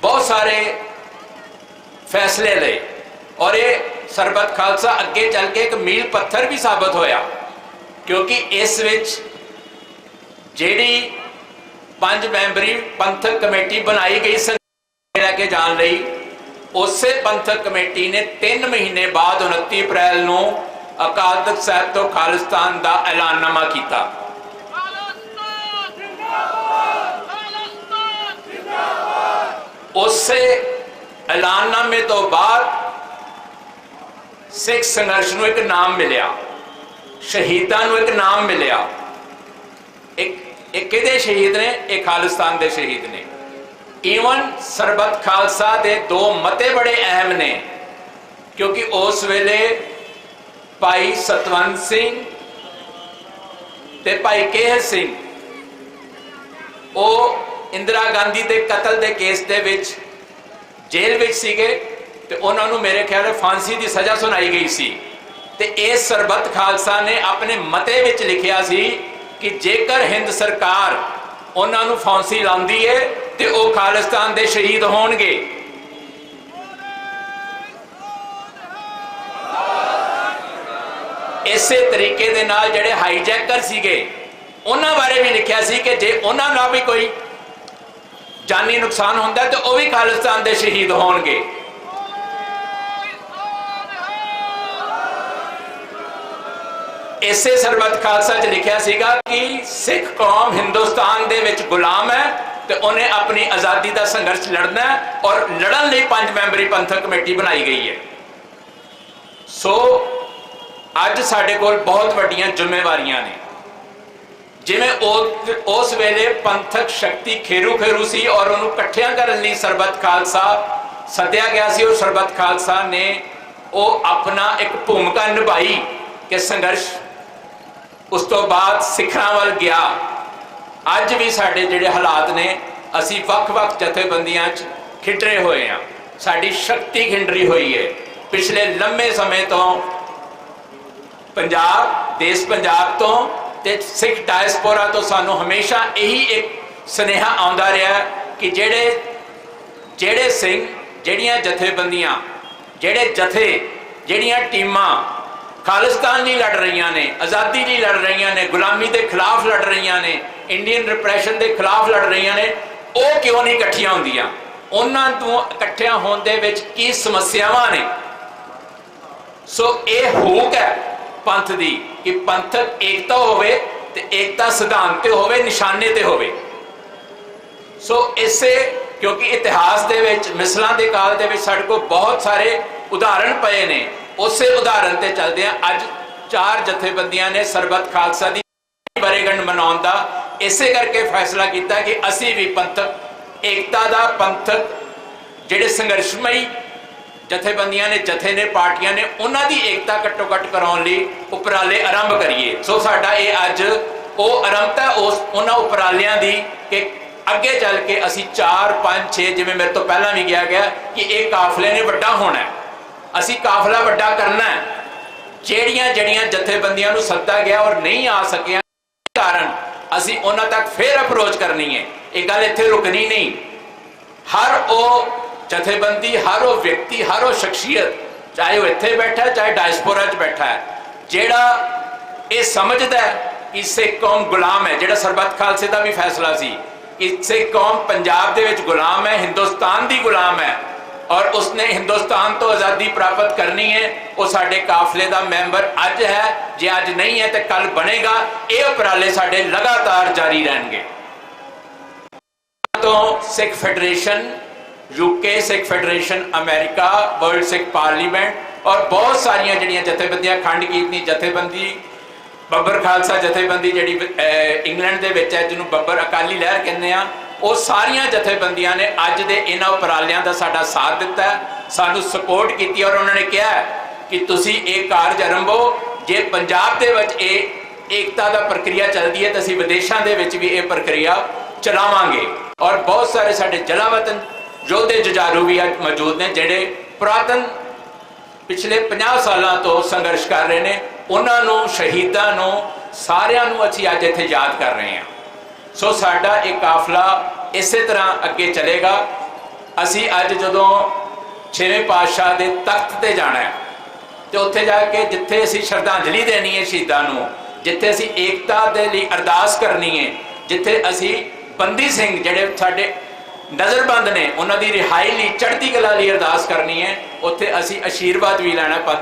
ਬਹੁਤ ਸਾਰੇ ਫੈਸਲੇ ਲਏ ਔਰ ਇਹ ਸਰਬੱਤ ਖਾਲਸਾ ਅੱਗੇ ਚੱਲ ਕੇ ਇੱਕ ਮੀਲ ਪੱਥਰ ਵੀ ਸਾਬਤ ਹੋਇਆ ਕਿਉਂਕਿ ਇਸ ਵਿੱਚ ਜਿਹੜੀ 5 ਮੈਂਬਰੀ ਪੰਥਕ ਕਮੇਟੀ ਬਣਾਈ ਗਈ ਲੈ ਕੇ ਜਾਣ ਲਈ, ਉਸੇ ਪੰਥਕ ਕਮੇਟੀ ਨੇ 3 ਮਹੀਨੇ ਬਾਅਦ 29 ਅਪ੍ਰੈਲ ਨੂੰ ਅਕਾਲ ਤਖਤ ਸਾਹਿਬ ਤੋਂ ਖਾਲਿਸਤਾਨ ਦਾ ਐਲਾਨਨਾਮਾ ਕੀਤਾ। ਉਸੇ ਐਲਾਨਨਾਮੇ ਤੋਂ ਬਾਅਦ ਸਿੱਖ ਸੰਘਰਸ਼ ਨੂੰ ਇੱਕ ਨਾਮ ਮਿਲਿਆ, ਸ਼ਹੀਦਾਂ ਨੂੰ ਇੱਕ ਨਾਮ ਮਿਲਿਆ। ਇੱਕ ਕਿਹਦੇ ਸ਼ਹੀਦ ਨੇ? ਇਹ ਖਾਲਿਸਤਾਨ ਦੇ ਸ਼ਹੀਦ ਨੇ। ਈਵਨ ਸਰਬੱਤ ਖਾਲਸਾ ਦੇ 2 ਮਤੇ ਬੜੇ ਅਹਿਮ ਨੇ ਕਿਉਂਕਿ ਉਸ ਵੇਲੇ ਭਾਈ ਸਤਵੰਤ ਸਿੰਘ ਤੇ ਭਾਈ ਕੇਹਰ ਸਿੰਘ ਉਹ ਇੰਦਰਾ ਗਾਂਧੀ ਦੇ ਕਤਲ ਦੇ ਕੇਸ ਦੇ ਵਿੱਚ ਜੇਲ੍ਹ ਵਿੱਚ ਸੀਗੇ ਤੇ ਉਹਨਾਂ ਨੂੰ ਮੇਰੇ ਖਿਆਲ ਨਾਲ ਫਾਂਸੀ ਦੀ ਸਜ਼ਾ ਸੁਣਾਈ ਗਈ ਸੀ ਤੇ ਇਸ ਸਰਬੱਤ ਖਾਲਸਾ ਨੇ ਆਪਣੇ ਮਤੇ ਵਿੱਚ ਲਿਖਿਆ ਸੀ ਕਿ ਜੇਕਰ ਹਿੰਦ ਸਰਕਾਰ ਉਹਨਾਂ ਨੂੰ ਫਾਂਸੀ ਲਾਉਂਦੀ ਏ ਤੇ ਉਹ ਖਾਲਿਸਤਾਨ ਦੇ ਸ਼ਹੀਦ ਹੋਣਗੇ। ਇਸੇ ਤਰੀਕੇ ਦੇ ਨਾਲ ਜਿਹੜੇ ਹਾਈਜੈਕਰ ਸੀਗੇ ਉਹਨਾਂ ਬਾਰੇ ਵੀ ਲਿਖਿਆ ਸੀ ਕਿ ਜੇ ਉਹਨਾਂ ਨਾਲ ਵੀ ਕੋਈ ਜਾਨੀ ਨੁਕਸਾਨ ਹੁੰਦਾ ਤੇ ਉਹ ਵੀ ਖਾਲਿਸਤਾਨ ਦੇ ਸ਼ਹੀਦ ਹੋਣਗੇ। ਇਸੇ ਸਰਬੱਤ ਖਾਲਸਾ 'ਚ ਲਿਖਿਆ ਸੀਗਾ ਕਿ ਸਿੱਖ ਕੌਮ ਹਿੰਦੁਸਤਾਨ ਦੇ ਵਿੱਚ ਗੁਲਾਮ ਹੈ ਤੇ ਉਹਨੇ ਆਪਣੀ ਆਜ਼ਾਦੀ ਦਾ ਸੰਘਰਸ਼ ਲੜਨਾ ਹੈ ਔਰ ਲੜਨ ਲਈ 5 ਮੈਂਬਰੀ ਪੰਥਕ ਕਮੇਟੀ ਬਣਾਈ ਗਈ ਹੈ। ਸੋ ਅੱਜ ਸਾਡੇ ਕੋਲ ਬਹੁਤ ਵੱਡੀਆਂ ਜ਼ਿੰਮੇਵਾਰੀਆਂ ਨੇ। ਜਿਵੇਂ ਉਸ ਵੇਲੇ ਪੰਥਕ ਸ਼ਕਤੀ ਖੇਰੂ ਸੀ ਔਰ ਉਹਨੂੰ ਇਕੱਠਿਆਂ ਕਰਨ ਲਈ ਸਰਬੱਤ ਖਾਲਸਾ ਸੱਦਿਆ ਗਿਆ ਸੀ ਔਰ ਸਰਬੱਤ ਖਾਲਸਾ ਨੇ ਉਹ ਆਪਣਾ ਇੱਕ ਭੂਮਿਕਾ ਨਿਭਾਈ ਕਿ ਸੰਘਰਸ਼ ਉਸ ਤੋਂ ਬਾਅਦ ਸਿੱਖਾਂ ਵੱਲ ਗਿਆ। ਅੱਜ ਵੀ ਸਾਡੇ ਜਿਹੜੇ ਹਾਲਾਤ ਨੇ ਅਸੀਂ ਵੱਖ-ਵੱਖ ਜਥੇਬੰਦੀਆਂ 'ਚ ਖਿੰਡਰੇ ਹੋਏ ਹਾਂ, ਸਾਡੀ ਸ਼ਕਤੀ ਖਿੰਡਰੀ ਹੋਈ ਹੈ। ਪਿਛਲੇ ਲੰਮੇ ਸਮੇਂ ਤੋਂ ਦੇਸ਼ ਪੰਜਾਬ ਤੋਂ ਤੇ ਸਿੱਖ ਡਾਇਸਪੋਰਾ ਤੋਂ ਸਾਨੂੰ ਹਮੇਸ਼ਾ ਇਹੀ ਇੱਕ ਸੁਨੇਹਾ ਆਉਂਦਾ ਰਿਹਾ ਕਿ ਜਿਹੜੇ ਸਿੰਘ, ਜਿਹੜੀਆਂ ਜਥੇਬੰਦੀਆਂ, ਜਿਹੜੇ ਜਥੇ, ਜਿਹੜੀਆਂ ਟੀਮਾਂ ਖਾਲਿਸਤਾਨ ਲਈ ਲੜ ਰਹੀਆਂ ਨੇ, ਆਜ਼ਾਦੀ ਲਈ ਲੜ ਰਹੀਆਂ ਨੇ, ਗੁਲਾਮੀ ਦੇ ਖਿਲਾਫ ਲੜ ਰਹੀਆਂ ਨੇ, ਇੰਡੀਅਨ ਰਿਪਰੈਸ਼ਨ ਦੇ ਖਿਲਾਫ ਲੜ ਰਹੀਆਂ ਨੇ, ਉਹ ਕਿਉਂ ਨਹੀਂ ਇਕੱਠੀਆਂ ਹੁੰਦੀਆਂ? ਉਹਨਾਂ ਤੋਂ ਇਕੱਠਿਆਂ ਹੋਣ ਦੇ ਵਿੱਚ ਕੀ ਸਮੱਸਿਆਵਾਂ ਨੇ? ਸੋ ਇਹ ਹੂਕ ਹੈ ਪੰਥ ਦੀ ਕਿ ਪੰਥਕ ਏਕਤਾ ਹੋਵੇ ਤੇ ਏਕਤਾ ਸਿਧਾਂਤ ਤੇ ਹੋਵੇ, ਨਿਸ਼ਾਨੇ ਤੇ ਹੋਵੇ। ਸੋ ਇਸੇ ਕਿਉਂਕਿ ਇਤਿਹਾਸ ਦੇ ਵਿੱਚ ਮਿਸਲਾਂ ਦੇ ਕਾਲ ਦੇ ਵਿੱਚ ਸਾਡੇ ਕੋਲ ਬਹੁਤ ਸਾਰੇ ਉਦਾਹਰਣ ਪਏ ਨੇ। ਉਸੇ ਉਦਾਹਰਣ ਤੇ ਚੱਲਦੇ ਆ ਅੱਜ 4 ਜਥੇਬੰਦੀਆਂ ਨੇ ਸਰਬੱਤ ਖਾਲਸਾ ਦੀ ਵਰ੍ਹੇਗੰਢ ਮਨਾਉਣ ਦਾ ਇਸੇ ਕਰਕੇ ਫੈਸਲਾ ਕੀਤਾ ਕਿ ਅਸੀਂ ਵੀ ਪੰਥਕ ਏਕਤਾ ਦਾ, ਪੰਥਕ ਜਿਹੜੇ ਸੰਘਰਸ਼ਮਈ ਜਥੇਬੰਦੀਆਂ ਨੇ, ਜਥੇ ਨੇ, ਪਾਰਟੀਆਂ ਨੇ, ਉਹਨਾਂ ਦੀ ਏਕਤਾ ਘੱਟੋ ਘੱਟ ਕਰਾਉਣ ਲਈ ਉਪਰਾਲੇ ਆਰੰਭ ਕਰੀਏ। ਸੋ ਸਾਡਾ ਇਹ ਅੱਜ ਉਹ ਆਰੰਭਤਾ ਉਹਨਾਂ ਉਪਰਾਲਿਆਂ ਦੀ ਕਿ ਅੱਗੇ ਚੱਲ ਕੇ ਅਸੀਂ 4, 5, 6 ਜਿਵੇਂ ਮੇਰੇ ਤੋਂ ਪਹਿਲਾਂ ਵੀ ਕਿਹਾ ਗਿਆ ਕਿ ਇਹ ਕਾਫਲੇ ਨੇ ਵੱਡਾ ਹੋਣਾ, ਅਸੀਂ ਕਾਫਲਾ ਵੱਡਾ ਕਰਨਾ ਹੈ। ਜਿਹੜੀਆਂ ਜਥੇਬੰਦੀਆਂ ਨੂੰ ਸੱਦਾ ਗਿਆ ਔਰ ਨਹੀਂ ਆ ਸਕਿਆ ਕਾਰਨ ਅਸੀਂ ਉਹਨਾਂ ਤੱਕ ਫੇਰ ਅਪਰੋਚ ਕਰਨੀ ਹੈ। ਇਹ ਗੱਲ ਇੱਥੇ ਰੁਕਣੀ ਨਹੀਂ। ਹਰ ਉਹ ਜਥੇਬੰਦੀ, ਹਰ ਉਹ ਵਿਅਕਤੀ, ਹਰ ਉਹ ਸ਼ਖਸੀਅਤ, ਚਾਹੇ ਉਹ ਇੱਥੇ ਬੈਠਾ ਚਾਹੇ ਡਾਇਸਪੋਰਾ 'ਚ ਬੈਠਾ ਹੈ, ਜਿਹੜਾ ਇਹ ਸਮਝਦਾ ਕਿ ਸਿੱਖ ਕੌਮ ਗੁਲਾਮ ਹੈ, ਜਿਹੜਾ ਸਰਬੱਤ ਖਾਲਸੇ ਦਾ ਵੀ ਫੈਸਲਾ ਸੀ ਕਿ ਸਿੱਖ ਕੌਮ ਪੰਜਾਬ ਦੇ ਵਿੱਚ ਗੁਲਾਮ ਹੈ, ਹਿੰਦੁਸਤਾਨ ਦੀ ਗੁਲਾਮ ਹੈ ਔਰ ਉਸਨੇ ਹਿੰਦੁਸਤਾਨ ਤੋਂ ਆਜ਼ਾਦੀ ਪ੍ਰਾਪਤ ਕਰਨੀ ਹੈ, ਉਹ ਸਾਡੇ ਕਾਫਲੇ ਦਾ ਮੈਂਬਰ ਅੱਜ ਹੈ। ਜੇ ਅੱਜ ਨਹੀਂ ਹੈ ਤਾਂ ਕੱਲ ਬਣੇਗਾ। ਇਹ ਉਪਰਾਲੇ ਸਾਡੇ ਲਗਾਤਾਰ ਜਾਰੀ ਰਹਿਣਗੇ। ਤੋਂ ਸਿੱਖ ਫੈਡਰੇਸ਼ਨ UK, ਸਿੱਖ ਫੈਡਰੇਸ਼ਨ ਅਮਰੀਕਾ, ਵਰਲਡ ਸਿੱਖ ਪਾਰਲੀਮੈਂਟ ਔਰ ਬਹੁਤ ਸਾਰੀਆਂ ਜਿਹੜੀਆਂ ਜਥੇਬੰਦੀਆਂ, ਖੰਡ ਕੀਰਤਨੀ ਜਥੇਬੰਦੀ, ਬੱਬਰ ਖਾਲਸਾ ਜਥੇਬੰਦੀ ਜਿਹੜੀ ਇੰਗਲੈਂਡ ਦੇ ਵਿੱਚ ਹੈ, ਜਿਹਨੂੰ ਬੱਬਰ ਅਕਾਲੀ ਲਹਿਰ ਕਹਿੰਦੇ ਆ, ਉਹ ਸਾਰੀਆਂ ਜਥੇਬੰਦੀਆਂ ਨੇ ਅੱਜ ਦੇ ਇਹਨਾਂ ਉਪਰਾਲਿਆਂ ਦਾ ਸਾਡਾ ਸਾਥ ਦਿੱਤਾ, ਸਾਨੂੰ ਸਪੋਰਟ ਕੀਤੀ ਔਰ ਉਹਨਾਂ ਨੇ ਕਿਹਾ ਕਿ ਤੁਸੀਂ ਇਹ ਕਾਰਜ ਆਰੰਭੋ। ਜੇ ਪੰਜਾਬ ਦੇ ਵਿੱਚ ਇਹ ਏਕਤਾ ਦਾ ਪ੍ਰਕਿਰਿਆ ਚੱਲਦੀ ਹੈ ਤਾਂ ਅਸੀਂ ਵਿਦੇਸ਼ਾਂ ਦੇ ਵਿੱਚ ਵੀ ਇਹ ਪ੍ਰਕਿਰਿਆ ਚਲਾਵਾਂਗੇ। ਔਰ ਬਹੁਤ ਸਾਰੇ ਸਾਡੇ ਜਲਾਵਤਨ ਯੋਧੇ ਜੁਝਾਰੂ ਵੀ ਅੱਜ ਮੌਜੂਦ ਨੇ ਜਿਹੜੇ ਪੁਰਾਤਨ ਪਿਛਲੇ 50 ਸਾਲਾਂ ਤੋਂ ਸੰਘਰਸ਼ ਕਰ ਰਹੇ ਨੇ। ਉਹਨਾਂ ਨੂੰ, ਸ਼ਹੀਦਾਂ ਨੂੰ, ਸਾਰਿਆਂ ਨੂੰ ਅਸੀਂ ਅੱਜ ਇੱਥੇ ਯਾਦ ਕਰ ਰਹੇ ਹਾਂ। ਸੋ ਸਾਡਾ ਇਹ ਕਾਫਲਾ ਇਸੇ ਤਰ੍ਹਾਂ ਅੱਗੇ ਚੱਲੇਗਾ। ਅਸੀਂ ਅੱਜ ਜਦੋਂ 6ਵੇਂ ਪਾਤਸ਼ਾਹ ਦੇ ਤਖਤ ਤੇ ਜਾਣਾ ਹੈ ਤੇ ਉੱਥੇ ਜਾ ਕੇ ਜਿੱਥੇ ਅਸੀਂ ਸ਼ਰਧਾਂਜਲੀ ਦੇਣੀ ਹੈ ਸ਼ਹੀਦਾਂ ਨੂੰ, ਜਿੱਥੇ ਅਸੀਂ ਏਕਤਾ ਦੇ ਲਈ ਅਰਦਾਸ ਕਰਨੀ ਹੈ, ਜਿੱਥੇ ਅਸੀਂ ਬੰਦੀ ਸਿੰਘ ਜਿਹੜੇ ਸਾਡੇ ਨਜ਼ਰਬੰਦ ਨੇ ਉਹਨਾਂ ਦੀ ਰਿਹਾਈ ਲਈ, ਚੜ੍ਹਦੀ ਕਲਾ ਲਈ ਅਰਦਾਸ ਕਰਨੀ ਹੈ, ਉੱਥੇ ਅਸੀਂ ਆਸ਼ੀਰਵਾਦ ਵੀ ਲੈਣਾ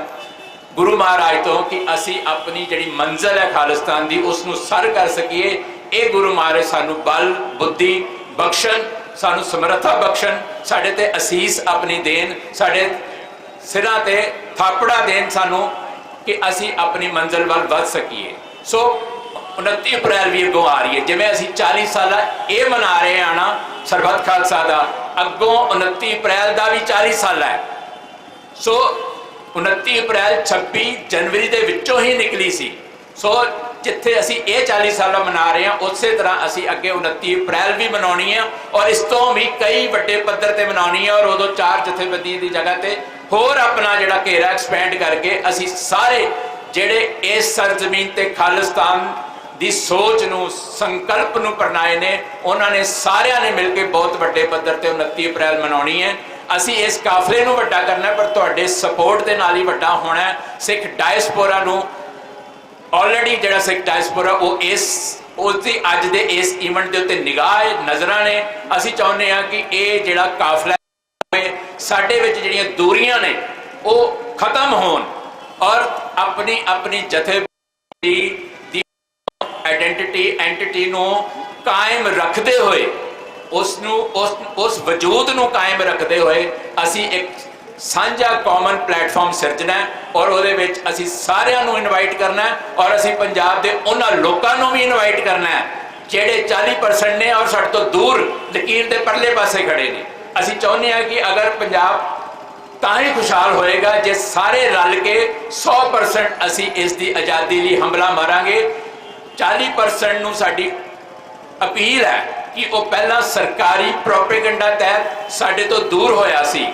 ਗੁਰੂ ਮਹਾਰਾਜ ਤੋਂ ਕਿ ਅਸੀਂ ਆਪਣੀ ਜਿਹੜੀ ਮੰਜ਼ਿਲ ਹੈ ਖਾਲਿਸਤਾਨ ਦੀ ਉਸ ਨੂੰ ਸਰ ਕਰ ਸਕੀਏ। ਇਹ ਗੁਰੂ ਮਹਾਰਾਜ ਸਾਨੂੰ ਬਲ, ਬੁੱਧੀ ਬਖਸ਼ਣ, ਸਾਨੂੰ ਸਮਰੱਥਾ ਬਖਸ਼ਣ, ਸਾਡੇ ਤੇ ਅਸੀਸ ਆਪਣੀ ਦੇਣ, ਸਾਡੇ ਸਿਰਾਂ ਤੇ ਥਾਪੜਾ ਦੇਣ ਸਾਨੂੰ ਕਿ ਅਸੀਂ ਆਪਣੀ ਮੰਜ਼ਿਲ ਵੱਲ ਵੱਧ ਸਕੀਏ। ਸੋ 29 ਅਪ੍ਰੈਲ ਵੀ ਅੱਗੋਂ ਆ ਰਹੀ ਹੈ। ਜਿਵੇਂ ਅਸੀਂ 40 ਸਾਲਾ ਇਹ ਮਨਾ ਰਹੇ ਹਾਂ ਨਾ ਸਰਬੱਤ ਖਾਲਸਾ ਦਾ, ਅੱਗੋਂ 29 ਅਪ੍ਰੈਲ ਦਾ ਵੀ 40 ਸਾਲਾ ਹੈ। ਸੋ 29 ਅਪ੍ਰੈਲ 26 ਜਨਵਰੀ ਦੇ ਵਿੱਚੋਂ ਹੀ ਨਿਕਲੀ ਸੀ। ਸੋ ਜਿੱਥੇ ਅਸੀਂ ਇਹ 40 ਸਾਲਾ ਮਨਾ ਰਹੇ ਹਾਂ ਉਸੇ ਤਰ੍ਹਾਂ ਅਸੀਂ ਅੱਗੇ 29 ਅਪ੍ਰੈਲ ਵੀ ਮਨਾਉਣੀ ਹੈ ਔਰ ਇਸ ਤੋਂ ਵੀ ਕਈ ਵੱਡੇ ਪੱਧਰ ਤੇ ਮਨਾਉਣੀ ਹੈ। ਔਰ ਉਦੋਂ 4 ਜਥੇਬੰਦੀਆਂ ਦੀ ਜਗ੍ਹਾ ਤੇ ਹੋਰ ਆਪਣਾ ਜਿਹੜਾ ਘੇਰਾ ਐਕਸਪੈਂਡ ਕਰਕੇ ਅਸੀਂ ਸਾਰੇ ਜਿਹੜੇ ਇਸ ਸਰਜ਼ਮੀਨ ਤੇ ਖਾਲਿਸਤਾਨ ਦੀ ਸੋਚ ਨੂੰ, ਸੰਕਲਪ ਨੂੰ ਪ੍ਰਣਾਏ ਨੇ। ਉਹਨਾਂ ਨੇ ਸਾਰਿਆਂ ਨੇ ਮਿਲ ਕੇ ਬਹੁਤ ਵੱਡੇ ਪੱਧਰ ਤੇ 29 ਅਪ੍ਰੈਲ ਮਨਾਉਣੀ ਹੈ। ਅਸੀਂ ਇਸ ਕਾਫਲੇ ਨੂੰ ਵੱਡਾ ਕਰਨਾ, ਪਰ ਤੁਹਾਡੇ ਸਪੋਰਟ ਦੇ ਨਾਲ ਹੀ ਵੱਡਾ ਹੋਣਾ ਹੈ। ਸਿੱਖ ਡਾਇਸਪੋਰਾ ਨੂੰ ਆਲਰੇਡੀ ਜਿਹੜਾ ਸਿੱਖ ਡਾਇਸਪੋਰਾ ਉਹ ਉਸਦੀ ਅੱਜ ਦੇ ਇਸ ਈਵੈਂਟ ਦੇ ਉੱਤੇ ਨਿਗਾਹ ਨਜ਼ਰਾਂ ਨੇ। ਅਸੀਂ ਚਾਹੁੰਦੇ ਹਾਂ ਕਿ ਇਹ ਜਿਹੜਾ ਕਾਫਲਾ ਸਾਡੇ ਵਿੱਚ ਜਿਹੜੀਆਂ ਦੂਰੀਆਂ ਨੇ ਉਹ ਖਤਮ ਹੋਣ ਔਰ ਆਪਣੀ ਆਪਣੀ ਜਥੇਬੰਦੀ ਦੀ ਆਇਡੈਂਟੀਟੀ ਐਂਟੀਟੀ ਨੂੰ ਕਾਇਮ ਰੱਖਦੇ ਹੋਏ ਉਸ ਵਜੂਦ ਨੂੰ ਕਾਇਮ ਰੱਖਦੇ ਹੋਏ ਅਸੀਂ ਇੱਕ ਸਾਂਝਾ ਕਾਮਨ ਪਲੇਟਫਾਰਮ ਸਿਰਜਣਾ ਔਰ ਉਹਦੇ ਵਿੱਚ ਅਸੀਂ ਸਾਰਿਆਂ ਨੂੰ ਇਨਵਾਈਟ ਕਰਨਾ ਔਰ ਅਸੀਂ ਪੰਜਾਬ ਦੇ ਉਹਨਾਂ ਲੋਕਾਂ ਨੂੰ ਵੀ ਇਨਵਾਈਟ ਕਰਨਾ ਜਿਹੜੇ 40% ਨੇ ਔਰ ਸਾਡੇ ਤੋਂ ਦੂਰ ਲਕੀਰ ਦੇ ਪਰਲੇ ਪਾਸੇ ਖੜੇ ਨੇ। ਅਸੀਂ ਚਾਹੁੰਦੇ ਹਾਂ ਕਿ ਅਗਰ ਪੰਜਾਬ ਤਾਂ ਹੀ ਖੁਸ਼ਹਾਲ ਹੋਏਗਾ ਜੇ ਸਾਰੇ ਰਲ ਕੇ 100% ਅਸੀਂ ਇਸ ਦੀ ਆਜ਼ਾਦੀ ਲਈ ਹਮਲਾ ਮਾਰਾਂਗੇ। 40% ਨੂੰ ਸਾਡੀ ਅਪੀਲ ਹੈ ਕਿ ਉਹ ਪਹਿਲਾਂ ਸਰਕਾਰੀ ਪ੍ਰੋਪੇਗੈਂਡਾ ਤਹਿਤ ਸਾਡੇ ਤੋਂ ਦੂਰ ਹੋਇਆ ਸੀ,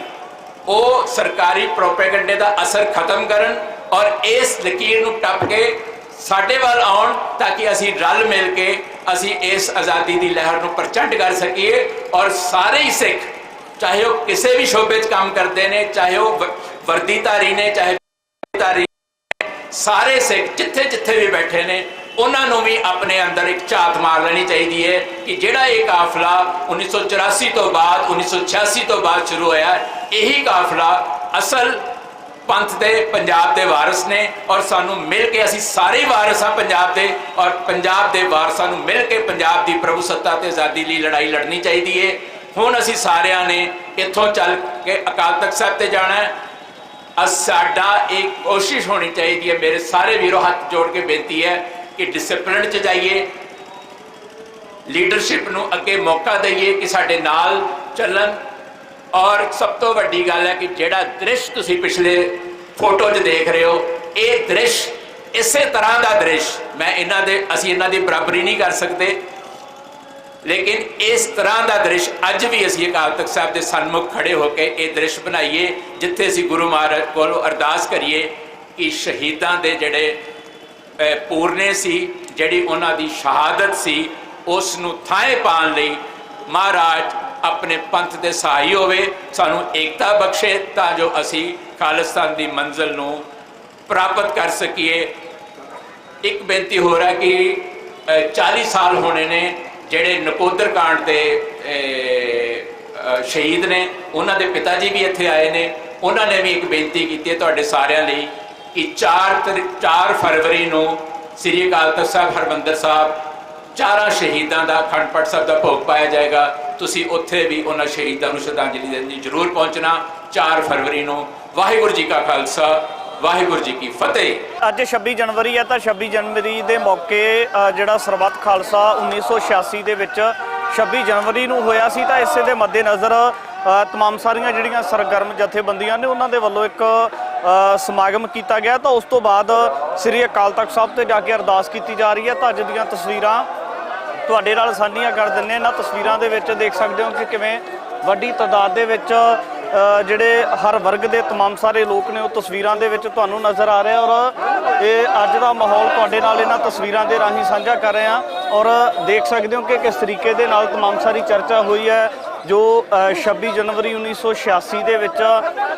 ਉਹ ਸਰਕਾਰੀ ਪ੍ਰੋਪੇਗੈਂਡੇ ਦਾ ਅਸਰ ਖਤਮ ਕਰਨ ਔਰ ਇਸ ਲਕੀਰ ਨੂੰ ਟੱਪ ਕੇ ਸਾਡੇ ਵੱਲ ਆਉਣ ਤਾਂ ਕਿ ਅਸੀਂ ਰਲ ਮਿਲ ਕੇ ਅਸੀਂ ਇਸ ਆਜ਼ਾਦੀ ਦੀ ਲਹਿਰ ਨੂੰ ਪ੍ਰਚੰਡ ਕਰ ਸਕੀਏ ਔਰ ਸਾਰੇ ਹੀ ਸਿੱਖ, ਚਾਹੇ ਉਹ ਕਿਸੇ ਵੀ ਸ਼ੋਬੇ 'ਚ ਕੰਮ ਕਰਦੇ ਨੇ, ਚਾਹੇ ਉਹ ਵਰਦੀਧਾਰੀ ਨੇ, ਚਾਹੇ ਧਾਰੀ, ਸਾਰੇ ਸਿੱਖ ਜਿੱਥੇ ਜਿੱਥੇ ਵੀ ਬੈਠੇ ਨੇ ਉਹਨਾਂ ਨੂੰ ਵੀ ਆਪਣੇ ਅੰਦਰ ਇੱਕ ਝਾਤ ਮਾਰ ਲੈਣੀ ਚਾਹੀਦੀ ਹੈ ਕਿ ਜਿਹੜਾ ਇਹ ਕਾਫਲਾ 1984 ਤੋਂ ਬਾਅਦ 1986 ਤੋਂ ਬਾਅਦ ਸ਼ੁਰੂ ਹੋਇਆ, ਇਹੀ ਕਾਫਲਾ ਅਸਲ ਪੰਥ ਦੇ ਪੰਜਾਬ ਦੇ ਵਾਰਿਸ ਨੇ ਔਰ ਸਾਨੂੰ ਮਿਲ ਕੇ ਅਸੀਂ ਸਾਰੇ ਵਾਰਿਸ ਹਾਂ ਪੰਜਾਬ ਦੇ ਔਰ ਪੰਜਾਬ ਦੇ ਵਾਰਸਾਂ ਨੂੰ ਮਿਲ ਕੇ ਪੰਜਾਬ ਦੀ ਪ੍ਰਭੂਸੱਤਾ ਤੇ ਆਜ਼ਾਦੀ ਲਈ ਲੜਾਈ ਲੜਨੀ ਚਾਹੀਦੀ ਹੈ। ਹੁਣ ਅਸੀਂ ਸਾਰਿਆਂ ਨੇ ਇੱਥੋਂ ਚੱਲ ਕੇ ਅਕਾਲ ਤਖਤ ਸਾਹਿਬ ਤੇ ਜਾਣਾ ਹੈ। ਸਾਡਾ ਇੱਕ ਕੋਸ਼ਿਸ਼ ਹੋਣੀ ਚਾਹੀਦੀ ਹੈ, ਮੇਰੇ ਸਾਰੇ ਵੀਰੋ ਹੱਥ ਜੋੜ ਕੇ ਬੇਨਤੀ ਹੈ ਕਿ ਡਿਸਪਲਿਨ 'ਚ ਜਾਈਏ, ਲੀਡਰਸ਼ਿਪ ਨੂੰ ਅੱਗੇ ਮੌਕਾ ਦਈਏ ਕਿ ਸਾਡੇ ਨਾਲ ਚੱਲਣ। ਔਰ ਸਭ ਤੋਂ ਵੱਡੀ ਗੱਲ ਹੈ ਕਿ ਜਿਹੜਾ ਦ੍ਰਿਸ਼ ਤੁਸੀਂ ਪਿਛਲੇ ਫੋਟੋ 'ਚ ਦੇਖ ਰਹੇ ਹੋ, ਇਹ ਦ੍ਰਿਸ਼ ਇਸੇ ਤਰ੍ਹਾਂ ਦਾ ਦ੍ਰਿਸ਼ ਅਸੀਂ ਇਹਨਾਂ ਦੀ ਬਰਾਬਰੀ ਨਹੀਂ ਕਰ ਸਕਦੇ, ਲੇਕਿਨ ਇਸ ਤਰ੍ਹਾਂ ਦਾ ਦ੍ਰਿਸ਼ ਅੱਜ ਵੀ ਅਸੀਂ ਅਕਾਲ ਤਖਤ ਸਾਹਿਬ ਦੇ ਸਨਮੁਖ ਖੜੇ ਹੋ ਕੇ ਇਹ ਦ੍ਰਿਸ਼ ਬਣਾਈਏ ਜਿੱਥੇ ਅਸੀਂ ਗੁਰੂ ਮਹਾਰਾਜ ਕੋਲੋਂ ਅਰਦਾਸ ਕਰੀਏ ਕਿ ਸ਼ਹੀਦਾਂ ਦੇ ਜਿਹੜੇ ਪੂਰਨੇ ਸੀ, ਜਿਹੜੀ ਉਹਨਾਂ ਦੀ ਸ਼ਹਾਦਤ ਸੀ, ਉਸ ਨੂੰ ਥਾਂ ਪਾਉਣ ਲਈ ਮਹਾਰਾਜ ਆਪਣੇ ਪੰਥ ਦੇ ਸਹਾਈ ਹੋਵੇ, ਸਾਨੂੰ ਏਕਤਾ ਬਖਸ਼ੇ ਤਾਂ ਜੋ ਅਸੀਂ ਖਾਲਿਸਤਾਨ ਦੀ ਮੰਜ਼ਿਲ ਨੂੰ ਪ੍ਰਾਪਤ ਕਰ ਸਕੀਏ। ਇੱਕ ਬੇਨਤੀ ਹੋ ਰਿਹਾ ਕਿ 40 ਸਾਲ ਹੋਣੇ ਨੇ ਜਿਹੜੇ ਨਕੋਦਰ ਕਾਂਡ ਦੇ ਸ਼ਹੀਦ ਨੇ, ਉਹਨਾਂ ਦੇ ਪਿਤਾ ਜੀ ਵੀ ਇੱਥੇ ਆਏ ਨੇ, ਉਹਨਾਂ ਨੇ ਵੀ ਇੱਕ ਬੇਨਤੀ ਕੀਤੀ ਹੈ ਤੁਹਾਡੇ ਸਾਰਿਆਂ ਲਈ ਕਿ 4 ਫਰਵਰੀ ਨੂੰ ਸ੍ਰੀ ਅਕਾਲ ਤਖਤ ਸਾਹਿਬ ਹਰਿਮੰਦਰ ਸਾਹਿਬ 4 ਸ਼ਹੀਦਾਂ ਦਾ ਅਖੰਡ ਪਾਠ ਸਾਹਿਬ ਦਾ ਭੋਗ ਪਾਇਆ ਜਾਏਗਾ। ਤੁਸੀਂ ਉੱਥੇ ਵੀ ਉਹਨਾਂ ਸ਼ਹੀਦਾਂ ਨੂੰ ਸ਼ਰਧਾਂਜਲੀ ਦੇਣ ਲਈ ਜ਼ਰੂਰ ਪਹੁੰਚਣਾ 4 ਫਰਵਰੀ ਨੂੰ। ਵਾਹਿਗੁਰੂ ਜੀ ਕਾ ਖਾਲਸਾ, ਵਾਹਿਗੁਰੂ ਜੀ ਕੀ ਫਤਿਹ। ਅੱਜ 26 ਜਨਵਰੀ ਹੈ ਤਾਂ 26 ਜਨਵਰੀ ਦੇ ਮੌਕੇ ਜਿਹੜਾ ਸਰਬੱਤ ਖਾਲਸਾ 1986 ਦੇ ਵਿੱਚ 26 ਜਨਵਰੀ ਨੂੰ ਹੋਇਆ ਸੀ ਤਾਂ ਇਸੇ ਦੇ ਮੱਦੇਨਜ਼ਰ ਤਮਾਮ ਸਾਰੀਆਂ ਜਿਹੜੀਆਂ ਸਰਗਰਮ ਜਥੇਬੰਦੀਆਂ ਨੇ ਉਹਨਾਂ ਦੇ ਵੱਲੋਂ ਇੱਕ ਸਮਾਗਮ ਕੀਤਾ ਗਿਆ ਤਾਂ ਉਸ ਤੋਂ ਬਾਅਦ ਸ੍ਰੀ ਅਕਾਲ ਤਖਤ ਸਾਹਿਬ ਤੇ ਜਾ ਕੇ ਅਰਦਾਸ ਕੀਤੀ ਜਾ ਰਹੀ ਹੈ। ਤਾਂ ਅੱਜ ਦੀਆਂ ਤਸਵੀਰਾਂ ਤੁਹਾਡੇ ਨਾਲ ਸਾਂਝੀਆਂ ਕਰ ਦਿੰਦੇ। ਇਹਨਾਂ ਤਸਵੀਰਾਂ ਦੇ ਵਿੱਚ ਦੇਖ ਸਕਦੇ ਹੋ ਕਿ ਕਿਵੇਂ ਵੱਡੀ ਤਾਦਾਦ ਦੇ ਵਿੱਚ ਜਿਹੜੇ ਹਰ ਵਰਗ ਦੇ ਤਮਾਮ ਸਾਰੇ ਲੋਕ ਨੇ ਉਹ ਤਸਵੀਰਾਂ ਦੇ ਵਿੱਚ ਤੁਹਾਨੂੰ ਨਜ਼ਰ ਆ ਰਹੇ ਔਰ ਇਹ ਅੱਜ ਦਾ ਮਾਹੌਲ ਤੁਹਾਡੇ ਨਾਲ ਇਹਨਾਂ ਤਸਵੀਰਾਂ ਦੇ ਰਾਹੀਂ ਸਾਂਝਾ ਕਰ ਰਹੇ ਹਾਂ ਔਰ ਦੇਖ ਸਕਦੇ ਹੋ ਕਿ ਕਿਸ ਤਰੀਕੇ ਦੇ ਨਾਲ ਤਮਾਮ ਸਾਰੀ ਚਰਚਾ ਹੋਈ ਹੈ ਜੋ 26 ਜਨਵਰੀ 1986 ਦੇ ਵਿੱਚ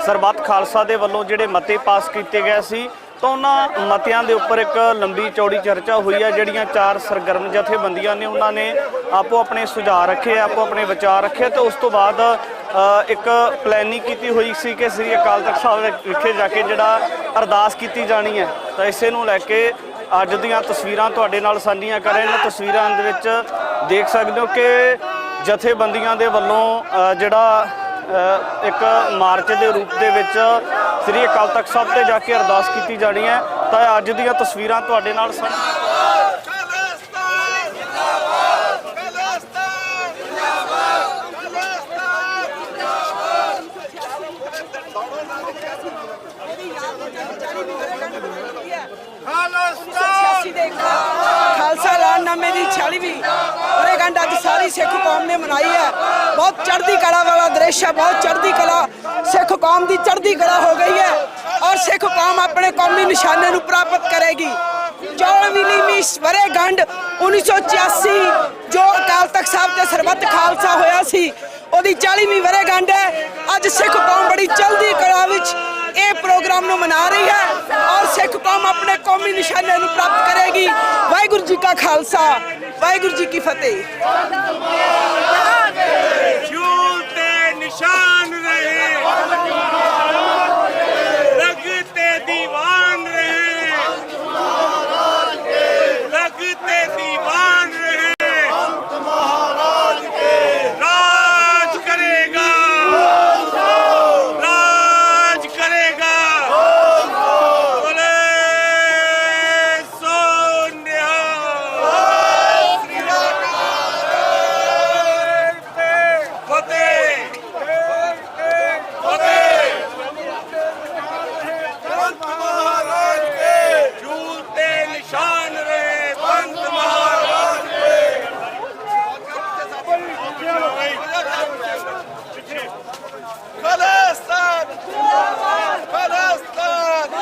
ਸਰਬੱਤ ਖਾਲਸਾ ਦੇ ਵੱਲੋਂ ਜਿਹੜੇ ਮਤੇ ਪਾਸ ਕੀਤੇ ਗਏ ਸੀ ਤਾਂ ਉਹਨਾਂ ਮਤਿਆਂ ਦੇ ਉੱਪਰ ਇੱਕ ਲੰਬੀ ਚੌੜੀ ਚਰਚਾ ਹੋਈ ਹੈ। ਜਿਹੜੀਆਂ 4 ਸਰਗਰਮ ਜਥੇਬੰਦੀਆਂ ਨੇ ਉਹਨਾਂ ਨੇ ਆਪੋ ਆਪਣੇ ਸੁਝਾਅ ਰੱਖੇ, ਆਪੋ ਆਪਣੇ ਵਿਚਾਰ ਰੱਖੇ ਤੇ ਉਸ ਤੋਂ ਬਾਅਦ ਇੱਕ ਪਲੈਨਿੰਗ ਕੀਤੀ ਹੋਈ ਸੀ ਕਿ ਸ੍ਰੀ ਅਕਾਲ ਤਖਤ ਸਾਹਿਬ ਵਿਖੇ ਜਾ ਕੇ ਜਿਹੜਾ ਅਰਦਾਸ ਕੀਤੀ ਜਾਣੀ ਹੈ ਤਾਂ ਇਸੇ ਨੂੰ ਲੈ ਕੇ ਅੱਜ ਦੀਆਂ ਤਸਵੀਰਾਂ ਤੁਹਾਡੇ ਨਾਲ ਸਾਂਝੀਆਂ ਕਰ ਰਹੇ ਨੇ। ਤਸਵੀਰਾਂ ਦੇ ਵਿੱਚ ਦੇਖ ਸਕਦੇ ਹੋ ਕਿ ਜਥੇਬੰਦੀਆਂ ਦੇ ਵੱਲੋਂ ਜਿਹੜਾ ਇੱਕ ਮਾਰਚ ਦੇ ਰੂਪ ਦੇ ਵਿੱਚ ਸ੍ਰੀ ਅਕਾਲ ਤਖਤ ਸਾਹਿਬ ਤੇ ਜਾ ਕੇ ਅਰਦਾਸ ਕੀਤੀ ਜਾਣੀ ਹੈ ਤਾਂ ਅੱਜ ਦੀਆਂ ਤਸਵੀਰਾਂ ਤੁਹਾਡੇ ਨਾਲ खालसा ऐलाननामे की 46वीं वर्षगांठ अज सारी सिख कौम ने मनाई है। बहुत चढ़ती कला वाला दृश्य है, बहुत चढ़ती कला सिख कौम की चढ़ती कला हो गई है और सिख कौम अपने कौमी निशाने को प्राप्त करेगी। 24ਵੀਂ ਵਰ੍ਹੇਗੰਢ 1986 ਜੋ ਅਕਾਲ ਤਖਤ ਸਾਹਿਬ ਤੇ ਸਰਬੱਤ ਖਾਲਸਾ ਹੋਇਆ ਸੀ ਉਹਦੀ 40ਵੀਂ ਵਰ੍ਹੇਗੰਢ ਹੈ। ਅੱਜ ਸਿੱਖ ਕੌਮ ਬੜੀ ਚੜ੍ਹਦੀ ਕਲਾ ਵਿੱਚ ਇਹ ਪ੍ਰੋਗਰਾਮ ਨੂੰ ਮਨਾ ਰਹੀ ਹੈ ਔਰ ਸਿੱਖ ਕੌਮ ਆਪਣੇ ਕੌਮੀ ਨਿਸ਼ਾਨੇ ਨੂੰ ਪ੍ਰਾਪਤ ਕਰੇਗੀ। ਵਾਹਿਗੁਰੂ ਜੀ ਕਾ ਖਾਲਸਾ, ਵਾਹਿਗੁਰੂ ਜੀ ਕੀ ਫਤਿਹ। झूलते निशान रहे, लगते दीवान रहे, लगते दीवान रहे, राज करेगा, राज करेगा, बोले सो झूलते निशान रहे पंत महाराज के। खालिस्तान खालिस्तान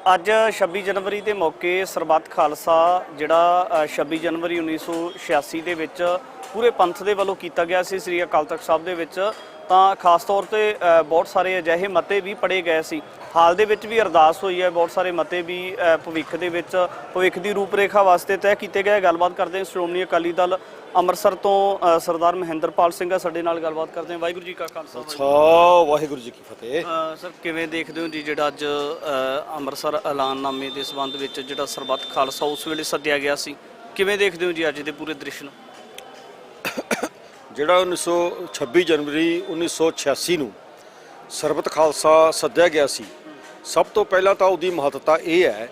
ਅੱਜ 26 ਜਨਵਰੀ ਦੇ ਮੌਕੇ ਸਰਬੱਤ ਖਾਲਸਾ ਜਿਹੜਾ 26 ਜਨਵਰੀ 1986 ਦੇ ਵਿੱਚ ਪੂਰੇ ਪੰਥ ਦੇ ਵੱਲੋਂ ਕੀਤਾ ਗਿਆ ਸੀ ਸ੍ਰੀ ਅਕਾਲ ਤਖਤ ਸਾਹਿਬ ਦੇ ਵਿੱਚ, ਤਾਂ ਖਾਸ ਤੌਰ ਤੇ ਬਹੁਤ ਸਾਰੇ ਅਜਿਹੇ ਮਤੇ ਵੀ ਪੜ੍ਹੇ ਗਏ ਸੀ। ਹਾਲ ਦੇ ਵਿੱਚ ਵੀ ਅਰਦਾਸ ਹੋਈ ਹੈ, ਬਹੁਤ ਸਾਰੇ ਮਤੇ ਵੀ ਭਵਿੱਖ ਦੇ ਵਿੱਚ ਭਵਿੱਖ ਦੀ ਰੂਪਰੇਖਾ ਵਾਸਤੇ ਤੈਅ ਕੀਤੇ ਗਏ। ਗੱਲਬਾਤ ਕਰਦੇ ਹਾਂ ਸ਼੍ਰੋਮਣੀ ਅਕਾਲੀ ਦਲ ਅੰਮ੍ਰਿਤਸਰ ਤੋਂ ਸਰਦਾਰ ਮਹਿੰਦਰਪਾਲ ਸਿੰਘ ਆ ਸਾਡੇ ਨਾਲ, ਗੱਲਬਾਤ ਕਰਦੇ ਹਾਂ। ਵਾਹਿਗੁਰੂ ਜੀ ਕਾ ਖਾਲਸਾ, ਵਾਹਿਗੁਰੂ ਜੀ ਕੀ ਫਤਿਹ। ਸਰ ਕਿਵੇਂ ਦੇਖਦੇ ਹੋ ਜੀ ਜਿਹੜਾ ਅੱਜ ਅੰਮ੍ਰਿਤਸਰ ਐਲਾਨਨਾਮੇ ਦੇ ਸੰਬੰਧ ਵਿੱਚ ਜਿਹੜਾ ਸਰਬੱਤ ਖਾਲਸਾ ਉਸ ਵੇਲੇ ਸੱਦਿਆ ਗਿਆ ਸੀ, ਕਿਵੇਂ ਦੇਖਦੇ ਹੋ ਜੀ ਅੱਜ ਦੇ ਪੂਰੇ ਦ੍ਰਿਸ਼ ਨੂੰ? ਜਿਹੜਾ 26 ਜਨਵਰੀ 1986 ਨੂੰ ਸਰਬੱਤ ਖਾਲਸਾ ਸੱਦਿਆ ਗਿਆ ਸੀ, ਸਭ ਤੋਂ ਪਹਿਲਾਂ ਤਾਂ ਉਹਦੀ ਮਹੱਤਤਾ ਇਹ ਹੈ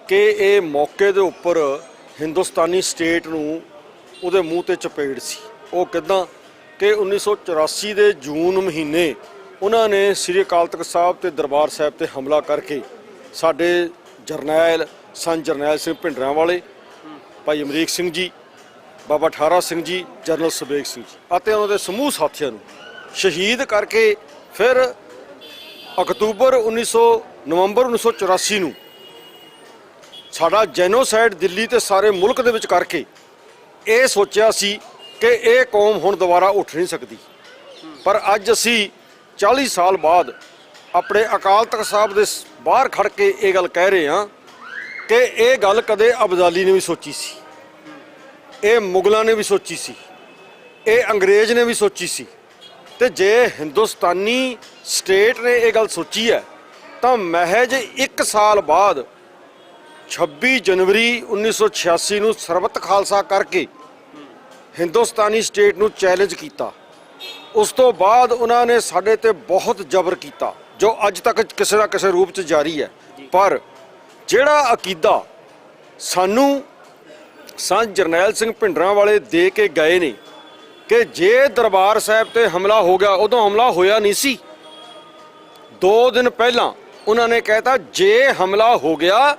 ਕਿ ਇਹ ਮੌਕੇ ਦੇ ਉੱਪਰ ਹਿੰਦੁਸਤਾਨੀ ਸਟੇਟ ਨੂੰ ਉਹਦੇ ਮੂੰਹ ਤੇ ਚਪੇੜ ਸੀ। ਉਹ ਕਿੱਦਾਂ ਕਿ 1984 ਦੇ ਜੂਨ ਮਹੀਨੇ ਉਹਨਾਂ ਨੇ ਸ੍ਰੀ ਅਕਾਲ ਤਖਤ ਸਾਹਿਬ ਤੇ ਦਰਬਾਰ ਸਾਹਿਬ ਤੇ ਹਮਲਾ ਕਰਕੇ ਸਾਡੇ ਜਰਨੈਲ ਸੰਤ ਜਰਨੈਲ ਸਿੰਘ ਭਿੰਡਰਾਂਵਾਲੇ, ਭਾਈ ਅਮਰੀਕ ਸਿੰਘ ਜੀ, ਬਾਬਾ ਠਾਰਾ ਸਿੰਘ ਜੀ, ਜਨਰਲ ਸੁਬੇਗ ਸਿੰਘ ਜੀ ਅਤੇ ਉਹਨਾਂ ਦੇ ਸਮੂਹ ਸਾਥੀਆਂ ਨੂੰ ਸ਼ਹੀਦ ਕਰਕੇ ਫਿਰ ਨਵੰਬਰ 1984 ਨੂੰ ਸਾਡਾ ਜੈਨੋਸਾਈਡ ਦਿੱਲੀ ਤੇ ਸਾਰੇ ਮੁਲਕ ਦੇ ਵਿੱਚ ਕਰਕੇ ਇਹ ਸੋਚਿਆ ਸੀ ਕਿ ਇਹ ਕੌਮ ਹੁਣ ਦੁਬਾਰਾ ਉੱਠ ਨਹੀਂ ਸਕਦੀ। ਪਰ ਅੱਜ ਅਸੀਂ 40 ਸਾਲ ਬਾਅਦ ਆਪਣੇ ਅਕਾਲ ਤਖਤ ਸਾਹਿਬ ਦੇ ਬਾਹਰ ਖੜ ਕੇ ਇਹ ਗੱਲ ਕਹਿ ਰਹੇ ਹਾਂ ਕਿ ਇਹ ਗੱਲ ਕਦੇ ਅਬਦਾਲੀ ਨੇ ਵੀ ਸੋਚੀ ਸੀ, ਇਹ ਮੁਗਲਾਂ ਨੇ ਵੀ ਸੋਚੀ ਸੀ, ਇਹ ਅੰਗਰੇਜ਼ ਨੇ ਵੀ ਸੋਚੀ ਸੀ। ਤੇ ਜੇ ਹਿੰਦੁਸਤਾਨੀ ਸਟੇਟ ਨੇ ਇਹ ਗੱਲ ਸੋਚੀ ਹੈ ਤਾਂ ਮਹਿਜ 1 ਸਾਲ ਬਾਅਦ 26 ਜਨਵਰੀ 1986 ਨੂੰ ਸਰਬੱਤ ਖਾਲਸਾ ਕਰਕੇ ਹਿੰਦੁਸਤਾਨੀ ਸਟੇਟ ਨੂੰ ਚੈਲੰਜ ਕੀਤਾ। ਉਸ ਤੋਂ ਬਾਅਦ ਉਹਨਾਂ ਨੇ ਸਾਡੇ ਤੇ ਬਹੁਤ ਜ਼ਬਰ ਕੀਤਾ ਜੋ ਅੱਜ ਤੱਕ ਕਿਸੇ ਨਾ ਕਿਸੇ ਰੂਪ 'ਚ ਜਾਰੀ ਹੈ। ਪਰ ਜਿਹੜਾ ਅਕੀਦਾ ਸਾਨੂੰ ਸੰਤ ਜਰਨੈਲ ਸਿੰਘ ਭਿੰਡਰਾਂਵਾਲੇ ਦੇ ਕੇ ਗਏ ਨੇ ਕਿ ਜੇ ਦਰਬਾਰ ਸਾਹਿਬ ਤੇ ਹਮਲਾ ਹੋ ਗਿਆ, ਉਦੋਂ ਹਮਲਾ ਹੋਇਆ ਨਹੀਂ ਸੀ। 2 ਦਿਨ ਪਹਿਲਾਂ ਉਹਨਾਂ ਨੇ ਕਹਿਤਾ ਜੇ ਹਮਲਾ ਹੋ ਗਿਆ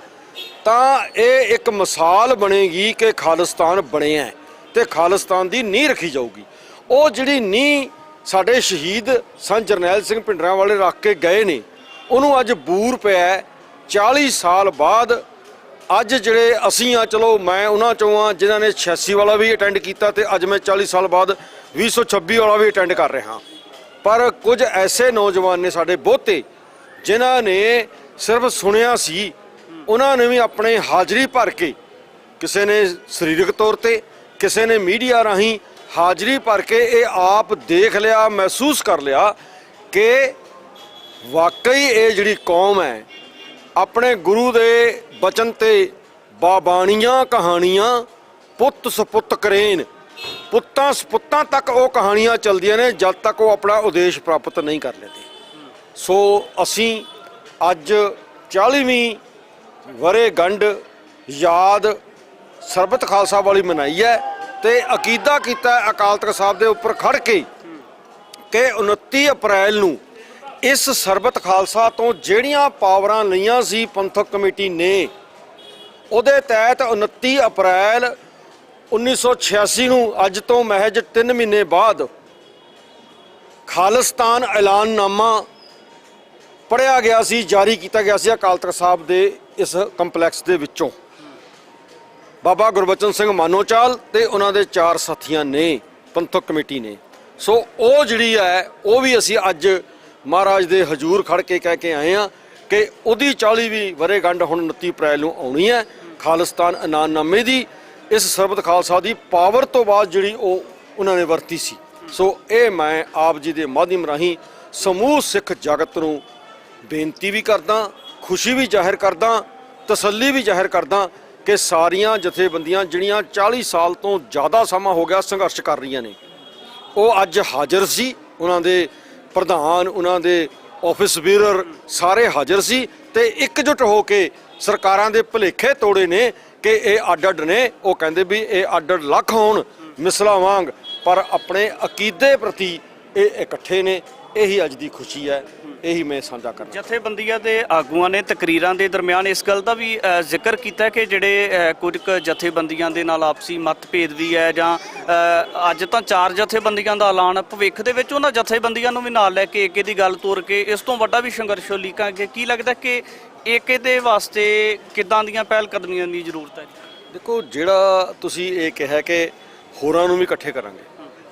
ਤਾਂ ਇਹ ਇੱਕ ਮਿਸਾਲ ਬਣੇਗੀ ਕਿ ਖਾਲਿਸਤਾਨ ਬਣਿਆ ਤੇ ਖਾਲਿਸਤਾਨ ਦੀ ਨੀਂਹ ਰੱਖੀ ਜਾਊਗੀ। ਉਹ ਜਿਹੜੀ ਨੀਂਹ ਸਾਡੇ ਸ਼ਹੀਦ ਸੰਤ ਜਰਨੈਲ ਸਿੰਘ ਭਿੰਡਰਾਂਵਾਲੇ ਰੱਖ ਕੇ ਗਏ ਨੇ, ਉਹਨੂੰ ਅੱਜ ਬੂਰ ਪਿਆ 40 ਸਾਲ ਬਾਅਦ। ਅੱਜ ਜਿਹੜੇ ਅਸੀਂ ਆ, ਚਲੋ ਮੈਂ ਉਹਨਾਂ ਚੋਂ ਆ ਜਿਨ੍ਹਾਂ ਨੇ 86 ਵਾਲਾ ਵੀ ਅਟੈਂਡ ਕੀਤਾ ਤੇ ਅੱਜ ਮੈਂ 40 ਸਾਲ ਬਾਅਦ 2026 ਵਾਲਾ ਵੀ ਅਟੈਂਡ ਕਰ ਰਿਹਾ। ਪਰ ਕੁਝ ਐਸੇ ਨੌਜਵਾਨ ਨੇ ਸਾਡੇ ਬਹੁਤੇ ਜਿਨ੍ਹਾਂ ਨੇ ਸਿਰਫ ਸੁਣਿਆ ਸੀ ਉਹਨਾਂ ਨੇ ਵੀ ਆਪਣੇ ਹਾਜ਼ਰੀ ਭਰ ਕੇ, ਕਿਸੇ ਨੇ ਸਰੀਰਕ ਤੌਰ ਤੇ, ਕਿਸੇ ਨੇ ਮੀਡੀਆ ਰਾਹੀਂ ਹਾਜ਼ਰੀ ਭਰ ਕੇ ਇਹ ਆਪ ਦੇਖ ਲਿਆ, ਮਹਿਸੂਸ ਕਰ ਲਿਆ ਕਿ ਵਾਕਈ ਇਹ ਜਿਹੜੀ ਕੌਮ ਹੈ ਆਪਣੇ ਗੁਰੂ ਦੇ ਬਚਨ ਤੇ ਬਾਬਾਣੀਆਂ ਕਹਾਣੀਆਂ ਪੁੱਤ ਸਪੁੱਤ ਕਰੇਨ, ਪੁੱਤਾਂ ਸਪੁੱਤਾਂ ਤੱਕ ਉਹ ਕਹਾਣੀਆਂ ਚੱਲਦੀਆਂ ਨੇ ਜਦ ਤੱਕ ਉਹ ਆਪਣਾ ਉਦੇਸ਼ ਪ੍ਰਾਪਤ ਨਹੀਂ ਕਰ ਲੈਂਦੇ। ਸੋ ਅਸੀਂ ਅੱਜ 40ਵੀਂ ਵਰ੍ਹੇਗੰਢ ਯਾਦ ਸਰਬੱਤ ਖਾਲਸਾ ਵਾਲੀ ਮਨਾਈ ਹੈ ਤੇ ਅਕੀਦਾ ਕੀਤਾ ਅਕਾਲ ਤਖਤ ਸਾਹਿਬ ਦੇ ਉੱਪਰ ਖੜ ਕੇ ਕਿ 29 ਅਪ੍ਰੈਲ ਨੂੰ ਇਸ ਸਰਬੱਤ ਖਾਲਸਾ ਤੋਂ ਜਿਹੜੀਆਂ ਪਾਵਰਾਂ ਲਈਆਂ ਸੀ ਪੰਥਕ ਕਮੇਟੀ ਨੇ, ਉਹਦੇ ਤਹਿਤ 29 ਅਪ੍ਰੈਲ 1986 ਨੂੰ ਅੱਜ ਤੋਂ ਮਹਿਜ 3 ਮਹੀਨੇ ਬਾਅਦ ਖਾਲਿਸਤਾਨ ਐਲਾਨਨਾਮਾ ਪੜ੍ਹਿਆ ਗਿਆ ਸੀ, ਜਾਰੀ ਕੀਤਾ ਗਿਆ ਸੀ ਅਕਾਲ ਤਖਤ ਸਾਹਿਬ ਦੇ ਇਸ ਕੰਪਲੈਕਸ ਦੇ ਵਿੱਚੋਂ। ਬਾਬਾ ਗੁਰਬਚਨ ਸਿੰਘ ਮਾਨੋਚਾਲ ਤੇ ਉਹਨਾਂ ਦੇ 4 ਸਾਥੀਆਂ ਨੇ, ਪੰਥਕ ਕਮੇਟੀ ਨੇ। ਸੋ ਉਹ ਜਿਹੜੀ ਹੈ ਉਹ ਵੀ ਅਸੀਂ ਅੱਜ ਮਹਾਰਾਜ ਦੇ ਹਜ਼ੂਰ ਖੜ ਕੇ ਕਹਿ ਕੇ ਆਏ ਹਾਂ ਕਿ ਉਹਦੀ 40ਵੀਂ ਵਰ੍ਹੇਗੰਢ ਹੁਣ 29 ਅਪ੍ਰੈਲ ਨੂੰ ਆਉਣੀ ਹੈ। ਖਾਲਿਸਤਾਨ ਐਲਾਨਨਾਮੇ ਦੀ, ਇਸ ਸਰਬੱਤ ਖਾਲਸਾ ਦੀ ਪਾਵਰ ਤੋਂ ਬਾਅਦ ਜਿਹੜੀ ਉਹ ਉਹਨਾਂ ਨੇ ਵਰਤੀ ਸੀ। ਸੋ ਇਹ ਮੈਂ ਆਪ ਜੀ ਦੇ ਮਾਧਿਅਮ ਰਾਹੀਂ ਸਮੂਹ ਸਿੱਖ ਜਗਤ ਨੂੰ ਬੇਨਤੀ ਵੀ ਕਰਦਾ, ਖੁਸ਼ੀ ਵੀ ਜ਼ਾਹਿਰ ਕਰਦਾ, ਤਸੱਲੀ ਵੀ ਜ਼ਾਹਿਰ ਕਰਦਾ ਕਿ ਸਾਰੀਆਂ ਜਥੇਬੰਦੀਆਂ ਜਿਹੜੀਆਂ 40 ਸਾਲ ਤੋਂ ਜ਼ਿਆਦਾ ਸਮਾਂ ਹੋ ਗਿਆ ਸੰਘਰਸ਼ ਕਰ ਰਹੀਆਂ ਨੇ, ਉਹ ਅੱਜ ਹਾਜ਼ਰ ਸੀ। ਉਹਨਾਂ ਦੇ ਪ੍ਰਧਾਨ, ਉਹਨਾਂ ਦੇ ਆਫਿਸ ਬੀਰਰ ਸਾਰੇ ਹਾਜ਼ਰ ਸੀ ਤੇ ਇਕਜੁੱਟ ਹੋ ਕੇ ਸਰਕਾਰਾਂ ਦੇ ਭੁਲੇਖੇ ਤੋੜੇ ਨੇ ਕਿ ਇਹ ਅੱਡ-ਅੱਡ ਨੇ। ਉਹ ਕਹਿੰਦੇ ਵੀ ਇਹ ਅੱਡ-ਅੱਡ ਲੱਖ ਹੋਣ ਮਿਸਲਾਂ ਵਾਂਗ, ਪਰ ਆਪਣੇ ਅਕੀਦੇ ਪ੍ਰਤੀ ਇਹ ਇਕੱਠੇ ਨੇ। ਇਹੀ ਅੱਜ ਦੀ ਖੁਸ਼ੀ ਹੈ, ਇਹੀ ਮੈਂ ਸਾਂਝਾ ਕਰਨਾ। ਜਥੇਬੰਦੀਆਂ ਦੇ ਆਗੂਆਂ ਨੇ ਤਕਰੀਰਾਂ ਦੇ ਦਰਮਿਆਨ ਇਸ ਗੱਲ ਦਾ ਵੀ ਜ਼ਿਕਰ ਕੀਤਾ ਕਿ ਜਿਹੜੇ ਕੁਝ ਕੁ ਜਥੇਬੰਦੀਆਂ ਦੇ ਨਾਲ ਆਪਸੀ ਮਤਭੇਦ ਵੀ ਹੈ, ਜਾਂ ਅੱਜ ਤਾਂ 4 ਜਥੇਬੰਦੀਆਂ ਦਾ ਐਲਾਨ, ਭਵਿੱਖ ਦੇ ਵਿੱਚ ਉਹਨਾਂ ਜਥੇਬੰਦੀਆਂ ਨੂੰ ਵੀ ਨਾਲ ਲੈ ਕੇ ਏਕੇ ਦੀ ਗੱਲ ਤੋਰ ਕੇ ਇਸ ਤੋਂ ਵੱਡਾ ਵੀ ਸੰਘਰਸ਼ ਲੀਕਾਂਗੇ। ਕੀ ਲੱਗਦਾ ਕਿ ਏਕੇ ਦੇ ਵਾਸਤੇ ਕਿੱਦਾਂ ਦੀਆਂ ਪਹਿਲ ਕਦਮੀਆਂ ਦੀ ਜ਼ਰੂਰਤ ਹੈ? ਦੇਖੋ, ਜਿਹੜਾ ਤੁਸੀਂ ਇਹ ਕਿਹਾ ਕਿ ਹੋਰਾਂ ਨੂੰ ਵੀ ਇਕੱਠੇ ਕਰਾਂਗੇ,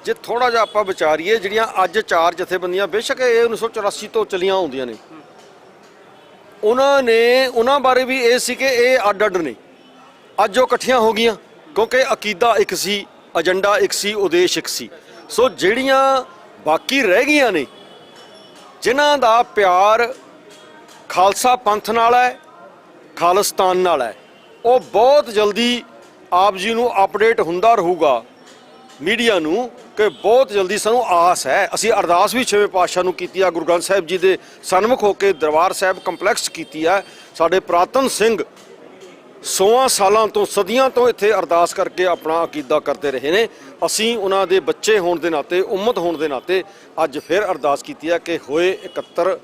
ਜੇ ਥੋੜਾ ਜਿਹਾ ਆਪਾਂ ਵਿਚਾਰੀਏ, ਜਿਹੜੀਆਂ ਅੱਜ 4 ਜਥੇਬੰਦੀਆਂ ਬੇਸ਼ੱਕ ਇਹ 1984 ਤੋਂ ਚਲੀਆਂ ਆਉਂਦੀਆਂ ਨੇ, ਉਹਨਾਂ ਬਾਰੇ ਵੀ ਇਹ ਸੀ ਕਿ ਇਹ ਅੱਡ-ਅੱਡ ਨੇ। ਅੱਜ ਉਹ ਇਕੱਠੀਆਂ ਹੋ ਗਈਆਂ ਕਿਉਂਕਿ ਅਕੀਦਾ ਇੱਕ ਸੀ, ਏਜੰਡਾ ਇੱਕ ਸੀ, ਉਦੇਸ਼ ਇੱਕ ਸੀ। ਸੋ ਜਿਹੜੀਆਂ ਬਾਕੀ ਰਹਿ ਗਈਆਂ ਨੇ, ਜਿਨ੍ਹਾਂ ਦਾ ਪਿਆਰ ਖਾਲਸਾ ਪੰਥ ਨਾਲ ਹੈ, ਖਾਲਿਸਤਾਨ ਨਾਲ ਹੈ, ਉਹ ਬਹੁਤ ਜਲਦੀ ਆਪ ਜੀ ਨੂੰ ਅਪਡੇਟ ਹੁੰਦਾ ਰਹੂਗਾ ਮੀਡੀਆ ਨੂੰ ਕਿ ਬਹੁਤ ਜਲਦੀ ਸਾਨੂੰ ਆਸ ਹੈ। ਅਸੀਂ ਅਰਦਾਸ ਵੀ 6ਵੇਂ ਪਾਤਸ਼ਾਹ ਨੂੰ ਕੀਤੀ ਆ, ਗੁਰੂ ਗ੍ਰੰਥ ਸਾਹਿਬ ਜੀ ਦੇ ਸਨਮੁਖ ਹੋ ਕੇ ਦਰਬਾਰ ਸਾਹਿਬ ਕੰਪਲੈਕਸ ਕੀਤੀ ਹੈ। ਸਾਡੇ ਪ੍ਰਾਤਨ ਸਿੰਘ 100 ਸਾਲਾਂ ਤੋਂ, ਸਦੀਆਂ ਤੋਂ ਇੱਥੇ ਅਰਦਾਸ ਕਰਕੇ ਆਪਣਾ ਅਕੀਦਾ ਕਰਦੇ ਰਹੇ ਨੇ। ਅਸੀਂ ਉਹਨਾਂ ਦੇ ਬੱਚੇ ਹੋਣ ਦੇ ਨਾਤੇ, ਉਮਤ ਹੋਣ ਦੇ ਨਾਤੇ ਅੱਜ ਫਿਰ ਅਰਦਾਸ ਕੀਤੀ ਹੈ ਕਿ ਹੋਏ 71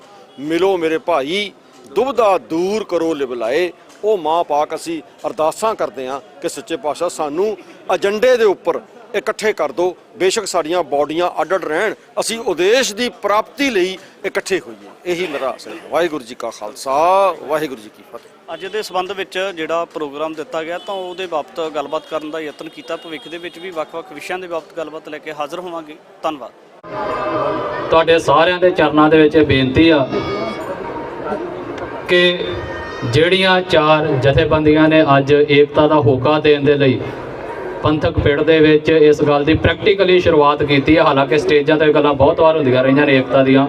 ਮਿਲੋ ਮੇਰੇ ਭਾਈ, ਦੁਬਦਾ ਦੂਰ ਕਰੋ ਲਿਬਲਾਏ। ਉਹ ਮਾਂ ਪਾਕ ਅਸੀਂ ਅਰਦਾਸਾਂ ਕਰਦੇ ਹਾਂ ਕਿ ਸੱਚੇ ਪਾਤਸ਼ਾਹ ਸਾਨੂੰ ਏਜੰਡੇ ਦੇ ਉੱਪਰ ਇਕੱਠੇ ਕਰ ਦਿਓ। ਬੇਸ਼ੱਕ ਸਾਡੀਆਂ ਬਾਡੀਆਂ ਅੱਡ-ਅੱਡ ਰਹਿਣ, ਅਸੀਂ ਉਦੇਸ਼ ਦੀ ਪ੍ਰਾਪਤੀ ਲਈ ਇਕੱਠੇ ਹੋਈਏ। ਇਹੀ ਮੇਰਾ ਆਸਰਾ ਹੈ। ਵਾਹਿਗੁਰੂ ਜੀ ਕਾ ਖਾਲਸਾ, ਵਾਹਿਗੁਰੂ ਜੀ ਕੀ ਫਤਿਹ। ਅੱਜ ਦੇ ਸੰਬੰਧ ਵਿੱਚ ਜਿਹੜਾ ਪ੍ਰੋਗਰਾਮ ਦਿੱਤਾ ਗਿਆ ਤਾਂ ਉਹਦੇ ਬਾਬਤ ਗੱਲਬਾਤ ਕਰਨ ਦਾ ਯਤਨ ਕੀਤਾ। ਭਵਿੱਖ ਦੇ ਵਿੱਚ ਵੀ ਵੱਖ-ਵੱਖ ਵਿਸ਼ਿਆਂ ਦੇ ਬਾਬਤ ਗੱਲਬਾਤ ਲੈ ਕੇ ਹਾਜ਼ਰ ਹੋਵਾਂਗੇ। ਧੰਨਵਾਦ। ਤੁਹਾਡੇ ਸਾਰਿਆਂ ਦੇ ਚਰਨਾਂ ਦੇ ਵਿੱਚ ਬੇਨਤੀ ਆ ਕਿ ਜਿਹੜੀਆਂ 4 ਜਥੇਬੰਦੀਆਂ ਨੇ ਅੱਜ ਏਕਤਾ ਦਾ ਹੋਕਾ ਦੇਣ ਦੇ ਲਈ ਪੰਥਕ ਪਿੜ ਦੇ ਵਿੱਚ ਇਸ ਗੱਲ ਦੀ ਪ੍ਰੈਕਟੀਕਲੀ ਸ਼ੁਰੂਆਤ ਕੀਤੀ ਹੈ। ਹਾਲਾਂਕਿ ਸਟੇਜਾਂ 'ਤੇ ਗੱਲਾਂ ਬਹੁਤ ਵਾਰ ਹੁੰਦੀਆਂ ਰਹੀਆਂ ਨੇ ਏਕਤਾ ਦੀਆਂ,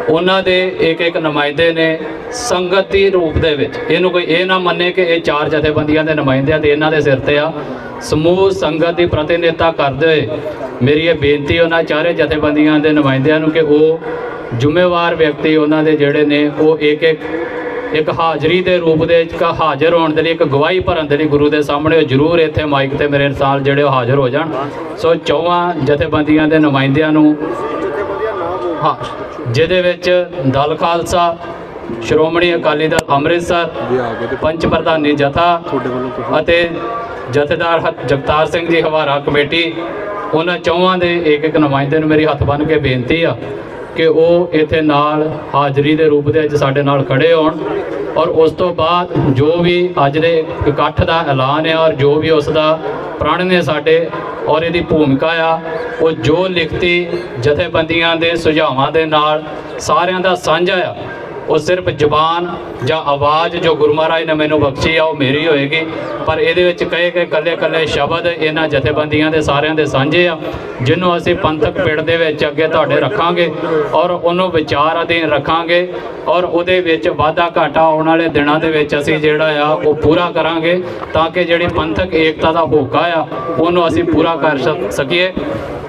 ਉਹਨਾਂ ਦੇ ਇੱਕ ਨੁਮਾਇੰਦੇ ਨੇ ਸੰਗਤ ਦੀ ਰੂਪ ਦੇ ਵਿੱਚ। ਇਹਨੂੰ ਕੋਈ ਇਹ ਨਾ ਮੰਨੇ ਕਿ ਇਹ 4 ਜਥੇਬੰਦੀਆਂ ਦੇ ਨੁਮਾਇੰਦੇ ਆ ਤੇ ਇਹਨਾਂ ਦੇ ਸਿਰ ਤੇ ਆ। ਸਮੂਹ ਸੰਗਤ ਦੀ ਪ੍ਰਤੀਨਿਧਤਾ ਕਰਦੇ ਹੋਏ ਮੇਰੀ ਇਹ ਬੇਨਤੀ ਉਹਨਾਂ 4 ਜਥੇਬੰਦੀਆਂ ਦੇ ਨੁਮਾਇੰਦਿਆਂ ਨੂੰ ਕਿ ਉਹ ਜ਼ਿੰਮੇਵਾਰ ਵਿਅਕਤੀ ਉਹਨਾਂ ਦੇ ਜਿਹੜੇ ਨੇ ਉਹ ਇੱਕ ਹਾਜ਼ਰੀ ਦੇ ਰੂਪ ਦੇ ਵਿੱਚ ਹਾਜ਼ਰ ਹੋਣ ਦੇ ਲਈ, ਇੱਕ ਗਵਾਹੀ ਭਰਨ ਦੇ ਲਈ ਗੁਰੂ ਦੇ ਸਾਹਮਣੇ ਜ਼ਰੂਰ ਇੱਥੇ ਮਾਈਕ ਤੇ ਮੇਰੇ ਨਾਲ ਜਿਹੜੇ ਉਹ ਹਾਜ਼ਰ ਹੋ ਜਾਣ। ਸੋ 4 ਜਥੇਬੰਦੀਆਂ ਦੇ ਨੁਮਾਇੰਦਿਆਂ ਨੂੰ, ਹਾਂ, ਜਿਹਦੇ ਵਿੱਚ ਦਲ ਖਾਲਸਾ, ਸ਼੍ਰੋਮਣੀ ਅਕਾਲੀ ਦਲ ਅੰਮ੍ਰਿਤਸਰ, ਪੰਚ ਪ੍ਰਧਾਨੀ ਜਥਾ ਅਤੇ ਜਥੇਦਾਰ ਜਗਤਾਰ ਸਿੰਘ ਜੀ ਹਵਾਰਾ ਕਮੇਟੀ, ਉਹਨਾਂ 4 ਦੇ ਇੱਕ ਨੁਮਾਇੰਦੇ ਨੂੰ ਮੇਰੀ ਹੱਥ ਬੰਨ੍ਹ ਕੇ ਬੇਨਤੀ ਆ ਕਿ ਉਹ ਇੱਥੇ ਨਾਲ ਹਾਜ਼ਰੀ ਦੇ ਰੂਪ ਦੇ ਵਿੱਚ ਸਾਡੇ ਨਾਲ ਖੜੇ ਹੋਣ। ਔਰ ਉਸ ਤੋਂ ਬਾਅਦ ਜੋ ਵੀ ਅੱਜ ਦੇ ਇਕੱਠ ਦਾ ਐਲਾਨ ਹੈ ਔਰ ਜੋ ਵੀ ਉਸ ਦਾ ਪ੍ਰਣ ਨੇ ਸਾਡੇ ਔਰ ਇਹਦੀ ਭੂਮਿਕਾ ਆ, ਉਹ ਜੋ ਲਿਖਤੀ ਜਥੇਬੰਦੀਆਂ ਦੇ ਸੁਝਾਵਾਂ ਦੇ ਨਾਲ ਸਾਰਿਆਂ ਦਾ ਸਾਂਝਾ ਆ ਉਹ ਸਿਰਫ ਜ਼ੁਬਾਨ ਜਾਂ ਆਵਾਜ਼ ਜੋ ਗੁਰੂ ਮਹਾਰਾਜ ਨੇ ਮੈਨੂੰ ਬਖਸ਼ੀ ਆ ਉਹ ਮੇਰੀ ਹੋਏਗੀ, ਪਰ ਇਹਦੇ ਵਿੱਚ ਕਈ ਇਕੱਲੇ ਇਕੱਲੇ ਸ਼ਬਦ ਇਹਨਾਂ ਜਥੇਬੰਦੀਆਂ ਦੇ ਸਾਰਿਆਂ ਦੇ ਸਾਂਝੇ ਆ, ਜਿਹਨੂੰ ਅਸੀਂ ਪੰਥਕ ਪਿੜ ਦੇ ਵਿੱਚ ਅੱਗੇ ਤੁਹਾਡੇ ਰੱਖਾਂਗੇ ਔਰ ਉਹਨੂੰ ਵਿਚਾਰ ਅਧੀਨ ਰੱਖਾਂਗੇ ਔਰ ਉਹਦੇ ਵਿੱਚ ਵਾਧਾ ਘਾਟਾ ਆਉਣ ਵਾਲੇ ਦਿਨਾਂ ਦੇ ਵਿੱਚ ਅਸੀਂ ਜਿਹੜਾ ਆ ਉਹ ਪੂਰਾ ਕਰਾਂਗੇ, ਤਾਂ ਕਿ ਜਿਹੜੀ ਪੰਥਕ ਏਕਤਾ ਦਾ ਹੋਕਾ ਆ ਉਹਨੂੰ ਅਸੀਂ ਪੂਰਾ ਕਰ ਸਕੀਏ।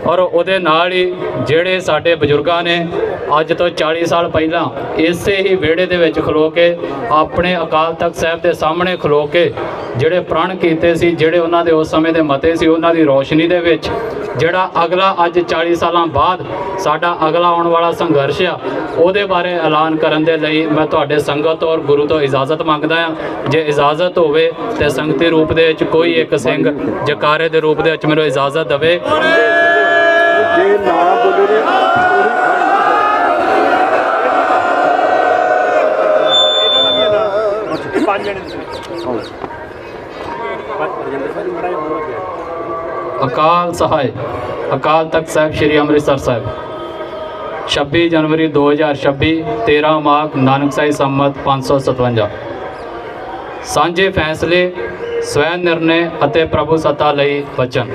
ਔਰ ਉਹਦੇ ਨਾਲ ਹੀ ਜਿਹੜੇ ਸਾਡੇ ਬਜ਼ੁਰਗਾਂ ਨੇ ਅੱਜ ਤੋਂ 40 ਸਾਲ ਪਹਿਲਾਂ ਇਸੇ ਹੀ ਵਿਹੜੇ ਦੇ ਵਿੱਚ ਖਲੋ ਕੇ ਆਪਣੇ ਅਕਾਲ ਤਖਤ ਸਾਹਿਬ ਦੇ ਸਾਹਮਣੇ ਖਲੋ ਕੇ ਜਿਹੜੇ ਪ੍ਰਣ ਕੀਤੇ ਸੀ, ਜਿਹੜੇ ਉਹਨਾਂ ਦੇ ਉਸ ਸਮੇਂ ਦੇ ਮਤੇ ਸੀ, ਉਹਨਾਂ ਦੀ ਰੋਸ਼ਨੀ ਦੇ ਵਿੱਚ ਜਿਹੜਾ ਅਗਲਾ ਅੱਜ 40 ਸਾਲਾਂ ਬਾਅਦ ਸਾਡਾ ਅਗਲਾ ਆਉਣ ਵਾਲਾ ਸੰਘਰਸ਼ ਆ ਉਹਦੇ ਬਾਰੇ ਐਲਾਨ ਕਰਨ ਦੇ ਲਈ ਮੈਂ ਤੁਹਾਡੇ ਸੰਗਤ ਔਰ ਗੁਰੂ ਤੋਂ ਇਜਾਜ਼ਤ ਮੰਗਦਾ ਹਾਂ। ਜੇ ਇਜਾਜ਼ਤ ਹੋਵੇ ਤੇ ਸੰਗਤੀ ਰੂਪ ਦੇ ਵਿੱਚ ਕੋਈ ਇੱਕ ਸਿੰਘ ਜਕਾਰੇ ਦੇ ਰੂਪ ਦੇ ਵਿੱਚ ਮੈਨੂੰ ਇਜਾਜ਼ਤ ਦੇਵੇ। ਜੇ ਨਾ ਬੋਲੇ ਨੇ ਅਕਾਲ ਸਹਾਇ ਅਕਾਲ ਤਖਤ ਸਾਹਿਬ ਸ੍ਰੀ ਅੰਮ੍ਰਿਤਸਰ ਸਾਹਿਬ 26 ਜਨਵਰੀ 2026 13 ਮਾਘ ਨਾਨਕਸ਼ਾਹੀ ਸੰਮਤ 557। ਸਾਂਝੇ ਫੈਸਲੇ, ਸਵੈ ਨਿਰਣੇ ਅਤੇ ਪ੍ਰਭੂ ਸੱਤਾ ਲਈ ਵਚਨ।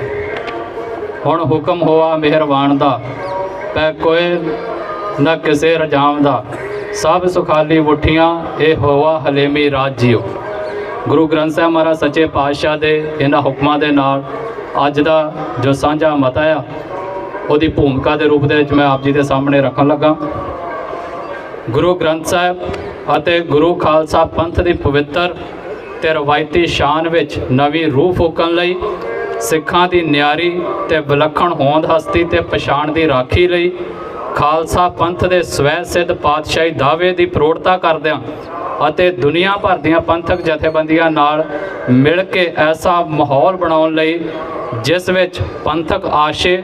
ਹੁਣ ਹੁਕਮ ਹੋਆ ਮਿਹਰਬਾਨ ਦਾ, ਪੈ ਕੋਈ ਨਾ ਕਿਸੇ ਰਜਾਮ ਦਾ, ਸਭ ਸੁਖਾਲੀ ਉਠੀਆਂ ਇਹ ਹੋਆ ਹਲੇਮੀ ਰਾਜ ਜੀਓ। ਗੁਰੂ ਗ੍ਰੰਥ ਸਾਹਿਬ ਮਹਾਰਾਜ ਸੱਚੇ ਪਾਤਸ਼ਾਹ ਦੇ ਇਹਨਾਂ ਹੁਕਮਾਂ ਦੇ ਨਾਲ ਅੱਜ ਦਾ ਜੋ ਸਾਂਝਾ ਮਤਾ ਆ ਉਹਦੀ ਭੂਮਿਕਾ ਦੇ ਰੂਪ ਦੇ ਵਿੱਚ ਮੈਂ ਆਪ ਜੀ ਦੇ ਸਾਹਮਣੇ ਰੱਖਣ ਲੱਗਾ। ਗੁਰੂ ਗ੍ਰੰਥ ਸਾਹਿਬ ਅਤੇ ਗੁਰੂ ਖਾਲਸਾ ਪੰਥ ਦੀ ਪਵਿੱਤਰ ਤੇ ਰਵਾਇਤੀ ਸ਼ਾਨ ਵਿੱਚ ਨਵੀਂ ਰੂਹ ਫੂਕਣ ਲਈ, ਸਿੱਖਾਂ ਦੀ ਨਿਆਰੀ ਤੇ ਵਿਲੱਖਣ ਹੋਂਦ ਹਸਤੀ ਤੇ ਪਛਾਣ ਦੀ ਰਾਖੀ ਲਈ, ਖਾਲਸਾ ਪੰਥ ਦੇ ਸਵੈ ਸਿੱਧ ਪਾਤਸ਼ਾਹੀ ਦਾਅਵੇ ਦੀ ਪ੍ਰੋੜਤਾ ਕਰਦਿਆਂ ਅਤੇ ਦੁਨੀਆ ਭਰ ਦੀਆਂ ਪੰਥਕ ਜਥੇਬੰਦੀਆਂ ਨਾਲ ਮਿਲ ਕੇ ਐਸਾ ਮਾਹੌਲ ਬਣਾਉਣ ਲਈ ਜਿਸ ਵਿੱਚ ਪੰਥਕ ਆਸ਼ੇ,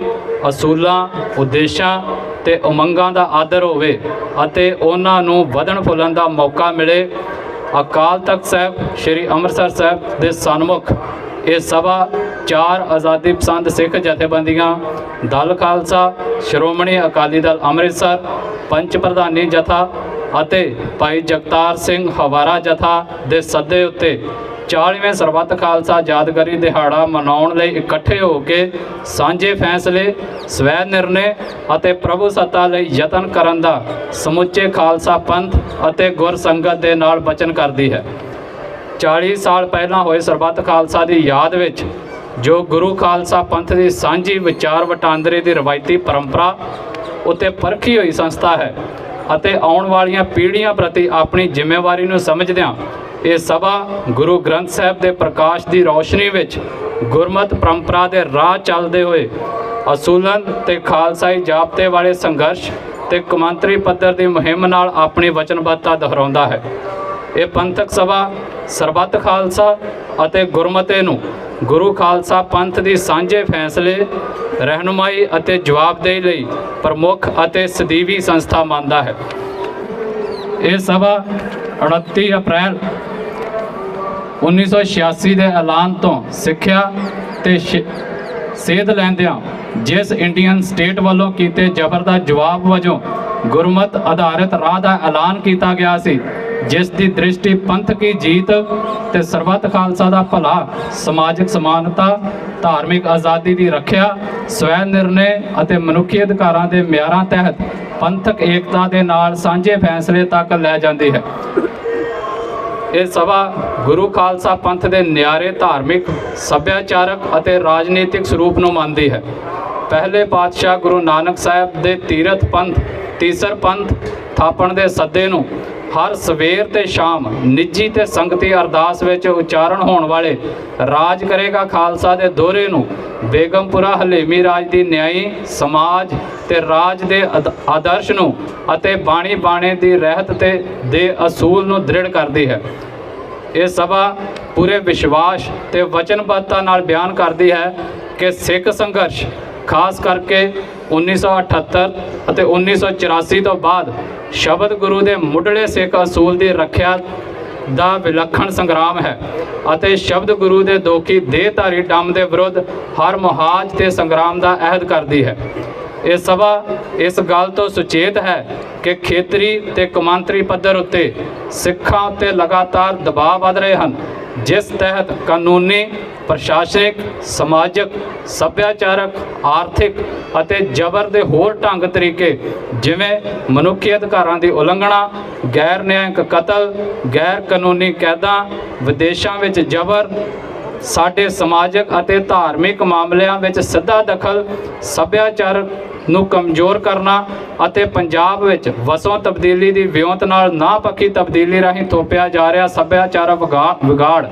ਅਸੂਲਾਂ, ਉਦੇਸ਼ਾਂ ਤੇ ਉਮੰਗਾਂ ਦਾ ਆਦਰ ਹੋਵੇ ਅਤੇ ਉਹਨਾਂ ਨੂੰ ਵਧਣ ਫੁੱਲਣ ਦਾ ਮੌਕਾ ਮਿਲੇ, ਅਕਾਲ ਤਖਤ ਸਾਹਿਬ ਸ੍ਰੀ ਅੰਮ੍ਰਿਤਸਰ ਸਾਹਿਬ ਦੇ ਸਨਮੁਖ ਇਹ ਸਭਾ 4 ਆਜ਼ਾਦੀ ਪਸੰਦ ਸਿੱਖ ਜਥੇਬੰਦੀਆਂ, ਦਲ ਖਾਲਸਾ, ਸ਼੍ਰੋਮਣੀ ਅਕਾਲੀ ਦਲ ਅੰਮ੍ਰਿਤਸਰ, ਪੰਚ ਪ੍ਰਧਾਨੀ ਜਥਾ ਅਤੇ ਭਾਈ ਜਗਤਾਰ ਸਿੰਘ ਹਵਾਰਾ ਜਥਾ ਦੇ ਸੱਦੇ ਉੱਤੇ 40ਵੇਂ ਸਰਬੱਤ ਖਾਲਸਾ ਯਾਦਗਾਰੀ ਦਿਹਾੜਾ ਮਨਾਉਣ ਲਈ ਇਕੱਠੇ ਹੋ ਕੇ ਸਾਂਝੇ ਫੈਸਲੇ, ਸਵੈ ਨਿਰਣੇ ਅਤੇ ਪ੍ਰਭੂ ਸੱਤਾ ਲਈ ਯਤਨ ਕਰਨ ਦਾ ਸਮੁੱਚੇ ਖਾਲਸਾ ਪੰਥ ਅਤੇ ਗੁਰ ਸੰਗਤ ਦੇ ਨਾਲ ਵਚਨ ਕਰਦੀ ਹੈ। 40 ਸਾਲ ਪਹਿਲਾਂ ਹੋਏ ਸਰਬੱਤ ਖਾਲਸਾ ਦੀ ਯਾਦ ਵਿੱਚ ਜੋ ਗੁਰੂ ਖਾਲਸਾ ਪੰਥ ਦੀ ਸਾਂਝੀ ਵਿਚਾਰ ਵਟਾਂਦਰੇ ਦੀ ਰਵਾਇਤੀ ਪਰੰਪਰਾ ਉੱਤੇ ਪਰਖੀ ਹੋਈ ਸੰਸਥਾ ਹੈ ਅਤੇ ਆਉਣ ਵਾਲੀਆਂ ਪੀੜ੍ਹੀਆਂ ਪ੍ਰਤੀ ਆਪਣੀ ਜ਼ਿੰਮੇਵਾਰੀ ਨੂੰ ਸਮਝਦਿਆਂ ਇਹ ਸਭਾ ਗੁਰੂ ਗ੍ਰੰਥ ਸਾਹਿਬ ਦੇ ਪ੍ਰਕਾਸ਼ ਦੀ ਰੌਸ਼ਨੀ ਵਿੱਚ ਗੁਰਮਤਿ ਪਰੰਪਰਾ ਦੇ ਰਾਹ ਚੱਲਦੇ ਹੋਏ ਅਸੂਲਨ ਤੇ ਖਾਲਸਾਈ ਜਾਬਤੇ ਵਾਲੇ ਸੰਘਰਸ਼ ਤੇ ਕੌਮਾਂਤਰੀ ਪੱਧਰ ਦੀ ਮੁਹਿੰਮ ਨਾਲ ਆਪਣੀ ਵਚਨਬੱਧਤਾ ਦੁਹਰਾਉਂਦਾ ਹੈ। ਇਹ ਪੰਥਕ ਸਭਾ ਸਰਬੱਤ ਖਾਲਸਾ ਅਤੇ ਗੁਰਮਤਿ ਨੂੰ ਗੁਰੂ ਖਾਲਸਾ ਪੰਥ ਦੀ ਸਾਂਝੇ ਫੈਸਲੇ, ਰਹਿਨੁਮਾਈ ਅਤੇ ਜਵਾਬਦੇਹੀ ਲਈ ਪ੍ਰਮੁੱਖ ਅਤੇ ਸਦੀਵੀ ਸੰਸਥਾ ਮੰਨਦਾ ਹੈ। ਇਹ ਸਭਾ 29 ਅਪ੍ਰੈਲ 1986 ਦੇ ਐਲਾਨ ਤੋਂ ਸਿੱਖਿਆ ਤੇ ਸੇਧ ਲੈਂਦਿਆਂ ਜਿਸ ਇੰਡੀਅਨ ਸਟੇਟ ਵੱਲੋਂ ਕੀਤੇ ਜ਼ਬਰ ਦਾ ਜਵਾਬ ਵਜੋਂ ਗੁਰਮਤਿ ਆਧਾਰਿਤ ਰਾਹ ਦਾ ਐਲਾਨ ਕੀਤਾ ਗਿਆ ਸੀ, ਜਿਸ ਦੀ ਦ੍ਰਿਸ਼ਟੀ ਪੰਥ ਕੀ ਜੀਤ ਤੇ ਸਰਬੱਤ ਖਾਲਸਾ ਦਾ ਭਲਾ, ਸਮਾਜਿਕ ਸਮਾਨਤਾ, ਧਾਰਮਿਕ ਆਜ਼ਾਦੀ ਦੀ ਰੱਖਿਆ, ਸਵੈ ਨਿਰਣੇ ਅਤੇ ਮਨੁੱਖੀ ਅਧਿਕਾਰਾਂ ਦੇ ਮਿਆਰਾਂ ਤਹਿਤ ਪੰਥਕ ਏਕਤਾ ਦੇ ਨਾਲ ਸਾਂਝੇ ਫੈਸਲੇ ਤੱਕ ਲੈ ਜਾਂਦੀ ਹੈ। ਇਹ ਸਭਾ ਗੁਰੂ ਖਾਲਸਾ ਪੰਥ ਦੇ ਨਿਆਰੇ ਧਾਰਮਿਕ, ਸੱਭਿਆਚਾਰਕ ਅਤੇ ਰਾਜਨੀਤਿਕ ਸਰੂਪ ਨੂੰ ਮੰਨਦੀ ਹੈ। ਪਹਿਲੇ ਪਾਤਸ਼ਾਹ ਗੁਰੂ ਨਾਨਕ ਸਾਹਿਬ ਦੇ ਤੀਰਥ ਪੰਥ, ਤੀਸਰ ਪੰਥ ਥਾਪਣ ਦੇ ਸੱਦੇ ਨੂੰ ਹਰ ਸਵੇਰ ਤੇ ਸ਼ਾਮ ਨਿੱਜੀ ਤੇ ਸੰਗਤੀ ਅਰਦਾਸ ਵਿੱਚ ਉਚਾਰਨ ਹੋਣ ਵਾਲੇ ਰਾਜ ਕਰੇਗਾ ਖਾਲਸਾ ਦੇ ਦੋਹਰੇ ਨੂੰ ਬੇਗਮਪੁਰਾ ਹਲੇਮੀ ਰਾਜ ਦੀ ਨਿਆਈ, ਸਮਾਜ ਤੇ ਰਾਜ ਦੇ ਆਦਰਸ਼ ਨੂੰ ਅਤੇ ਬਾਣੀ ਬਾਣੇ ਦੀ ਰਹਿਤ ਤੇ ਦੇ ਅਸੂਲ ਨੂੰ ਦ੍ਰਿੜ ਕਰਦੀ ਹੈ। ਇਹ ਸਭਾ ਪੂਰੇ ਵਿਸ਼ਵਾਸ ਤੇ ਵਚਨਬੱਧਤਾ ਨਾਲ ਬਿਆਨ ਕਰਦੀ ਹੈ ਕਿ ਸਿੱਖ ਸੰਘਰਸ਼ ਖਾਸ ਕਰਕੇ 1978 ਅਤੇ 1984 ਤੋਂ ਬਾਅਦ ਸ਼ਬਦ ਗੁਰੂ ਦੇ ਮੁੱਢਲੇ ਸਿੱਖ ਅਸੂਲ ਦੀ ਰੱਖਿਆ ਦਾ ਵਿਲੱਖਣ ਸੰਗਰਾਮ ਹੈ ਅਤੇ ਸ਼ਬਦ ਗੁਰੂ ਦੇ ਦੋਖੀ ਦੇਹਧਾਰੀ ਡੰਮ ਦੇ ਵਿਰੁੱਧ ਹਰ ਮੁਹਾਜ ਤੇ ਸੰਗਰਾਮ ਦਾ ਅਹਿਦ ਕਰਦੀ ਹੈ। ਇਹ ਸਭਾ ਇਸ ਗੱਲ ਤੋਂ ਸੁਚੇਤ ਹੈ ਕਿ ਖੇਤਰੀ ਤੇ ਕੌਮਾਂਤਰੀ ਪੱਧਰ ਉੱਤੇ ਸਿੱਖਾਂ ਉੱਤੇ ਲਗਾਤਾਰ ਦਬਾਅ ਵਧ ਰਹੇ ਹਨ, ਜਿਸ ਤਹਿਤ ਕਾਨੂੰਨੀ, ਪ੍ਰਸ਼ਾਸਨਿਕ, ਸਮਾਜਿਕ, ਸੱਭਿਆਚਾਰਕ, ਆਰਥਿਕ ਅਤੇ ਜ਼ਬਰ ਦੇ ਹੋਰ ਢੰਗ ਤਰੀਕੇ ਜਿਵੇਂ ਮਨੁੱਖੀ ਅਧਿਕਾਰਾਂ ਦੀ ਉਲੰਘਣਾ, ਗੈਰ ਨਿਆਂਇਕ ਕਤਲ, ਗੈਰ ਕਾਨੂੰਨੀ ਕੈਦਾਂ, ਵਿਦੇਸ਼ਾਂ ਵਿੱਚ ਜ਼ਬਰ, ਸਾਡੇ ਸਮਾਜਿਕ ਅਤੇ ਧਾਰਮਿਕ ਮਾਮਲਿਆਂ ਵਿੱਚ ਸਿੱਧਾ ਦਖਲ, ਸੱਭਿਆਚਾਰ ਨੂੰ ਕਮਜ਼ੋਰ ਕਰਨਾ ਅਤੇ ਪੰਜਾਬ ਵਿੱਚ ਵਸੋਂ ਤਬਦੀਲੀ ਦੀ ਵਿਉਂਤ ਨਾਲ ਨਾਪੱਖੀ ਤਬਦੀਲੀ ਰਾਹੀਂ ਥੋਪਿਆ ਜਾ ਰਿਹਾ ਸੱਭਿਆਚਾਰਕ ਵਿਗਾੜ,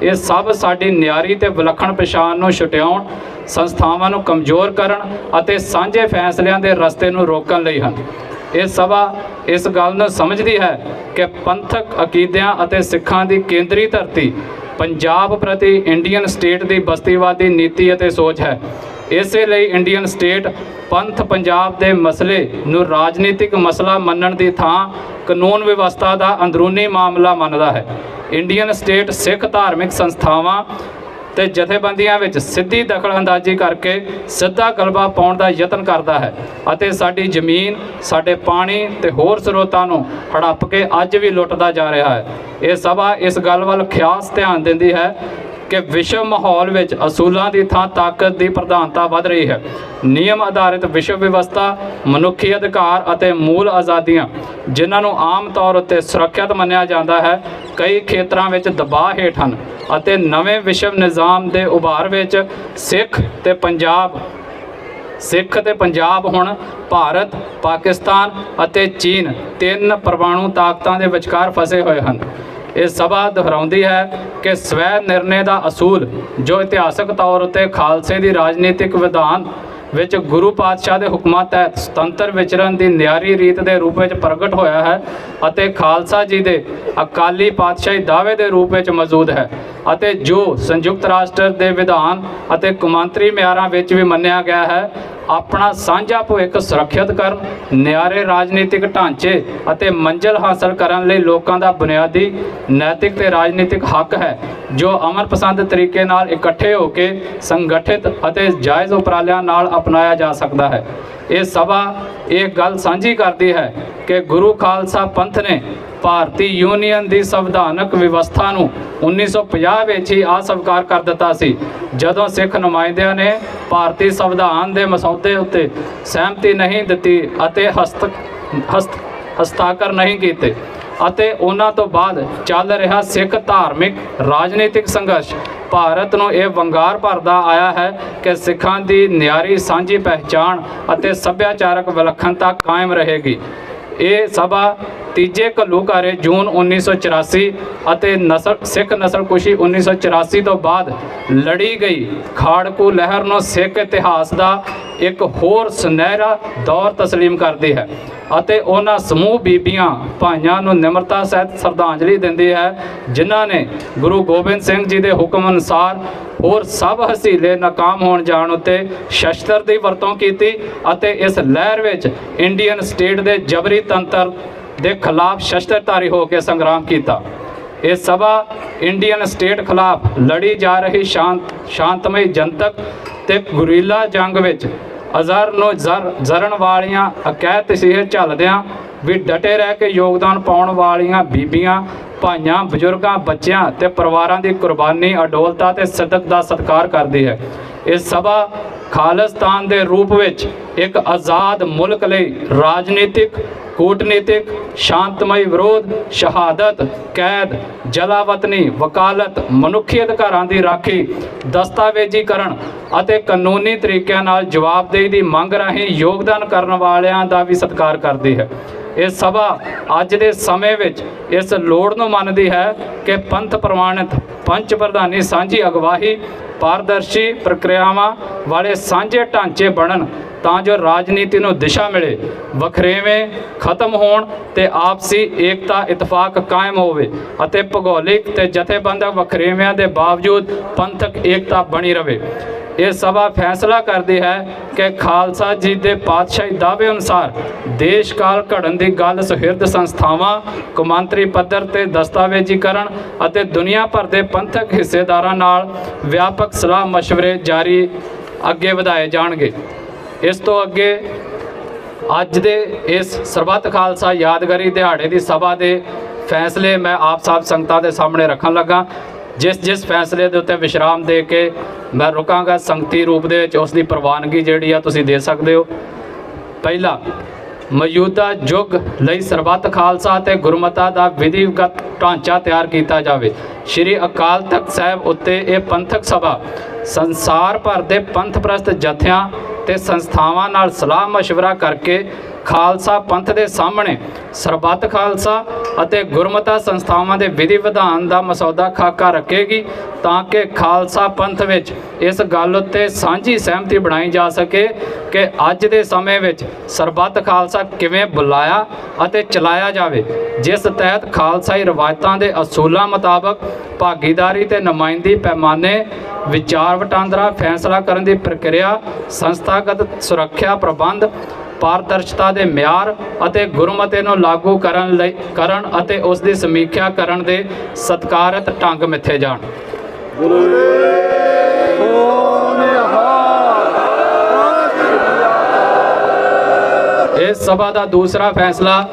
ਇਹ ਸਭ ਸਾਡੀ ਨਿਆਰੀ ਤੇ ਵਿਲੱਖਣ ਪਛਾਣ ਨੂੰ ਛੁਟਿਆਉਣ, ਸੰਸਥਾਵਾਂ ਨੂੰ ਕਮਜ਼ੋਰ ਕਰਨ ਅਤੇ ਸਾਂਝੇ ਫੈਸਲਿਆਂ ਦੇ ਰਸਤੇ ਨੂੰ ਰੋਕਣ ਲਈ ਹਨ। ਇਹ ਸਭਾ ਇਸ ਗੱਲ ਨੂੰ ਸਮਝਦੀ ਹੈ ਕਿ ਪੰਥਕ ਅਕੀਦਿਆਂ ਅਤੇ ਸਿੱਖਾਂ ਦੀ ਕੇਂਦਰੀ ਧਰਤੀ ਪੰਜਾਬ ਪ੍ਰਤੀ ਇੰਡੀਅਨ ਸਟੇਟ ਦੀ ਬਸਤੀਵਾਦੀ ਨੀਤੀ ਅਤੇ ਸੋਚ ਹੈ। ਇਸੇ ਲਈ ਇੰਡੀਅਨ ਸਟੇਟ ਪੰਥ ਪੰਜਾਬ ਦੇ ਮਸਲੇ ਨੂੰ ਰਾਜਨੀਤਿਕ ਮਸਲਾ ਮੰਨਣ ਦੀ ਥਾਂ ਕਾਨੂੰਨ ਵਿਵਸਥਾ ਦਾ ਅੰਦਰੂਨੀ ਮਾਮਲਾ ਮੰਨਦਾ ਹੈ। ਇੰਡੀਅਨ ਸਟੇਟ ਸਿੱਖ ਧਾਰਮਿਕ ਸੰਸਥਾਵਾਂ ਤੇ ਜਥੇਬੰਦੀਆਂ ਵਿੱਚ ਸਿੱਧੀ ਦਖਲਅੰਦਾਜ਼ੀ ਕਰਕੇ ਸਿੱਧਾ ਗਲਬਾ ਪਾਉਣ ਦਾ ਯਤਨ ਕਰਦਾ ਹੈ ਅਤੇ ਸਾਡੀ ਜ਼ਮੀਨ, ਸਾਡੇ ਪਾਣੀ ਤੇ ਹੋਰ ਸਰੋਤਾਂ ਨੂੰ ਹੜੱਪ ਕੇ ਅੱਜ ਵੀ ਲੁੱਟਦਾ ਜਾ ਰਿਹਾ ਹੈ। ਇਹ ਸਭਾ ਇਸ ਗੱਲ ਵੱਲ ਖਾਸ ਧਿਆਨ ਦਿੰਦੀ ਹੈ ਕਿ ਵਿਸ਼ਵ ਮਾਹੌਲ ਵਿੱਚ ਅਸੂਲਾਂ ਦੀ ਥਾਂ ਤਾਕਤ ਦੀ ਪ੍ਰਧਾਨਤਾ ਵੱਧ ਰਹੀ ਹੈ। ਨਿਯਮ ਆਧਾਰਿਤ ਵਿਸ਼ਵ ਵਿਵਸਥਾ, ਮਨੁੱਖੀ ਅਧਿਕਾਰ ਅਤੇ ਮੂਲ ਆਜ਼ਾਦੀਆਂ, ਜਿਨ੍ਹਾਂ ਨੂੰ ਆਮ ਤੌਰ ਉੱਤੇ ਸੁਰੱਖਿਅਤ ਮੰਨਿਆ ਜਾਂਦਾ ਹੈ, ਕਈ ਖੇਤਰਾਂ ਵਿੱਚ ਦਬਾਅ ਹੇਠ ਹਨ ਅਤੇ ਨਵੇਂ ਵਿਸ਼ਵ ਨਿਜ਼ਾਮ ਦੇ ਉਭਾਰ ਵਿੱਚ ਸਿੱਖ ਤੇ ਪੰਜਾਬ ਹੁਣ ਭਾਰਤ, ਪਾਕਿਸਤਾਨ ਅਤੇ ਚੀਨ ਤਿੰਨ ਪਰਮਾਣੂ ਤਾਕਤਾਂ ਦੇ ਵਿਚਕਾਰ ਫਸੇ ਹੋਏ ਹਨ। ਇਹ ਸਭਾ ਦੁਹਰਾਉਂਦੀ ਹੈ ਕਿ ਸਵੈ ਨਿਰਣੇ ਦਾ ਅਸੂਲ, ਜੋ ਇਤਿਹਾਸਕ ਤੌਰ ਉੱਤੇ ਖਾਲਸੇ ਦੀ ਰਾਜਨੀਤਿਕ ਵਿਧਾਨ ਵਿੱਚ ਗੁਰੂ ਪਾਤਸ਼ਾਹ ਦੇ ਹੁਕਮਾਂ ਤਹਿਤ ਸੁਤੰਤਰ ਵਿਚਰਨ ਦੀ ਨਿਆਰੀ ਰੀਤ ਦੇ ਰੂਪ ਵਿੱਚ ਪ੍ਰਗਟ ਹੋਇਆ ਹੈ ਅਤੇ ਖਾਲਸਾ ਜੀ ਦੇ ਅਕਾਲੀ ਪਾਤਸ਼ਾਹੀ ਦਾਅਵੇ ਦੇ ਰੂਪ ਵਿੱਚ ਮੌਜੂਦ ਹੈ ਅਤੇ ਜੋ ਸੰਯੁਕਤ ਰਾਸ਼ਟਰ ਦੇ ਵਿਧਾਨ ਅਤੇ ਕੌਮਾਂਤਰੀ ਮਿਆਰਾਂ ਵਿੱਚ ਵੀ ਮੰਨਿਆ ਗਿਆ ਹੈ, ਆਪਣਾ ਸਾਂਝਾ ਭਵਿੱਖ ਸੁਰੱਖਿਅਤ ਕਰਨ, ਨਿਆਰੇ ਰਾਜਨੀਤਿਕ ਢਾਂਚੇ ਅਤੇ ਮੰਜ਼ਿਲ ਹਾਸਲ ਕਰਨ ਲਈ ਲੋਕਾਂ ਦਾ ਬੁਨਿਆਦੀ ਨੈਤਿਕ ਤੇ ਰਾਜਨੀਤਿਕ ਹੱਕ ਹੈ, ਜੋ ਅਮਨ ਪਸੰਦ ਤਰੀਕੇ ਨਾਲ ਇਕੱਠੇ ਹੋ ਕੇ ਸੰਗਠਿਤ ਅਤੇ ਜਾਇਜ਼ ਉਪਰਾਲਿਆਂ ਨਾਲ ਅਪਣਾਇਆ ਜਾ ਸਕਦਾ ਹੈ। ਇਹ ਸਭਾ ਇਹ ਗੱਲ ਸਾਂਝੀ ਕਰਦੀ ਹੈ ਕਿ ਗੁਰੂ ਖਾਲਸਾ ਪੰਥ ਨੇ ਭਾਰਤੀ ਯੂਨੀਅਨ ਦੀ ਸੰਵਿਧਾਨਕ ਵਿਵਸਥਾ ਨੂੰ 1950 ਵਿੱਚ ਹੀ ਅਸਵੀਕਾਰ ਕਰ ਦਿੱਤਾ ਸੀ, ਜਦੋਂ ਸਿੱਖ ਨੁਮਾਇੰਦਿਆਂ ਨੇ ਭਾਰਤੀ ਸੰਵਿਧਾਨ ਦੇ ਮਸੌਦੇ ਉੱਤੇ ਸਹਿਮਤੀ ਨਹੀਂ ਦਿੱਤੀ ਅਤੇ ਹਸਤਾਖਰ ਨਹੀਂ ਕੀਤੇ ਅਤੇ ਉਹਨਾਂ ਤੋਂ ਬਾਅਦ ਚੱਲ ਰਿਹਾ ਸਿੱਖ ਧਾਰਮਿਕ ਰਾਜਨੀਤਿਕ ਸੰਘਰਸ਼ ਭਾਰਤ ਨੂੰ ਇਹ ਵੰਗਾਰ ਭਰਦਾ ਆਇਆ ਹੈ ਕਿ ਸਿੱਖਾਂ ਦੀ ਨਿਆਰੀ ਸਾਂਝੀ ਪਹਿਚਾਣ ਅਤੇ ਸੱਭਿਆਚਾਰਕ ਵਿਲੱਖਣਤਾ ਕਾਇਮ ਰਹੇਗੀ। ਇਹ ਸਭਾ ਤੀਜੇ ਘੱਲੂਘਾਰੇ ਜੂਨ 1984 ਅਤੇ ਸਿੱਖ ਨਸਲਕੁਸ਼ੀ 1984 ਤੋਂ ਬਾਅਦ ਲੜੀ ਗਈ ਖਾੜਕੂ ਲਹਿਰ ਨੂੰ ਸਿੱਖ ਇਤਿਹਾਸ ਦਾ ਇੱਕ ਹੋਰ ਸੁਨਹਿਰਾ ਦੌਰ ਤਸਲੀਮ ਕਰਦੀ ਹੈ ਅਤੇ ਉਹਨਾਂ ਸਮੂਹ ਬੀਬੀਆਂ ਭਾਈਆਂ ਨੂੰ ਨਿਮਰਤਾ ਸਹਿਤ ਸ਼ਰਧਾਂਜਲੀ ਦਿੰਦੀ ਹੈ, ਜਿਨ੍ਹਾਂ ਨੇ ਗੁਰੂ ਗੋਬਿੰਦ ਸਿੰਘ ਜੀ ਦੇ ਹੁਕਮ ਅਨੁਸਾਰ ਹੋਰ ਸਭ ਹਸੀਲੇ ਨਾਕਾਮ ਹੋਣ ਜਾਣ ਉੱਤੇ ਸ਼ਸਤਰ ਦੀ ਵਰਤੋਂ ਕੀਤੀ ਅਤੇ ਇਸ ਲਹਿਰ ਵਿੱਚ ਇੰਡੀਅਨ ਸਟੇਟ ਦੇ ਜਬਰੀ ਤੰਤਰ ਦੇ ਖਿਲਾਫ ਸ਼ਸਤਰਧਾਰੀ ਹੋ ਕੇ ਸੰਗਰਾਮ ਕੀਤਾ। ਇਹ ਸਭਾ ਇੰਡੀਅਨ ਸਟੇਟ ਖਿਲਾਫ ਲੜੀ ਜਾ ਰਹੀ ਸ਼ਾਂਤਮਈ ਜਨਤਕ ਤੇ ਗੁਰੀਲਾ ਜੰਗ ਵਿੱਚ ਅਜ਼ਰ ਨੂੰ ਜ਼ਰਨ ਵਾਲੀਆਂ ਅਕੈਦ ਤਸੀਹੇ ਝੱਲਦਿਆਂ ਵੀ ਡਟੇ ਰਹਿ ਕੇ ਯੋਗਦਾਨ ਪਾਉਣ ਵਾਲੀਆਂ ਬੀਬੀਆਂ, ਭਾਈਆਂ, ਬਜ਼ੁਰਗਾਂ, ਬੱਚਿਆਂ ਤੇ ਪਰਿਵਾਰਾਂ ਦੀ ਕੁਰਬਾਨੀ, ਅਡੋਲਤਾ ਤੇ ਸਿੱਦਕ ਦਾ ਸਤਿਕਾਰ ਕਰਦੀ ਹੈ। ਇਹ ਸਭਾ ਖਾਲਿਸਤਾਨ ਦੇ ਰੂਪ ਵਿੱਚ ਇੱਕ ਆਜ਼ਾਦ ਮੁਲਕ ਲਈ ਰਾਜਨੀਤਿਕ, ਕੂਟਨੀਤਿਕ, ਸ਼ਾਂਤਮਈ ਵਿਰੋਧ, ਸ਼ਹਾਦਤ, ਕੈਦ, ਜਲਾਵਤਨੀ, ਵਕਾਲਤ, ਮਨੁੱਖੀ ਅਧਿਕਾਰਾਂ ਦੀ ਰਾਖੀ, ਦਸਤਾਵੇਜ਼ੀਕਰਨ ਅਤੇ ਕਾਨੂੰਨੀ ਤਰੀਕਿਆਂ ਨਾਲ ਜਵਾਬਦੇਹੀ ਦੀ ਮੰਗ ਰਾਹੀਂ ਯੋਗਦਾਨ ਕਰਨ ਵਾਲਿਆਂ ਦਾ ਵੀ ਸਤਿਕਾਰ ਕਰਦੀ ਹੈ। ਇਹ ਸਭਾ ਅੱਜ ਦੇ ਸਮੇਂ ਵਿੱਚ ਇਸ ਲੋੜ ਨੂੰ ਮੰਨਦੀ ਹੈ ਕਿ ਪੰਥ ਪ੍ਰਵਾਨਿਤ ਪੰਚ ਪ੍ਰਧਾਨੀ ਸਾਂਝੀ ਅਗਵਾਈ, ਪਾਰਦਰਸ਼ੀ ਪ੍ਰਕਿਰਿਆਵਾਂ ਵਾਲੇ ਸਾਂਝੇ ਢਾਂਚੇ ਬਣਨ ਤਾਂ ਜੋ ਰਾਜਨੀਤੀ ਨੂੰ ਦਿਸ਼ਾ ਮਿਲੇ, ਵਖਰੇਵੇਂ ਖਤਮ ਹੋਣ ਤੇ ਆਪਸੀ ਏਕਤਾ ਇਤਫਾਕ ਕਾਇਮ ਹੋਵੇ ਅਤੇ ਭੂਗੋਲਿਕ ਤੇ ਜਥੇਬੰਦਕ ਵਖਰੇਵਿਆਂ ਦੇ ਬਾਵਜੂਦ ਪੰਥਕ ਏਕਤਾ ਬਣੀ ਰਹੇ। ਇਹ ਸਭਾ ਫੈਸਲਾ ਕਰਦੀ ਹੈ ਕਿ ਖਾਲਸਾ ਜੀ ਦੇ ਪਾਤਸ਼ਾਹੀ ਦਾਅਵੇ ਅਨੁਸਾਰ ਦੇਸ਼ ਕਾਲ ਘੜਨ ਦੀ ਗੱਲ ਸੁਹਿਰਦ ਸੰਸਥਾਵਾਂ, ਕੌਮਾਂਤਰੀ ਪੱਧਰ ਤੇ ਦਸਤਾਵੇਜ਼ੀਕਰਨ ਅਤੇ ਦੁਨੀਆ ਭਰ ਦੇ ਪੰਥਕ ਹਿੱਸੇਦਾਰਾਂ ਨਾਲ ਵਿਆਪਕ ਸਲਾਹ ਮਸ਼ਵਰੇ ਜਾਰੀ ਅੱਗੇ ਵਧਾਏ ਜਾਣਗੇ। ਇਸ ਤੋਂ ਅੱਗੇ ਅੱਜ ਦੇ ਇਸ ਸਰਬੱਤ ਖਾਲਸਾ ਯਾਦਗਾਰੀ ਦਿਹਾੜੇ ਦੀ ਸਭਾ ਦੇ ਫੈਸਲੇ ਮੈਂ ਆਪ ਸਭ ਸੰਗਤਾਂ ਦੇ ਸਾਹਮਣੇ ਰੱਖਣ ਲੱਗਾ। ਜਿਸ ਫੈਸਲੇ ਦੇ ਉੱਤੇ ਵਿਸ਼ਰਾਮ ਦੇ ਕੇ ਮੈਂ ਰੁਕਾਂਗਾ, ਸੰਗਤੀ ਰੂਪ ਦੇ ਵਿੱਚ ਉਸ ਦੀ ਪ੍ਰਵਾਨਗੀ ਜਿਹੜੀ ਆ ਤੁਸੀਂ ਦੇ ਸਕਦੇ ਹੋ। ਪਹਿਲਾ, ਮੌਜੂਦਾ ਯੁੱਗ ਲਈ ਸਰਬੱਤ ਖਾਲਸਾ ਅਤੇ ਗੁਰਮਤਾ ਦਾ ਵਿਧੀਗਤ ਢਾਂਚਾ ਤਿਆਰ ਕੀਤਾ ਜਾਵੇ। ਸ਼੍ਰੀ ਅਕਾਲ ਤਖਤ ਸਾਹਿਬ ਉੱਤੇ ਇਹ ਪੰਥਕ ਸਭਾ ਸੰਸਾਰ ਭਰ ਦੇ ਪੰਥ ਪ੍ਰਸਤ ਜਥਿਆਂ ਤੇ ਸੰਸਥਾਵਾਂ ਨਾਲ ਸਲਾਹ ਮਸ਼ਵਰਾ ਕਰਕੇ ਖਾਲਸਾ ਪੰਥ ਦੇ ਸਾਹਮਣੇ ਸਰਬੱਤ ਖਾਲਸਾ ਅਤੇ ਗੁਰਮਤਾ ਸੰਸਥਾਵਾਂ ਦੇ ਵਿਧੀ ਵਿਧਾਨ ਦਾ ਮਸੌਦਾ ਖਾਕਾ ਰੱਖੇਗੀ ਤਾਂ ਕਿ ਖਾਲਸਾ ਪੰਥ ਵਿੱਚ ਇਸ ਗੱਲ ਉੱਤੇ ਸਾਂਝੀ ਸਹਿਮਤੀ ਬਣਾਈ ਜਾ ਸਕੇ ਕਿ ਅੱਜ ਦੇ ਸਮੇਂ ਵਿੱਚ ਸਰਬੱਤ ਖਾਲਸਾ ਕਿਵੇਂ ਬੁਲਾਇਆ ਅਤੇ ਚਲਾਇਆ ਜਾਵੇ, ਜਿਸ ਤਹਿਤ ਖਾਲਸਾਈ ਰਵਾਇਤਾਂ ਦੇ ਅਸੂਲਾਂ ਮੁਤਾਬਕ ਭਾਗੀਦਾਰੀ ਤੇ ਨੁਮਾਇੰਦੀ ਪੈਮਾਨੇ, ਵਿਚਾਰ ਵਟਾਂਦਰਾ, ਫੈਸਲਾ ਕਰਨ ਦੀ ਪ੍ਰਕਿਰਿਆ, ਸੰਸਥਾਗਤ ਸੁਰੱਖਿਆ ਪ੍ਰਬੰਧ, ਪਾਰਦਰਸ਼ਤਾ ਦੇ ਮਿਆਰ ਅਤੇ ਗੁਰਮਤੇ ਨੂੰ ਲਾਗੂ ਕਰਨ ਅਤੇ ਉਸ ਦੀ ਸਮੀਖਿਆ ਕਰਨ ਦੇ ਸਤਿਕਾਰਤ ਢੰਗ ਮਿੱਥੇ ਜਾਣ। ਇਸ ਸਭਾ ਦਾ ਦੂਸਰਾ ਫੈਸਲਾ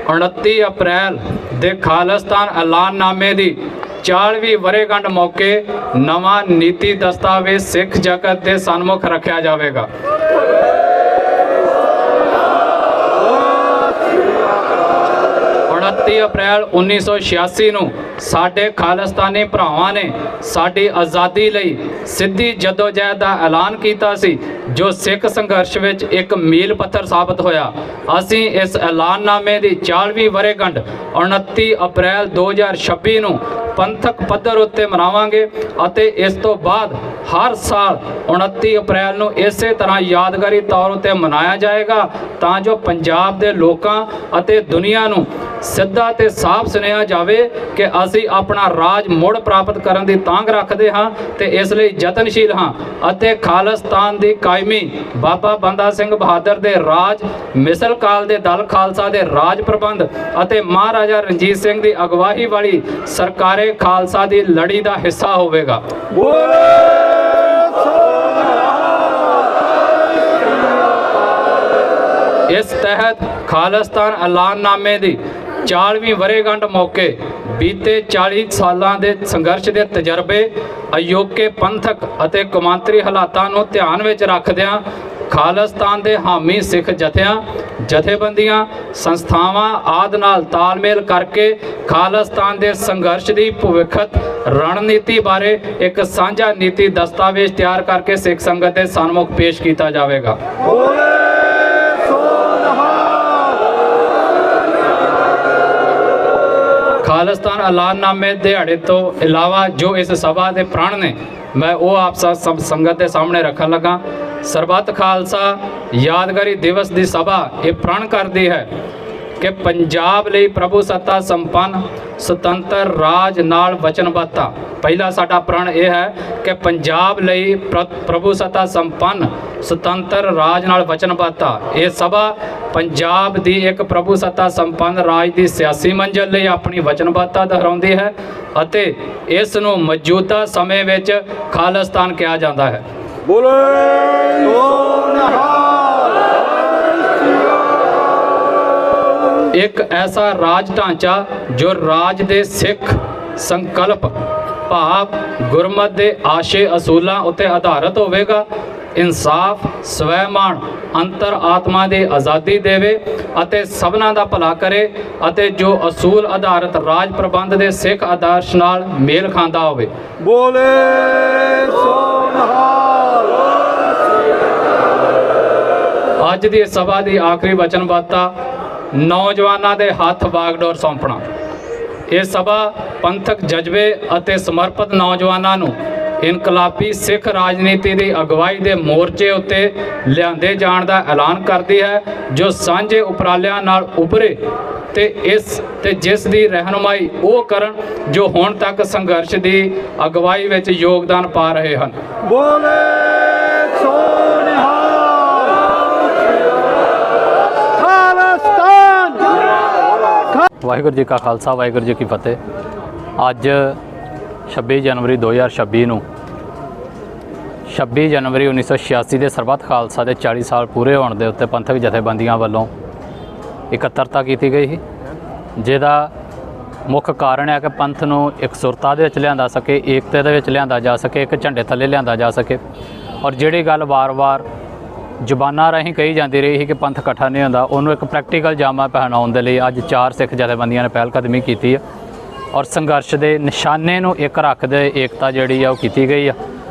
29 ਅਪ੍ਰੈਲ ਦੇ ਖਾਲਿਸਤਾਨ ਐਲਾਨਨਾਮੇ ਦੀ 40ਵੀਂ ਵਰ੍ਹੇਗੰਢ ਮੌਕੇ ਨਵਾਂ ਨੀਤੀ ਦਸਤਾਵੇਜ਼ ਸਿੱਖ ਜਗਤ ਦੇ ਸਨਮੁਖ ਰੱਖਿਆ ਜਾਵੇਗਾ। 29 ਅਪ੍ਰੈਲ 1986 ਨੂੰ ਸਾਡੇ ਖਾਲਿਸਤਾਨੀ ਭਰਾਵਾਂ ਨੇ ਸਾਡੀ ਆਜ਼ਾਦੀ ਲਈ ਸਿੱਧੀ ਜਦੋਜਹਿਦ ਦਾ ਐਲਾਨ ਕੀਤਾ ਸੀ, ਜੋ ਸਿੱਖ ਸੰਘਰਸ਼ ਵਿੱਚ ਇੱਕ ਮੀਲ ਪੱਥਰ ਸਾਬਤ ਹੋਇਆ। ਅਸੀਂ ਇਸ ਐਲਾਨਨਾਮੇ ਦੀ 40ਵੀਂ ਵਰ੍ਹੇਗੰਢ 29 ਅਪ੍ਰੈਲ 2026 ਨੂੰ ਪੰਥਕ ਪੱਧਰ ਉੱਤੇ ਮਨਾਵਾਂਗੇ ਅਤੇ ਇਸ ਤੋਂ ਬਾਅਦ ਹਰ ਸਾਲ 29 ਅਪ੍ਰੈਲ ਨੂੰ ਇਸੇ ਤਰ੍ਹਾਂ ਯਾਦਗਾਰੀ ਤੌਰ ਉੱਤੇ ਮਨਾਇਆ ਜਾਏਗਾ ਤਾਂ ਜੋ ਪੰਜਾਬ ਦੇ ਲੋਕਾਂ ਅਤੇ ਦੁਨੀਆ ਨੂੰ ਸਿੱਧਾ ਤੇ ਸਾਫ਼ ਸੁਣਿਆ ਜਾਵੇ ਕਿ ਅਸੀਂ ਆਪਣਾ ਰਾਜ ਮੁੜ ਪ੍ਰਾਪਤ ਕਰਨ ਦੀ ਤਾਂਘ ਰੱਖਦੇ ਹਾਂ ਤੇ ਇਸ ਲਈ ਯਤਨਸ਼ੀਲ ਹਾਂ ਅਤੇ ਖਾਲਿਸਤਾਨ ਦੀ ਕਾਇਮੀ ਬਾਬਾ ਬੰਦਾ ਸਿੰਘ ਬਹਾਦਰ ਦੇ ਰਾਜ, ਮਿਸਲ ਕਾਲ ਦੇ ਦਲ ਖਾਲਸਾ ਦੇ ਰਾਜ ਪ੍ਰਬੰਧ ਅਤੇ ਮਹਾਰਾਜਾ ਰਣਜੀਤ ਸਿੰਘ ਦੀ ਅਗਵਾਈ ਵਾਲੀ ਸਰਕਾਰੇ ਖਾਲਸਾ ਦੀ ਲੜੀ ਦਾ ਹਿੱਸਾ ਹੋਵੇਗਾ। ਇਸ ਤਹਿਤ ਖਾਲਿਸਤਾਨ ਐਲਾਨਨਾਮੇ ਦੀ 40ਵੀਂ ਵਰ੍ਹੇਗੰਢ ਮੌਕੇ ਬੀਤੇ 40 ਸਾਲਾਂ ਦੇ ਸੰਘਰਸ਼ ਦੇ ਤਜਰਬੇ, ਅਯੋਕੇ ਪੰਥਕ ਅਤੇ ਕੌਮਾਂਤਰੀ ਹਾਲਾਤਾਂ ਨੂੰ ਧਿਆਨ ਵਿੱਚ ਰੱਖਦਿਆਂ ਖਾਲਿਸਤਾਨ ਦੇ ਹਾਮੀ ਸਿੱਖ ਜਥੇਬੰਦੀਆਂ, ਸੰਸਥਾਵਾਂ ਆਦਿ ਨਾਲ ਤਾਲਮੇਲ ਕਰਕੇ ਖਾਲਿਸਤਾਨ ਦੇ ਸੰਘਰਸ਼ ਦੀ ਭਵਿੱਖਤ ਰਣਨੀਤੀ ਬਾਰੇ ਇੱਕ ਸਾਂਝਾ ਨੀਤੀ ਦਸਤਾਵੇਜ਼ ਤਿਆਰ ਕਰਕੇ ਸਿੱਖ ਸੰਗਤ ਦੇ ਸਨਮੁਖ ਪੇਸ਼ ਕੀਤਾ ਜਾਵੇਗਾ। ਖਾਲਿਸਤਾਨ ਐਲਾਨਨਾਮੇ ਦਿਹਾੜੇ ਤੋਂ ਇਲਾਵਾ ਜੋ ਇਸ ਸਭਾ ਦੇ ਪ੍ਰਣ ਨੇ, ਮੈਂ ਉਹ ਆਪ ਸਭ ਸੰਗਤ ਦੇ ਸਾਹਮਣੇ ਰੱਖਣ ਲੱਗਾ। ਸਰਬੱਤ ਖਾਲਸਾ ਯਾਦਗਾਰੀ ਦਿਵਸ ਦੀ ਸਭਾ ਇਹ ਪ੍ਰਣ ਕਰਦੀ ਹੈ ਕਿ ਪੰਜਾਬ ਲਈ ਪ੍ਰਭੂ ਸੱਤਾ ਸੰਪੰਨ ਸੁਤੰਤਰ ਰਾਜ ਨਾਲ ਵਚਨਬੱਧਤਾ। ਪਹਿਲਾ ਸਾਡਾ ਪ੍ਰਣ ਇਹ ਹੈ ਕਿ ਪੰਜਾਬ ਲਈ ਪ੍ਰਭੂ ਸੱਤਾ ਸੰਪੰਨ ਸੁਤੰਤਰ ਰਾਜ ਨਾਲ ਵਚਨਬੱਧਤਾ। ਇਹ ਸਭਾ ਪੰਜਾਬ ਦੀ ਇੱਕ ਪ੍ਰਭੂ ਸੱਤਾ ਸੰਪੰਨ ਰਾਜ ਦੀ ਸਿਆਸੀ ਮੰਜ਼ਿਲ ਲਈ ਆਪਣੀ ਵਚਨਬੱਧਤਾ ਦੁਹਰਾਉਂਦੀ ਹੈ ਅਤੇ ਇਸ ਨੂੰ ਮੌਜੂਦਾ ਸਮੇਂ ਵਿੱਚ ਖਾਲਿਸਤਾਨ ਕਿਹਾ ਜਾਂਦਾ ਹੈ। ਇੱਕ ਐਸਾ ਰਾਜ ਢਾਂਚਾ ਜੋ ਰਾਜ ਦੇ ਸਿੱਖ ਸੰਕਲਪ ਭਾਵ ਗੁਰਮਤ ਦੇ ਆਸ਼ੇ ਅਸੂਲਾਂ ਉੱਤੇ ਆਧਾਰਿਤ ਹੋਵੇਗਾ, ਇਨਸਾਫ, ਸਵੈਮਾਣ, ਅੰਤਰ ਆਤਮਾ ਦੀ ਆਜ਼ਾਦੀ ਦੇਵੇ ਅਤੇ ਸਭਨਾਂ ਦਾ ਭਲਾ ਕਰੇ ਅਤੇ ਜੋ ਅਸੂਲ ਆਧਾਰਿਤ ਰਾਜ ਪ੍ਰਬੰਧ ਦੇ ਸਿੱਖ ਆਦਰਸ਼ ਨਾਲ ਮੇਲ ਖਾਂਦਾ ਹੋਵੇ। ਬੋਲੇ ਸੋ ਨਿਹਾਲ। ਅੱਜ ਦੀ ਸਭਾ ਦੀ ਆਖਰੀ ਵਚਨਬੱਧਤਾ ਨੌਜਵਾਨਾਂ ਦੇ ਹੱਥ ਬਾਗਡੋਰ ਸੌਂਪਣਾ। ਇਹ ਸਭਾ ਪੰਥਕ ਜਜ਼ਬੇ ਅਤੇ ਸਮਰਪਿਤ ਨੌਜਵਾਨਾਂ ਨੂੰ ਇਨਕਲਾਬੀ ਸਿੱਖ ਰਾਜਨੀਤੀ ਦੀ ਅਗਵਾਈ ਦੇ ਮੋਰਚੇ ਉੱਤੇ ਲਿਆਂਦੇ ਜਾਣ ਦਾ ਐਲਾਨ ਕਰਦੀ ਹੈ, ਜੋ ਸਾਂਝੇ ਉਪਰਾਲਿਆਂ ਨਾਲ ਉੱਭਰੇ ਤੇ ਜਿਸ ਦੀ ਰਹਿਨੁਮਾਈ ਉਹ ਕਰਨ ਜੋ ਹੁਣ ਤੱਕ ਸੰਘਰਸ਼ ਦੀ ਅਗਵਾਈ ਵਿੱਚ ਯੋਗਦਾਨ ਪਾ ਰਹੇ ਹਨ। ਬੋਲੇ ਸੋ ਨਿਹਾਲ। ਖਾਲਿਸਤਾਨ। ਵਾਹਿਗੁਰੂ ਜੀ ਕਾ ਖਾਲਸਾ, ਵਾਹਿਗੁਰੂ ਜੀ ਕੀ ਫਤਿਹ। ਅੱਜ 26 ਜਨਵਰੀ 2026 ਨੂੰ 26 ਜਨਵਰੀ 1986 ਦੇ ਸਰਬੱਤ ਖਾਲਸਾ ਦੇ 40 ਸਾਲ ਪੂਰੇ ਹੋਣ ਦੇ ਉੱਤੇ ਪੰਥਕ ਜਥੇਬੰਦੀਆਂ ਵੱਲੋਂ ਇਕੱਤਰਤਾ ਕੀਤੀ ਗਈ ਸੀ, ਜਿਹਦਾ ਮੁੱਖ ਕਾਰਨ ਹੈ ਕਿ ਪੰਥ ਨੂੰ ਇਕਸੁਰਤਾ ਦੇ ਵਿੱਚ ਲਿਆਂਦਾ ਸਕੇ, ਏਕਤਾ ਦੇ ਵਿੱਚ ਲਿਆਂਦਾ ਜਾ ਸਕੇ, ਇੱਕ ਝੰਡੇ ਥੱਲੇ ਲਿਆਂਦਾ ਜਾ ਸਕੇ। ਔਰ ਜਿਹੜੀ ਗੱਲ ਵਾਰ-ਵਾਰ ਜ਼ੁਬਾਨਾਂ ਰਾਹੀਂ ਕਹੀ ਜਾਂਦੀ ਰਹੀ ਸੀ ਕਿ ਪੰਥ ਇਕੱਠਾ ਨਹੀਂ ਹੁੰਦਾ, ਉਹਨੂੰ ਇੱਕ ਪ੍ਰੈਕਟੀਕਲ ਜਾਮਾ ਪਹਿਨਾਉਣ ਦੇ ਲਈ ਅੱਜ 4 ਸਿੱਖ ਜਥੇਬੰਦੀਆਂ ਨੇ ਪਹਿਲਕਦਮੀ ਕੀਤੀ ਹੈ ਔਰ ਸੰਘਰਸ਼ ਦੇ ਨਿਸ਼ਾਨੇ ਨੂੰ ਇੱਕ ਰੱਖਦੇ ਏਕਤਾ ਜਿਹੜੀ ਆ ਉਹ ਕੀਤੀ ਗਈ ਆ।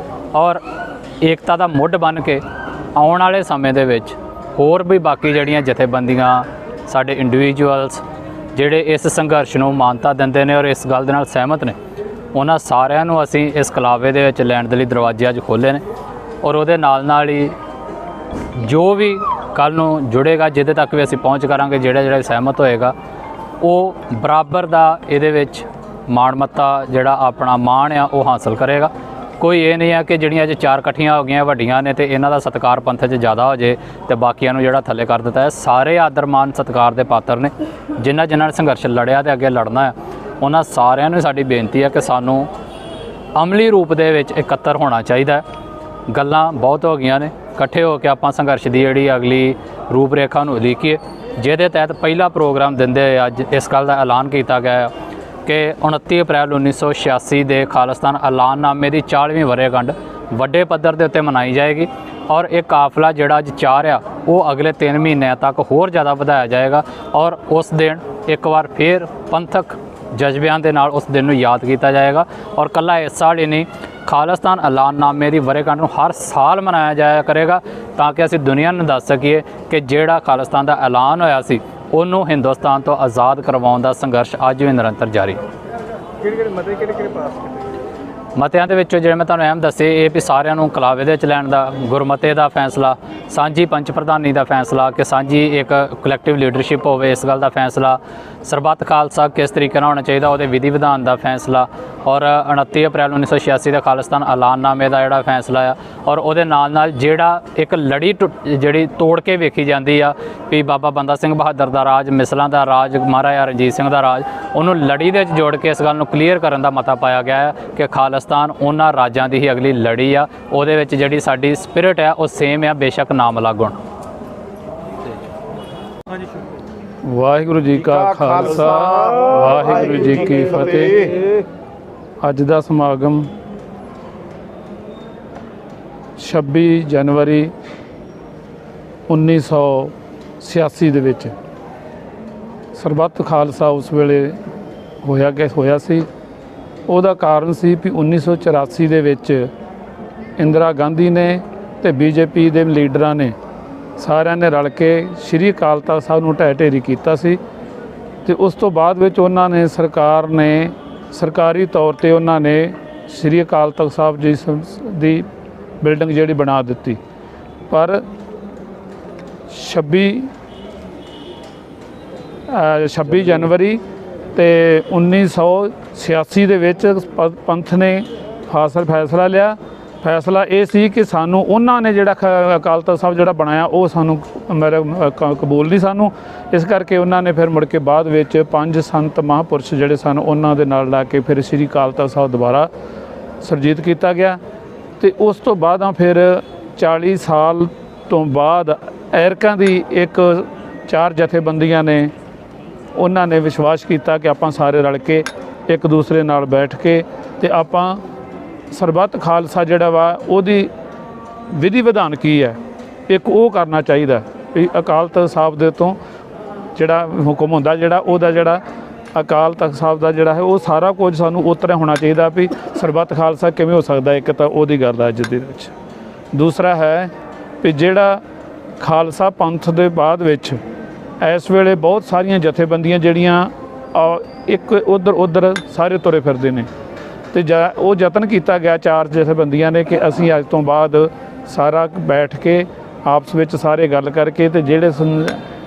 ਔਰ ਏਕਤਾ ਦਾ ਮੁੱਢ ਬਣ ਕੇ ਆਉਣ ਵਾਲੇ ਸਮੇਂ ਦੇ ਵਿੱਚ ਹੋਰ ਵੀ ਬਾਕੀ ਜਿਹੜੀਆਂ ਜਥੇਬੰਦੀਆਂ, ਸਾਡੇ ਇੰਡੀਵਿਜੂਅਲਸ ਜਿਹੜੇ ਇਸ ਸੰਘਰਸ਼ ਨੂੰ ਮਾਨਤਾ ਦਿੰਦੇ ਨੇ ਔਰ ਇਸ ਗੱਲ ਦੇ ਨਾਲ ਸਹਿਮਤ ਨੇ, ਉਹਨਾਂ ਸਾਰਿਆਂ ਨੂੰ ਅਸੀਂ ਇਸ ਕਲਾਵੇ ਦੇ ਵਿੱਚ ਲੈਣ ਦੇ ਲਈ ਦਰਵਾਜ਼ੇ ਅੱਜ ਖੋਲ੍ਹੇ ਨੇ। ਔਰ ਉਹਦੇ ਨਾਲ ਹੀ ਜੋ ਵੀ ਕੱਲ੍ਹ ਨੂੰ ਜੁੜੇਗਾ, ਜਿਹਦੇ ਤੱਕ ਵੀ ਅਸੀਂ ਪਹੁੰਚ ਕਰਾਂਗੇ, ਜਿਹੜਾ ਸਹਿਮਤ ਹੋਏਗਾ, ਉਹ ਬਰਾਬਰ ਦਾ ਇਹਦੇ ਵਿੱਚ ਮਾਣਮੱਤਾ ਜਿਹੜਾ ਆਪਣਾ ਮਾਣ ਆ ਉਹ ਹਾਸਲ ਕਰੇਗਾ। ਕੋਈ ਇਹ ਨਹੀਂ ਹੈ ਕਿ ਜਿਹੜੀਆਂ ਅੱਜ 4 ਇਕੱਠੀਆਂ ਹੋ ਗਈਆਂ ਵੱਡੀਆਂ ਨੇ ਤੇ ਇਹਨਾਂ ਦਾ ਸਤਿਕਾਰ ਪੰਥ 'ਚ ਜ਼ਿਆਦਾ ਹੋ ਜੇ ਤੇ ਬਾਕੀਆਂ ਨੂੰ ਜਿਹੜਾ ਥੱਲੇ ਕਰ ਦਿੱਤਾ ਹੈ। ਸਾਰੇ ਆਦਰ ਮਾਨ ਸਤਿਕਾਰ ਦੇ ਪਾਤਰ ਨੇ, ਜਿਨ੍ਹਾਂ ਨੇ ਸੰਘਰਸ਼ ਲੜਿਆ ਤੇ ਅੱਗੇ ਲੜਨਾ ਹੈ। ਉਹਨਾਂ ਸਾਰਿਆਂ ਨੂੰ ਸਾਡੀ ਬੇਨਤੀ ਹੈ ਕਿ ਸਾਨੂੰ ਅਮਲੀ ਰੂਪ ਦੇ ਵਿੱਚ ਇਕੱਤਰ ਹੋਣਾ ਚਾਹੀਦਾ ਹੈ। ਗੱਲਾਂ ਬਹੁਤ ਹੋ ਗਈਆਂ ਨੇ, ਇਕੱਠੇ ਹੋ ਕੇ ਆਪਾਂ ਸੰਘਰਸ਼ ਦੀ ਜਿਹੜੀ ਅਗਲੀ ਰੂਪ ਰੇਖਾ ਨੂੰ ਉਲੀਕੀਏ, ਜਿਹਦੇ ਤਹਿਤ ਪਹਿਲਾ ਪ੍ਰੋਗਰਾਮ ਦਿੰਦੇ ਹੋਏ ਅੱਜ ਇਸ ਗੱਲ ਦਾ ਐਲਾਨ ਕੀਤਾ ਗਿਆ ਕਿ 29 ਅਪ੍ਰੈਲ 1986 ਦੇ ਖਾਲਿਸਤਾਨ ਐਲਾਨਨਾਮੇ ਦੀ 40ਵੀਂ ਵਰ੍ਹੇਗੰਢ ਵੱਡੇ ਪੱਧਰ ਦੇ ਉੱਤੇ ਮਨਾਈ ਜਾਏਗੀ ਔਰ ਇਹ ਕਾਫਲਾ ਜਿਹੜਾ ਅੱਜ 4 ਆ ਉਹ ਅਗਲੇ 3 ਮਹੀਨਿਆਂ ਤੱਕ ਹੋਰ ਜ਼ਿਆਦਾ ਵਧਾਇਆ ਜਾਏਗਾ ਔਰ ਉਸ ਦਿਨ ਇੱਕ ਵਾਰ ਫਿਰ ਪੰਥਕ ਜਜ਼ਬਿਆਂ ਦੇ ਨਾਲ ਉਸ ਦਿਨ ਨੂੰ ਯਾਦ ਕੀਤਾ ਜਾਏਗਾ। ਔਰ ਕੱਲਾ ਇਸ ਸਾਲ ਹੀ ਨਹੀਂ, ਖਾਲਿਸਤਾਨ ਐਲਾਨਨਾਮੇ ਦੀ ਵਰ੍ਹੇਗੰਢ ਨੂੰ ਹਰ ਸਾਲ ਮਨਾਇਆ ਜਾਇਆ ਕਰੇਗਾ ਤਾਂ ਕਿ ਅਸੀਂ ਦੁਨੀਆ ਨੂੰ ਦੱਸ ਸਕੀਏ ਕਿ ਜਿਹੜਾ ਖਾਲਿਸਤਾਨ ਦਾ ਐਲਾਨ ਹੋਇਆ ਸੀ ਉਹਨੂੰ ਹਿੰਦੁਸਤਾਨ ਤੋਂ ਆਜ਼ਾਦ ਕਰਵਾਉਣ ਦਾ ਸੰਘਰਸ਼ ਅੱਜ ਵੀ ਨਿਰੰਤਰ ਜਾਰੀ। ਮਤਿਆਂ ਦੇ ਵਿੱਚੋਂ ਜਿਹੜੇ ਮੈਂ ਤੁਹਾਨੂੰ ਅਹਿਮ ਦੱਸੇ ਇਹ ਵੀ ਸਾਰਿਆਂ ਨੂੰ ਕਲਾਵੇ ਦੇ ਵਿੱਚ ਲੈਣ ਦਾ, ਗੁਰਮਤੇ ਦਾ ਫੈਸਲਾ, ਸਾਂਝੀ ਪੰਚ ਪ੍ਰਧਾਨੀ ਦਾ ਫੈਸਲਾ ਕਿ ਸਾਂਝੀ ਇੱਕ ਕਲੈਕਟਿਵ ਲੀਡਰਸ਼ਿਪ ਹੋਵੇ, ਇਸ ਗੱਲ ਦਾ ਫੈਸਲਾ, ਸਰਬੱਤ ਖਾਲਸਾ ਕਿਸ ਤਰੀਕੇ ਨਾਲ ਹੋਣਾ ਚਾਹੀਦਾ ਉਹਦੇ ਵਿਧੀ ਵਿਧਾਨ ਦਾ ਫੈਸਲਾ ਔਰ 29 ਅਪ੍ਰੈਲ 1986 ਦਾ ਖਾਲਿਸਤਾਨ ਐਲਾਨਨਾਮੇ ਦਾ ਜਿਹੜਾ ਫੈਸਲਾ ਆ ਔਰ ਉਹਦੇ ਨਾਲ ਜਿਹੜਾ ਇੱਕ ਲੜੀ ਜਿਹੜੀ ਤੋੜ ਕੇ ਵੇਖੀ ਜਾਂਦੀ ਆ ਵੀ ਬਾਬਾ ਬੰਦਾ ਸਿੰਘ ਬਹਾਦਰ ਦਾ ਰਾਜ, ਮਿਸਲਾਂ ਦਾ ਰਾਜ, ਮਹਾਰਾਜਾ ਰਣਜੀਤ ਸਿੰਘ ਦਾ ਰਾਜ, ਉਹਨੂੰ ਲੜੀ ਦੇ ਵਿੱਚ ਜੋੜ ਕੇ ਇਸ ਗੱਲ ਨੂੰ ਕਲੀਅਰ ਕਰਨ ਦਾ ਮਤਾ ਪਾਇਆ ਗਿਆ ਹੈ ਕਿ ਖਾਲਿਸਤਾਨ ਉਹਨਾਂ ਰਾਜਾਂ ਦੀ ਹੀ ਅਗਲੀ ਲੜੀ ਆ, ਉਹਦੇ ਵਿੱਚ ਜਿਹੜੀ ਸਾਡੀ ਸਪਿਰਿਟ ਆ ਉਹ ਸੇਮ ਆ, ਬੇਸ਼ੱਕ ਨਾਮ ਅਲੱਗ ਹੋਣ। ਵਾਹਿਗੁਰੂ ਜੀ ਕਾ ਖਾਲਸਾ, ਵਾਹਿਗੁਰੂ ਜੀ ਕੀ ਫਤਿਹ। ਅੱਜ ਦਾ ਸਮਾਗਮ 26 ਜਨਵਰੀ 1986 ਦੇ ਵਿੱਚ ਸਰਬੱਤ ਖਾਲਸਾ ਉਸ ਵੇਲੇ ਹੋਇਆ ਸੀ। ਉਹਦਾ ਕਾਰਨ ਸੀ ਵੀ 1984 ਦੇ ਵਿੱਚ ਇੰਦਰਾ ਗਾਂਧੀ ਨੇ ਤੇ ਬੀਜੇਪੀ ਦੇ ਲੀਡਰਾਂ ਨੇ ਸਾਰਿਆਂ ਨੇ ਰਲ ਕੇ ਸ਼੍ਰੀ ਅਕਾਲ ਤਖ਼ਤ ਸਾਹਿਬ ਨੂੰ ਢਹਿ ਢੇਰੀ ਕੀਤਾ ਸੀ ਤੇ ਉਸ ਤੋਂ ਬਾਅਦ ਵਿੱਚ ਉਹਨਾਂ ਨੇ ਸਰਕਾਰੀ ਤੌਰ ਤੇ ਉਹਨਾਂ ਨੇ ਸ਼੍ਰੀ ਅਕਾਲ ਤਖ਼ਤ ਸਾਹਿਬ ਜੀ ਦੀ ਬਿਲਡਿੰਗ ਜਿਹੜੀ ਬਣਾ ਦਿੱਤੀ। ਪਰ 26 ਜਨਵਰੀ ਤੇ 1986 ਦੇ ਵਿੱਚ ਪੰਥ ਨੇ ਫੈਸਲਾ ਲਿਆ। ਫੈਸਲਾ ਇਹ ਸੀ ਕਿ ਸਾਨੂੰ ਉਹਨਾਂ ਨੇ ਜਿਹੜਾ ਅਕਾਲ ਤਖ਼ਤ ਸਾਹਿਬ ਜਿਹੜਾ ਬਣਾਇਆ ਉਹ ਸਾਨੂੰ ਕਬੂਲ ਨਹੀਂ ਸਾਨੂੰ, ਇਸ ਕਰਕੇ ਉਹਨਾਂ ਨੇ ਫਿਰ ਮੁੜ ਕੇ ਬਾਅਦ ਵਿੱਚ 5 ਸੰਤ ਮਹਾਂਪੁਰਸ਼ ਜਿਹੜੇ ਸਨ ਉਹਨਾਂ ਦੇ ਨਾਲ ਲਾ ਕੇ ਫਿਰ ਸ਼੍ਰੀ ਅਕਾਲ ਤਖ਼ਤ ਸਾਹਿਬ ਦੁਬਾਰਾ ਸੁਰਜੀਤ ਕੀਤਾ ਗਿਆ। ਤੇ ਉਸ ਤੋਂ ਬਾਅਦ ਫਿਰ 40 ਸਾਲ ਤੋਂ ਬਾਅਦ ਐਰਕਾਂ ਦੀ ਇੱਕ 4 ਜਥੇਬੰਦੀਆਂ ਨੇ ਉਹਨਾਂ ਨੇ ਵਿਸ਼ਵਾਸ ਕੀਤਾ ਕਿ ਆਪਾਂ ਸਾਰੇ ਰਲ ਕੇ ਇੱਕ ਦੂਸਰੇ ਨਾਲ ਬੈਠ ਕੇ ਤੇ ਆਪਾਂ ਸਰਬੱਤ ਖਾਲਸਾ ਜਿਹੜਾ ਵਾ ਉਹਦੀ ਵਿਧੀ ਵਿਧਾਨ ਕੀ ਹੈ ਇੱਕ ਉਹ ਕਰਨਾ ਚਾਹੀਦਾ ਵੀ ਅਕਾਲ ਤਖ਼ਤ ਸਾਹਿਬ ਦੇ ਤੋਂ ਜਿਹੜਾ ਹੁਕਮ ਹੁੰਦਾ ਜਿਹੜਾ ਅਕਾਲ ਤਖ਼ਤ ਸਾਹਿਬ ਦਾ ਜਿਹੜਾ ਹੈ ਉਹ ਸਾਰਾ ਕੁਝ ਸਾਨੂੰ ਉਸ ਤਰ੍ਹਾਂ ਹੋਣਾ ਚਾਹੀਦਾ ਵੀ ਸਰਬੱਤ ਖਾਲਸਾ ਕਿਵੇਂ ਹੋ ਸਕਦਾ। ਇੱਕ ਤਾਂ ਉਹਦੀ ਗੱਲ ਅੱਜ ਦੇ ਵਿੱਚ, ਦੂਸਰਾ ਹੈ ਵੀ ਜਿਹੜਾ ਖਾਲਸਾ ਪੰਥ ਦੇ ਬਾਅਦ ਵਿੱਚ ਇਸ ਵੇਲੇ ਬਹੁਤ ਸਾਰੀਆਂ ਜਥੇਬੰਦੀਆਂ ਜਿਹੜੀਆਂ ਇੱਕ ਉੱਧਰ ਸਾਰੇ ਤੁਰੇ ਫਿਰਦੇ ਨੇ ਤੇ ਉਹ ਯਤਨ ਕੀਤਾ ਗਿਆ 4 ਜਥੇਬੰਦੀਆਂ ਨੇ ਕਿ ਅਸੀਂ ਅੱਜ ਤੋਂ ਬਾਅਦ ਸਾਰਾ ਬੈਠ ਕੇ ਆਪਸ ਵਿੱਚ ਸਾਰੇ ਗੱਲ ਕਰਕੇ ਤੇ ਜਿਹੜੇ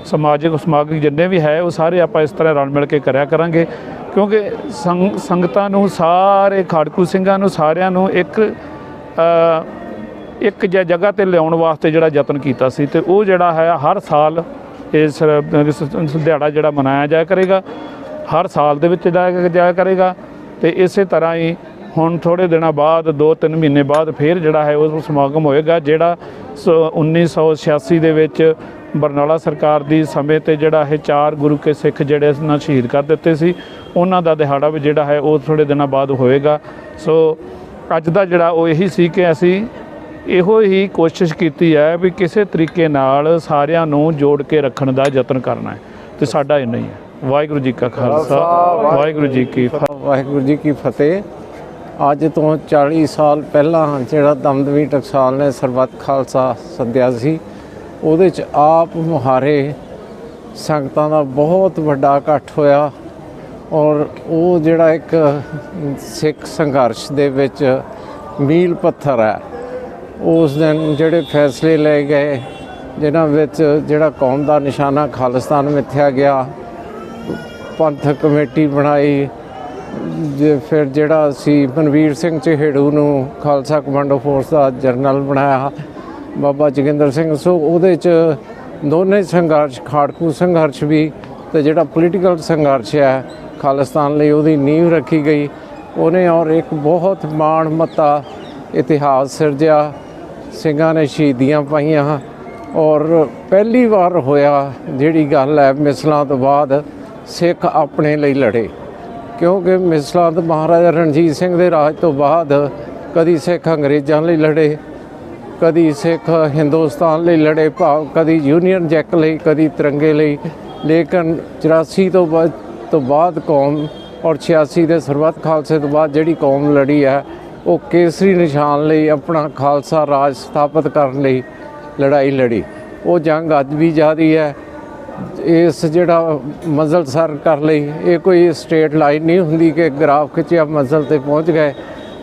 ਸਮਾਜਿਕ ਜਿੰਨੇ ਵੀ ਹੈ ਉਹ ਸਾਰੇ ਆਪਾਂ ਇਸ ਤਰ੍ਹਾਂ ਰਲ ਮਿਲ ਕੇ ਕਰਿਆ ਕਰਾਂਗੇ ਕਿਉਂਕਿ ਸੰਗਤਾਂ ਨੂੰ ਸਾਰੇ ਖਾੜਕੂ ਸਿੰਘਾਂ ਨੂੰ ਸਾਰਿਆਂ ਨੂੰ ਇੱਕ ਜਗ੍ਹਾ ਤੇ ਲਿਆਉਣ ਵਾਸਤੇ ਜਿਹੜਾ ਯਤਨ ਕੀਤਾ ਸੀ ਤੇ ਉਹ ਜਿਹੜਾ ਹੈ ਹਰ ਸਾਲ ਇਸ ਦਿਹਾੜਾ ਜਿਹੜਾ ਮਨਾਇਆ ਜਾਇਆ ਕਰੇਗਾ, ਹਰ ਸਾਲ ਦੇ ਵਿੱਚ ਜਾਇਆ ਕਰੇਗਾ ਤੇ ਇਸੇ ਤਰ੍ਹਾਂ ਹੀ ਹੁਣ ਥੋੜ੍ਹੇ ਦਿਨਾਂ ਬਾਅਦ 2-3 ਮਹੀਨੇ ਬਾਅਦ ਫਿਰ ਜਿਹੜਾ ਹੈ ਉਹ ਸਮਾਗਮ ਹੋਏਗਾ, ਜਿਹੜਾ 1986 ਦੇ ਵਿੱਚ ਬਰਨਾਲਾ ਸਰਕਾਰ ਦੀ ਸਮੇਂ 'ਤੇ ਜਿਹੜਾ ਇਹ 4 ਗੁਰੂ ਕੇ ਸਿੱਖ ਜਿਹੜੇ ਨਾਲ ਸ਼ਹੀਦ ਕਰ ਦਿੱਤੇ ਸੀ, ਉਹਨਾਂ ਦਾ ਦਿਹਾੜਾ ਵੀ ਜਿਹੜਾ ਹੈ ਉਹ ਥੋੜ੍ਹੇ ਦਿਨਾਂ ਬਾਅਦ ਹੋਏਗਾ। ਸੋ ਅੱਜ ਦਾ ਜਿਹੜਾ ਉਹ ਇਹੀ ਸੀ ਕਿ ਅਸੀਂ ਇਹੋ ਹੀ ਕੋਸ਼ਿਸ਼ ਕੀਤੀ ਹੈ ਵੀ ਕਿਸੇ ਤਰੀਕੇ ਨਾਲ ਸਾਰਿਆਂ ਨੂੰ ਜੋੜ ਕੇ ਰੱਖਣ ਦਾ ਯਤਨ ਕਰਨਾ ਹੈ, ਤੇ ਸਾਡਾ ਇੰਨਾ ਹੀ ਹੈ। ਵਾਹਿਗੁਰੂ ਜੀ ਕਾ ਖਾਲਸਾ, ਵਾਹਿਗੁਰੂ ਜੀ ਕੀ ਫਤਿਹ। ਵਾਹਿਗੁਰੂ ਜੀ ਕੀ ਫਤਿਹ। ਅੱਜ ਤੋਂ 40 ਸਾਲ ਪਹਿਲਾਂ ਜਿਹੜਾ ਦਮਦਮੀ ਟਕਸਾਲ ਨੇ ਸਰਬੱਤ ਖਾਲਸਾ ਸੱਦਿਆ ਸੀ, ਉਹਦੇ 'ਚ ਆਪ ਮੁਹਾਰੇ ਸੰਗਤਾਂ ਦਾ ਬਹੁਤ ਵੱਡਾ ਇਕੱਠ ਹੋਇਆ, ਔਰ ਉਹ ਜਿਹੜਾ ਇੱਕ ਸਿੱਖ ਸੰਘਰਸ਼ ਦੇ ਵਿੱਚ ਮੀਲ ਪੱਥਰ ਹੈ। ਉਸ ਦਿਨ ਜਿਹੜੇ ਫੈਸਲੇ ਲਏ ਗਏ, ਜਿਨ੍ਹਾਂ ਵਿੱਚ ਜਿਹੜਾ ਕੌਮ ਦਾ ਨਿਸ਼ਾਨਾ ਖਾਲਿਸਤਾਨ ਮਿੱਥਿਆ ਗਿਆ, ਪੰਥਕ ਕਮੇਟੀ ਬਣਾਈ, ਫਿਰ ਜਿਹੜਾ ਅਸੀਂ ਮਨਵੀਰ ਸਿੰਘ ਚਹੇੜੂ ਨੂੰ ਖਾਲਸਾ ਕਮਾਂਡੋ ਫੋਰਸ ਦਾ ਜਰਨਲ ਬਣਾਇਆ, ਬਾਬਾ ਜੋਗਿੰਦਰ ਸਿੰਘ। ਸੋ ਉਹਦੇ 'ਚ ਦੋਨੇ ਸੰਘਰਸ਼, ਖਾੜਕੂ ਸੰਘਰਸ਼ ਵੀ ਤੇ ਜਿਹੜਾ ਪੋਲੀਟੀਕਲ ਸੰਘਰਸ਼ ਹੈ ਖਾਲਿਸਤਾਨ ਲਈ, ਉਹਦੀ ਨੀਂਹ ਰੱਖੀ ਗਈ ਉਹਨੇ, ਔਰ ਇੱਕ ਬਹੁਤ ਮਾਣ ਮੱਤਾ ਇਤਿਹਾਸ ਸਿਰਜਿਆ। ਸਿੰਘਾਂ ਨੇ ਸ਼ਹੀਦੀਆਂ ਪਾਈਆਂ, ਔਰ ਪਹਿਲੀ ਵਾਰ ਹੋਇਆ ਜਿਹੜੀ ਗੱਲ ਹੈ ਮਿਸਲਾਂ ਤੋਂ ਬਾਅਦ ਸਿੱਖ ਆਪਣੇ ਲਈ ਲੜੇ, ਕਿਉਂਕਿ ਮਿਸਲਾਂ ਤੋਂ ਮਹਾਰਾਜਾ ਰਣਜੀਤ ਸਿੰਘ ਦੇ ਰਾਜ ਤੋਂ ਬਾਅਦ ਕਦੀ ਸਿੱਖ ਅੰਗਰੇਜ਼ਾਂ ਲਈ ਲੜੇ, ਕਦੀ ਸਿੱਖ ਹਿੰਦੁਸਤਾਨ ਲਈ ਲੜੇ, ਭਾਵ ਕਦੀ ਯੂਨੀਅਨ ਜੈਕ ਲਈ, ਕਦੀ ਤਿਰੰਗੇ ਲਈ। ਲੇਕਿਨ 84 ਤੋਂ ਬਾਅਦ ਕੌਮ, ਔਰ 86 ਦੇ ਸਰਬੱਤ ਖਾਲਸੇ ਤੋਂ ਬਾਅਦ ਜਿਹੜੀ ਕੌਮ ਲੜੀ ਹੈ, ਉਹ ਕੇਸਰੀ ਨਿਸ਼ਾਨ ਲਈ, ਆਪਣਾ ਖਾਲਸਾ ਰਾਜ ਸਥਾਪਿਤ ਕਰਨ ਲਈ ਲੜਾਈ ਲੜੀ। ਉਹ ਜੰਗ ਅੱਜ ਵੀ ਜਾਰੀ ਹੈ। ਇਸ ਜਿਹੜਾ ਮੰਜ਼ਿਲ ਸਰ ਕਰ ਲਈ, ਇਹ ਕੋਈ ਸਟ੍ਰੇਟ ਲਾਈਨ ਨਹੀਂ ਹੁੰਦੀ ਕਿ ਗ੍ਰਾਫ ਖਿੱਚਿਆ ਮੰਜ਼ਿਲ 'ਤੇ ਪਹੁੰਚ ਗਏ,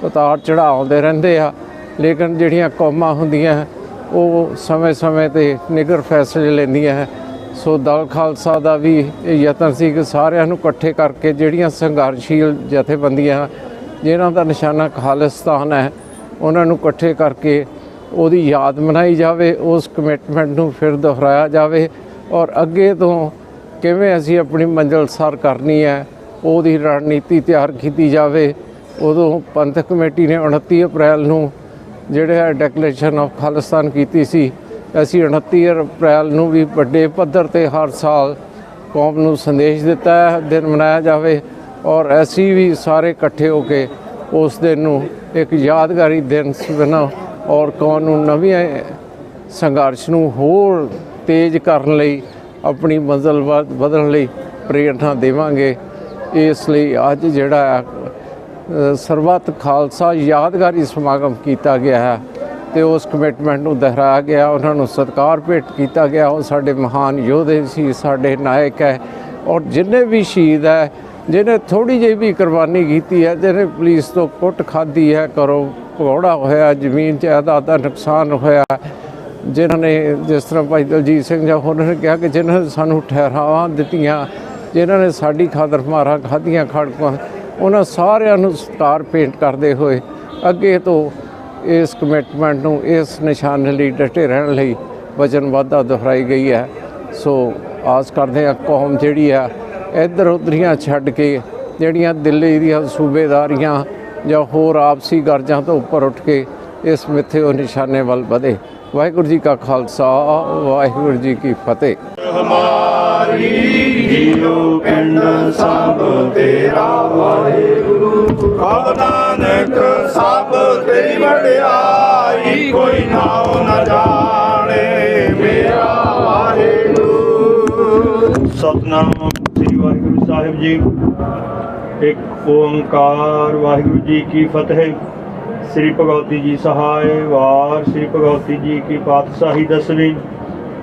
ਉਤਾਰ ਚੜ੍ਹਾਅ ਆਉਂਦੇ ਰਹਿੰਦੇ ਆ। ਲੇਕਿਨ ਜਿਹੜੀਆਂ ਕੌਮਾਂ ਹੁੰਦੀਆਂ ਉਹ ਸਮੇਂ-ਸਮੇਂ 'ਤੇ ਨਿੱਘਰ ਫੈਸਲੇ ਲੈਂਦੀਆਂ ਹੈ। ਸੋ ਦਲ ਖਾਲਸਾ ਦਾ ਵੀ ਇਹ ਯਤਨ ਸੀ ਕਿ ਸਾਰਿਆਂ ਨੂੰ ਇਕੱਠੇ ਕਰਕੇ ਜਿਹੜੀਆਂ ਸੰਘਰਸ਼ੀਲ ਜਥੇਬੰਦੀਆਂ ਜਿਨ੍ਹਾਂ ਦਾ ਨਿਸ਼ਾਨਾ ਖਾਲਿਸਤਾਨ ਹੈ, ਉਹਨਾਂ ਨੂੰ ਇਕੱਠੇ ਕਰਕੇ ਉਹਦੀ ਯਾਦ ਮਨਾਈ ਜਾਵੇ, ਉਸ ਕਮਿਟਮੈਂਟ ਨੂੰ ਫਿਰ ਦੁਹਰਾਇਆ ਜਾਵੇ, ਔਰ ਅੱਗੇ ਤੋਂ ਕਿਵੇਂ ਅਸੀਂ ਆਪਣੀ ਮੰਜ਼ਿਲ ਸਰ ਕਰਨੀ ਹੈ ਉਹਦੀ ਰਣਨੀਤੀ ਤਿਆਰ ਕੀਤੀ ਜਾਵੇ। ਉਦੋਂ ਪੰਥਕ ਕਮੇਟੀ ਨੇ 29 ਅਪ੍ਰੈਲ ਨੂੰ ਜਿਹੜਾ ਡੈਕਲੇਰੇਸ਼ਨ ਆਫ ਖਾਲਿਸਤਾਨ ਕੀਤੀ ਸੀ, ਅਸੀਂ 29 ਅਪ੍ਰੈਲ ਨੂੰ ਵੀ ਵੱਡੇ ਪੱਧਰ 'ਤੇ ਹਰ ਸਾਲ ਕੌਮ ਨੂੰ ਸੰਦੇਸ਼ ਦਿੱਤਾ ਹੈ ਦਿਨ ਮਨਾਇਆ ਜਾਵੇ, ਔਰ ਅਸੀਂ ਵੀ ਸਾਰੇ ਇਕੱਠੇ ਹੋ ਕੇ ਉਸ ਦਿਨ ਨੂੰ ਇੱਕ ਯਾਦਗਾਰੀ ਦਿਨ ਬਣਾਓ, ਔਰ ਕੌਮ ਨੂੰ ਨਵੀਆਂ ਸੰਘਰਸ਼ ਨੂੰ ਹੋਰ ਤੇਜ਼ ਕਰਨ ਲਈ, ਆਪਣੀ ਮੰਜ਼ਿਲ ਵਧਣ ਲਈ ਪ੍ਰੇਰਨਾ ਦੇਵਾਂਗੇ। ਇਸ ਲਈ ਅੱਜ ਜਿਹੜਾ ਸਰਬੱਤ ਖਾਲਸਾ ਯਾਦਗਾਰੀ ਸਮਾਗਮ ਕੀਤਾ ਗਿਆ ਹੈ, ਤੇ ਉਸ ਕਮਿਟਮੈਂਟ ਨੂੰ ਦੁਹਰਾਇਆ ਗਿਆ, ਉਹਨਾਂ ਨੂੰ ਸਤਿਕਾਰ ਭੇਟ ਕੀਤਾ ਗਿਆ। ਉਹ ਸਾਡੇ ਮਹਾਨ ਯੋਧੇ ਸੀ, ਸਾਡੇ ਨਾਇਕ ਹੈ, ਔਰ ਜਿੰਨੇ ਵੀ ਸ਼ਹੀਦ ਹੈ, ਜਿਹਨੇ ਥੋੜ੍ਹੀ ਜਿਹੀ ਵੀ ਕੁਰਬਾਨੀ ਕੀਤੀ ਹੈ, ਜਿਹਨੇ ਪੁਲਿਸ ਤੋਂ ਕੁੱਟ ਖਾਧੀ ਹੈ, ਘਰੋਂ ਭਗੌੜਾ ਹੋਇਆ, ਜ਼ਮੀਨ ਜਾਇਦਾਦ ਦਾ ਨੁਕਸਾਨ ਹੋਇਆ, ਜਿਨ੍ਹਾਂ ਨੇ ਜਿਸ ਤਰ੍ਹਾਂ ਭਾਈ ਦਲਜੀਤ ਸਿੰਘ ਜਾਂ ਉਹਨਾਂ ਨੇ ਕਿਹਾ ਕਿ ਜਿਨ੍ਹਾਂ ਨੇ ਸਾਨੂੰ ਠਹਿਰਾਵਾਂ ਦਿੱਤੀਆਂ, ਜਿਨ੍ਹਾਂ ਨੇ ਸਾਡੀ ਖਾਤਰ ਮਾਰਾਂ ਖਾਧੀਆਂ ਖੜਕਾਂ, ਉਹਨਾਂ ਸਾਰਿਆਂ ਨੂੰ ਸਤਿਕਾਰ ਭੇਟ ਕਰਦੇ ਹੋਏ ਅੱਗੇ ਤੋਂ ਇਸ ਕਮਿਟਮੈਂਟ ਨੂੰ, ਇਸ ਨਿਸ਼ਾਨੇ ਲਈ ਡਟੇ ਰਹਿਣ ਲਈ ਵਚਨਬੱਧਤਾ ਦੁਹਰਾਈ ਗਈ ਹੈ। ਸੋ ਆਸ ਕਰਦੇ ਹਾਂ ਕੌਮ ਜਿਹੜੀ ਆ ਇੱਧਰ ਉੱਧਰੀਆਂ ਛੱਡ ਕੇ, ਜਿਹੜੀਆਂ ਦਿੱਲੀ ਦੀਆਂ ਸੂਬੇਦਾਰੀਆਂ ਜਾਂ ਹੋਰ ਆਪਸੀ ਗਰਜਾਂ ਤੋਂ ਉੱਪਰ ਉੱਠ ਕੇ ਇਸ ਮਿੱਥੇ ਉਹ ਨਿਸ਼ਾਨੇ ਵੱਲ ਵਧੇ। ਵਾਹਿਗੁਰੂ ਜੀ ਕਾ ਖਾਲਸਾ, ਵਾਹਿਗੁਰੂ ਜੀ ਕੀ ਫਤਿਹ। ਹਮਾਰੀ ਜੀਉ ਪਿੰਡ ਸਭ ਤੇਰਾ ਵਾਹਿਗੁਰੂ, ਕਉ ਨਾਨਕ ਸਭ ਤੇਰੀ ਵਡਿਆਈ, ਕੋਈ ਨਾਉ ਨ ਜਾਣੇ ਮੇਰਾ ਵਾਹਿਗੁਰੂ। ਸਤਿਨਾਮ ਸ੍ਰੀ ਵਾਹਿਗੁਰੂ ਸਾਹਿਬ ਜੀ। ਇੱਕ ਓੰਕਾਰ ਵਾਹਿਗੁਰੂ ਜੀ ਕੀ ਫਤਿਹ। ਸ੍ਰੀ ਭਗਵਤੀ ਜੀ ਸਹਾਇ ਵਾਰ। ਸ੍ਰੀ ਭਗਵਤੀ ਜੀ ਕੀ ਪਾਤਸ਼ਾਹੀ ਦਸਵੀਂ।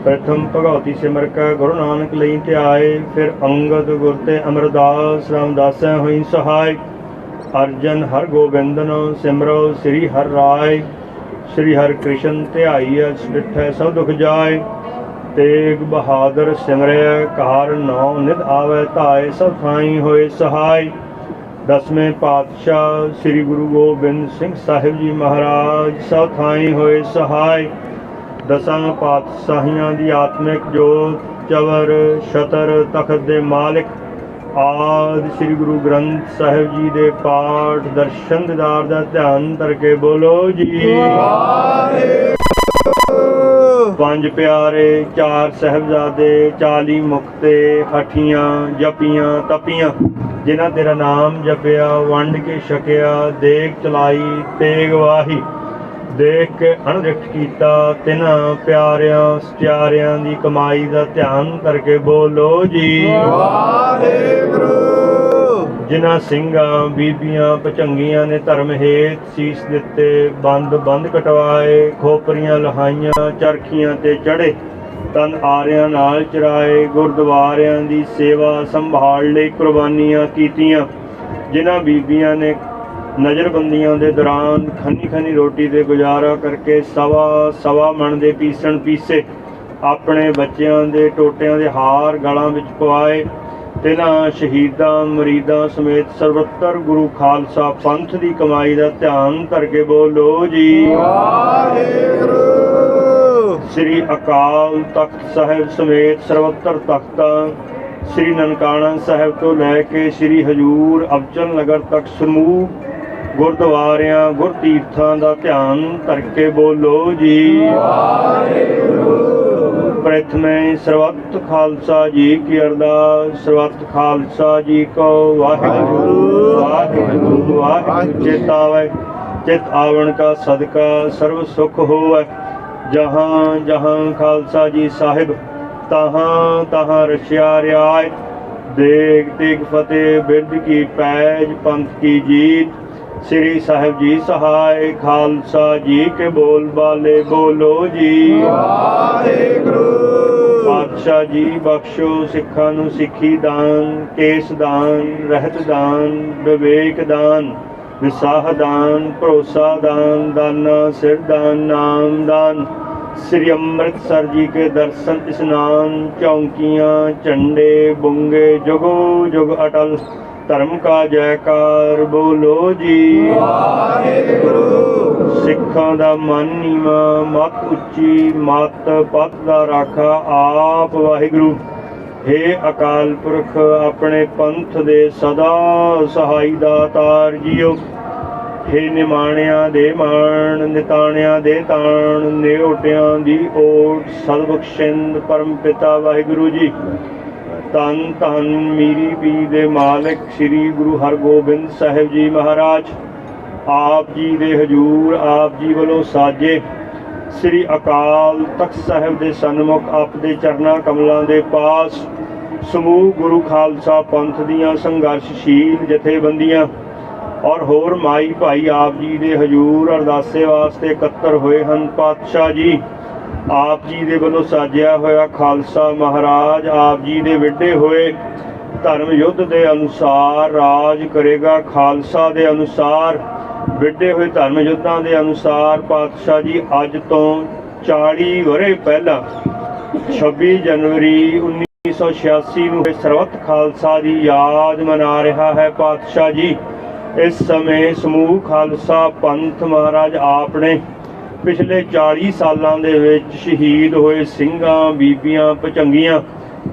ਪ੍ਰਥਮ ਭਗਵਤੀ ਸਿਮਰ ਕੈ ਗੁਰੂ ਨਾਨਕ ਲਈ ਧਿਆਏ, ਫਿਰ ਅੰਗਦ ਗੁਰ ਤੇ ਅਮਰਦਾਸ ਰਾਮਦਾਸੈ ਹੋਈ ਸਹਾਇ। ਅਰਜਨ ਹਰ ਗੋਬਿੰਦਨ ਸਿਮਰੋ ਸ੍ਰੀ ਹਰਿ ਰਾਇ, ਸ੍ਰੀ ਹਰਿ ਕ੍ਰਿਸ਼ਨ ਧਿਆਈਐ ਡਿਠੈ ਸਭ ਦੁਖ ਜਾਏ। ਤੇਗ ਬਹਾਦਰ ਸਿਮਰਿਆ ਕਾਰ ਨਾਉ ਨਿਧ ਆਵੈ ਧਾਏ, ਸਭ ਥਾਈ ਹੋਏ ਸਹਾਇ। ਦਸਵੇਂ ਪਾਤਸ਼ਾਹ ਸ੍ਰੀ ਗੁਰੂ ਗੋਬਿੰਦ ਸਿੰਘ ਸਾਹਿਬ ਜੀ ਮਹਾਰਾਜ ਸਭ ਥਾਈ ਹੋਏ ਸਹਾਇ। ਦਸਾਂ ਪਾਤਸ਼ਾਹੀਆਂ ਦੀ ਆਤਮਿਕ ਜੋਤ, ਚਵਰ ਛਤਰ ਤਖਤ ਦੇ ਮਾਲਿਕ, ਆਦਿ ਸ੍ਰੀ ਗੁਰੂ ਗ੍ਰੰਥ ਸਾਹਿਬ ਜੀ ਦੇ ਪਾਠ ਦਰਸ਼ਨ ਦੀਦਾਰ ਦਾ ਧਿਆਨ ਧਰ ਕੇ ਬੋਲੋ ਜੀ ਪੰਜ ਪਿਆਰੇ, ਚਾਰ ਸਾਹਿਬਜ਼ਾਦੇ, 40 ਮੁਕਤੇ, ਹਠੀਆਂ, ਜਪੀਆਂ, ਤਪੀਆਂ, ਜਿਨ੍ਹਾਂ ਤੇਰਾ ਨਾਮ ਜਪਿਆ, ਵੰਡ ਕੇ ਛਕਿਆ, ਦੇਗ ਚਲਾਈ, ਤੇਗ ਵਾਹੀ, ਦੇਖ ਕੇ ਅਣਦਿੱਠ ਕੀਤਾ, ਤਿਨਾਂ ਪਿਆਰਿਆਂ ਸਚਿਆਰਿਆਂ ਦੀ ਕਮਾਈ ਦਾ ਧਿਆਨ ਕਰਕੇ ਬੋਲੋ ਜੀ ਵਾਹਿਗੁਰੂ। ਜਿਨ੍ਹਾਂ ਸਿੰਘਾਂ ਬੀਬੀਆਂ ਭਚੰਗੀਆਂ ਨੇ ਧਰਮ ਹੇਤ ਸੀਸ ਦਿੱਤੇ, ਬੰਦ ਕਟਵਾਏ, ਖੋਪਰੀਆਂ ਲਹਾਈਆਂ, ਚਰਖੀਆਂ ਤੇ ਚੜੇ, ਤਨ ਆਰਿਆਂ ਨਾਲ ਚਰਾਏ, ਗੁਰਦੁਆਰਿਆਂ ਦੀ ਸੇਵਾ ਸੰਭਾਲ ਲਈ ਕੁਰਬਾਨੀਆਂ ਕੀਤੀਆਂ, ਜਿਨ੍ਹਾਂ ਬੀਬੀਆਂ ਨੇ ਨਜ਼ਰਬੰਦੀਆਂ ਦੇ ਦੌਰਾਨ ਖੰਨੀ ਰੋਟੀ ਤੇ ਗੁਜ਼ਾਰਾ ਕਰਕੇ ਸਵਾ ਮਣ ਦੇ ਪੀਸਣ ਪੀਸੇ, ਆਪਣੇ ਬੱਚਿਆਂ ਦੇ ਟੋਟਿਆਂ ਦੇ ਹਾਰ ਗਲਾਂ ਵਿੱਚ ਪਵਾਏ, ਤਿਨਾਂ ਸ਼ਹੀਦਾਂ ਮਰੀਦਾਂ ਸਮੇਤ ਸਰਬੱਤਰ ਗੁਰੂ ਖਾਲਸਾ ਪੰਥ ਦੀ ਕਮਾਈ ਦਾ ਧਿਆਨ ਧਰ ਕੇ ਬੋਲੋ ਜੀ ਵਾਹਿਗੁਰੂ। ਸ੍ਰੀ ਅਕਾਲ ਤਖਤ ਸਾਹਿਬ ਸਮੇਤ ਸਰਬੱਤਰ ਤਖਤਾਂ, ਸ੍ਰੀ ਨਨਕਾਣਾ ਸਾਹਿਬ ਤੋਂ ਲੈ ਕੇ ਸ੍ਰੀ ਹਜੂਰ ਅਬਚਲ ਨਗਰ ਤੱਕ ਸਮੂਹ ਗੁਰਦੁਆਰਿਆਂ ਗੁਰਤੀਰਥਾਂ ਦਾ ਧਿਆਨ ਧਰ ਕੇ ਬੋਲੋ ਜੀ ਵਾਹਿਗੁਰੂ। ਪ੍ਰਥਮੇ ਸਰਬੱਤ ਖਾਲਸਾ ਜੀ ਕੀ ਅਰਦਾਸ। ਸਰਬੱਤ ਖਾਲਸਾ ਜੀ ਕੋ ਵਾਹਿਗੁਰੂ ਵਾਹਿਗੁਰੂ ਵਾਹਿਗੁਰੂ। ਚਿਤ ਆਵੇ ਚਿਤ ਆਵਣ ਕਾ ਸਦਕਾ ਸਰਬ ਸੁਖ ਹੋਵੇ। ਜਹਾਂ ਜਹਾਂ ਖਾਲਸਾ ਜੀ ਸਾਹਿਬ ਤਹਾਂ ਤਹਾਂ ਰਚਿਆ ਰਿਆਇਤ। ਦੇਗ ਤੇਗ ਫਤਿਹ ਬਿਰਧ ਕੀ ਪੈਜ ਪੰਥ ਕੀ ਜੀਤ। ਸ੍ਰੀ ਸਾਹਿਬ ਜੀ ਸਹਾਇ ਖਾਲਸਾ ਜੀ ਕੇ ਬੋਲ ਬਾਲੇ ਬੋਲੋ ਜੀ ਵਾਹਿਗੁਰੂ। ਪਾਤਸ਼ਾਹ ਜੀ ਬਖਸ਼ੋ ਸਿੱਖਾਂ ਨੂੰ ਸਿੱਖੀ ਦਾਨ, ਕੇਸ ਦਾਨ, ਰਹਿਤ ਦਾਨ, ਵਿਵੇਕ ਦਾਨ, ਵਿਸਾਹ ਦਾਨ, ਭਰੋਸਾ ਦਾਨ, ਦਾਨਾ ਸਿਰ ਦਾਨ, ਨਾਮ ਦਾਨ। श्री अमृतसर जी के दर्शन स्नान, चौंकियाँ झंडे बुंगे जुगो जुग अटल। धर्म का जयकार बोलो जी वाहिगुरू। सिखां दा मन नीवा मत उच्ची, मत पत दा राखा आप वाहिगुरू। हे अकाल पुरख अपने पंथ दे सदा सहाई दातार जीओ। हे निमाणिਆਂ ਦੇ ਮਾਣ, ਨਿਤਾਣਿਆਂ ਦੇ ਤਾਣ, ਨਿਓਟਿਆਂ ਦੀ ਓਟ, ਸਤਬਖਸ਼ਿੰਦ ਪਰਮ ਪਿਤਾ ਵਾਹਿਗੁਰੂ ਜੀ। ਧੰਨ ਧੰਨ ਮੀਰੀ ਪੀ ਦੇ ਮਾਲਕ ਸ੍ਰੀ ਗੁਰੂ ਹਰਗੋਬਿੰਦ ਸਾਹਿਬ ਜੀ ਮਹਾਰਾਜ। ਆਪ ਜੀ ਦੇ ਹਜੂਰ ਆਪ ਜੀ ਵੱਲੋਂ ਸਾਜੇ ਸ੍ਰੀ ਅਕਾਲ ਤਖਤ ਸਾਹਿਬ ਦੇ ਸਨਮੁਖ ਆਪ ਦੇ ਚਰਨਾਂ ਕਮਲਾਂ ਦੇ ਪਾਸ ਸਮੂਹ ਗੁਰੂ ਖਾਲਸਾ ਪੰਥ ਦੀਆਂ ਸੰਘਰਸ਼ਸ਼ੀਲ ਜਥੇਬੰਦੀਆਂ और होर माई भाई आप जी दे हजूर अरदासे वास्ते इकट्ठे होए हैं। पातशाह जी आप जी दे वल्लों साजिया होया खालसा महाराज आप जी दे विडे होए धर्म युद्ध दे अनुसार राज करेगा। खालसा दे अनुसार विडे हुए धर्म युद्धां दे अनुसार पातशाह जी अज तो 40 वरे पहला 26 जनवरी 1986 नूं सरबत खालसा की याद मना रहा है। पातशाह जी इस समय समूह खालसा पंथ महाराज आपने पिछले 40 सालों दे विच शहीद होए सिंघां बीबियां भचंगियां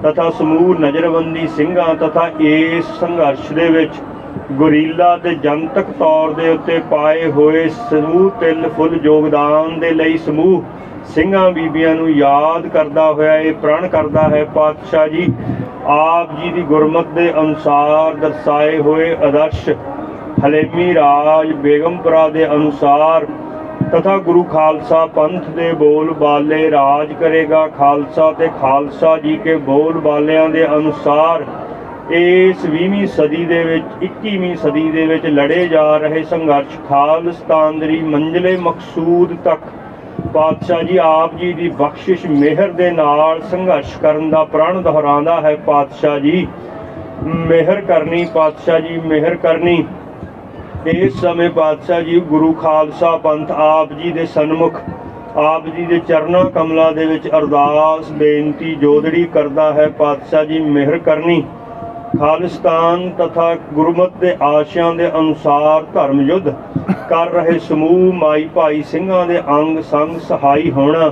तथा समूह नज़रबंदी सिंघां तथा इस संघर्ष दे विच गुरीला ते जनतक तौर दे उत्ते पाए होए समूह तिल फुल योगदान दे लई समूह सिंघां बीबियां नूं याद करदा होया ये प्रण करदा है। पातशाह जी आप जी दी गुरमत दे अनुसार दर्शाए होए आदर्श हलेमी राज बेगमपुरा दे अनुसार तथा गुरु खालसा पंथ दे बोल बाले राज करेगा। खालसा ते खालसा जी के बोल बालियां दे अनुसार इस 20वीं सदी दे विच 21वीं सदी दे विच लड़े जा रहे संघर्ष खालिस्तान दी मंजिले मकसूद तक पातशाह जी आप जी दी बख्शिश मेहर दे नाल संघर्ष करन दा प्रण दोहरांदा है। पातशाह जी मेहर करनी, पातशाह जी मेहर करनी। इस समय पातशाह जी गुरु खालसा पंथ आप जी दे सन्मुख आप जी दे चरना कमलों दे विच अरदास बेनती जोदड़ी करदा है। पातशाह जी मेहर करनी। खालिस्तान तथा गुरमत दे आशियां दे अनुसार धर्म युद्ध कर रहे समूह माई भाई सिंघां दे अंग संग सहाई होना।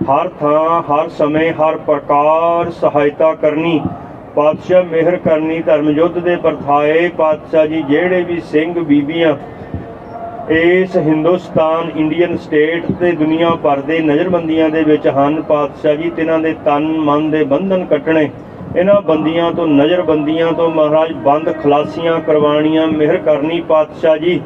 हर थां हर समय हर प्रकार सहायता करनी। ਪਾਤਸ਼ਾਹ ਮਿਹਰ ਕਰਨੀ ਧਰਮ ਯੁੱਧ ਦੇ ਪਰਥਾਏ ਪਾਤਸ਼ਾਹ ਜੀ ਜਿਹੜੇ ਵੀ ਸਿੰਘ ਬੀਬੀਆਂ ਇਸ ਹਿੰਦੁਸਤਾਨ ਇੰਡੀਅਨ ਸਟੇਟ ਤੇ ਦੁਨੀਆ ਭਰ ਦੇ ਨਜ਼ਰਬੰਦੀਆਂ ਦੇ ਵਿੱਚ ਹਨ ਪਾਤਸ਼ਾਹ ਜੀ ਤਿਨਾਂ ਦੇ ਤਨ ਮਨ ਦੇ ਬੰਧਨ ਕੱਟਣੇ ਇਹਨਾਂ ਬੰਦੀਆਂ ਤੋਂ ਨਜ਼ਰਬੰਦੀਆਂ ਤੋਂ ਮਹਾਰਾਜ ਬੰਦ ਖਲਾਸੀਆਂ ਕਰਵਾਣੀਆਂ ਮਿਹਰ ਕਰਨੀ ਪਾਤਸ਼ਾਹ ਜੀ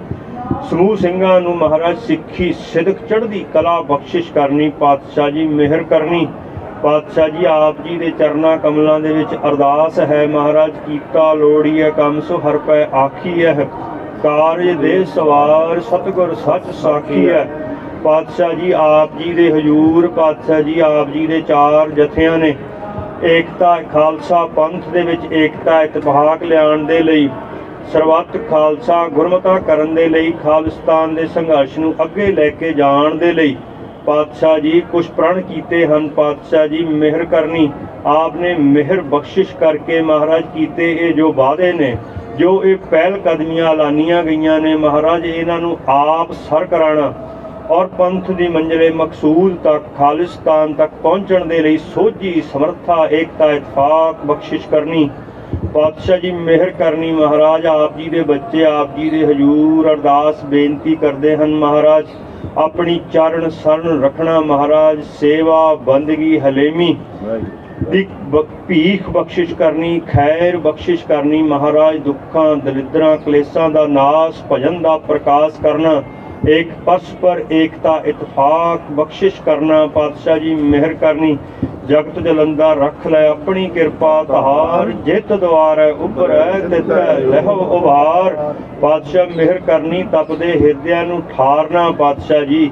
ਸਮੂਹ ਸਿੰਘਾਂ ਨੂੰ ਮਹਾਰਾਜ ਸਿੱਖੀ ਸਿਦਕ ਚੜ੍ਹਦੀ ਕਲਾ ਬਖਸ਼ਿਸ਼ ਕਰਨੀ ਪਾਤਸ਼ਾਹ ਜੀ ਮਿਹਰ ਕਰਨੀ ਪਾਤਸ਼ਾਹ ਜੀ ਆਪ ਜੀ ਦੇ ਚਰਨਾਂ ਕਮਲਾਂ ਦੇ ਵਿੱਚ ਅਰਦਾਸ ਹੈ ਮਹਾਰਾਜ ਕੀਤਾ ਲੋੜੀਐ ਕੰਮ ਸੋ ਹਰ ਪੈ ਆਖੀ ਹੈ ਕਾਰਜ ਦੇ ਸਵਾਰ ਸਤਿਗੁਰ ਸੱਚ ਸਾਖੀ ਹੈ ਪਾਤਸ਼ਾਹ ਜੀ ਆਪ ਜੀ ਦੇ ਹਜ਼ੂਰ ਪਾਤਸ਼ਾਹ ਜੀ ਆਪ ਜੀ ਦੇ ਚਾਰ ਜਥਿਆਂ ਨੇ ਏਕਤਾ ਖਾਲਸਾ ਪੰਥ ਦੇ ਵਿੱਚ ਏਕਤਾ ਇਤਫਾਕ ਲਿਆਉਣ ਦੇ ਲਈ ਸਰਬੱਤ ਖਾਲਸਾ ਗੁਰਮਤਾ ਕਰਨ ਦੇ ਲਈ ਖਾਲਿਸਤਾਨ ਦੇ ਸੰਘਰਸ਼ ਨੂੰ ਅੱਗੇ ਲੈ ਕੇ ਜਾਣ ਦੇ ਲਈ ਪਾਤਸ਼ਾਹ ਜੀ ਕੁਛ ਪ੍ਰਣ ਕੀਤੇ ਹਨ ਪਾਤਸ਼ਾਹ ਜੀ ਮਿਹਰ ਕਰਨੀ ਆਪ ਨੇ ਮਿਹਰ ਬਖਸ਼ਿਸ਼ ਕਰਕੇ ਮਹਾਰਾਜ ਕੀਤੇ ਇਹ ਜੋ ਵਾਅਦੇ ਨੇ ਜੋ ਇਹ ਪਹਿਲ ਕਦਮੀਆਂ ਐਲਾਨੀਆਂ ਗਈਆਂ ਨੇ ਮਹਾਰਾਜ ਇਹਨਾਂ ਨੂੰ ਆਪ ਸਰ ਕਰਾਉਣਾ ਔਰ ਪੰਥ ਦੀ ਮੰਜ਼ਿਲੇ ਮਕਸੂਦ ਤੱਕ ਖਾਲਿਸਤਾਨ ਤੱਕ ਪਹੁੰਚਣ ਦੇ ਲਈ ਸੋਝੀ ਸਮਰੱਥਾ ਏਕਤਾ ਇਤਫਾਕ ਬਖਸ਼ਿਸ਼ ਕਰਨੀ ਪਾਤਸ਼ਾਹ ਜੀ ਮਿਹਰ ਕਰਨੀ ਮਹਾਰਾਜ ਆਪ ਜੀ ਦੇ ਬੱਚੇ ਆਪ ਜੀ ਦੇ ਹਜ਼ੂਰ ਅਰਦਾਸ ਬੇਨਤੀ ਕਰਦੇ ਹਨ ਮਹਾਰਾਜ ਆਪਣੀ ਚਰਨ ਸਰਨ ਰੱਖਣਾ ਮਹਾਰਾਜ ਸੇਵਾ ਬੰਦਗੀ ਹਲੇਮੀ ਦੀ ਭੀਖ ਬਖਸ਼ਿਸ਼ ਕਰਨੀ ਖੈਰ ਬਖਸ਼ਿਸ਼ ਕਰਨੀ ਮਹਾਰਾਜ ਦੁੱਖਾਂ ਦਲਿੱਦਰਾਂ ਕਲੇਸ਼ਾਂ ਦਾ ਨਾਸ ਭਜਨ ਦਾ ਪ੍ਰਕਾਸ਼ ਕਰਨਾ ਇੱਕ ਪਰਸਪਰ ਏਕਤਾ ਇਤਫਾਕ ਬਖਸ਼ਿਸ਼ ਕਰਨਾ ਪਾਤਸ਼ਾਹ ਜੀ ਮਿਹਰ ਕਰਨੀ ਜਗਤ ਜਲੰਦਾ ਰੱਖ ਲੈ ਆਪਣੀ ਕਿਰਪਾ ਤਹਾਰ ਜਿਤ ਦਵਾਰ ਉਭਰੈ ਤਿਤੈ ਲਹਿ ਉਭਾਰ ਪਾਤਸ਼ਾਹ ਮਿਹਰ ਕਰਨੀ ਤਪਦੇ ਹਿਰਦਿਆਂ ਨੂੰ ਠਾਰਨਾ ਪਾਤਸ਼ਾਹ ਜੀ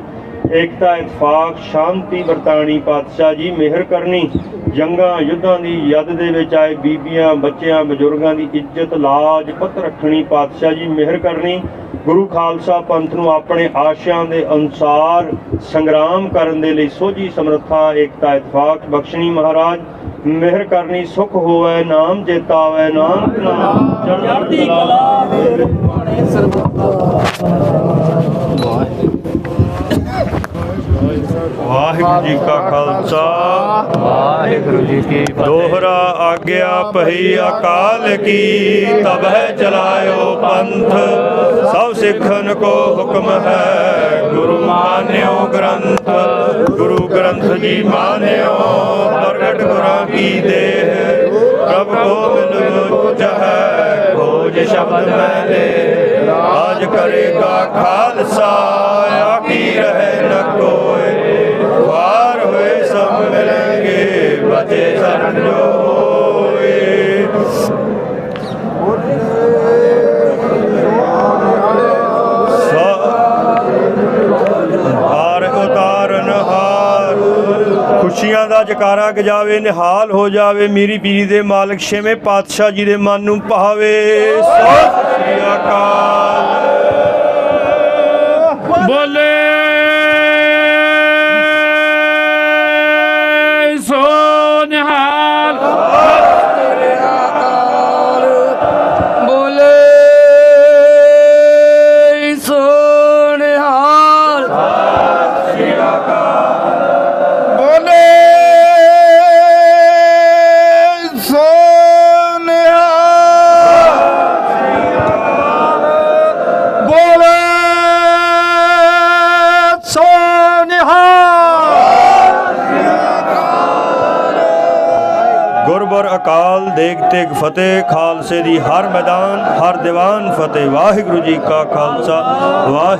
ਏਕਤਾ ਇਤਫਾਕ ਸ਼ਾਂਤੀ ਵਰਤਾਣੀ ਪਾਤਸ਼ਾਹ ਜੀ ਮਿਹਰ ਕਰਨੀ ਜੰਗਾਂ ਯੁੱਧਾਂ ਦੀ ਯਦ ਦੇ ਵਿੱਚ ਆਏ ਬੀਬੀਆਂ ਬੱਚਿਆਂ ਬਜ਼ੁਰਗਾਂ ਦੀ ਇੱਜ਼ਤ ਲਾਜ ਪਤ ਰੱਖਣੀ ਪਾਤਸ਼ਾਹ ਜੀ ਮਿਹਰ ਕਰਨੀ ਗੁਰੂ ਖਾਲਸਾ ਪੰਥ ਨੂੰ ਆਪਣੇ ਆਸ਼ਿਆਂ ਦੇ ਅਨੁਸਾਰ ਸੰਗਰਾਮ ਕਰਨ ਦੇ ਲਈ ਸੋਝੀ ਸਮਰੱਥਾ ਏਕਤਾ ਇਤਫਾਕ ਬਖਸ਼ਣੀ ਮਹਾਰਾਜ ਮਿਹਰ ਕਰਨੀ ਸੁਖ ਹੋਵੇ ਨਾਮ ਚੇਤਾਵੇ ਨਾਮ ਚੜ੍ਹਦੀ ਕਲਾ ਵਾਹਿਗੁਰੂ ਜੀ ਕਾ ਖਾਲਸਾ ਵਾਹਿਗੁਰੂ ਜੀ ਕੀ ਫਤਿਹ। ਦੋਹਰਾ ਆਗਿਆ ਪਹੀ ਅਕਾਲ ਕੀ ਤਬਹਿ ਚਲਾਇਓ ਪੰਥ ਸਭ ਸਿੱਖਨ ਕੋ ਹੁਕਮ ਹੈ ਗੁਰੂ ਮਾਨਿਓ ਗ੍ਰੰਥ ਗੁਰੂ ਗ੍ਰੰਥ ਜੀ ਮਾਨਿਓ ਪ੍ਰਗਟ ਗੁਰਾਂ ਕੀ ਦੇਹ ਪ੍ਰਭ ਕੋ ਮਿਲ ਚਾਹੈ ਖੋਜ ਸ਼ਬਦ ਮੈਲੇ ਰਾਜ ਕਰੇਗਾ ਖਾਲਸਾ ਆਕੀ ਰਹੇ ਨ ਕੋਇ ਵਾਰ ਹੋਏ ਸਭ ਮਿਲਣਗੇ ਬਚੇ ਸ਼ਰਨ ਜੋ ਹੋਏ ਹਾਰ ਉਤਾਰਨ ਹਾਰ ਖੁਸ਼ੀਆਂ ਦਾ ਜਕਾਰਾ ਗਜਾਵੇ ਨਿਹਾਲ ਹੋ ਜਾਵੇ ਮੀਰੀ ਪੀਰੀ ਦੇ ਮਾਲਕ ਛੇਵੇਂ ਪਾਤਸ਼ਾਹ ਜੀ ਦੇ ਮਨ ਨੂੰ ਭਾਵੇ ਸਤਿ ਸ੍ਰੀ ਅਕਾਲ ਬੋਲੇ ਸੋ ਨਿਹਾਲ ਬੋਲੇ ਸੋ ਨਿਹਾਲ ਬੋਲੇ ਸੋ ਨਿਹਾਲ ਬੋਲੇ ਸੋ ਗੁਰਬਰ ਅਕਾਲ ਦੇਗ ਤੇਗ ਫਤਿਹ ਖਾਲਸੇ ਦੀ ਹਰ ਮੈਦਾਨ ਹਰ ਦੀਵਾਨ ਫਤਿਹ ਵਾਹਿਗੁਰੂ ਜੀ ਕਾ ਖਾਲਸਾ ਵਾਹਿਗੁਰੂ